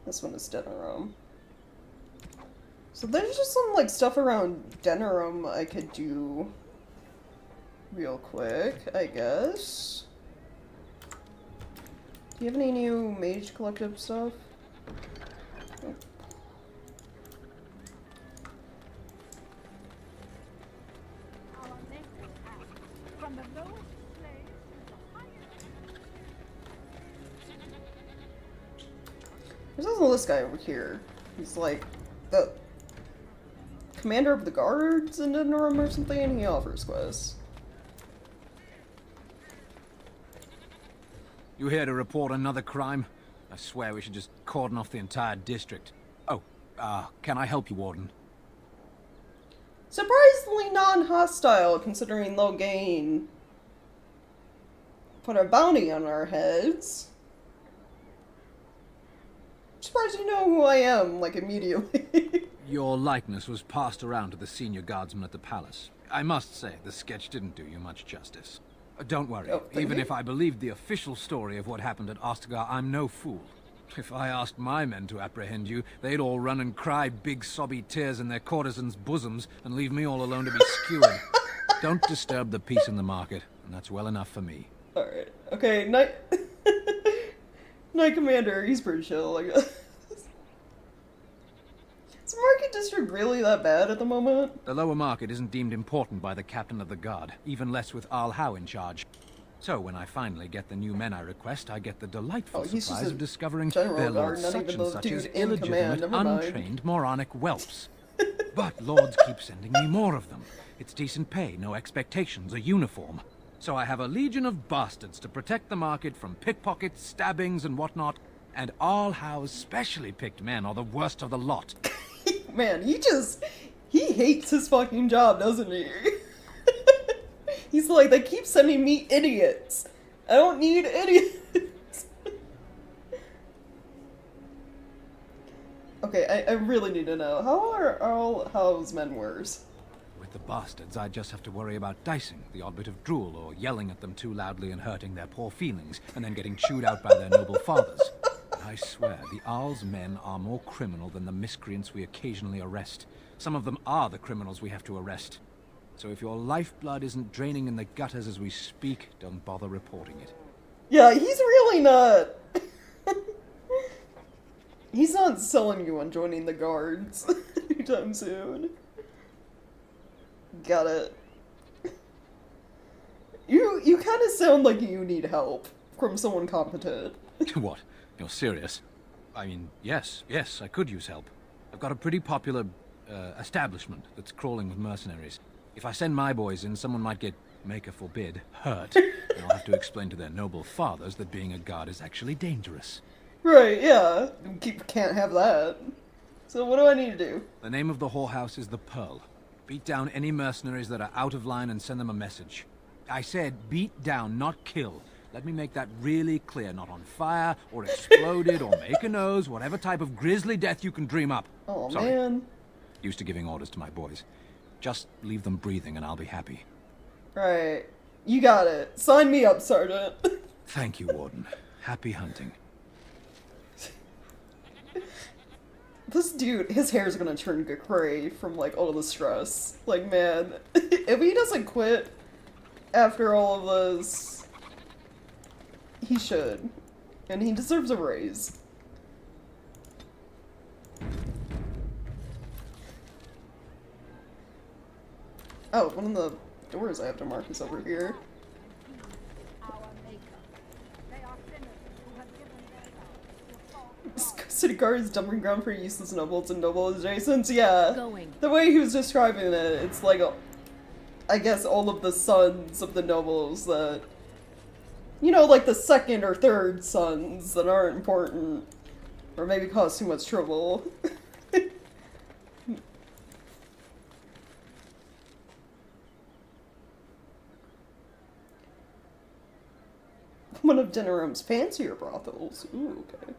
This one is Denerim. So there's just some, like, stuff around Denerim I could do real quick, I guess. Do you have any new Mage Collective stuff? Oh. There's also this guy over here. He's like the commander of the guards in Denerim or something, and he offers quests. You here to report another crime? I swear we should just cordon off the entire district. Oh, can I help you, Warden? Surprisingly non-hostile, considering they'll gain... put a bounty on our heads. Surprised you know who I am, like, immediately. Your likeness was passed around to the senior guardsman at the palace. I must say, the sketch didn't do you much justice. Don't worry, even if I believed the official story of what happened at Ostagar, I'm no fool. If I asked my men to apprehend you, they'd all run and cry big sobby tears in their courtesans' bosoms and leave me all alone to be skewered. Don't disturb the peace in the market, and that's well enough for me. Alright, okay, Knight... Knight Commander, he's pretty chill, I guess. Is the market district really that bad at the moment? The lower market isn't deemed important by the captain of the guard, even less with Al Howe in charge. So when I finally get the new men I request, I get the delightful surprise of discovering their Lord such and such is illegitimate, untrained, moronic whelps. But lords keep sending me more of them. It's decent pay, no expectations, a uniform. So I have a legion of bastards to protect the market from pickpockets, stabbings, and whatnot, and Al Howe's specially picked men are the worst of the lot. Man, he hates his fucking job, doesn't he? He's like, they keep sending me idiots. I don't need idiots. Okay, I really need to know, how are Al Howe's men worse? With the bastards, I just have to worry about dicing, the odd bit of drool, or yelling at them too loudly and hurting their poor feelings, and then getting chewed out by their noble fathers. I swear, the Arl's men are more criminal than the miscreants we occasionally arrest. Some of them are the criminals we have to arrest. So if your lifeblood isn't draining in the gutters as we speak, don't bother reporting it. Yeah, he's really not... He's not selling you on joining the guards anytime soon. Got it. You kind of sound like you need help from someone competent. What? You're serious? I mean, yes, I could use help. I've got a pretty popular establishment that's crawling with mercenaries. If I send my boys in, someone might get, maker forbid, hurt. And I'll have to explain to their noble fathers that being a guard is actually dangerous. Right, yeah. Can't have that. So what do I need to do? The name of the whorehouse is the Pearl. Beat down any mercenaries that are out of line and send them a message. I said beat down, not kill. Let me make that really clear. Not on fire, or exploded, or make a nose, whatever type of grisly death you can dream up. Oh, sorry. Man. Used to giving orders to my boys. Just leave them breathing and I'll be happy. Right. You got it. Sign me up, Sergeant. Thank you, Warden. Happy hunting. This dude, his hair's gonna turn gray from, like, all the stress. Like, man, if he doesn't quit after all of this, he should. And he deserves a raise. Oh, one of the doors I have to mark is over here. City guards dumping ground for useless nobles and noble adjacents. Yeah, the way he was describing it, it's like, I guess all of the sons of the nobles that, you know, like the second or third sons that aren't important, or maybe cause too much trouble. one of Denorum's fancier brothels. Ooh, okay.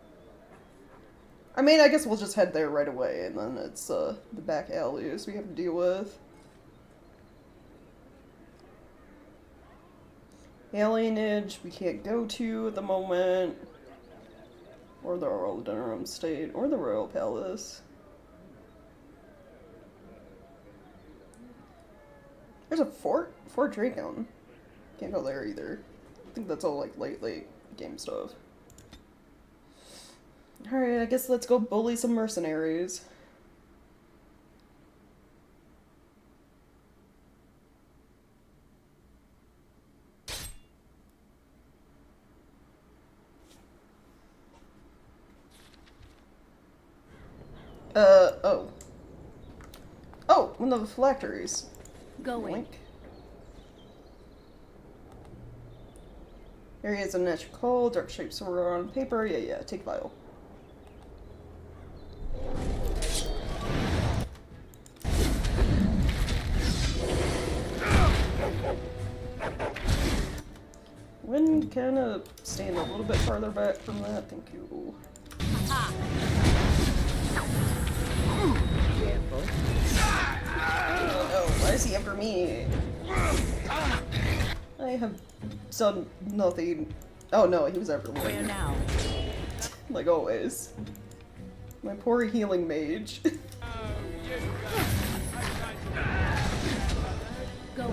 I mean, I guess we'll just head there right away, and then it's the back alleys we have to deal with. Alienage we can't go to at the moment. Or the Earl of Denerim State, or the Royal Palace. There's a Fort Dracon. Can't go there either. I think that's all like late game stuff. Alright, I guess let's go bully some mercenaries. Oh. Oh, one of the phylacteries. Going. Areas of natural coal, dark shapes were on paper. Yeah, take vial. Wind kind of stand a little bit farther back from that. Thank you. Careful. Oh, why is he after me? I have done nothing. Oh no, he was after me. Where now? Like always. My poor healing mage. Go.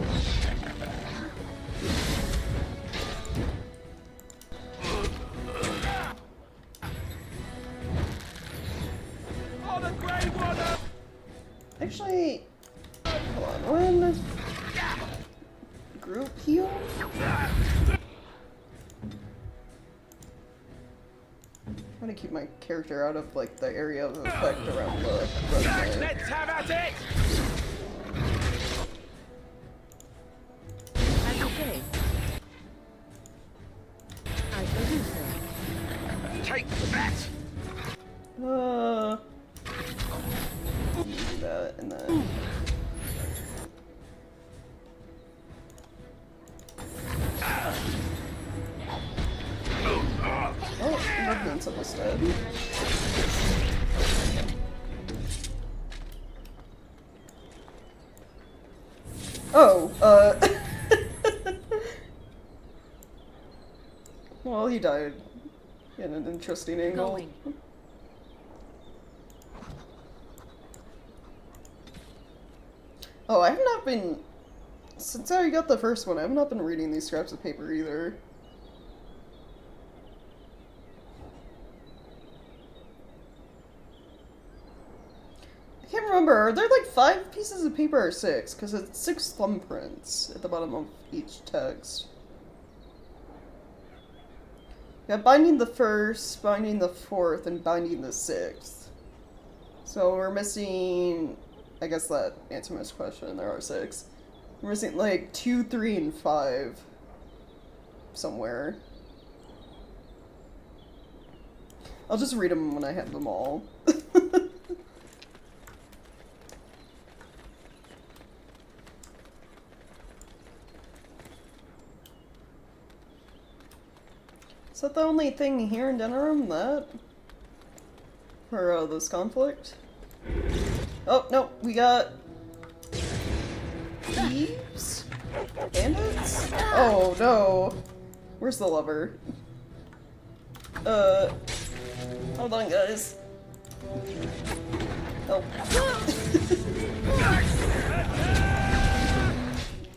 Actually, hold on. When group heal? I'm gonna keep my character out of like the area of effect around the resume. Let's have at it! That's okay. I shall do so. Take that! Do that and then. Oh, Revenant's almost dead. Oh, well, he died in an interesting angle. Going. Oh, I have not been... Since I got the first one, I have not been reading these scraps of paper either. I can't remember, are there like 5 pieces of paper or 6? Because it's 6 thumbprints at the bottom of each text. Yeah, binding the 1st, binding the 4th, and binding the 6th. So we're missing... I guess that answers my question. There are 6. We're missing like 2, 3, and 5 somewhere. I'll just read them when I have them all. Is that the only thing here in Denerim that? For this conflict? Oh, no, we got... thieves? Bandits? Oh, no. Where's the lever? Hold on, guys. Oh.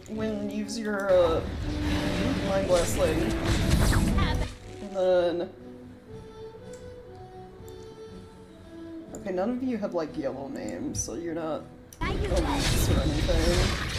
When you use your, line glass thing. And then... Okay, none of you have, like, yellow names, so you're not elites or anything.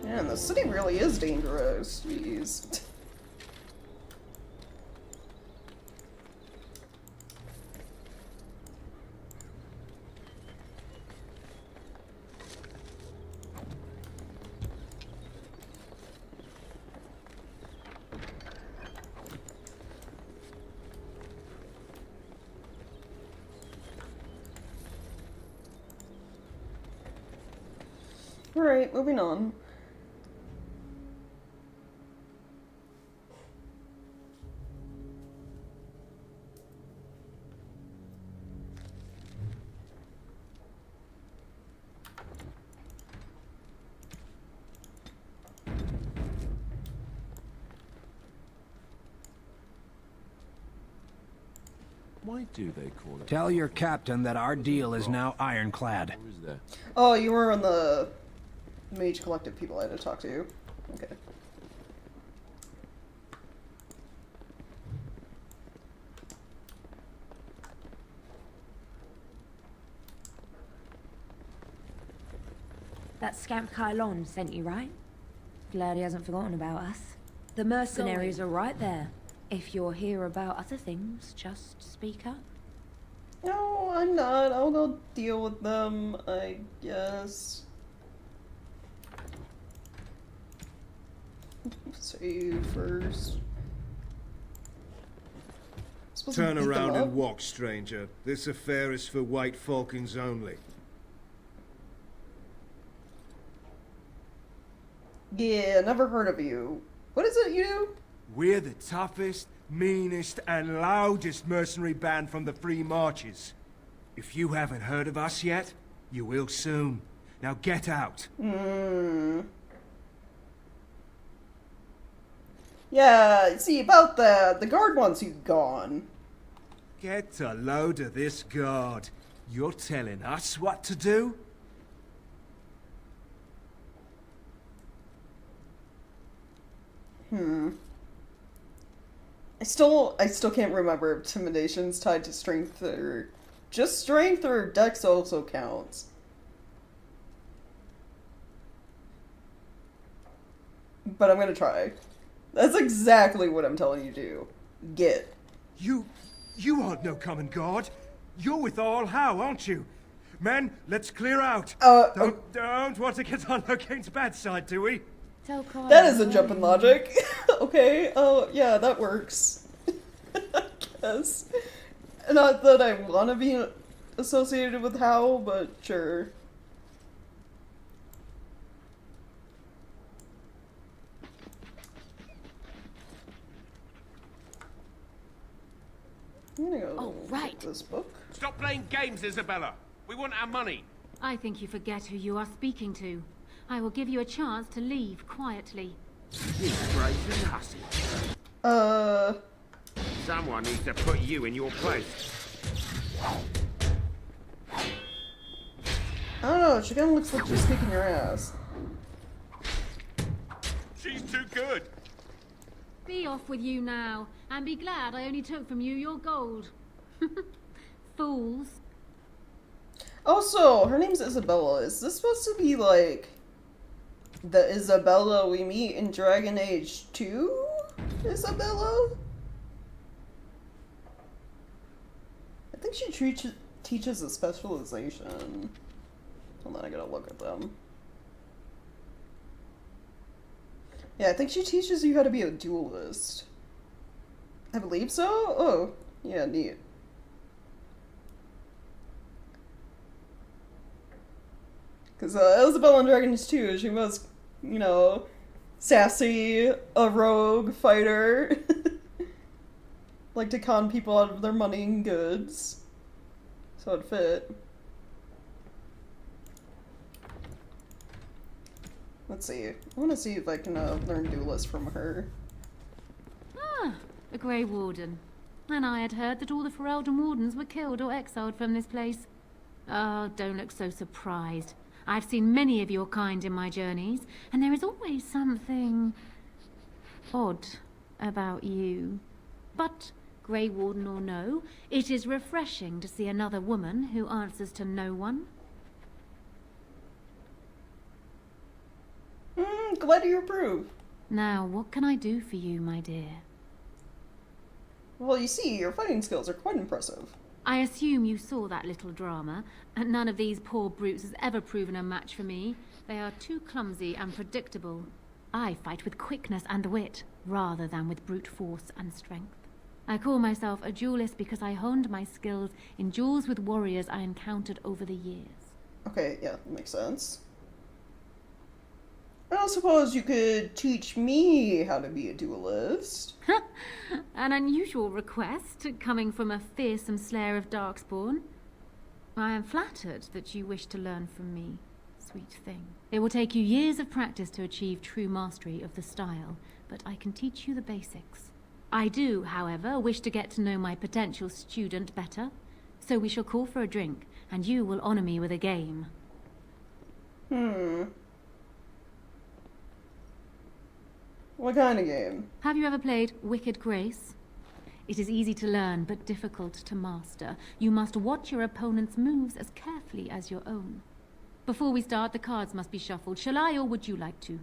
Man, the city really is dangerous. Jeez. Alright, moving on. Why do they call it? Tell your captain that our deal is now ironclad. Who is there? Oh, you were on the Mage Collective people I had to talk to. Okay. That scamp Kylon sent you, right? Glad he hasn't forgotten about us. The mercenaries are right there. If you're here about other things, just speak up. No, I'm not. I'll go deal with them, I guess. Save first. Turn around and walk, stranger. This affair is for White Falcons only. Yeah, never heard of you. What is it you do? We're the toughest, meanest, and loudest mercenary band from the Free Marches. If you haven't heard of us yet, you will soon. Now get out. Yeah, see, about the guard wants you gone. Get a load of this guard. You're telling us what to do? I still can't remember if intimidation's tied to strength or just strength or dex also counts. But I'm gonna try. That's exactly what I'm telling you to do. Get. You aren't no common guard. You're with All How, aren't you? Men, let's clear out. Don't want to get on Locane's bad side, do we? That is a jump in logic. Okay, oh, yeah, that works. I guess. Not that I want to be associated with How, but sure. I'm gonna go right. this book. Stop playing games, Isabella. We want our money. I think you forget who you are speaking to. I will give you a chance to leave quietly. You brazen hussy. Someone needs to put you in your place. I don't know, she kinda looks like she's kicking your ass. She's too good. Be off with you now, and be glad I only took from you your gold. Fools. Also, her name's Isabella. Is this supposed to be like the Isabella we meet in Dragon Age 2? Isabella? I think she teaches a specialization. Hold on, I gotta look at them. Yeah, I think she teaches you how to be a duelist. I believe so? Oh, yeah, neat. Because Isabella in Dragon Age 2, she was, you know, sassy, a rogue fighter. Like to con people out of their money and goods. So it fit. Let's see. I want to see if I can learn duelist from her. Ah, a Grey Warden. And I had heard that all the Ferelden Wardens were killed or exiled from this place. Oh, don't look so surprised. I've seen many of your kind in my journeys, and there is always something odd about you. But, Grey Warden or no, it is refreshing to see another woman who answers to no one. Glad you approve. Now, what can I do for you, my dear? Well, you see, your fighting skills are quite impressive. I assume you saw that little drama, and none of these poor brutes has ever proven a match for me. They are too clumsy and predictable. I fight with quickness and wit, rather than with brute force and strength. I call myself a duelist because I honed my skills in duels with warriors I encountered over the years. Okay, yeah, that makes sense. I don't suppose you could teach me how to be a duelist. An unusual request, coming from a fearsome slayer of Darkspawn. I am flattered that you wish to learn from me, sweet thing. It will take you years of practice to achieve true mastery of the style, but I can teach you the basics. I do, however, wish to get to know my potential student better, so we shall call for a drink, and you will honor me with a game. What kind of game? Have you ever played Wicked Grace? It is easy to learn, but difficult to master. You must watch your opponent's moves as carefully as your own. Before we start, the cards must be shuffled. Shall I, or would you like to?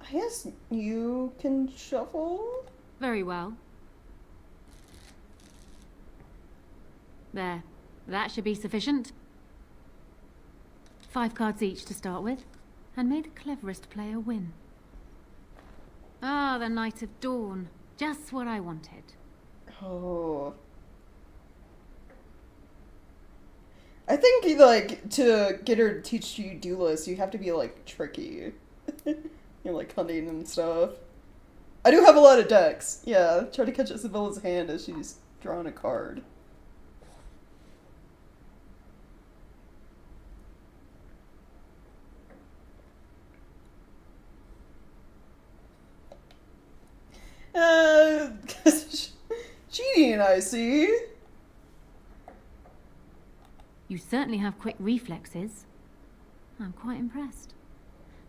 I guess you can shuffle? Very well. There. That should be sufficient. 5 cards each to start with, and may the cleverest player win. Ah, the Night of Dawn. Just what I wanted. Oh. I think, like, to get her to teach you duelists, you have to be, like, tricky. You're, like, hunting and stuff. I do have a lot of decks. Yeah, try to catch Isabella's hand as she's drawing a card. Cheating, I see. You certainly have quick reflexes. I'm quite impressed.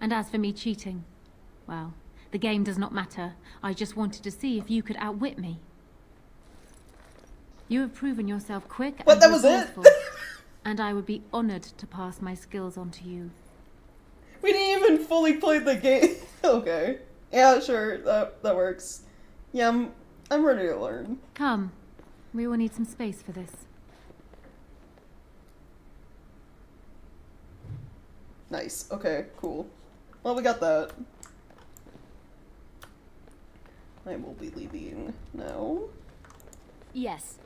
And as for me cheating, well, the game does not matter. I just wanted to see if you could outwit me. You have proven yourself quick and that was it? and I would be honored to pass my skills on to you. We didn't even fully play the game. Okay. Yeah, sure. That works. Yeah, I'm ready to learn. Come. We will need some space for this. Nice. Okay, cool. Well, we got that. I will be leaving now. Yes.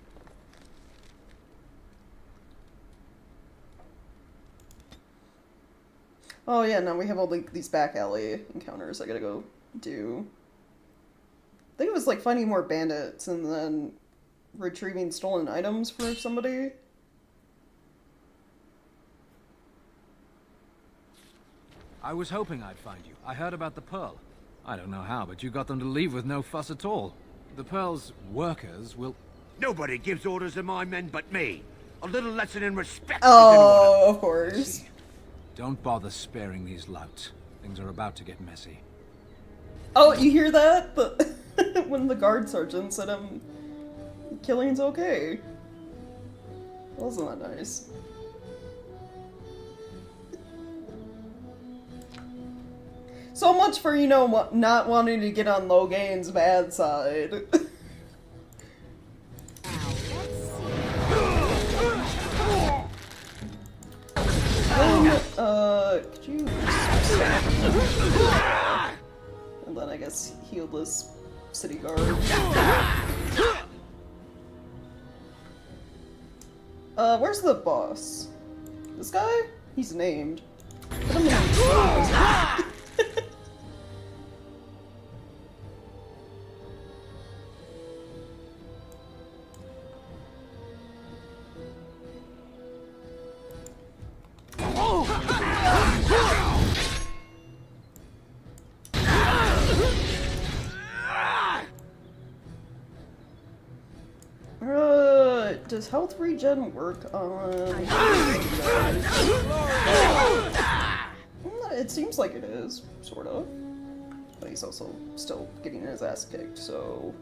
Oh yeah, now we have all these back alley encounters I gotta go do. I think it was like finding more bandits and then retrieving stolen items for somebody. I was hoping I'd find you. I heard about the Pearl. I don't know how, but you got them to leave with no fuss at all. The Pearl's workers will... Nobody gives orders to my men but me. A little lesson in respect. Oh, of course. Don't bother sparing these louts. Things are about to get messy. Oh, you hear that? When the guard sergeant said killing's okay. Wasn't that nice? So much for, you know, not wanting to get on Logain's bad side. Could you... And then I guess heal this city guard. Where's the boss? This guy? He's named. Put him in. Does health regen work on... It seems like it is, sort of. But he's also still getting his ass kicked, so...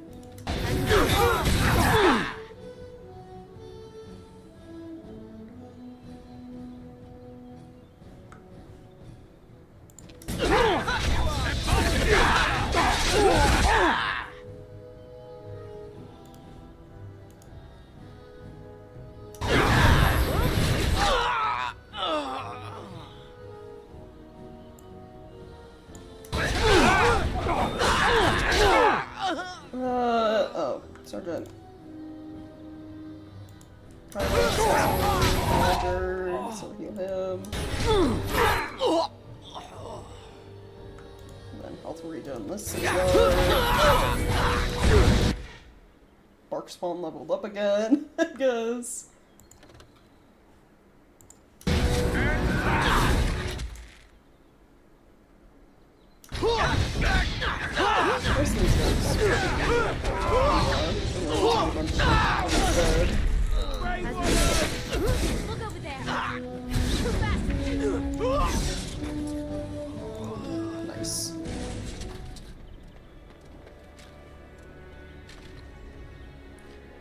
oh, Sergeant. commander, so heal him. And then health regen this guy. Bark spawn leveled up again, I guess. Look over there. Too fast. Nice.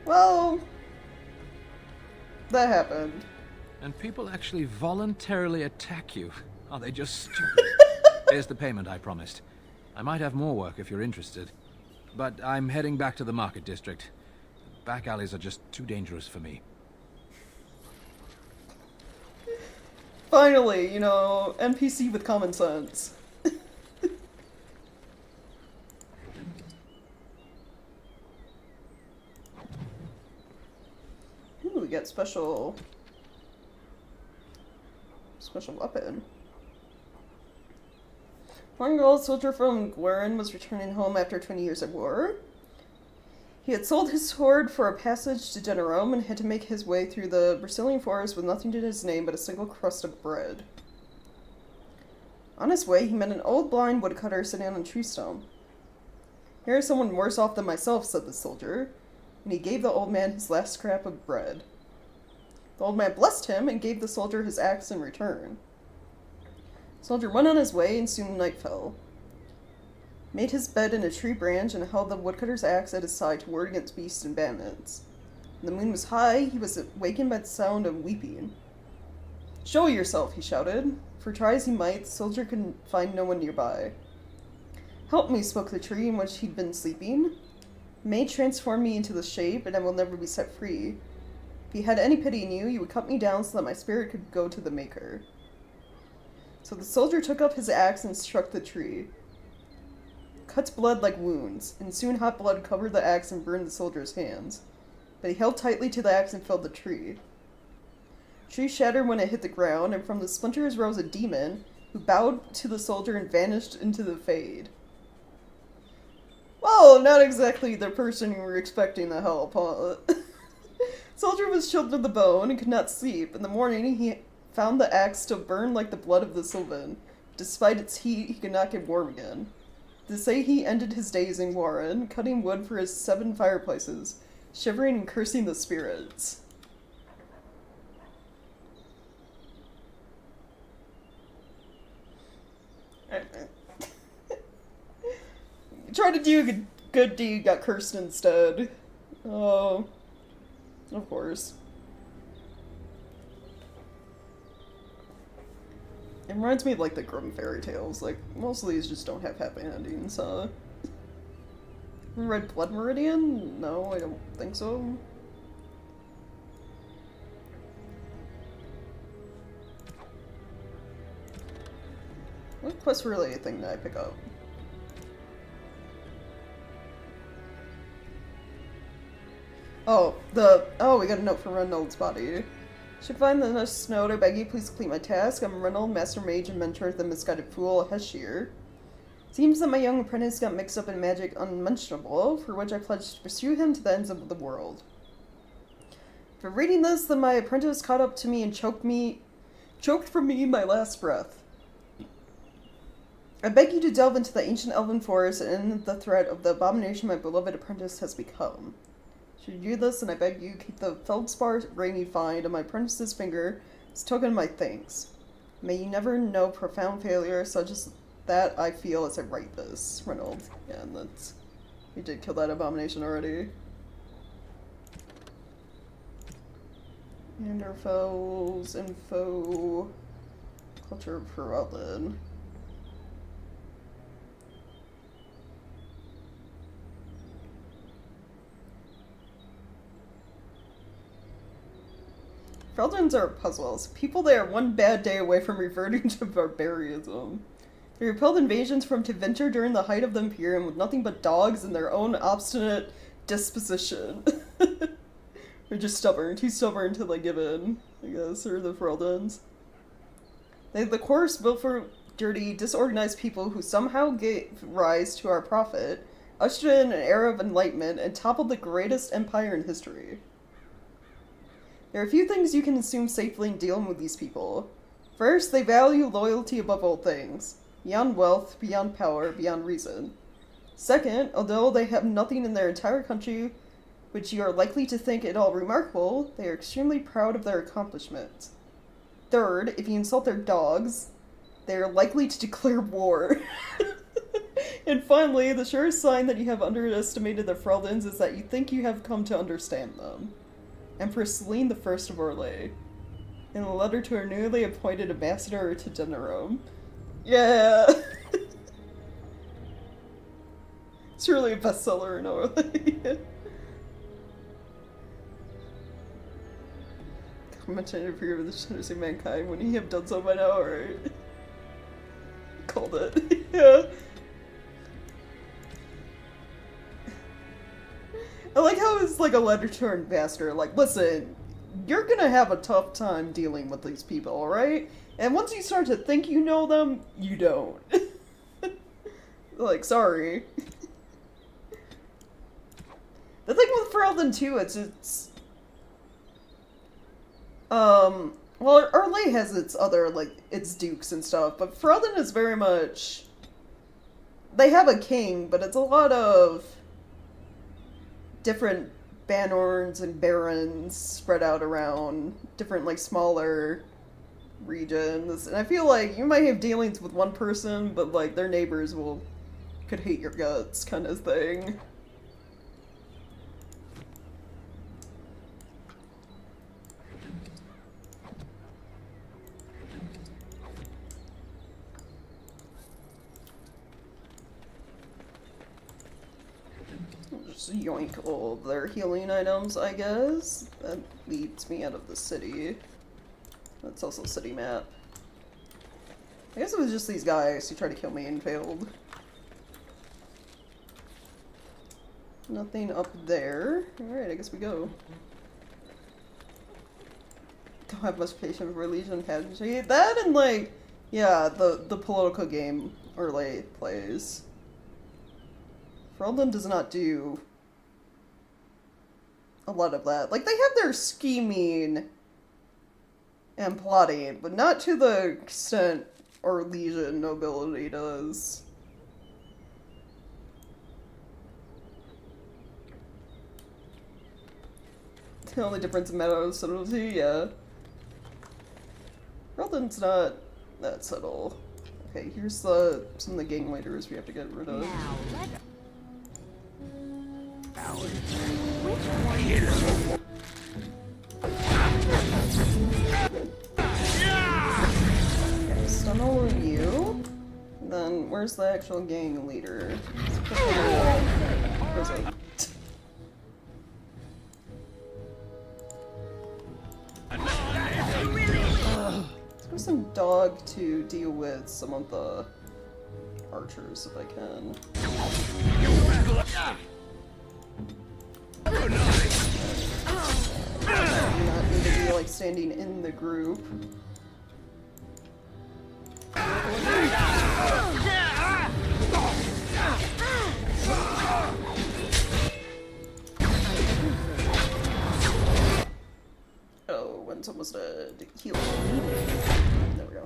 Well, that happened. And people actually voluntarily attack you. Are they just stupid? Here's the payment I promised. I might have more work if you're interested. But I'm heading back to the market district. Back alleys are just too dangerous for me. Finally, you know, NPC with common sense. Ooh, we get special weapon. One old soldier from Guerin was returning home after 20 years of war. He had sold his sword for a passage to Generome and had to make his way through the Brazilian forest with nothing to his name but a single crust of bread. On his way, he met an old blind woodcutter sitting on a tree stump. "Here is someone worse off than myself," said the soldier, and he gave the old man his last scrap of bread. The old man blessed him and gave the soldier his axe in return. The soldier went on his way, and soon night fell. He made his bed in a tree branch and held the woodcutter's axe at his side to ward against beasts and bandits. When the moon was high, he was awakened by the sound of weeping. "Show yourself," he shouted. For try as he might, the soldier could find no one nearby. "Help me," spoke the tree in which he'd been sleeping. "You may transform me into the shape, and I will never be set free. If you had any pity in you, you would cut me down so that my spirit could go to the Maker." So the soldier took up his axe and struck the tree. Cuts bled like wounds, and soon hot blood covered the axe and burned the soldier's hands. But he held tightly to the axe and felled the tree. The tree shattered when it hit the ground, and from the splinters rose a demon, who bowed to the soldier and vanished into the fade. Well, not exactly the person you were expecting to help, huh? Soldier was chilled to the bone and could not sleep. In the morning, he found the axe still burned like the blood of the Sylvan. Despite its heat, he could not get warm again. To say he ended his days in Warren, cutting wood for his 7 fireplaces, shivering and cursing the spirits. Tried to do a good deed, got cursed instead. Oh, of course. It reminds me of, like, the Grimm fairy tales. Like, most of these just don't have happy endings, huh? Read Blood Meridian? No, I don't think so. What quest-related thing did I pick up? Oh, we got a note from Reynolds' body. Should find the note, I beg you, please complete my task. I'm Reynold, Master Mage and Mentor of the Misguided Fool, Heshir. Seems that my young apprentice got mixed up in magic unmentionable, for which I pledged to pursue him to the ends of the world. For reading this, then my apprentice caught up to me and choked from me my last breath. I beg you to delve into the ancient elven forest and end the threat of the abomination my beloved apprentice has become. Should you do this, and I beg you, keep the feldspar ring you find on my apprentice's finger as token of my thanks. May you never know profound failure such as that I feel as I write this. Reynold. Yeah, and that's... We did kill that abomination already. Neanderthals, info... Culture of Ferelden. Feldens are puzzles. People there are one bad day away from reverting to barbarism. They repelled invasions from Tevinter during the height of the Imperium with nothing but dogs and their own obstinate disposition. They're just stubborn, too stubborn to like give in, I guess, or the Ferelden's. They the course built for dirty, disorganized people who somehow gave rise to our prophet, ushered in an era of enlightenment, and toppled the greatest empire in history. There are a few things you can assume safely in dealing with these people. First, they value loyalty above all things, beyond wealth, beyond power, beyond reason. Second, although they have nothing in their entire country which you are likely to think at all remarkable, they are extremely proud of their accomplishments. Third, if you insult their dogs, they are likely to declare war. And finally, the surest sign that you have underestimated the Freldens is that you think you have come to understand them. Empress Celine I of Orlais, in a letter to her newly appointed ambassador to Denerim. Yeah! It's really a bestseller in Orlais. Commenting in fear of the sinners of mankind when he have done so by now, right? Called it. Yeah. I like how it's like a letter to our ambassador, like, listen, you're gonna have a tough time dealing with these people, alright? And once you start to think you know them, you don't. Like, sorry. The thing with Ferelden too, it's well, Orlais has its other, like, its dukes and stuff, but Ferelden is very much, they have a king, but it's a lot of different banorns and barons spread out around different, like, smaller regions, and I feel like you might have dealings with one person, but, like, their neighbors could hate your guts, kind of thing. Just yoink all of their healing items, I guess. That leads me out of the city. That's also a city map. I guess it was just these guys who tried to kill me and failed. Nothing up there. Alright, I guess we go. Don't have much patience for Legion pageantry. That and, like, yeah, the political game Orlais plays. Ferelden does not do a lot of that. Like, they have their scheming and plotting, but not to the extent Orlesian nobility does. The only difference in meta subtlety, yeah. Ferelden's not that subtle. Okay, here's some of the gang leaders we have to get rid of. Okay, stun all of you. And then, where's the actual gang leader? Where's it? Let's go some dog to deal with some of the archers if I can. Do not need to be like standing in the group. Oh, when someone's dead, heal. There we go.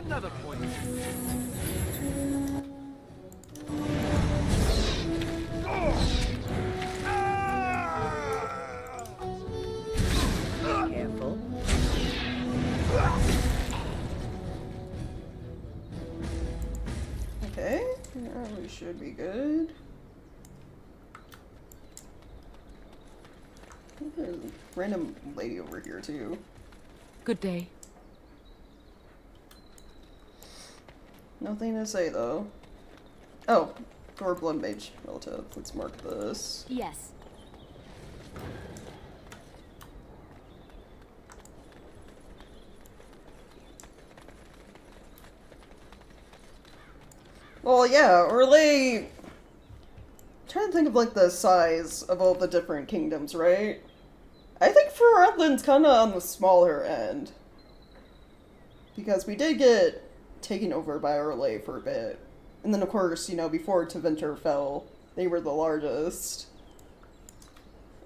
Another point. Careful. Okay, yeah, we should be good. There's a random lady over here too. Good day. Nothing to say though. Oh, Gore Blood Mage relative. Let's mark this. Yes. Well, yeah, Orlais... I'm trying to think of, like, the size of all the different kingdoms, right? I think Ferelden's kind of on the smaller end. Because we did get taken over by Orlais for a bit. And then, of course, you know, before Tevinter fell, they were the largest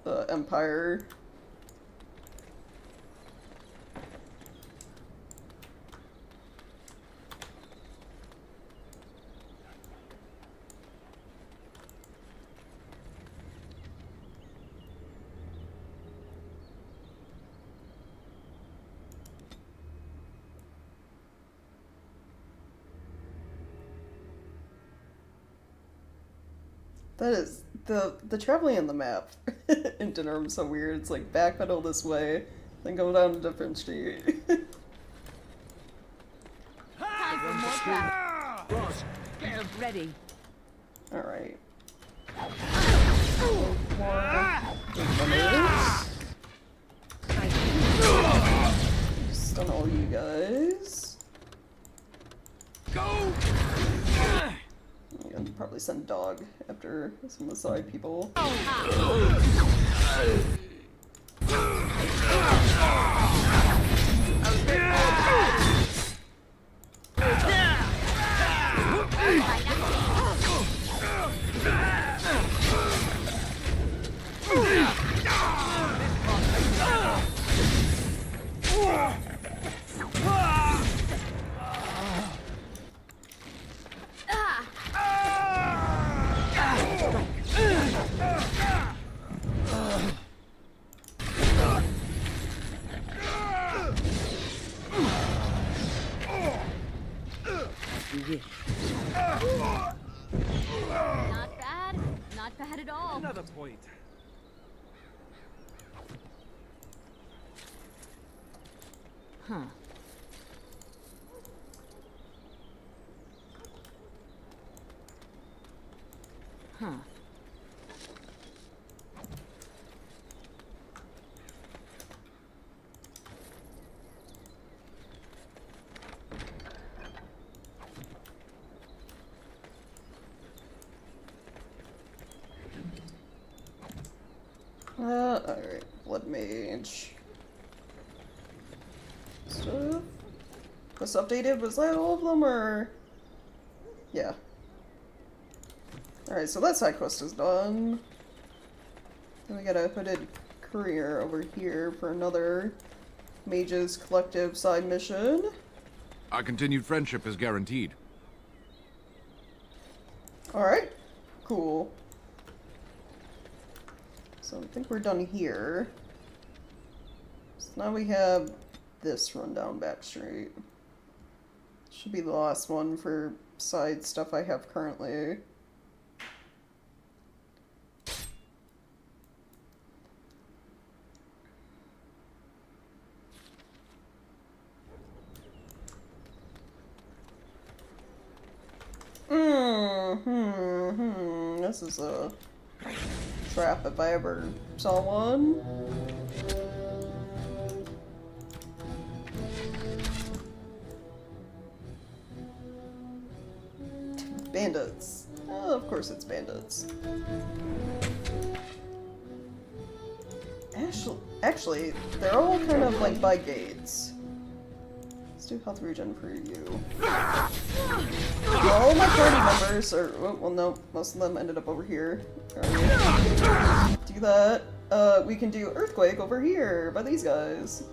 empire. That is, the traveling on the map in Dinner is so weird. It's like backpedal this way, then go down a different street. Time for more practice. Ross, get him ready. Alright. Stun all you guys. Go! I'm gonna probably send Dog after some of the side people. Not bad. Not bad at all. Another point. Huh. Huh. Alright, Blood Mage. Stuff. What's updated? Was that all of them, or? Yeah. Alright, so that side quest is done. Then we got a hooded courier over here for another Mages Collective side mission. Our continued friendship is guaranteed. Alright, cool. So I think we're done here. So now we have this rundown back street. Should be the last one for side stuff I have currently. This is a trap if I ever saw one. Bandits. Oh, of course it's bandits. Actually, they're all kind of like by gates. Let's do health regen for you. All my party members are, well no, most of them ended up over here. Right. Do that. We can do Earthquake over here by these guys.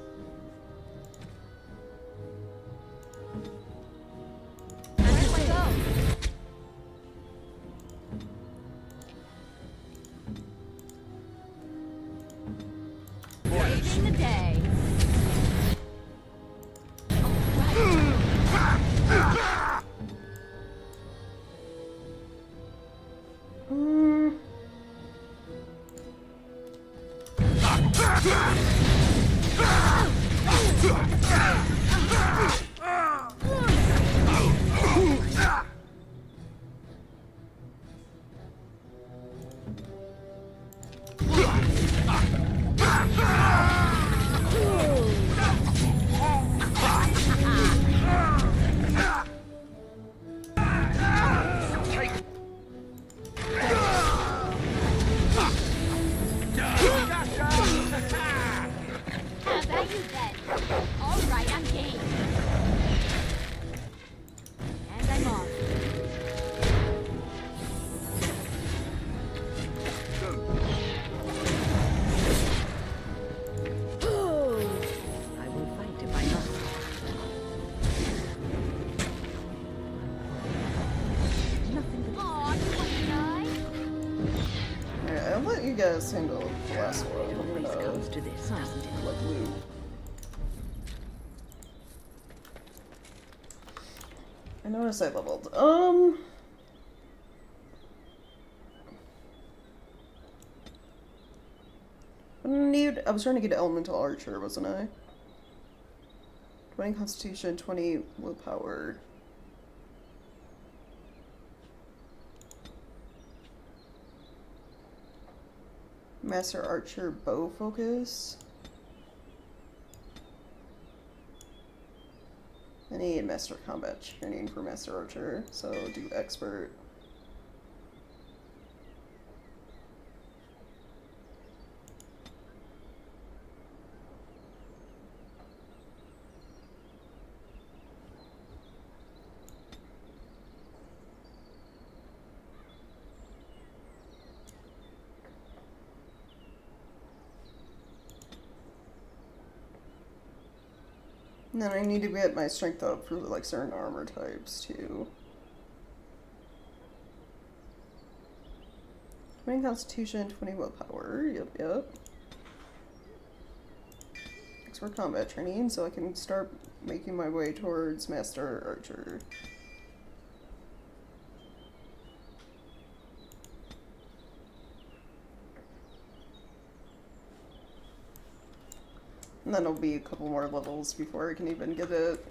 Saving the day. last handle of the last one. I'm gonna comes to this, doesn't it? like loot. I noticed I leveled. I was trying to get an elemental archer, wasn't I? 20 constitution, 20 willpower. Master archer bow focus. I need master combat training for master archer, so do expert. And then I need to get my strength up for like certain armor types too. 20 constitution, 20 willpower. Yep. Expert combat training, so I can start making my way towards master archer. And then it'll be a couple more levels before I can even get it.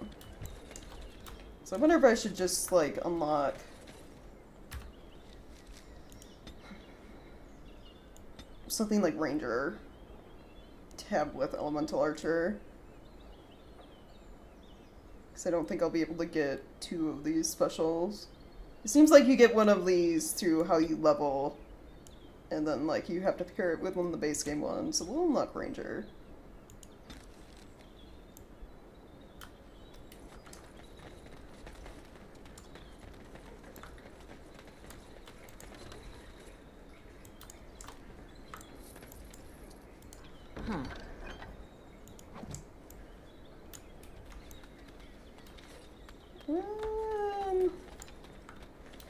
So I wonder if I should just, like, unlock something like Ranger tab with Elemental Archer. Because I don't think I'll be able to get 2 of these specials. It seems like you get one of these through how you level, and then, like, you have to pair it with one of the base game ones. So we'll unlock Ranger.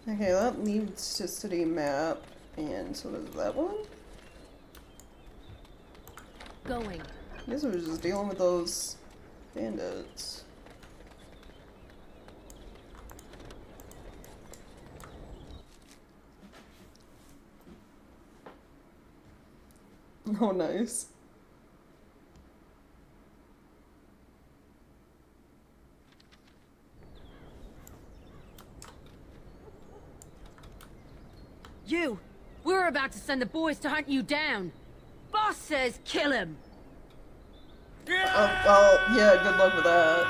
Okay, that needs to city map, and so does that one. Going. I guess I was just dealing with those bandits. Oh, nice. You! We're about to send the boys to hunt you down! Boss says kill him! Well, yeah, good luck with that.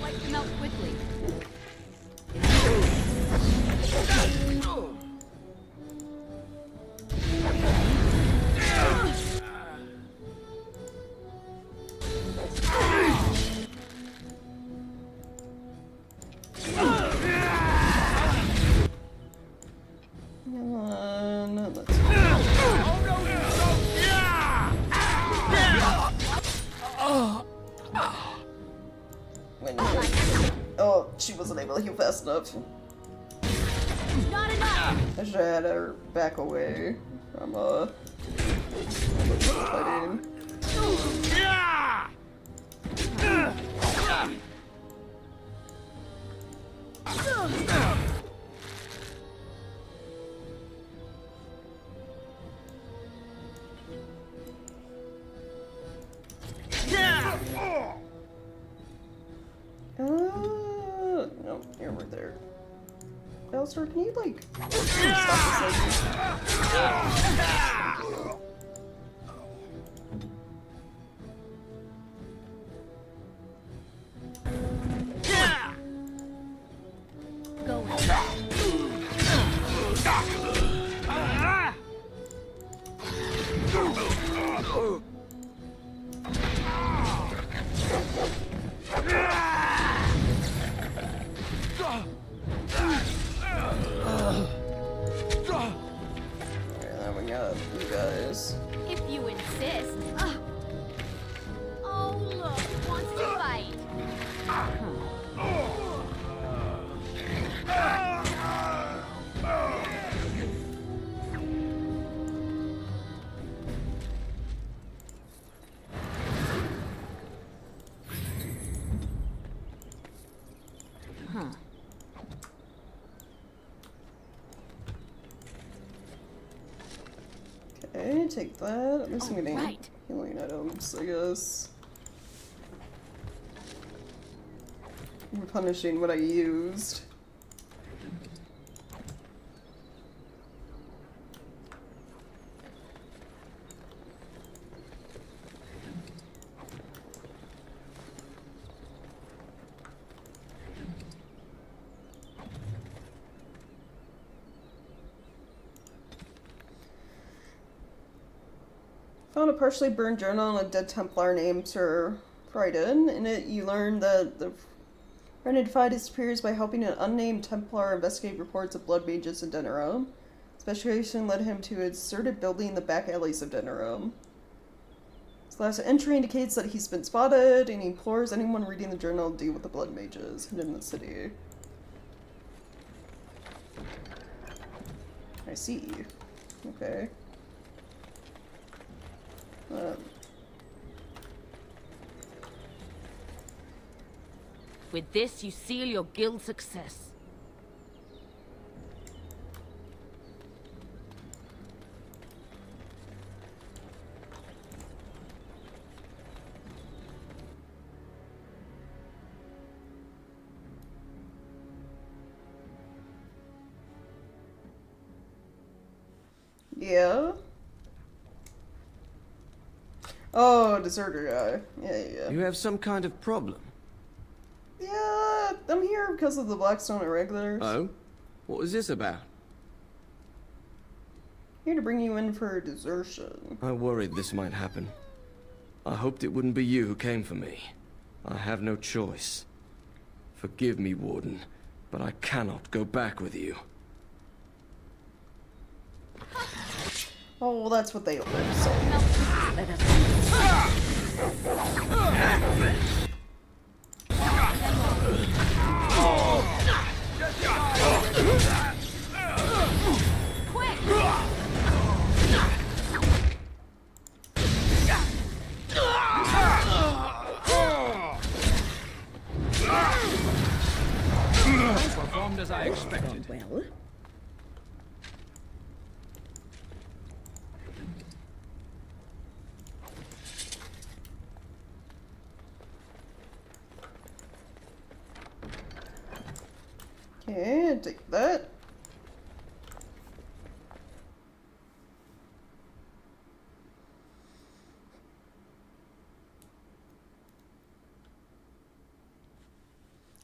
Wipe them out quickly. Oh, she wasn't able to heal fast enough. Not enough. I should have had her back away from fighting. No, you're right there. Alistair, can you, like, stop this Alright, then we got you guys. take that. At least I'm getting Right. healing items, I guess. Replenishing what I used. Found a partially burned journal on a dead Templar named Sir Frieden. In it, you learn that the Frieden defied his superiors by helping an unnamed Templar investigate reports of blood mages in Denerim. Specialization led him to a deserted building in the back alleys of Denerim. His last entry indicates that he's been spotted, and he implores anyone reading the journal to deal with the blood mages hidden in the city. I see. Okay. With this, you seal your guild's success. Yeah. Oh, deserter guy. Yeah. You have some kind of problem? Yeah, I'm here because of the Blackstone Irregulars. Oh? What is this about? Here to bring you in for desertion. I worried this might happen. I hoped it wouldn't be you who came for me. I have no choice. Forgive me, Warden, but I cannot go back with you. Oh, well, that's what they always say. Performed as I expected. Well. Okay, take that.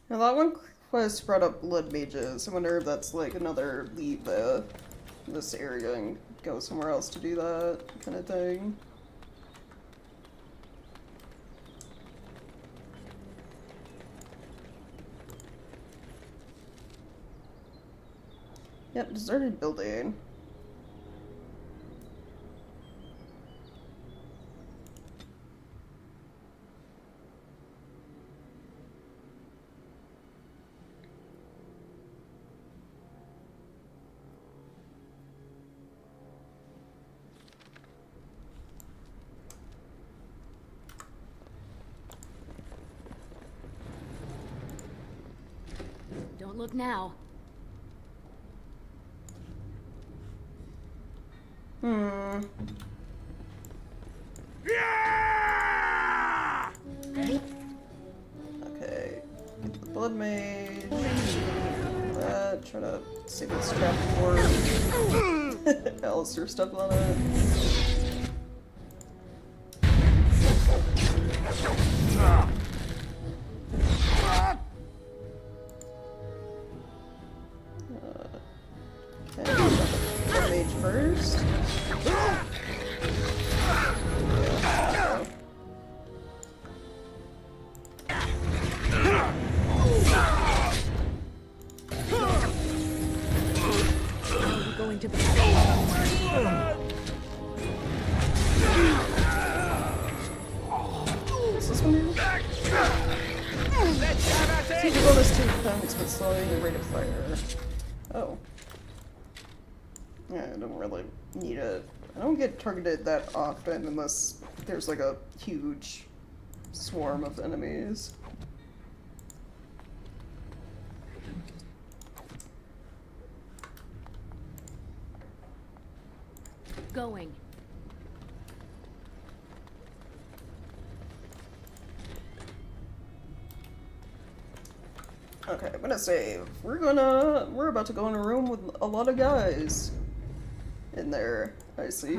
Now that one quest brought up blood mages. I wonder if that's like another leave this area and go somewhere else to do that kind of thing. Yep, deserted building. Don't look now. Okay. Get the blood mage. That. Try to save this trap before Alistair stepped on it. Okay, blood mage first. Going to be. Is this one here? See the bonus to defense, but slowing the rate of fire. Oh. Yeah, I don't really need it. I don't get targeted that often unless there's like a huge swarm of enemies. Going. Okay, I'm gonna save. We're about to go in a room with a lot of guys in there. I see.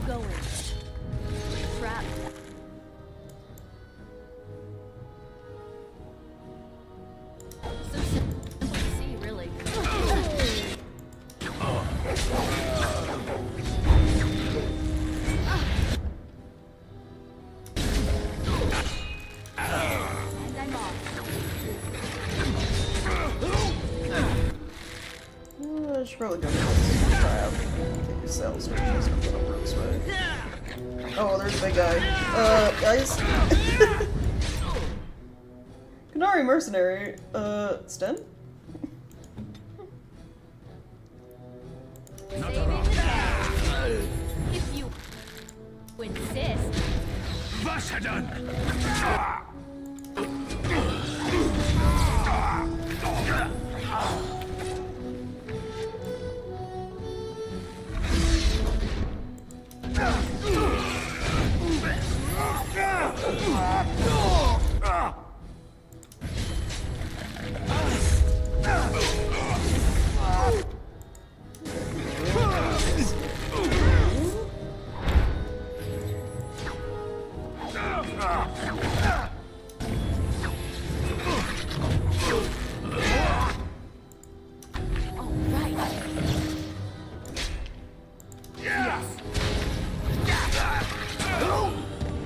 Going. Trap. So simple to see, really. I should probably go to this trap. Take these cells switches and put over this way. Oh, there's a big guy. Guys. Canary mercenary. Sten? If you insist.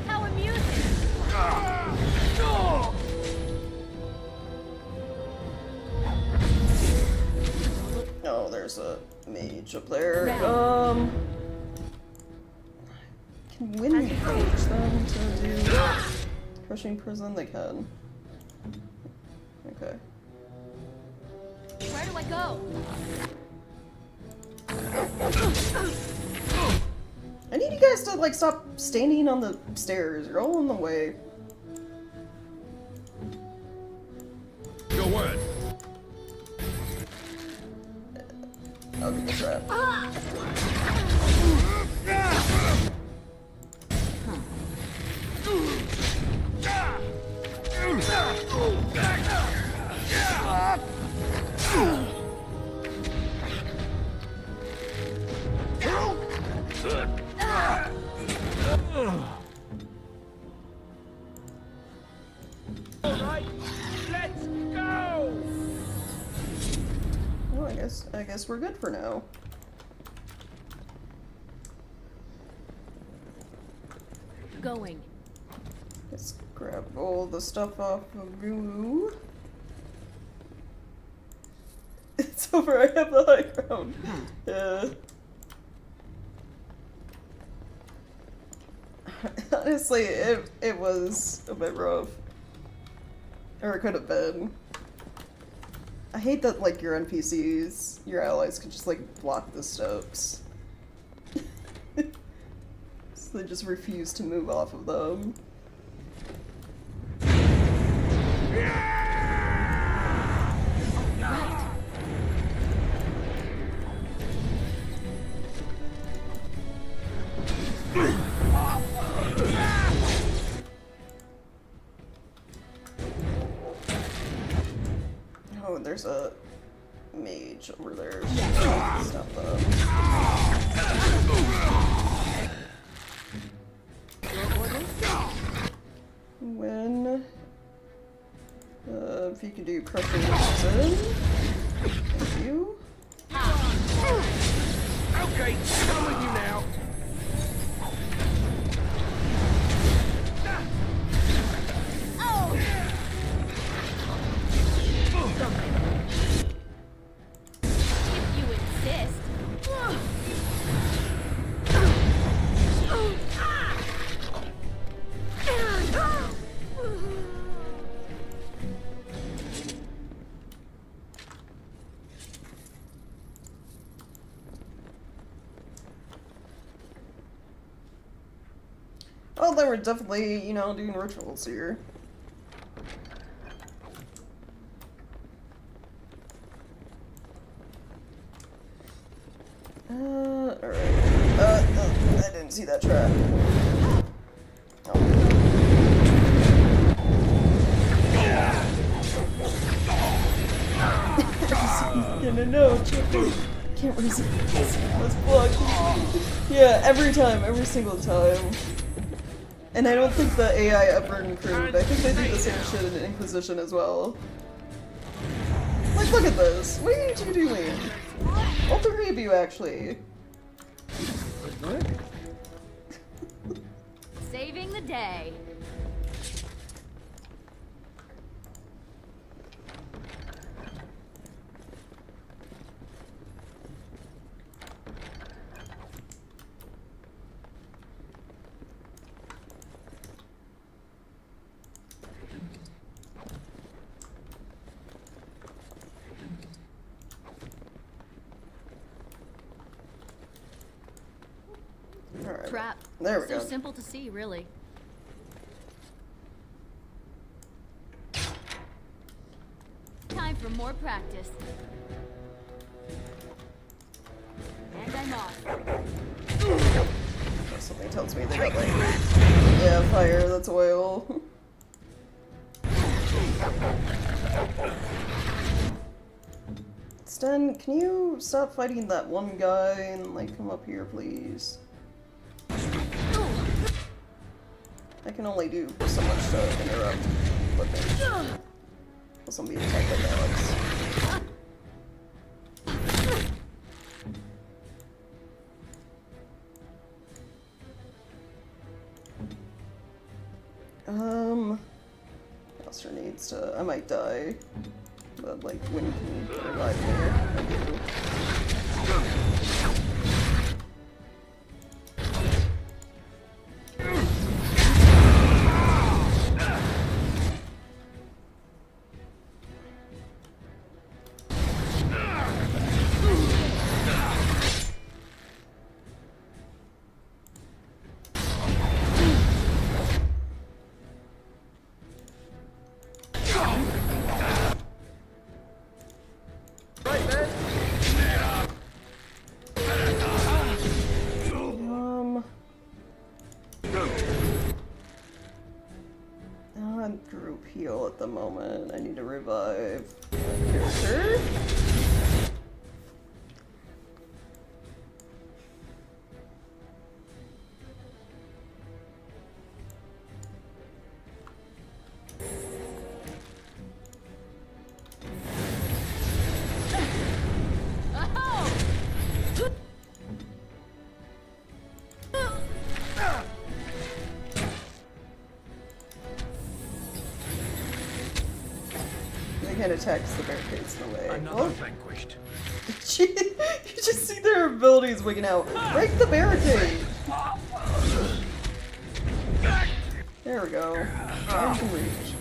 How amusing! Oh, there's a mage up there. Can wind coach them to do crushing prison? They can. Okay. Where do I go? I need you guys to like stop standing on the stairs. You're all in the way. Your word. I'll get the trap. Alright, let's go! Well, I guess we're good for now. Going. Let's grab all the stuff off of you. It's over, I have the high ground. Yeah. Honestly, it was a bit rough. Or it could have been. I hate that, like, your NPCs, your allies, could just, like, block the steps. So they just refuse to move off of them. Oh, and there's a mage over there. Stop them. When if you can do crushing prison. Thank you. Okay, come with you now. If you insist. Oh, they were definitely, you know, doing rituals here. Alright. I didn't see that trap. Oh. no, can't resist. Let's block. Yeah, every time, every single time. And I don't think the AI ever improved. I think they do the same shit in Inquisition as well. Like, look at this. What are you two doing? All three of you, actually. Saving the day. Alright. Trap. There we so go. Simple to see, really. Time for more practice. And I'm off. Something tells me they got like... Yeah, fire, that's oil. Sten, can you stop fighting that one guy and like come up here, please? I can only do so much to interrupt Bloodmage. Plus I'm being attacked by Alex. Alistair needs to... I might die. But like, when you can revive me, I do. Group heal at the moment. I need to revive my character. Can't attack the barricades in the way. Another vanquished. You just see their abilities wigging out. Break the barricade! There we go. I can reach.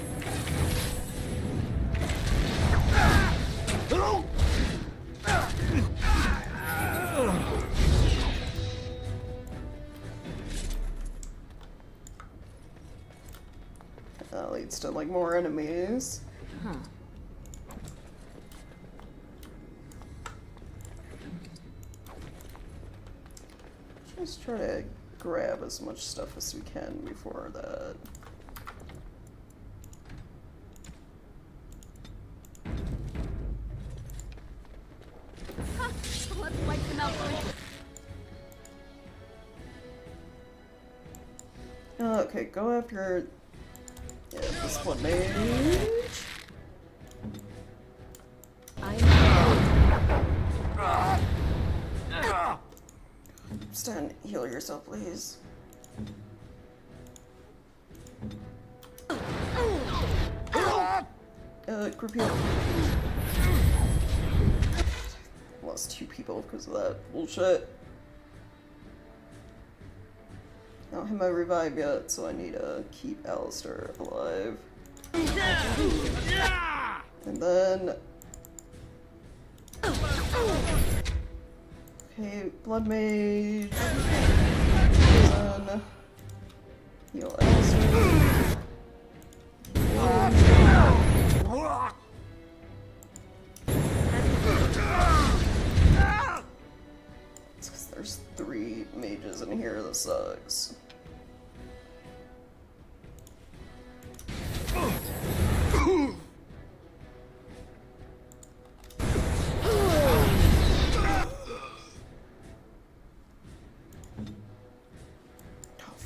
That leads to like more enemies. Huh. Just try to grab as much stuff as we can before that. Let's wipe them out first. Okay, go after this one mage. Stan, heal yourself, please. Group heal. Lost 2 people because of that bullshit. I don't have my revive yet, so I need to keep Alistair alive. And then... Okay, Blood Mage. Then... Heal Alistair. It's because there's 3 mages in here, that sucks.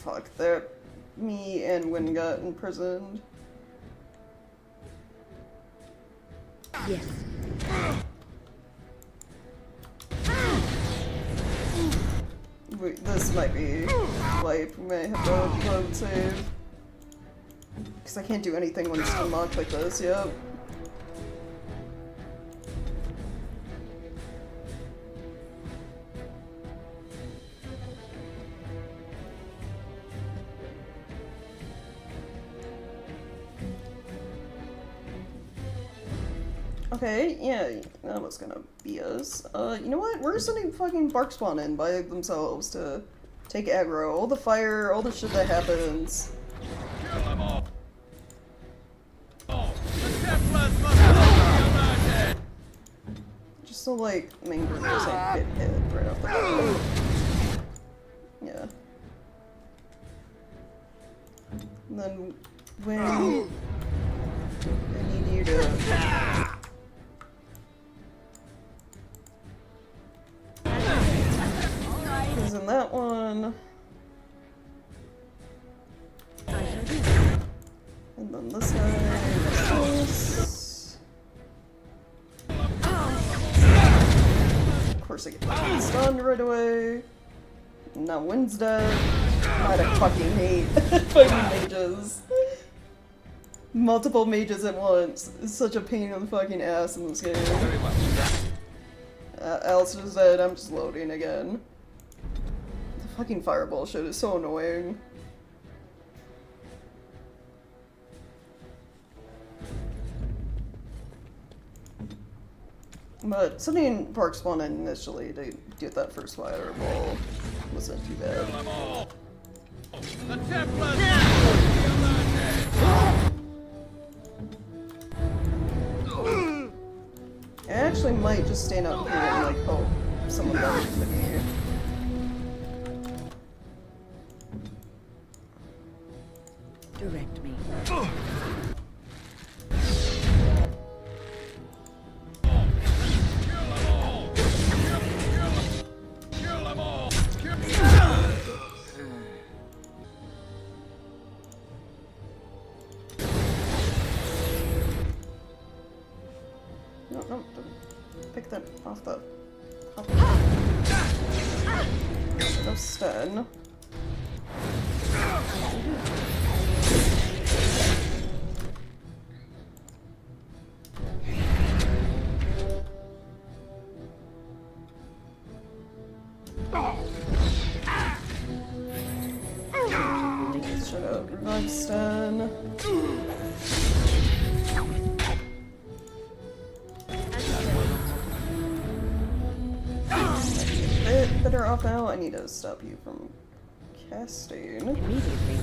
fuck, that me and Wynn got imprisoned. Yes. Wait, this might be life. We may have to load save. Because I can't do anything when it's unlocked like this, yep. Okay, yeah, that was gonna be us. You know what? We're sending fucking Bark Spawn in by themselves to take aggro. All the fire, all the shit that happens. Kill them all. Just so, like, main group doesn't get hit right off the bat. Yeah. And then when I need you to... Who's in that one? And then this guy, this. Of course I get stunned right away. Now Wynn's dead. God, I fucking hate fighting mages. Multiple mages at once. It's such a pain in the fucking ass in this game. Alice is dead, I'm just loading again. The fucking fireball shit is so annoying. But sending Bark Spawn in initially to get that first fireball wasn't too bad. I actually might just stand out here and like hope someone does to me. Direct me. No, don't pick that off the... No stun. Shut up, revive stun. Better off now. I need to stop you from casting. Immediately.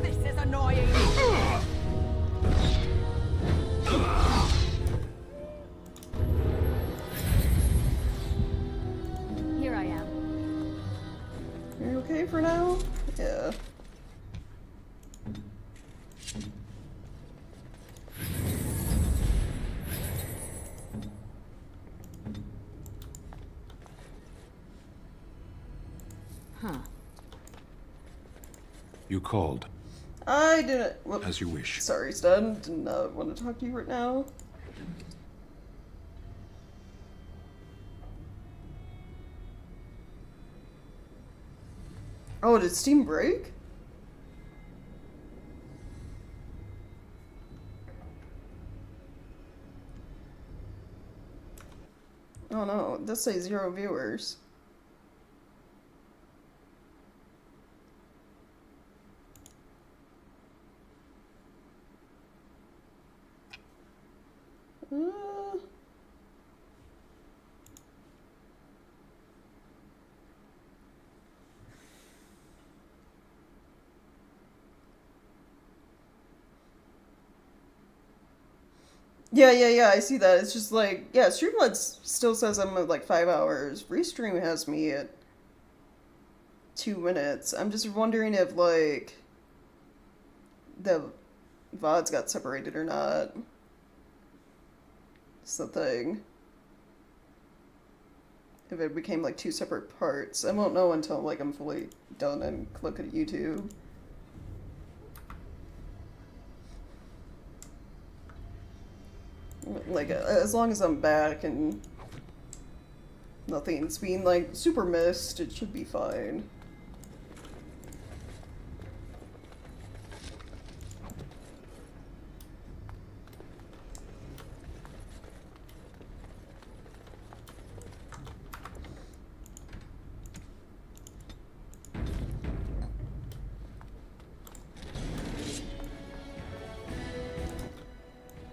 This is annoying. Here I am. Are you okay for now? Yeah. Huh. You called. I didn't. Well, as you wish. Sorry, Stan. Didn't want to talk to you right now. Oh, did Steam break? Oh no, it does say 0 viewers. Yeah, I see that. It's just like, yeah, Streamlabs still says I'm at like 5 hours. Restream has me at 2 minutes. I'm just wondering if, like, the VODs got separated or not. It's the thing. If it became like 2 separate parts. I won't know until like I'm fully done and look at YouTube. Like, as long as I'm back and nothing's being like super missed, it should be fine.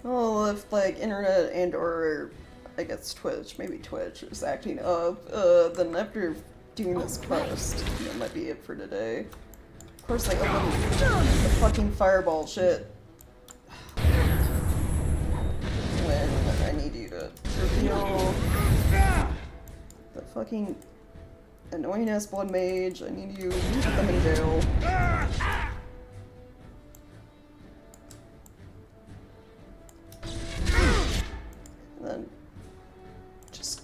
Well, if like internet and or I guess Twitch, maybe Twitch is acting up, then after doing this quest, that might be it for today. Of course, like the fucking fireball shit. When I need you to reveal the fucking annoying ass blood mage, I need you to put them in jail. And then just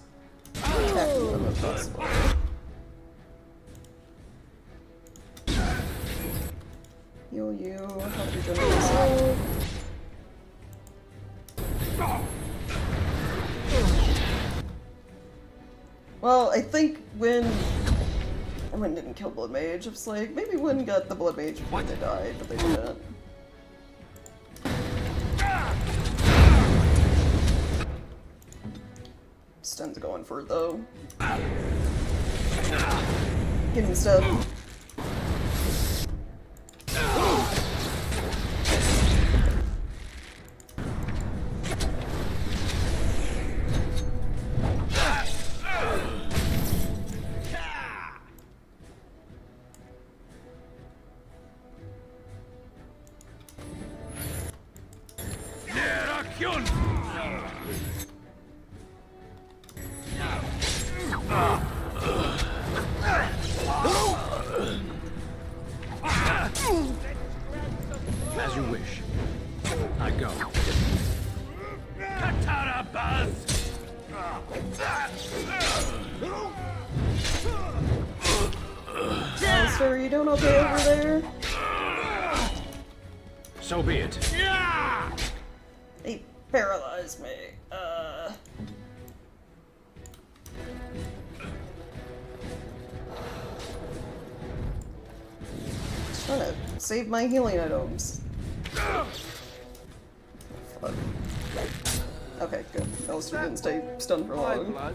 attack them if possible. Heal you, help you generate yourself. Well, I think Wynn didn't kill Blood Mage. It's like, maybe Wynn got the Blood Mage before they died, but they didn't. Sten's going for it though. Get him, Sten. As you wish. I go. Katana buzz! Alistair, are you doing okay over there? So be it. He paralyzed me. Just trying to save my healing items. Fuck. Okay, good. Alistair didn't stay stunned for long.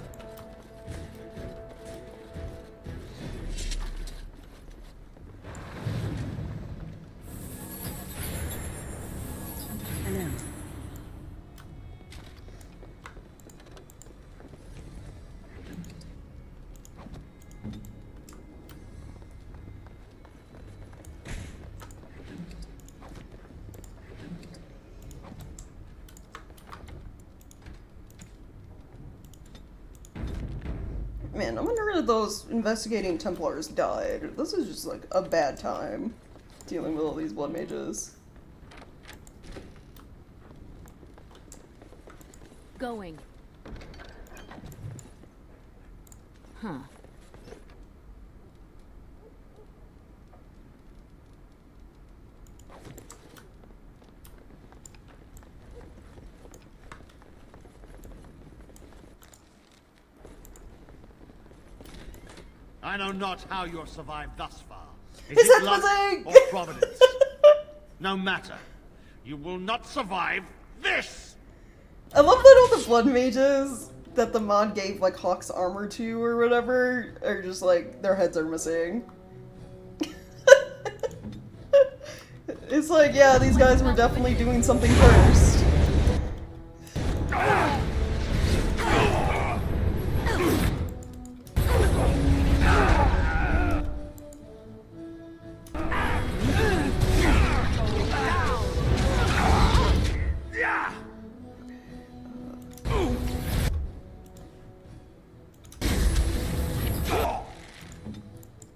Man, I wonder if those investigating Templars died. This is just like a bad time dealing with all these blood mages. Going. Huh. I know not how you have survived thus far. Is it luck the or providence? No matter. You will not survive this! I love that all the blood mages that the mod gave like Hawk's armor to or whatever are just like, their heads are missing. It's like, yeah, these guys were definitely doing something first.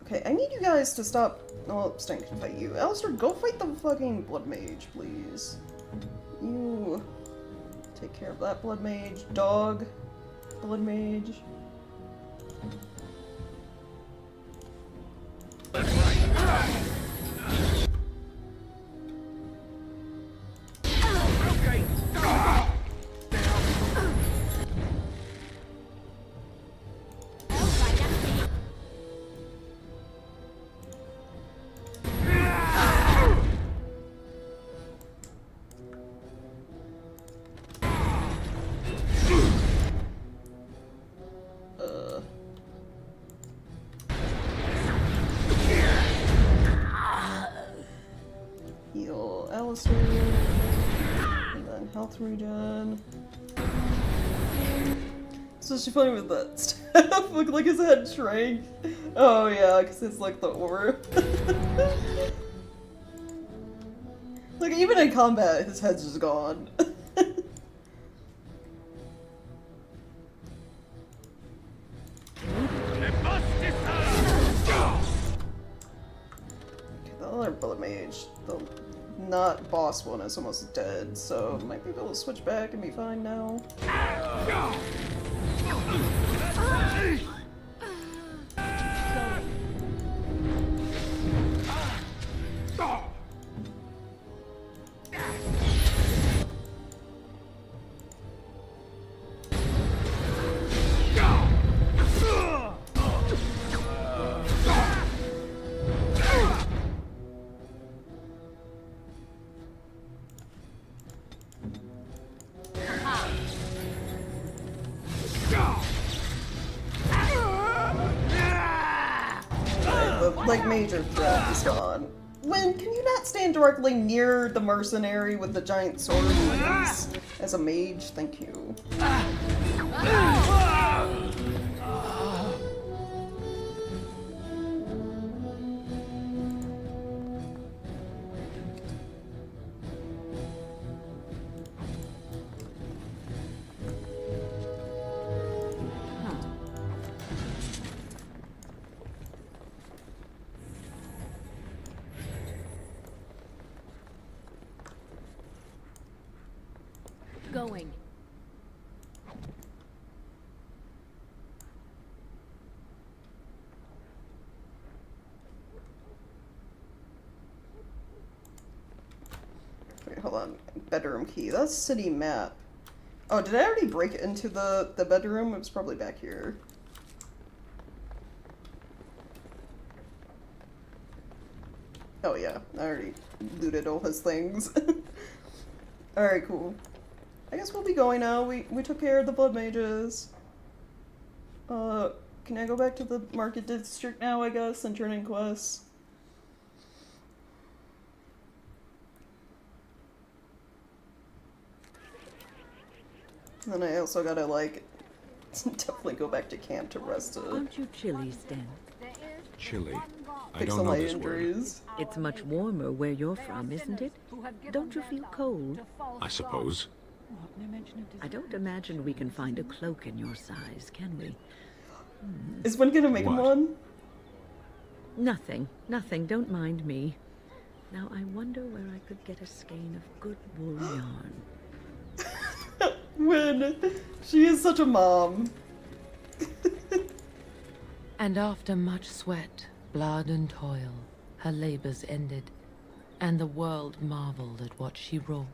Okay, I need you guys to stop. Oh, Sten can fight you. Alistair, go fight the fucking blood mage, please. You Take care of that blood mage. Dog. Blood mage. Heal Alistair. And then health regen. So she funny with that staff. Look like his head shrank. Oh yeah, because it's like the aura. Like even in combat, his head's just gone. The other bullet mage, the not boss one, is almost dead, so might be able to switch back and be fine now. Like major threat is gone. When can you not stand directly near the mercenary with the giant sword as a mage? Thank you. Going. Wait, hold on. Bedroom key. That's city map. Oh, did I already break it into the bedroom? It was probably back here. Oh yeah, I already looted all his things. Alright, cool. I guess we'll be going now. We took care of the blood mages. Can I go back to the market district now, I guess, and turn in quests? And then I also gotta, like, definitely go back to camp to rest. Aren't you chilly, Sten? Chilly? I Fix don't all know my this word. injuries. It's much warmer where you're from, isn't it? Don't you feel cold? I suppose. I don't imagine we can find a cloak in your size, can we? Is one gonna make him one? Nothing. Nothing. Don't mind me. Now I wonder where I could get a skein of good wool yarn. When she is such a mom. And after much sweat, blood and toil, her labors ended, and the world marveled at what she wrought.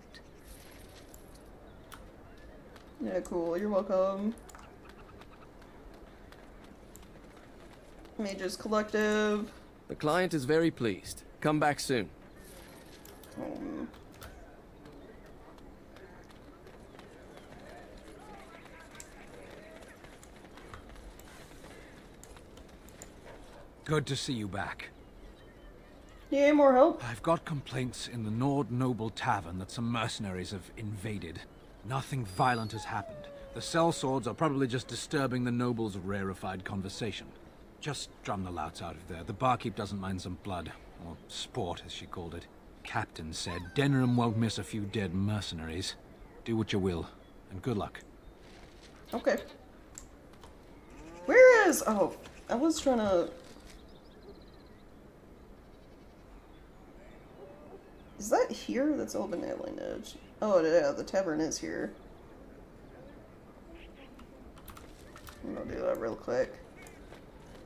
Yeah, cool. You're welcome. Mages Collective. The client is very pleased. Come back soon. Good to see you back. Yeah, more help? I've got complaints in the Nord Noble Tavern that some mercenaries have invaded. Nothing violent has happened. The sellswords are probably just disturbing the noble's rarefied conversation. Just drum the louts out of there. The barkeep doesn't mind some blood. Or sport, as she called it. Captain said Denham won't miss a few dead mercenaries. Do what you will, and good luck. Okay. Where is... Oh, I was trying to... Is that here? That's Elven Alien Edge. Oh, yeah, the tavern is here. I'm gonna do that real quick.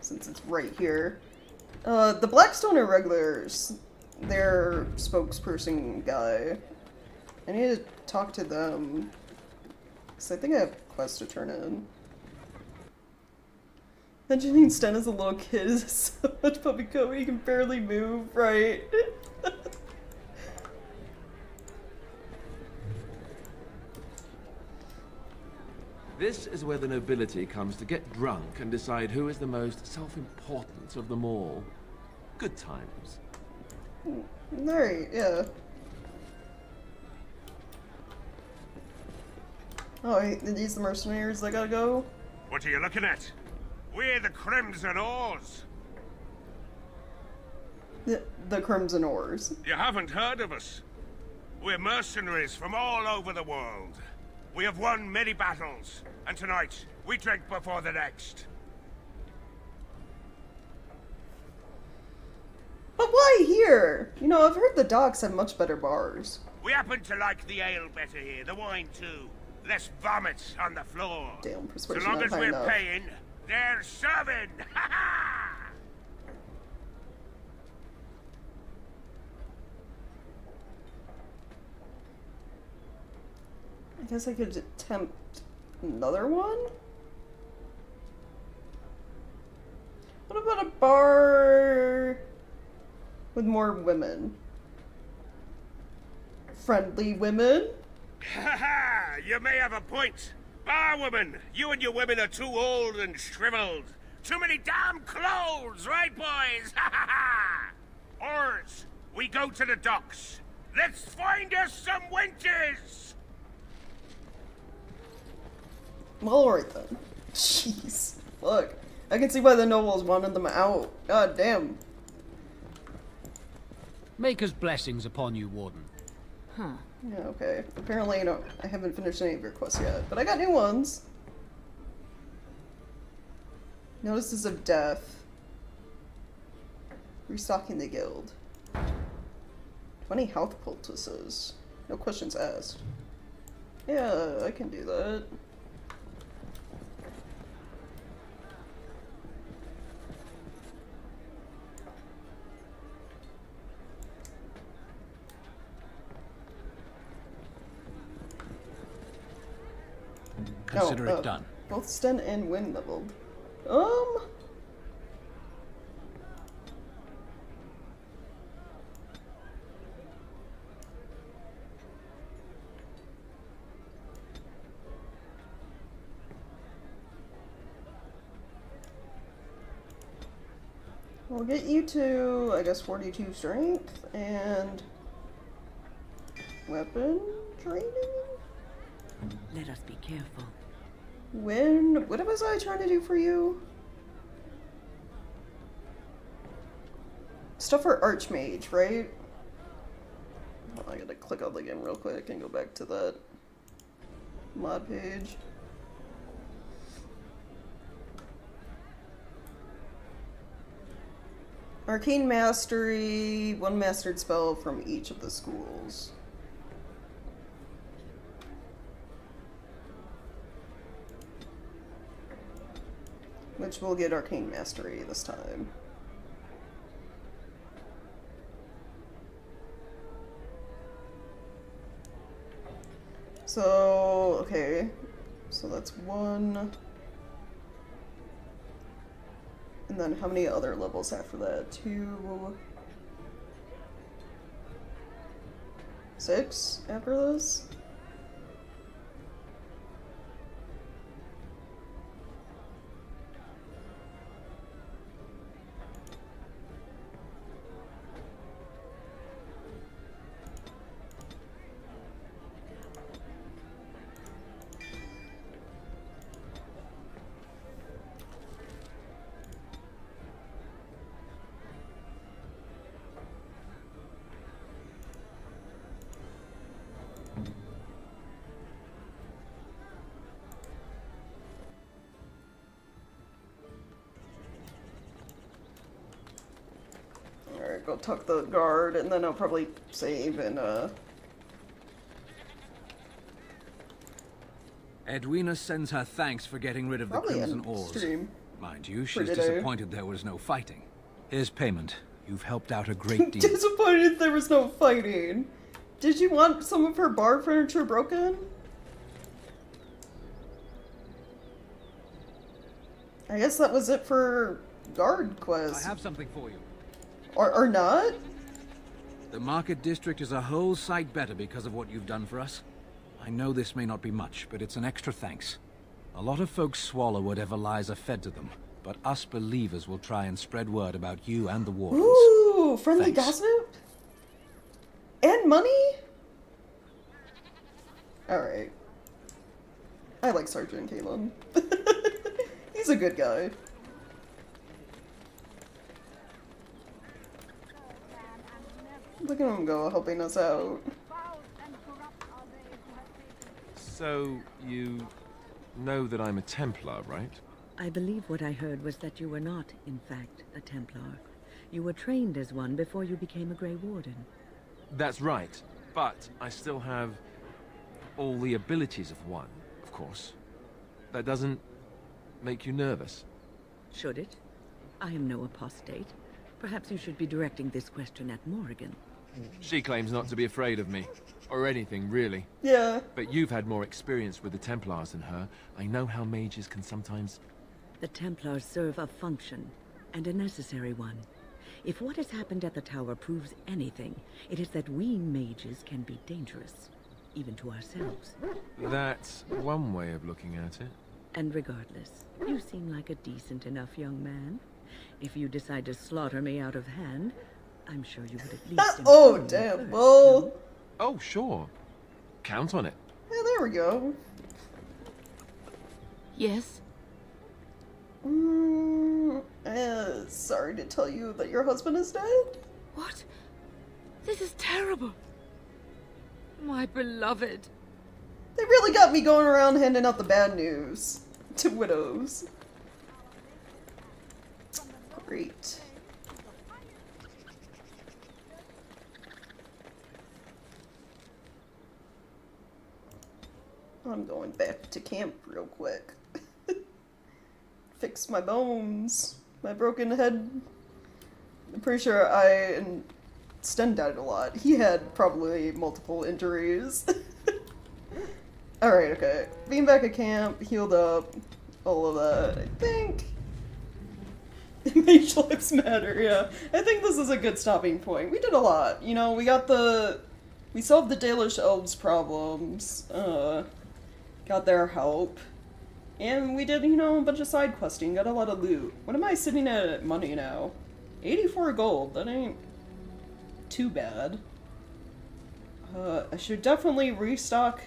Since it's right here. The Blackstone Irregulars, their spokesperson guy. I need to talk to them. Because I think I have a quest to turn in. Imagining Sten as a little kid is so much puppy coat, he can barely move, right? This is where the nobility comes to get drunk and decide who is the most self-important of them all. Good times. Alright, yeah. Oh, these the mercenaries that gotta go? What are you looking at? We're the Crimson Oars. The Crimson Oars. You haven't heard of us? We're mercenaries from all over the world. We have won many battles, and tonight, we drink before the next. But why here? You know, I've heard the docks have much better bars. We happen to like the ale better here, the wine too. Less vomit on the floor. Damn, persuasion so long as we're enough. paying, they're serving! Ha ha! I guess I could attempt another one? What about a bar with more women? Friendly women? Ha ha! You may have a point. Bar woman, you and your women are too old and shriveled. Too many damn clothes, right boys? Ha ha ha! Oars, we go to the docks. Let's find us some wenches! Well, alright then. Jeez. Look, I can see why the nobles wanted them out. God damn. Maker's blessings upon you, Warden. Huh. Yeah, okay. Apparently, I haven't finished any of your quests yet, but I got new ones. Notices of death. Restocking the guild. 20 health poultices. No questions asked. Yeah, I can do that. Consider it done. Both Sten and Wynn leveled. We'll get you to, I guess, 42 strength and weapon training? Let us be careful. What was I trying to do for you? Stuff for Archmage, right? Oh, I gotta click on the game real quick and go back to that mod page. Arcane Mastery, one mastered spell from each of the schools. Which will get Arcane Mastery this time. So, okay. So that's one. And then how many other levels after that? 2, 6 after this? Alright, go tuck the guard, and then I'll probably save and, Edwina sends her thanks for getting rid of the Crimson Oars. Mind you, she's disappointed there was no fighting. Here's payment. You've helped out a great deal. Disappointed there was no fighting. Did you want some of her bar furniture broken? I guess that was it for guard quest. I have something for you. Or not? The market district is a whole sight better because of what you've done for us. I know this may not be much, but it's an extra thanks. A lot of folks swallow whatever lies are fed to them, but us believers will try and spread word about you and the wardens. Ooh, friendly gossip? And money? Alright. I like Sergeant Kalen. He's a good guy. Look at him go, helping us out. So, you know that I'm a Templar, right? I believe what I heard was that you were not, in fact, a Templar. You were trained as one before you became a Grey Warden. That's right, but I still have all the abilities of one, of course. That doesn't make you nervous? Should it? I am no apostate. Perhaps you should be directing this question at Morrigan. She claims not to be afraid of me. Or anything, really. Yeah. But you've had more experience with the Templars than her. I know how mages can sometimes... The Templars serve a function, and a necessary one. If what has happened at the tower proves anything, it is that we mages can be dangerous, even to ourselves. That's one way of looking at it. And regardless, you seem like a decent enough young man. If you decide to slaughter me out of hand, I'm sure you would at least... Oh, damn. Well... Oh, sure. Count on it. Yeah, there we go. Yes? Sorry to tell you that your husband is dead. What? This is terrible. My beloved. They really got me going around handing out the bad news to widows. Great. I'm going back to camp real quick. Fix my bones. My broken head. I'm pretty sure and Sten died a lot. He had probably multiple injuries. Alright, okay. Being back at camp, healed up, all of that. I think... Mage lives matter, yeah. I think this is a good stopping point. We did a lot. You know, we solved the Dalish elves' problems. Got their help. And we did, you know, a bunch of side questing, got a lot of loot. What am I sitting at money now? 84 gold, that ain't too bad. I should definitely restock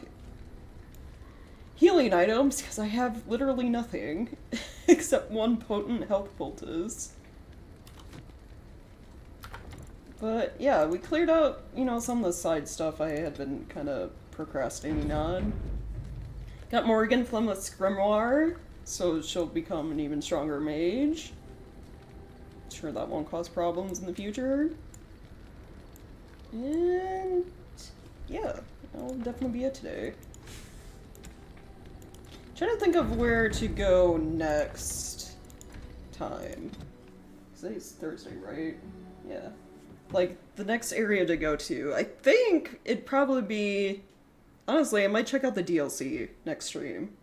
healing items, because I have literally nothing. Except one potent health poultice. But yeah, we cleared out, you know, some of the side stuff I had been kind of procrastinating on. Got Morrigan Flemeth's Grimoire, so she'll become an even stronger mage. Sure that won't cause problems in the future. And yeah, that'll definitely be it today. Trying to think of where to go next time. Today's Thursday, right? Yeah. Like, the next area to go to. I think it'd probably be... Honestly, I might check out the DLC next stream.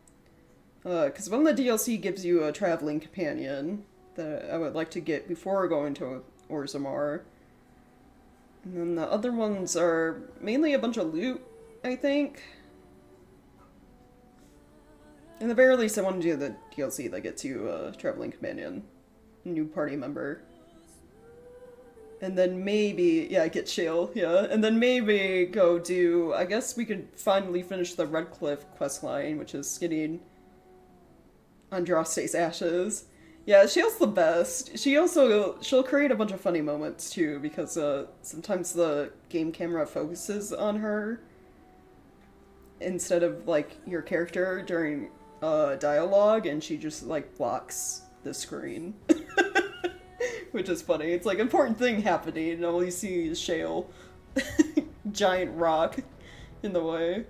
Because one of the DLC gives you a traveling companion that I would like to get before going to Orzammar. And then the other ones are mainly a bunch of loot, I think. In the very least, I want to do the DLC that gets you a traveling companion. A new party member. And then maybe, yeah, get Shale, yeah. And then maybe go do, I guess we could finally finish the Redcliffe questline, which is getting Andraste's ashes. Yeah, Shale's the best. She'll create a bunch of funny moments too, because sometimes the game camera focuses on her instead of, like, your character during dialogue, and she just, like, blocks the screen. Which is funny. It's like, important thing happening, and all you see is Shale. Giant rock in the way.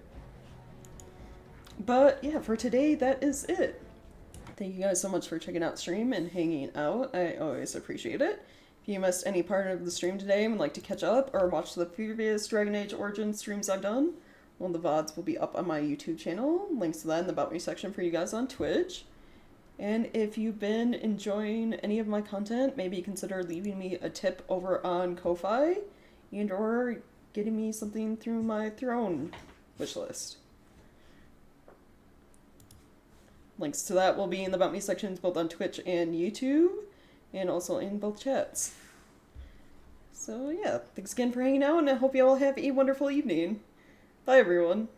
But yeah, for today, that is it. Thank you guys so much for checking out stream and hanging out. I always appreciate it. If you missed any part of the stream today and would like to catch up or watch the previous Dragon Age Origins streams I've done, well, the VODs will be up on my YouTube channel. Links to that in the About Me section for you guys on Twitch. And if you've been enjoying any of my content, maybe consider leaving me a tip over on Ko-Fi and or getting me something through my Throne wishlist. Links to that will be in the About Me sections both on Twitch and YouTube, and also in both chats. So yeah, thanks again for hanging out, and I hope you all have a wonderful evening. Bye everyone.